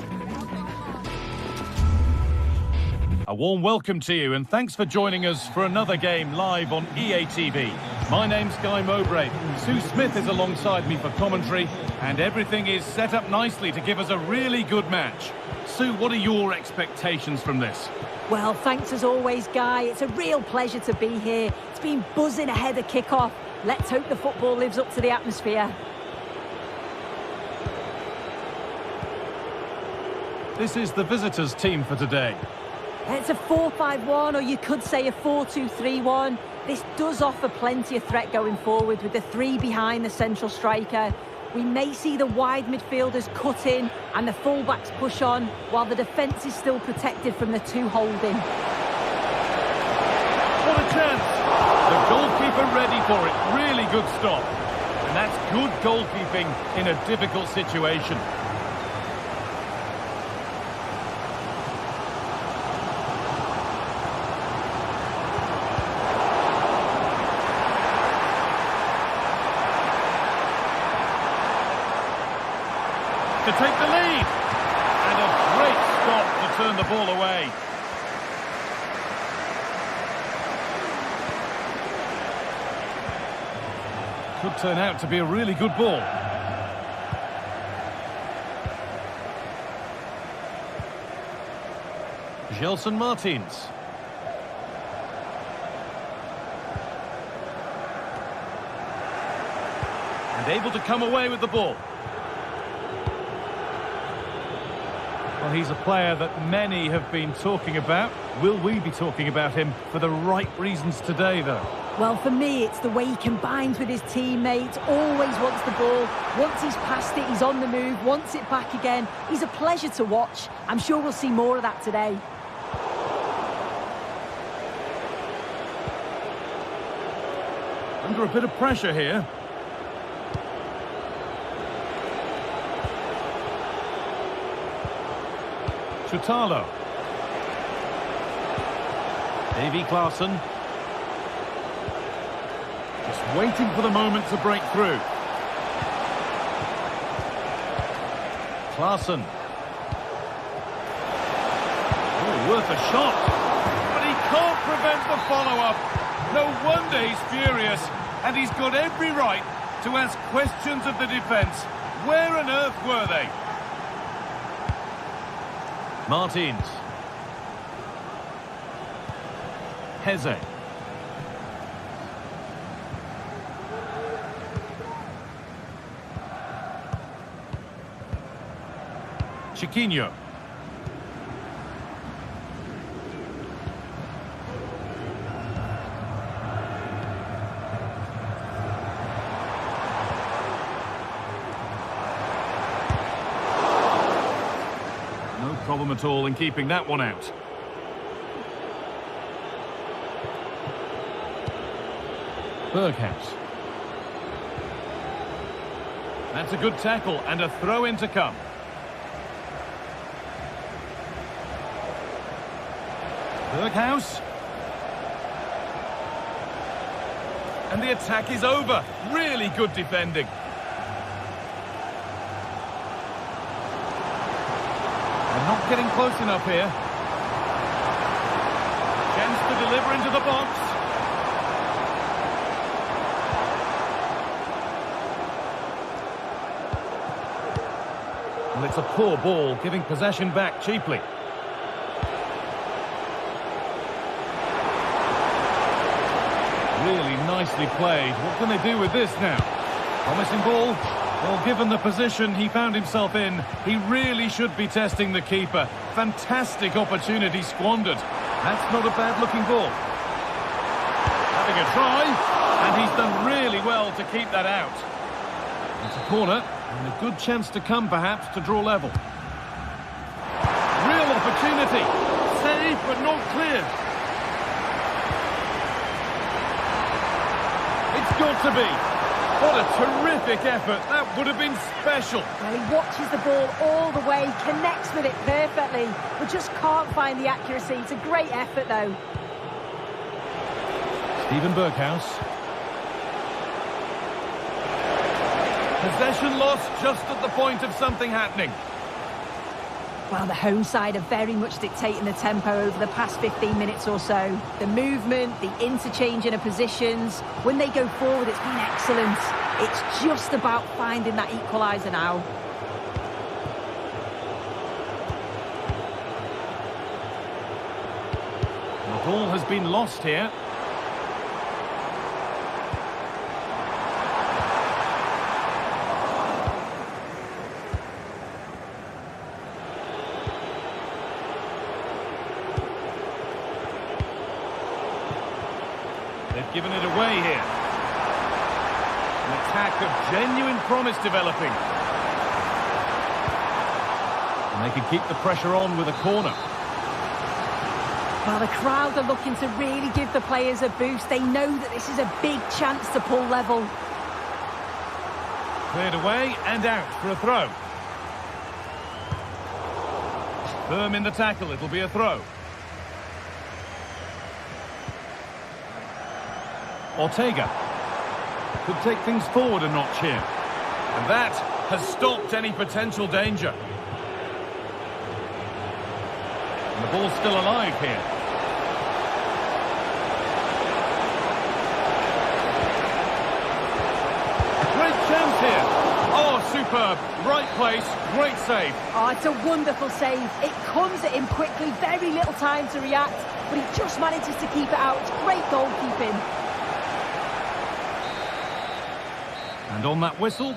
A warm welcome to you and thanks for joining us for another game live on EA TV. My name's Guy Mowbray. Sue Smith is alongside me for commentary and everything is set up nicely to give us a really good match. Sue, what are your expectations from this? Well, thanks as always, Guy. It's a real pleasure to be here. It's been buzzing ahead of kick-off. Let's hope the football lives up to the atmosphere. This is the visitors' team for today. It's a 4-5-1, or you could say a 4-2-3-1. This does offer plenty of threat going forward with the three behind the central striker. We may see the wide midfielders cut in and the fullbacks push on, while the defence is still protected from the two holding. What a chance! The goalkeeper ready for it. Really good stop. And that's good goalkeeping in a difficult situation. To take the lead, and a great stop to turn the ball away. Could turn out to be a really good ball. Gelson Martins. And able to come away with the ball. Well, he's a player that many have been talking about. Will we be talking about him for the right reasons today, though? Well, for me, it's the way he combines with his teammates, always wants the ball. Once he's passed it, he's on the move, wants it back again. He's a pleasure to watch. I'm sure we'll see more of that today. Under a bit of pressure here. Chutalo. Davy Klaassen. Just waiting for the moment to break through. Klaassen. Oh, worth a shot. But he can't prevent the follow-up. No wonder he's furious. And he's got every right to ask questions of the defence. Where on earth were they? Martins. Heze. Chiquinho. Problem at all in keeping that one out. Berghaus. That's a good tackle and a throw in to come. Berghaus. And the attack is over. Really good defending. Not getting close enough here. Chance to deliver into the box. Well, it's a poor ball, giving possession back cheaply. Really nicely played. What can they do with this now? Promising ball. Well, given the position he found himself in, he really should be testing the keeper. Fantastic opportunity squandered. That's not a bad-looking ball. Having a try, and he's done really well to keep that out. It's a corner, and a good chance to come, perhaps, to draw level. Real opportunity. Saved, but not cleared. It's got to be. What a terrific effort. That would have been special. Well, he watches the ball all the way, connects with it perfectly, but just can't find the accuracy. It's a great effort, though. Steven Berghaus. Possession lost just at the point of something happening. Well, the home side are very much dictating the tempo over the past 15 minutes or so. The movement, the interchanging of positions, when they go forward, it's been excellent. It's just about finding that equaliser now. The ball has been lost here. They've given it away here. An attack of genuine promise developing. And they can keep the pressure on with a corner. Well, the crowd are looking to really give the players a boost. They know that this is a big chance to pull level. Cleared away and out for a throw. Firm in the tackle, it'll be a throw. Ortega could take things forward a notch here. And that has stopped any potential danger. And the ball's still alive here. Great chance here. Oh, superb. Right place, great save. Oh, it's a wonderful save. It comes at him quickly, very little time to react, but he just manages to keep it out. It's great goalkeeping. And on that whistle,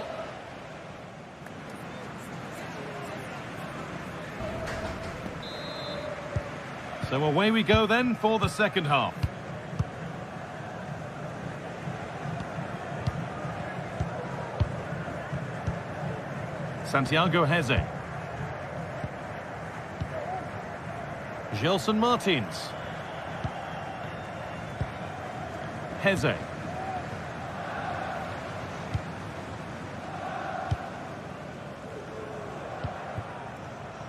so away we go then for the second half. Santiago Heze. Gelson Martins. Heze.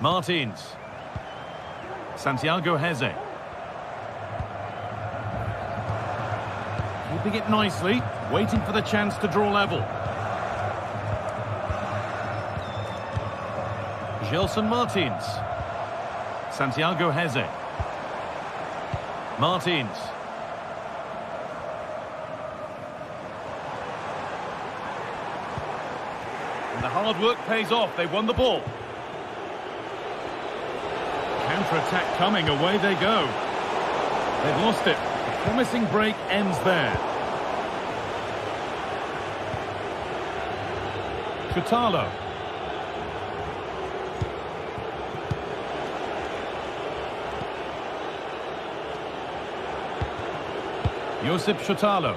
Martins. Santiago Heze. Keeping it nicely, waiting for the chance to draw level. Gelson Martins. Santiago Heze. Martins. And the hard work pays off. They won the ball. Counter-attack coming, away they go. They've lost it. The promising break ends there. Chutalo. Josip Chutalo.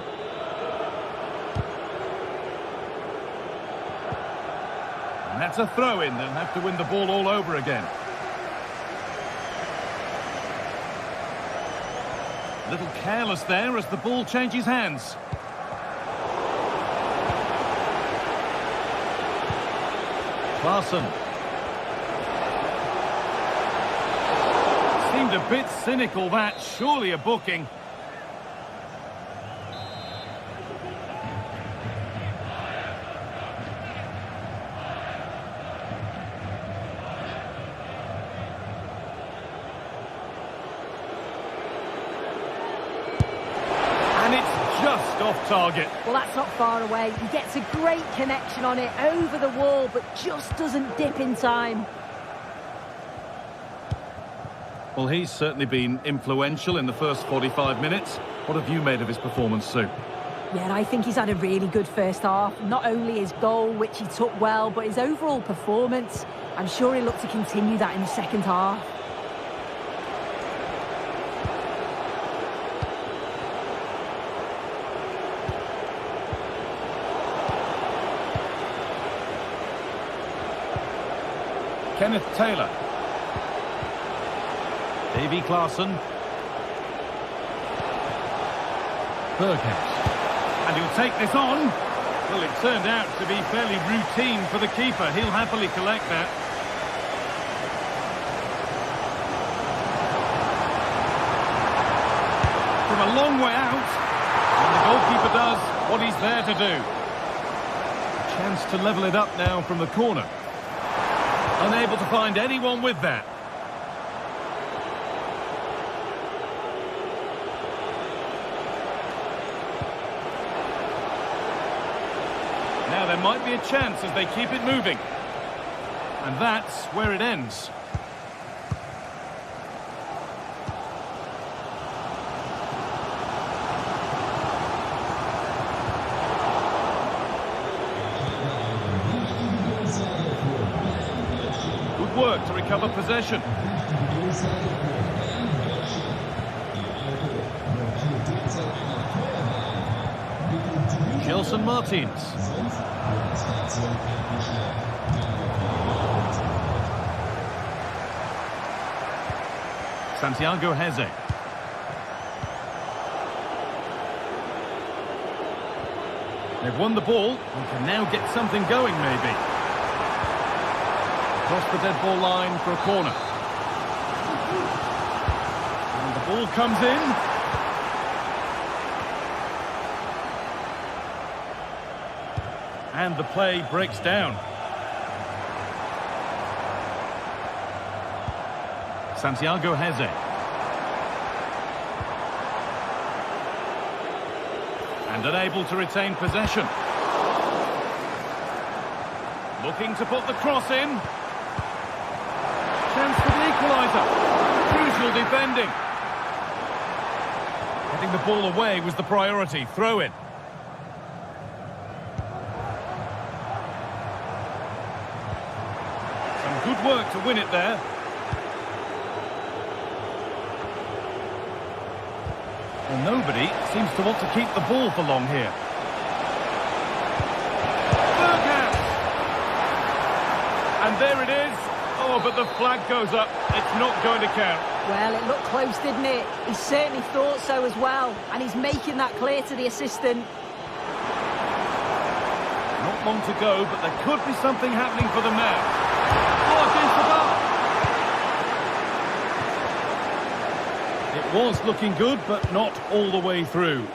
And that's a throw-in. They'll have to win the ball all over again. A little careless there as the ball changes hands. Klaassen. Seemed a bit cynical, that. Surely a booking. Just off target. Well, that's not far away. He gets a great connection on it over the wall, but just doesn't dip in time. Well, he's certainly been influential in the first 45 minutes. What have you made of his performance, Sue? Yeah, I think he's had a really good first half. Not only his goal, which he took well, but his overall performance. I'm sure he'll look to continue that in the second half. Kenneth Taylor. Davy Klaassen. Berghuis. And he'll take this on. Well, it turned out to be fairly routine for the keeper. He'll happily collect that. From a long way out. And the goalkeeper does what he's there to do. Chance to level it up now from the corner. Unable to find anyone with that. Now there might be a chance as they keep it moving. And that's where it ends. Good work to recover possession. Gelson Martins. Santiago Heze. They've won the ball and can now get something going, maybe. Across the dead ball line for a corner. And the ball comes in. And the play breaks down. Santiago Heze. And unable to retain possession. Looking to put the cross in. Chance for the equaliser. Crucial defending. Getting the ball away was the priority. Throw in. Some good work to win it there. Well, nobody seems to want to keep the ball for long here. Bergkamp! And there it is. Oh, but the flag goes up. It's not going to count. Well, it looked close, didn't it? He certainly thought so as well. And he's making that clear to the assistant. Not long to go, but there could be something happening for them now. Oh, against the bar! It was looking good, but not all the way through.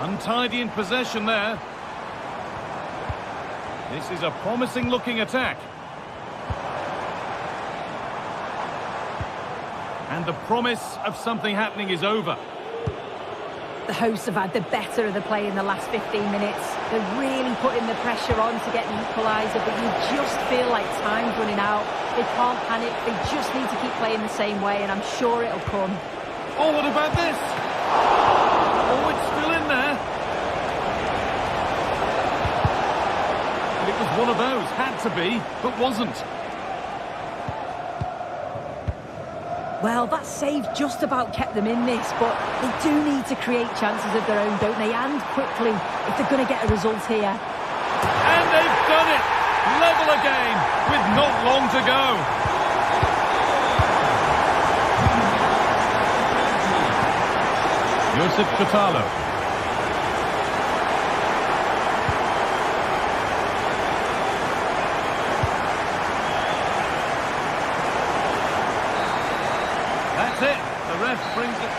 Untidy in possession there. This is a promising looking attack. And the promise of something happening is over. The hosts have had the better of the play in the last 15 minutes. They're really putting the pressure on to get the equaliser, but you just feel like time's running out. They can't panic, they just need to keep playing the same way, and I'm sure it'll come. Oh, what about this? Oh, it's still in there. And it was one of those, had to be, but wasn't. Well, that save just about kept them in this, but they do need to create chances of their own, don't they? And quickly, if they're going to get a result here. And they've done it! Level again, with not long to go. Josip Kutalo. That's it. The ref brings it.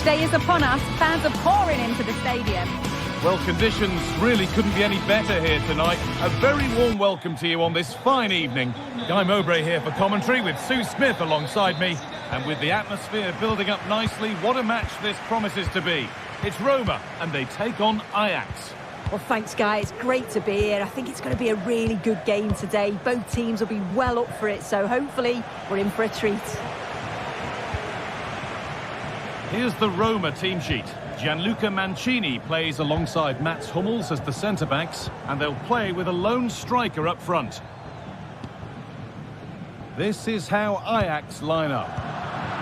Match day is upon us. Fans are pouring into the stadium. Well, conditions really couldn't be any better here tonight. A very warm welcome to you on this fine evening. Guy Mowbray here for commentary with Sue Smith alongside me. And with the atmosphere building up nicely, what a match this promises to be. It's Roma and they take on Ajax. Well, thanks, Guy. It's great to be here. I think it's going to be a really good game today. Both teams will be well up for it, so hopefully we're in for a treat. Here's the Roma team sheet. Gianluca Mancini plays alongside Mats Hummels as the centre-backs, and they'll play with a lone striker up front. This is how Ajax line up.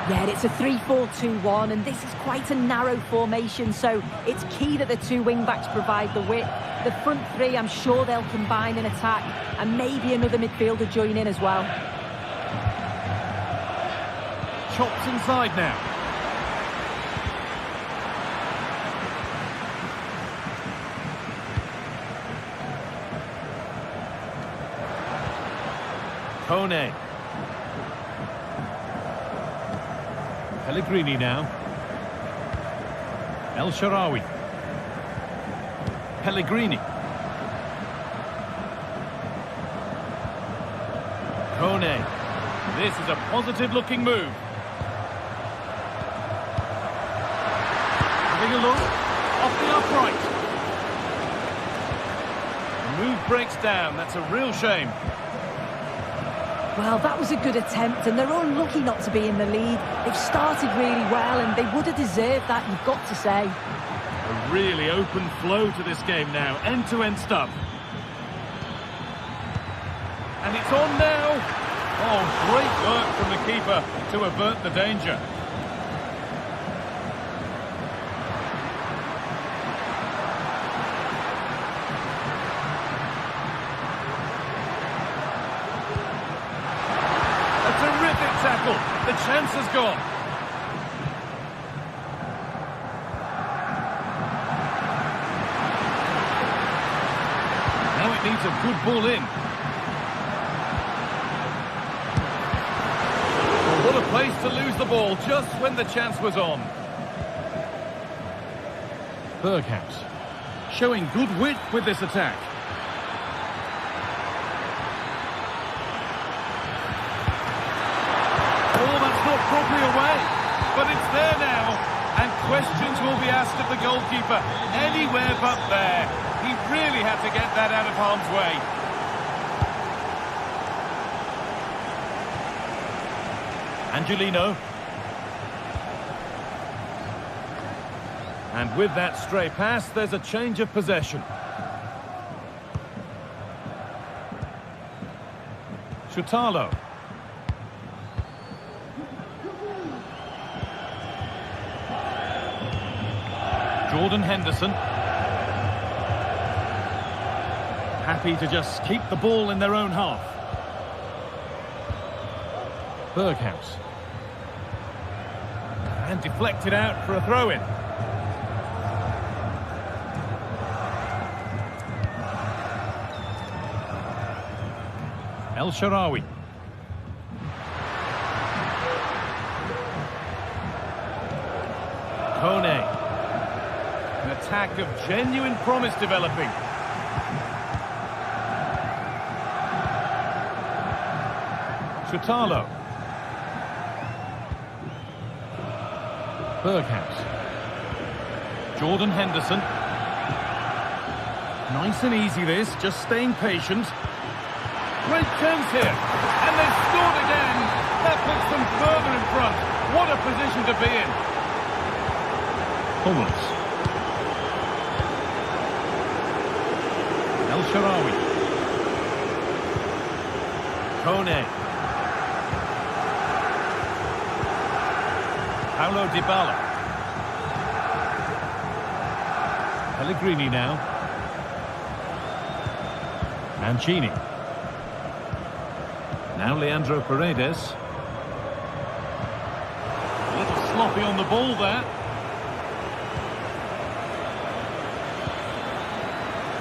Yeah, it's a 3-4-2-1, and this is quite a narrow formation, so it's key that the two wing-backs provide the width. The front three, I'm sure they'll combine in attack, and maybe another midfielder join in as well. Chops inside now. Kone. Pellegrini now. El Shaarawy. Pellegrini. Kone. This is a positive-looking move. Having a look. Off the upright. The move breaks down. That's a real shame. Well, that was a good attempt, and they're unlucky not to be in the lead. They've started really well, and they would have deserved that, you've got to say. A really open flow to this game now, end-to-end stuff. And it's on now. Oh, great work from the keeper to avert the danger. Tackle. The chance has gone. Now it needs a good ball in. Well, what a place to lose the ball just when the chance was on. Berghaus showing good width with this attack. Properly away, but it's there now, and questions will be asked of the goalkeeper. Anywhere but there. He really had to get that out of harm's way. Angelino. And with that stray pass, there's a change of possession. Chutalo. Jordan Henderson. Happy to just keep the ball in their own half. Berghaus. And deflected out for a throw-in. El Shaarawy. Kone. An attack of genuine promise developing. Chutalo. Berghaus. Jordan Henderson. Nice and easy this, just staying patient. Great chance here, and they've scored again. That puts them further in front. What a position to be in. Hummels. El Shaarawy. Kone. Paulo Dybala. Pellegrini now. Mancini. Now Leandro Paredes. A little sloppy on the ball there.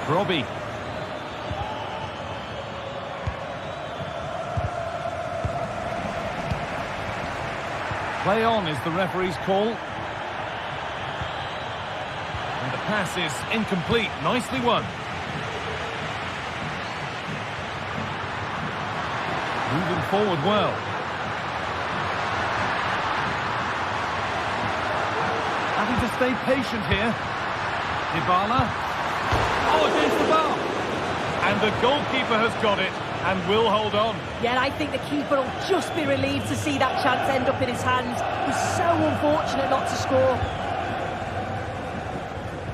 Robbie. Play on is the referee's call. pass is incomplete. Nicely won. Moving forward well. Having to stay patient here. Dybala. Oh, against the bar. And the goalkeeper has got it and will hold on. Yeah, I think the keeper will just be relieved to see that chance end up in his hands. It was so unfortunate not to score.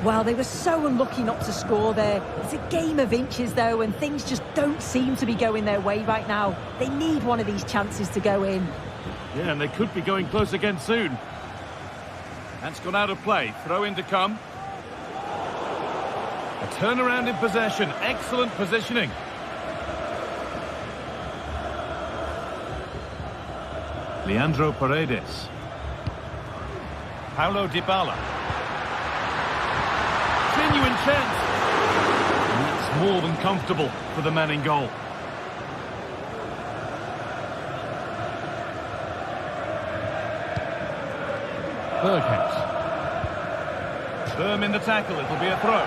Well, they were so unlucky not to score there. It's a game of inches, though, and things just don't seem to be going their way right now. They need one of these chances to go in. Yeah, and they could be going close again soon. That's gone out of play. Throw in to come. A turnaround in possession. Excellent positioning. Leandro Paredes. Paulo Dybala. Genuine chance. And it's more than comfortable for the man in goal. Berghuis. Firm in the tackle, it'll be a throw.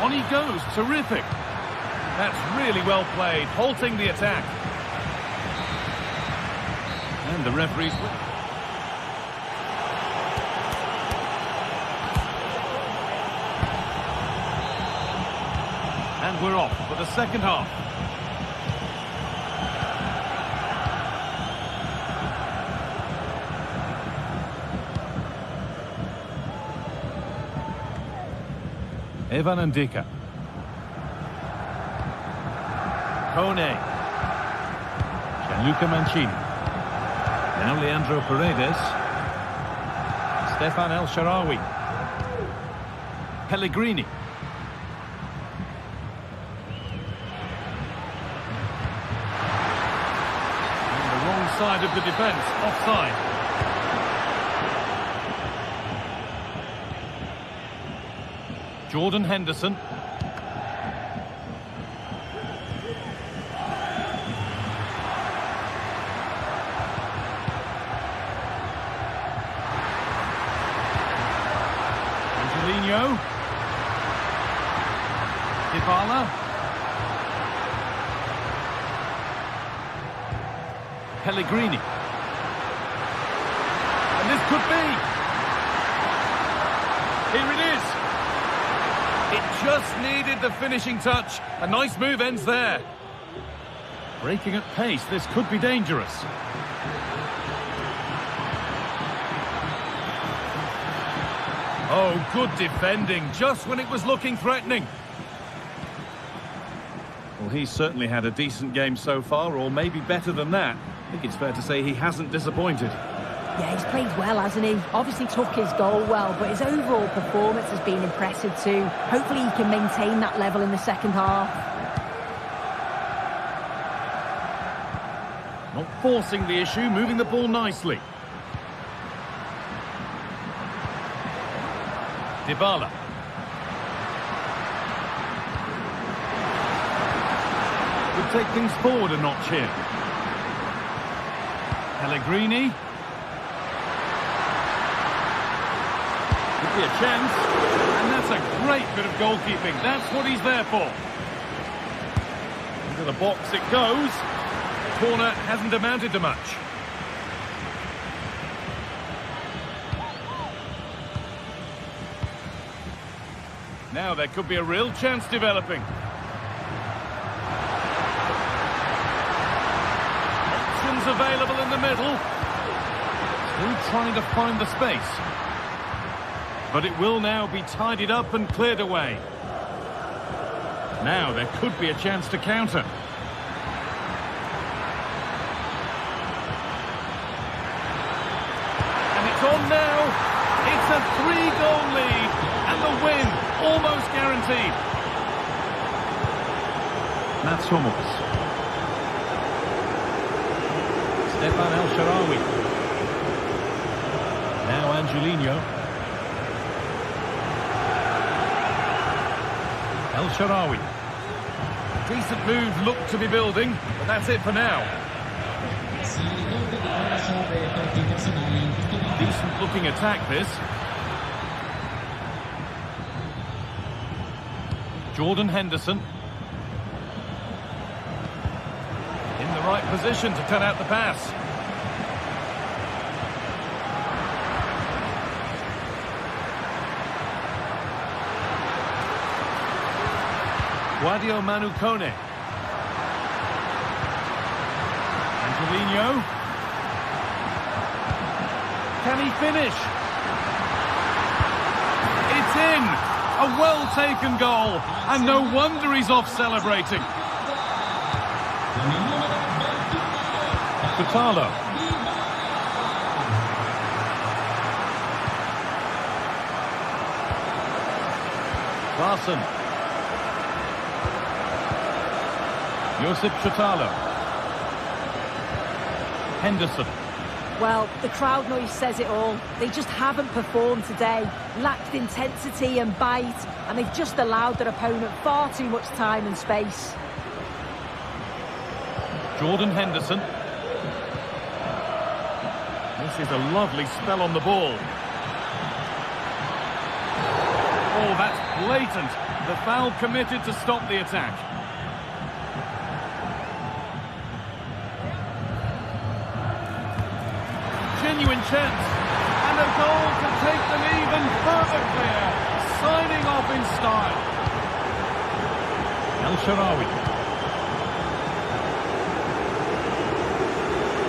On he goes, terrific. That's really well played, halting the attack. And the referee's... And we're off for the second half. Evan Ndika. Kone. Gianluca Mancini. Now Leandro Paredes. Stefan El Shaarawy. Pellegrini. Side of the defence, offside. Jordan Henderson. Angelino. Dybala. Pellegrini. And this could be. Here it is. It just needed the finishing touch. A nice move ends there. Breaking at pace, this could be dangerous. Oh, good defending, just when it was looking threatening. Well, he's certainly had a decent game so far, or maybe better than that. I think it's fair to say he hasn't disappointed. Yeah, he's played well, hasn't he? Obviously took his goal well, but his overall performance has been impressive too. Hopefully he can maintain that level in the second half. Not forcing the issue, moving the ball nicely. Dybala. Could take things forward a notch here. Pellegrini. Could be a chance. And that's a great bit of goalkeeping. That's what he's there for. Into the box it goes. Corner hasn't amounted to much. Now there could be a real chance developing. Options available in the middle. Still trying to find the space. But it will now be tidied up and cleared away. Now there could be a chance to counter. And it's on now. It's a 3-goal lead. And the win almost guaranteed. Mats Hummels. Stefan El Shaarawy. Now Angelino. El Shaarawy. Decent moves look to be building, but that's it for now. Decent looking attack this. Jordan Henderson. In the right position to turn out the pass. Guadio Manu Kone. Angelino. Can he finish? It's in! A well-taken goal, and no wonder he's off celebrating. Patalo. Larson. Josip Patalo. Henderson. Well, the crowd noise says it all. They just haven't performed today. Lacked intensity and bite, and they've just allowed their opponent far too much time and space. Jordan Henderson. This is a lovely spell on the ball. Oh, that's blatant. The foul committed to stop the attack. Genuine chance, and a goal to take them even further clear, signing off in style. El Shaarawy.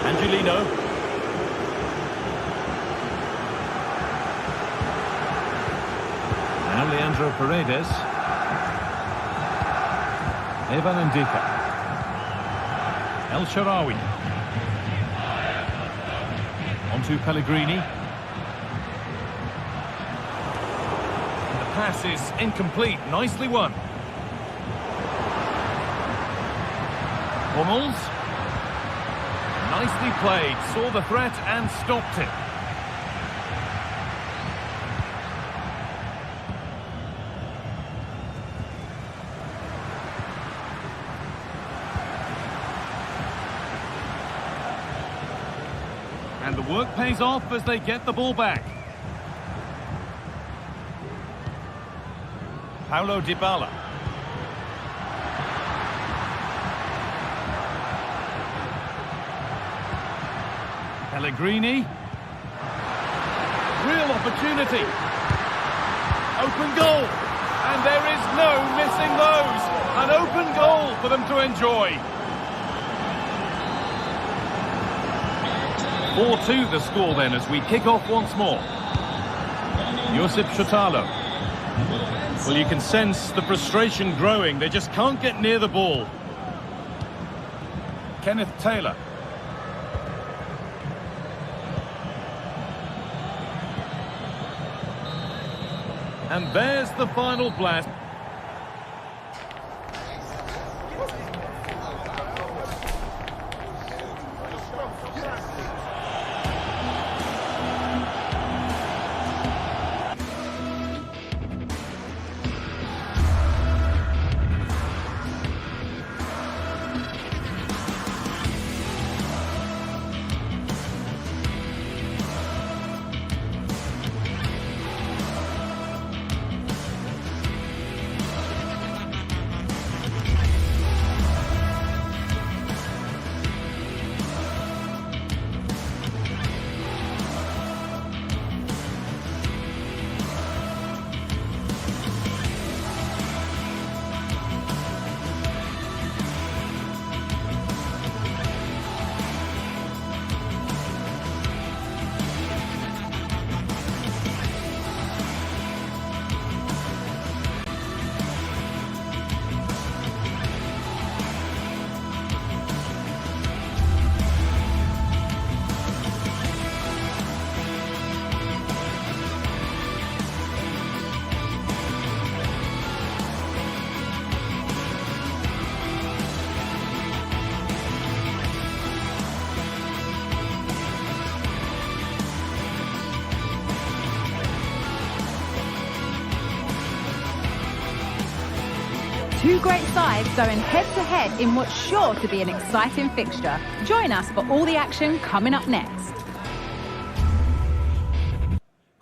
Angelino. Now Leandro Paredes. Evan Ndika. El Shaarawy. To Pellegrini. The pass is incomplete. Nicely won. Hummels. Nicely played. Saw the threat and stopped it. And the work pays off as they get the ball back. Paulo Dybala. Pellegrini. Real opportunity. Open goal. And there is no missing those. An open goal for them to enjoy. 4-2 the score then as we kick off once more. Josip Patalo. Well, you can sense the frustration growing. They just can't get near the ball. Kenneth Taylor. And there's the final blast. Two great sides going head-to-head in what's sure to be an exciting fixture. Join us for all the action coming up next.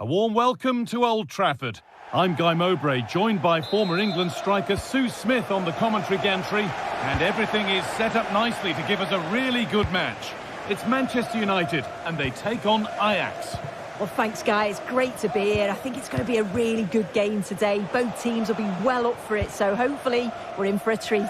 A warm welcome to Old Trafford. I'm Guy Mowbray, joined by former England striker Sue Smith on the commentary gantry, and everything is set up nicely to give us a really good match. It's Manchester United, and they take on Ajax. Well, thanks, guys. Great to be here. I think it's going to be a really good game today. Both teams will be well up for it, so hopefully we're in for a treat.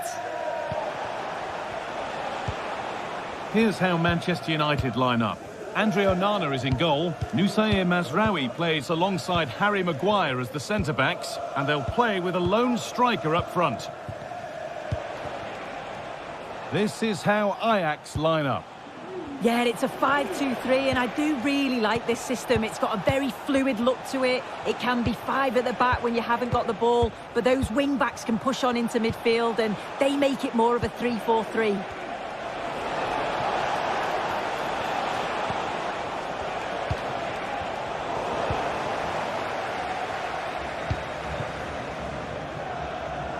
Here's how Manchester United line up. Andre Onana is in goal. Nusayr Mazraoui plays alongside Harry Maguire as the centre-backs, and they'll play with a lone striker up front. This is how Ajax line up. Yeah, it's a 5-2-3, and I do really like this system. It's got a very fluid look to it. It can be 5 at the back when you haven't got the ball, but those wing-backs can push on into midfield, and they make it more of a 3-4-3.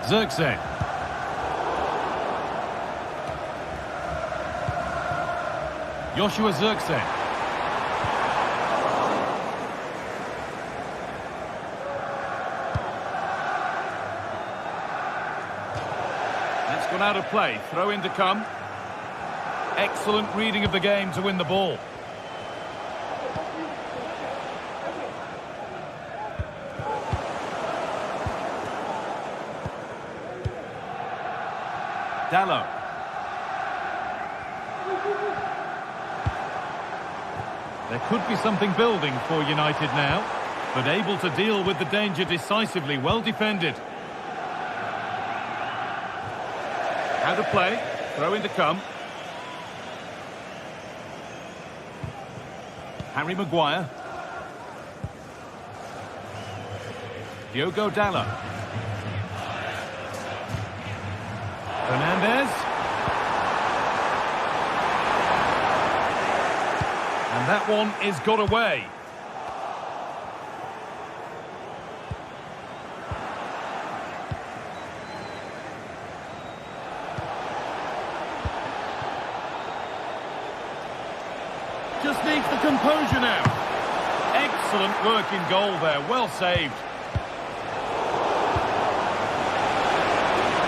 Zirkzee. Joshua Zirkzee. That's gone out of play. Throw in to come. Excellent reading of the game to win the ball. Dalot. There could be something building for United now, but able to deal with the danger decisively. Well defended. Out of play. Throw in to come. Harry Maguire. Diogo Dalot. Fernandez. And that one is got away. Just needs the composure now. Excellent work in goal there. Well saved.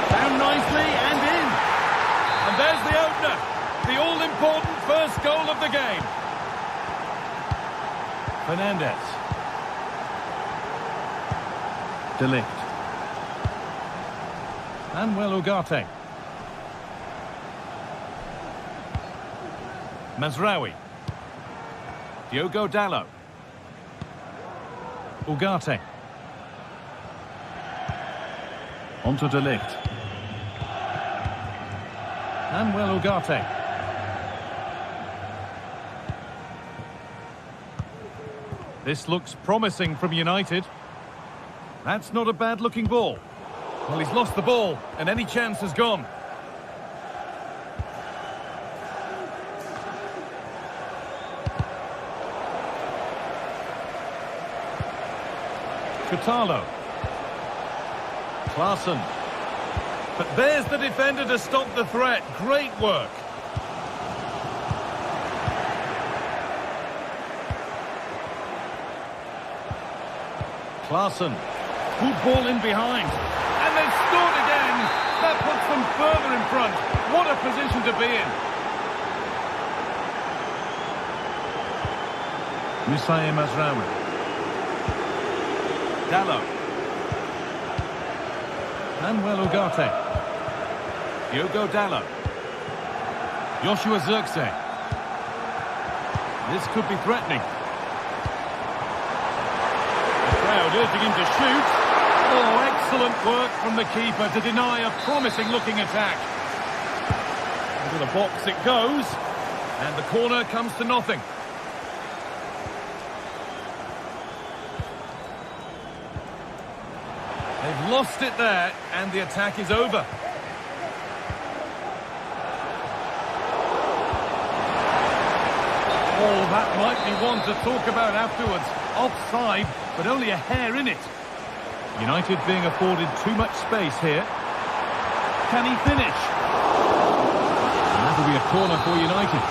Down nicely and in. And there's the opener. The all-important first goal of the game. Fernandez. De Ligt. Manuel Ugarte. Mazraoui. Diogo Dalot. Ugarte. Onto De Ligt. Manuel Ugarte. This looks promising from United. That's not a bad-looking ball. Well, he's lost the ball, and any chance has gone. Coutalo. Klaassen. But there's the defender to stop the threat. Great work. Klaassen. Good ball in behind. And they've scored again. That puts them further in front. What a position to be in. Nusayr Mazraoui. Dalot. Manuel Ugarte. Diogo Dalot. Joshua Zirkzee. This could be threatening. Urging him to shoot. Oh, excellent work from the keeper to deny a promising-looking attack. Into the box it goes, and the corner comes to nothing. They've lost it there, and the attack is over. Oh, that might be one to talk about afterwards. Offside, but only a hair in it. United being afforded too much space here. Can he finish? And that'll be a corner for United.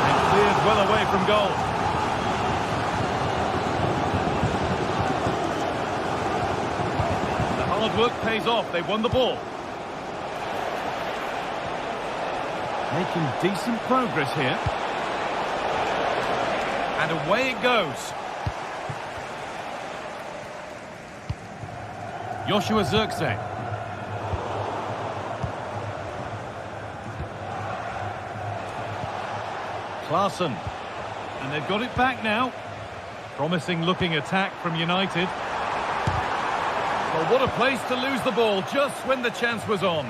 And cleared well away from goal. The hard work pays off. They won the ball. Making decent progress here. And away it goes. Joshua Zirkzee. Klaassen. And they've got it back now. Promising looking attack from United. Well, what a place to lose the ball just when the chance was on.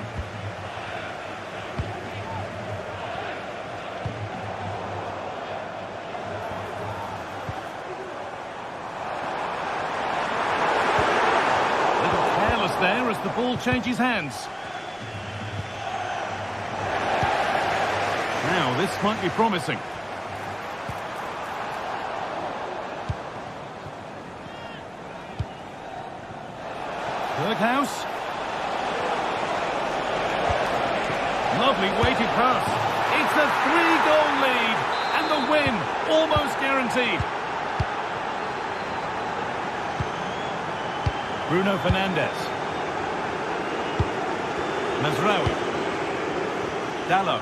There as the ball changes hands. Now this might be promising. Berghaus. Lovely weighted pass. It's a 3-goal lead and the win almost guaranteed. Bruno Fernandes. Mazraoui. Dalot.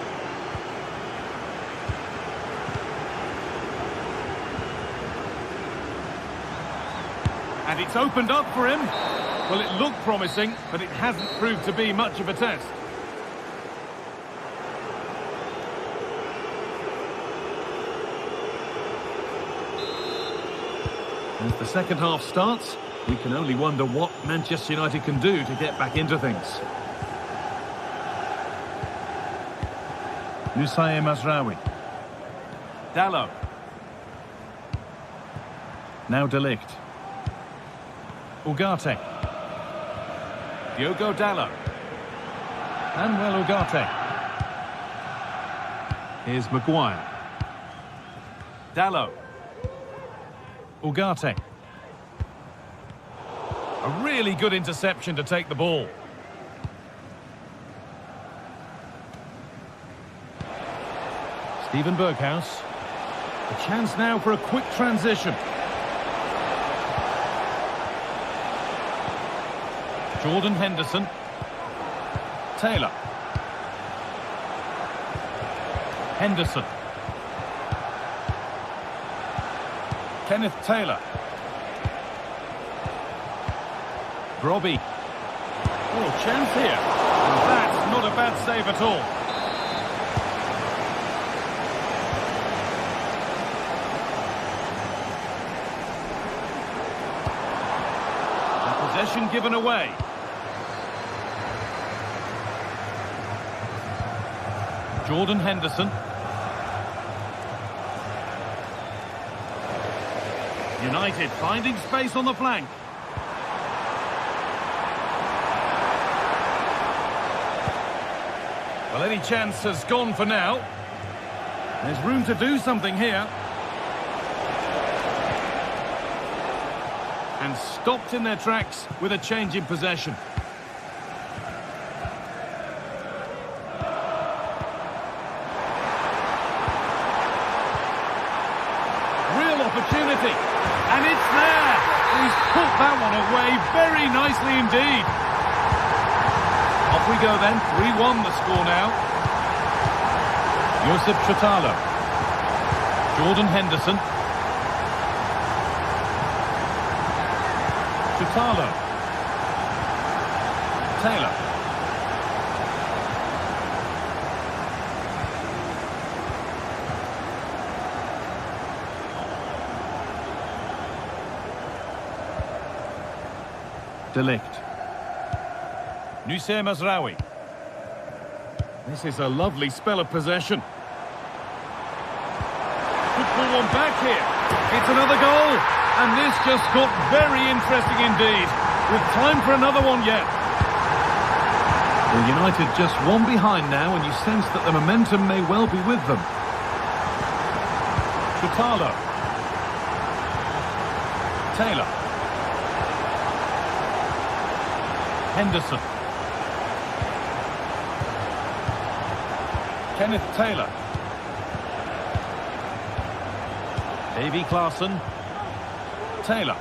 And it's opened up for him. Well, it looked promising, but it hasn't proved to be much of a test. As the second half starts, we can only wonder what Manchester United can do to get back into things. Nusair Mazraoui. Dalot. Now De Ligt. Ugarte. Diogo Dalot. Manuel Ugarte. Here's Maguire. Dalot. Ugarte. A really good interception to take the ball. Steven Berghaus. A chance now for a quick transition. Jordan Henderson. Taylor. Henderson. Kenneth Taylor. Groby. Oh, chance here. And that's not a bad save at all. Possession given away. Jordan Henderson. United finding space on the flank. Well, any chance has gone for now. There's room to do something here. And stopped in their tracks with a change in possession. Real opportunity. And it's there. He's put that one away very nicely indeed. Off we go then. 3-1 the score now. Josip Chotalo. Jordan Henderson. Chotalo. Taylor. De Ligt. Nusair Mazraoui. This is a lovely spell of possession. Could pull one back here. It's another goal. And this just got very interesting indeed. With time for another one yet. Well, United just one behind now, and you sense that the momentum may well be with them. Chotalo. Taylor. Henderson. Kenneth Taylor. Davy Klaassen. Taylor.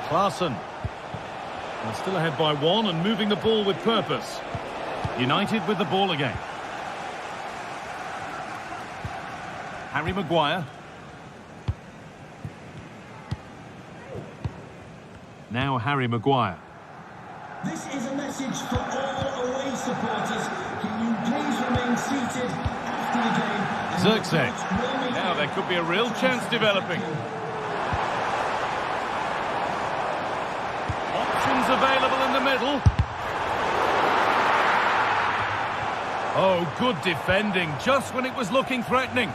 Klaassen. They're still ahead by 1 and moving the ball with purpose. United with the ball again. Harry Maguire. Now Harry Maguire. This is a message for all away supporters. Can you please remain seated after the game? Zirkzee. Now there could be a real chance developing. Options available in the middle. Oh, good defending, just when it was looking threatening.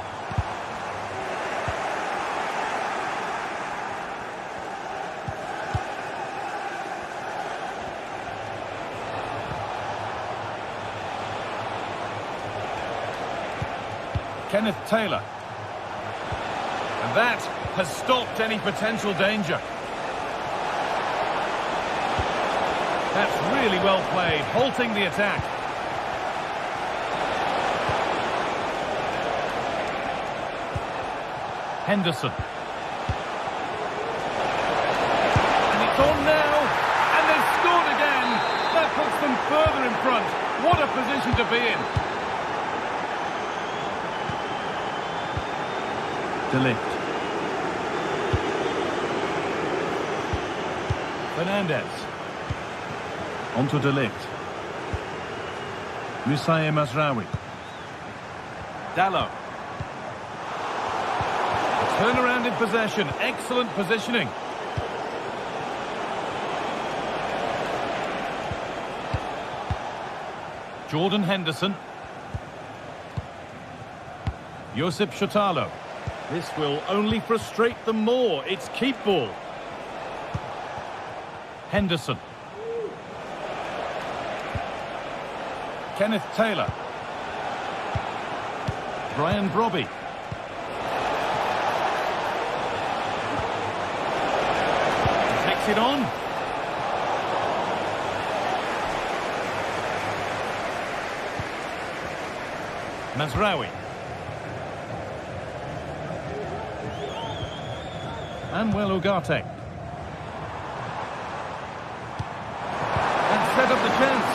Kenneth Taylor. And that has stopped any potential danger. That's really well played, halting the attack. Henderson. And it's on now, and they've scored again. That puts them further in front. What a position to be in. De Ligt. Fernandez. Onto De Ligt. Moussa Mazraoui. Dalot. Turnaround in possession. Excellent positioning. Jordan Henderson. Josip Šutalo. This will only frustrate them more. It's keep ball. Henderson. Kenneth Taylor. Brian Brobby. Takes it on. Mazraoui. Manuel Ugarte. And set up the chance.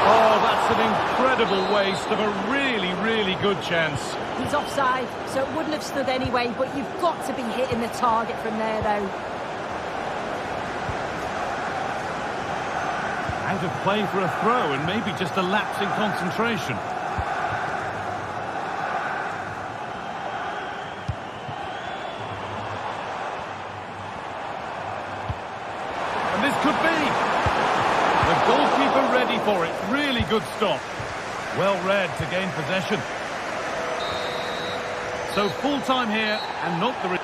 Oh, that's an incredible waste of a really, really good chance. He's offside, so it wouldn't have stood anyway, but you've got to be hitting the target from there, though. Out of play for a throw and maybe just a lapse in concentration. And this could be. The goalkeeper ready for it. Really good stop. Well read to gain possession. So full time here and not the...